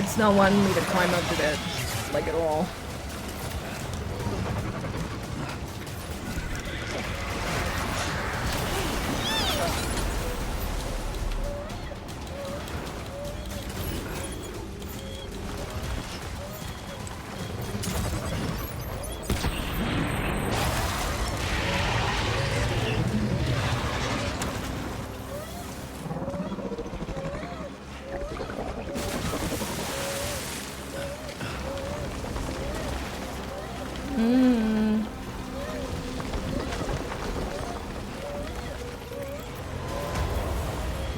It's not wanting me to climb up to that, like, at all.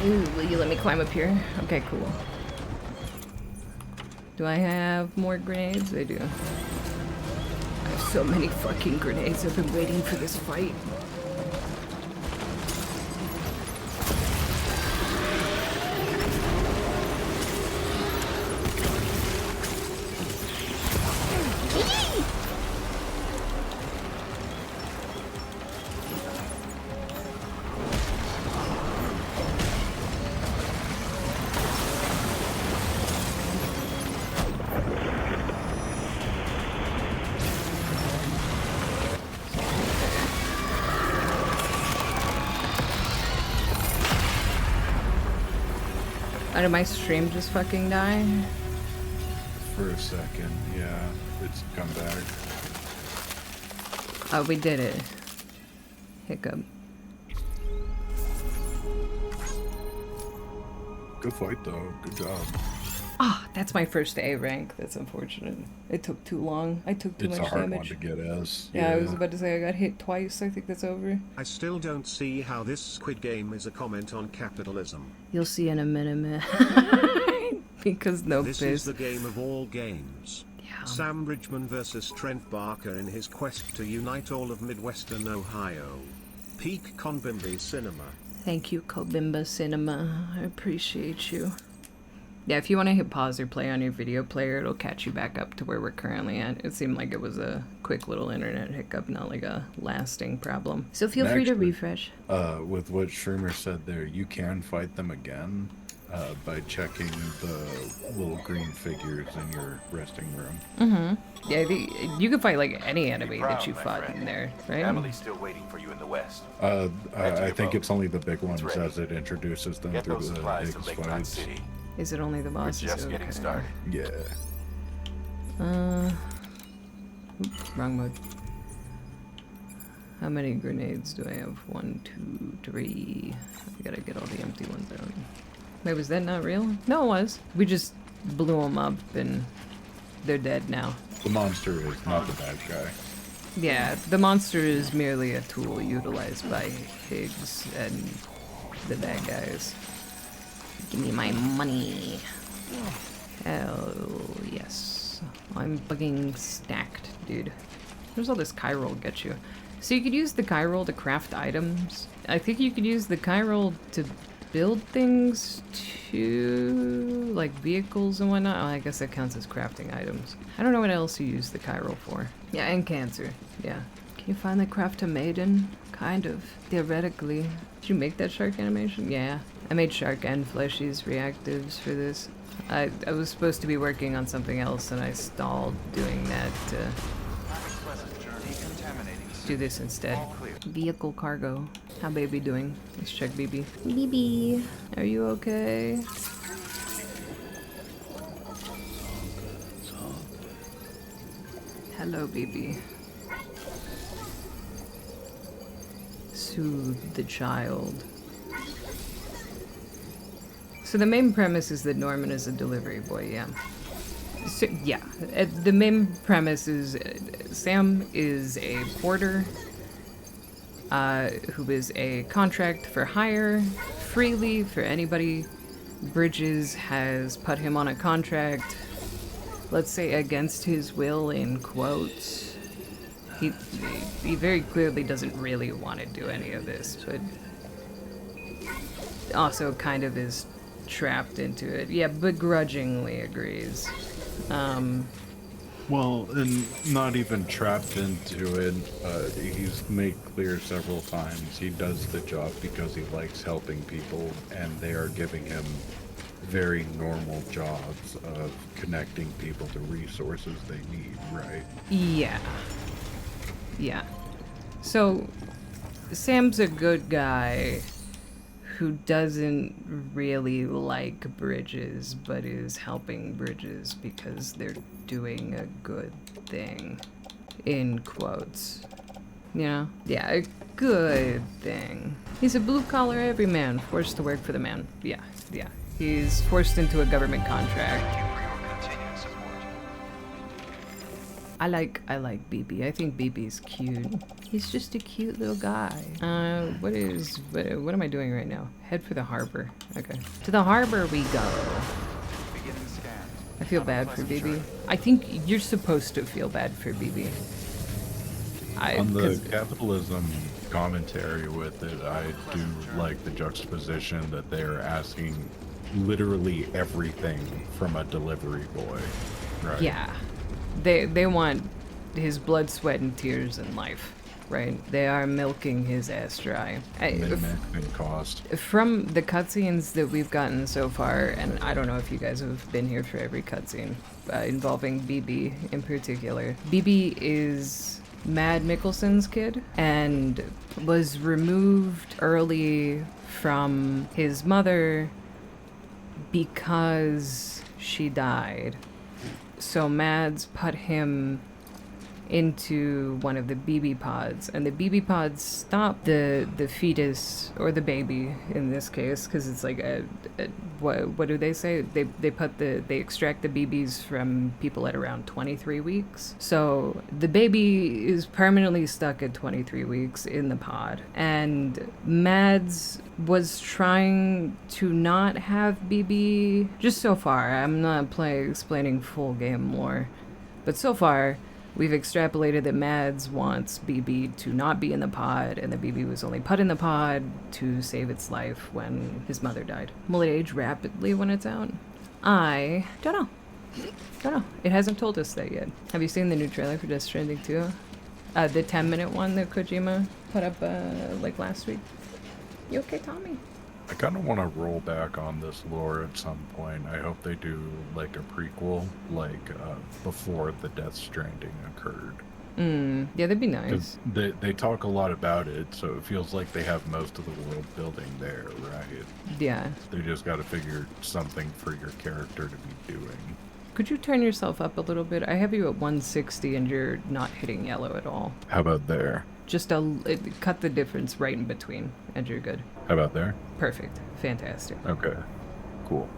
Ooh, will you let me climb up here? Okay, cool. Do I have more grenades? I do. I have so many fucking grenades. I've been waiting for this fight. Oh, did my stream just fucking die? For a second, yeah. It's come back. Oh, we did it. Hiccup. Good fight though. Good job. Ah, that's my first A rank. That's unfortunate. It took too long. I took too It's much a hard damage. one to get as. Yeah, I was about to say I got hit twice. I think that's over. I still don't see how this Squid Game is a comment on capitalism. You'll see in a minute. Because no This piss. is the game of all games. Yeah. Sam Bridgman versus Trent Barker in his quest to unite all of Midwestern Ohio. Peak Konbimbi Cinema. Thank you, Kobimba Cinema. I appreciate you. Yeah, if you want to hit pause or play on your video player, it'll catch you back up to where we're currently at. It seemed like it was a quick little internet hiccup, not like a lasting problem. So feel free to refresh. With what Streamer said there, you can fight them again by checking the little green figures in your resting room. Mm-hmm. Yeah, you can fight like any enemy that you fought in there, right? Emily's still waiting for you in the west. I think it's only the big ones as it introduces them Get through those the supplies to Higgs Lake Knot fights. City. Is it only the We're bosses? just getting started. Yeah. Oops, wrong mode. How many grenades do I have? 1, 2, 3. I gotta get all the empty ones out. Wait, was that not real? No, it was. We just blew them up and they're dead now. The monster is not the bad guy. Yeah, the monster is merely a tool utilized by Higgs and the bad guys. Give me my money. Hell yes. I'm fucking stacked, dude. Where's all this Chiral get you? So you could use the Chiral to craft items. I think you could use the Chiral to build things too, like vehicles and whatnot. Oh, I guess that counts as crafting items. I don't know what else you use the Chiral for. Yeah, and cancer. Yeah. Can you finally craft a maiden? Kind of. Theoretically. Did you make that shark animation? Yeah. I made shark and fleshies reactives for this. I was supposed to be working on something else and I stalled doing that to do this instead. Vehicle cargo. How baby doing? Let's check BB. BB, are you okay? Hello, BB. Soothe the child. So the main premise is that Norman is a delivery boy, yeah. So, yeah, the main premise is Sam is a porter who is a contract for hire freely for anybody. Bridges has put him on a contract, let's say against his will, in quotes. He very clearly doesn't really want to do any of this, but also kind of is trapped into it. Yeah, begrudgingly agrees. Well, and not even trapped into it. He's made clear several times he does the job because he likes helping people, and they are giving him very normal jobs of connecting people to resources they need, right? Yeah. Yeah. So, Sam's a good guy who doesn't really like bridges, but is helping bridges because they're doing a good thing. In quotes. You know? Yeah, a good thing. He's a blue-collar everyman, forced to work for the man. Yeah, yeah. He's forced into a government contract. I like BB. I think BB's cute. He's just a cute little guy. What am I doing right now? Head for the harbor. Okay. To the harbor we go. I feel bad for BB. I think you're supposed to feel bad for BB. On the capitalism commentary with it, I do like the juxtaposition that they're asking literally everything from a delivery boy, right? Yeah. They want his blood, sweat, and tears in life, right? They are milking his ass dry. Minimum cost. From the cutscenes that we've gotten so far, and I don't know if you guys have been here for every cutscene involving BB in particular. BB is Mad Mikkelsen's kid and was removed early from his mother because she died. So Mads put him into one of the BB pods, and the BB pods stop the fetus, or the baby in this case, because it's like what do they say? They extract the BBs from people at around 23 weeks. So the baby is permanently stuck at 23 weeks in the pod, and Mads was trying to not have BB, just so far. I'm not explaining full game lore, but so far we've extrapolated that Mads wants BB to not be in the pod, and the BB was only put in the pod to save its life when his mother died. Will it age rapidly when it's out? I don't know. It hasn't told us that yet. Have you seen the new trailer for Death Stranding 2? The 10-minute one that Kojima put up like last week? You okay, Tommy? I kind of want to roll back on this lore at some point. I hope they do like a prequel, like before the Death Stranding occurred. Yeah, that'd be nice. They talk a lot about it, so it feels like they have most of the world building there, right? Yeah. They just got to figure something for your character to be doing. Could you turn yourself up a little bit? I have you at 160 and you're not hitting yellow at all. How about there? Just cut the difference right in between, and you're good. How about there? Perfect. Fantastic. Okay. Cool.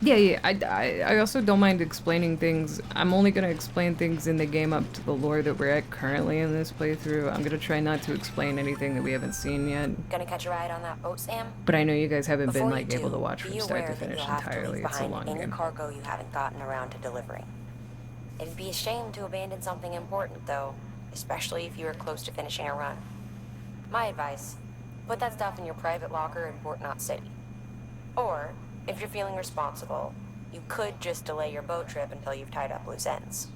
Yeah. I also don't mind explaining things. I'm only going to explain things in the game up to the lore that we're at currently in this playthrough. I'm going to try not to explain anything that we haven't seen yet. Gonna catch a ride on that boat, Sam? But I know you guys haven't Before been able to watch from be start to aware that finish you'll have to entirely. leave It's a behind long any game. cargo you haven't gotten around to delivering. It'd be a shame to abandon something important, though, especially if you are close to finishing a run. My advice: put that stuff in your private locker in Port Knot City. Or, if you're feeling responsible, you could just delay your boat trip until you've tied up loose ends.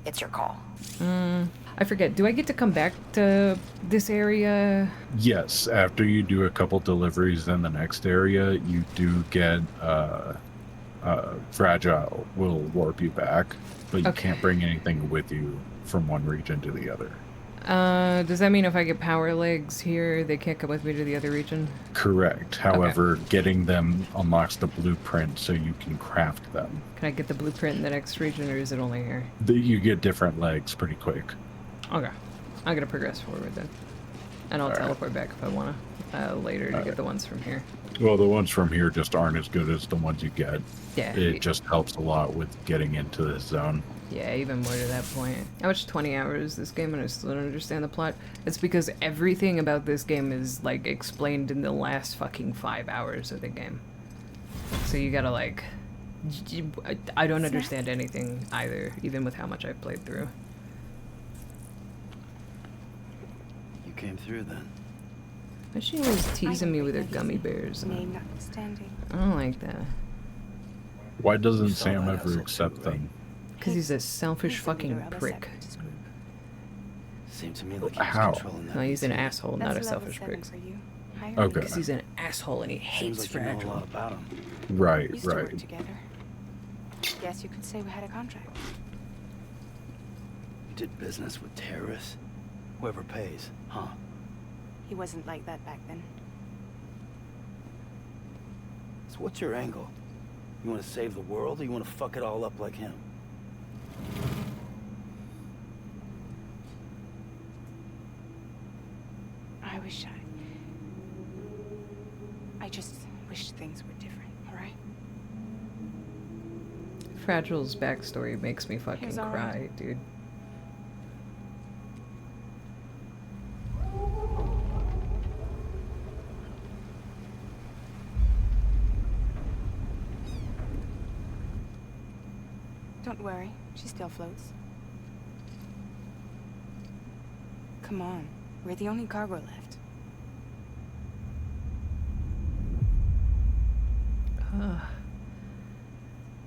It's your call. I forget. Do I get to come back to this area? Yes, after you do a couple deliveries in the next area, you do get Fragile will warp you back, but you can't bring anything with you from one region to the other. Does that mean if I get power legs here, they can't come with me to the other region? Correct. However, getting them unlocks the blueprint so you can craft them. Can I get the blueprint in the next region, or is it only here? You get different legs pretty quick. Okay. I'm gonna progress forward then. And I'll teleport back if I wanna later to get the ones from here. Well, the ones from here just aren't as good as the ones you get. Yeah. It just helps a lot with getting into this zone. Yeah, even more to that point. I watched 20 hours this game and I still don't understand the plot. It's because everything about this game is, like, explained in the last fucking 5 hours of the game. So you gotta, like... I don't understand anything either, even with how much I've played through. You came through then. But she always teasing me with her gummy bears. I don't like that. Why doesn't Sam ever accept them? Because he's a selfish fucking prick. Seemed to me like he was How? controlling that. No, he's an asshole, not a selfish prick. Okay. Because he's an asshole and he hates Seems like you know a Fragile. lot about him. Right, Used to right. work together. Guess you could say we had a contract. You did business with terrorists? Whoever pays, huh? He wasn't like that back then. So what's your angle? You want to save the world, or you want to fuck it all up like him? I just wish things were different, alright? Fragile's backstory makes me He fucking was all cry, right. dude. Don't worry, she still floats. Come on, we're the only cargo left. Ugh.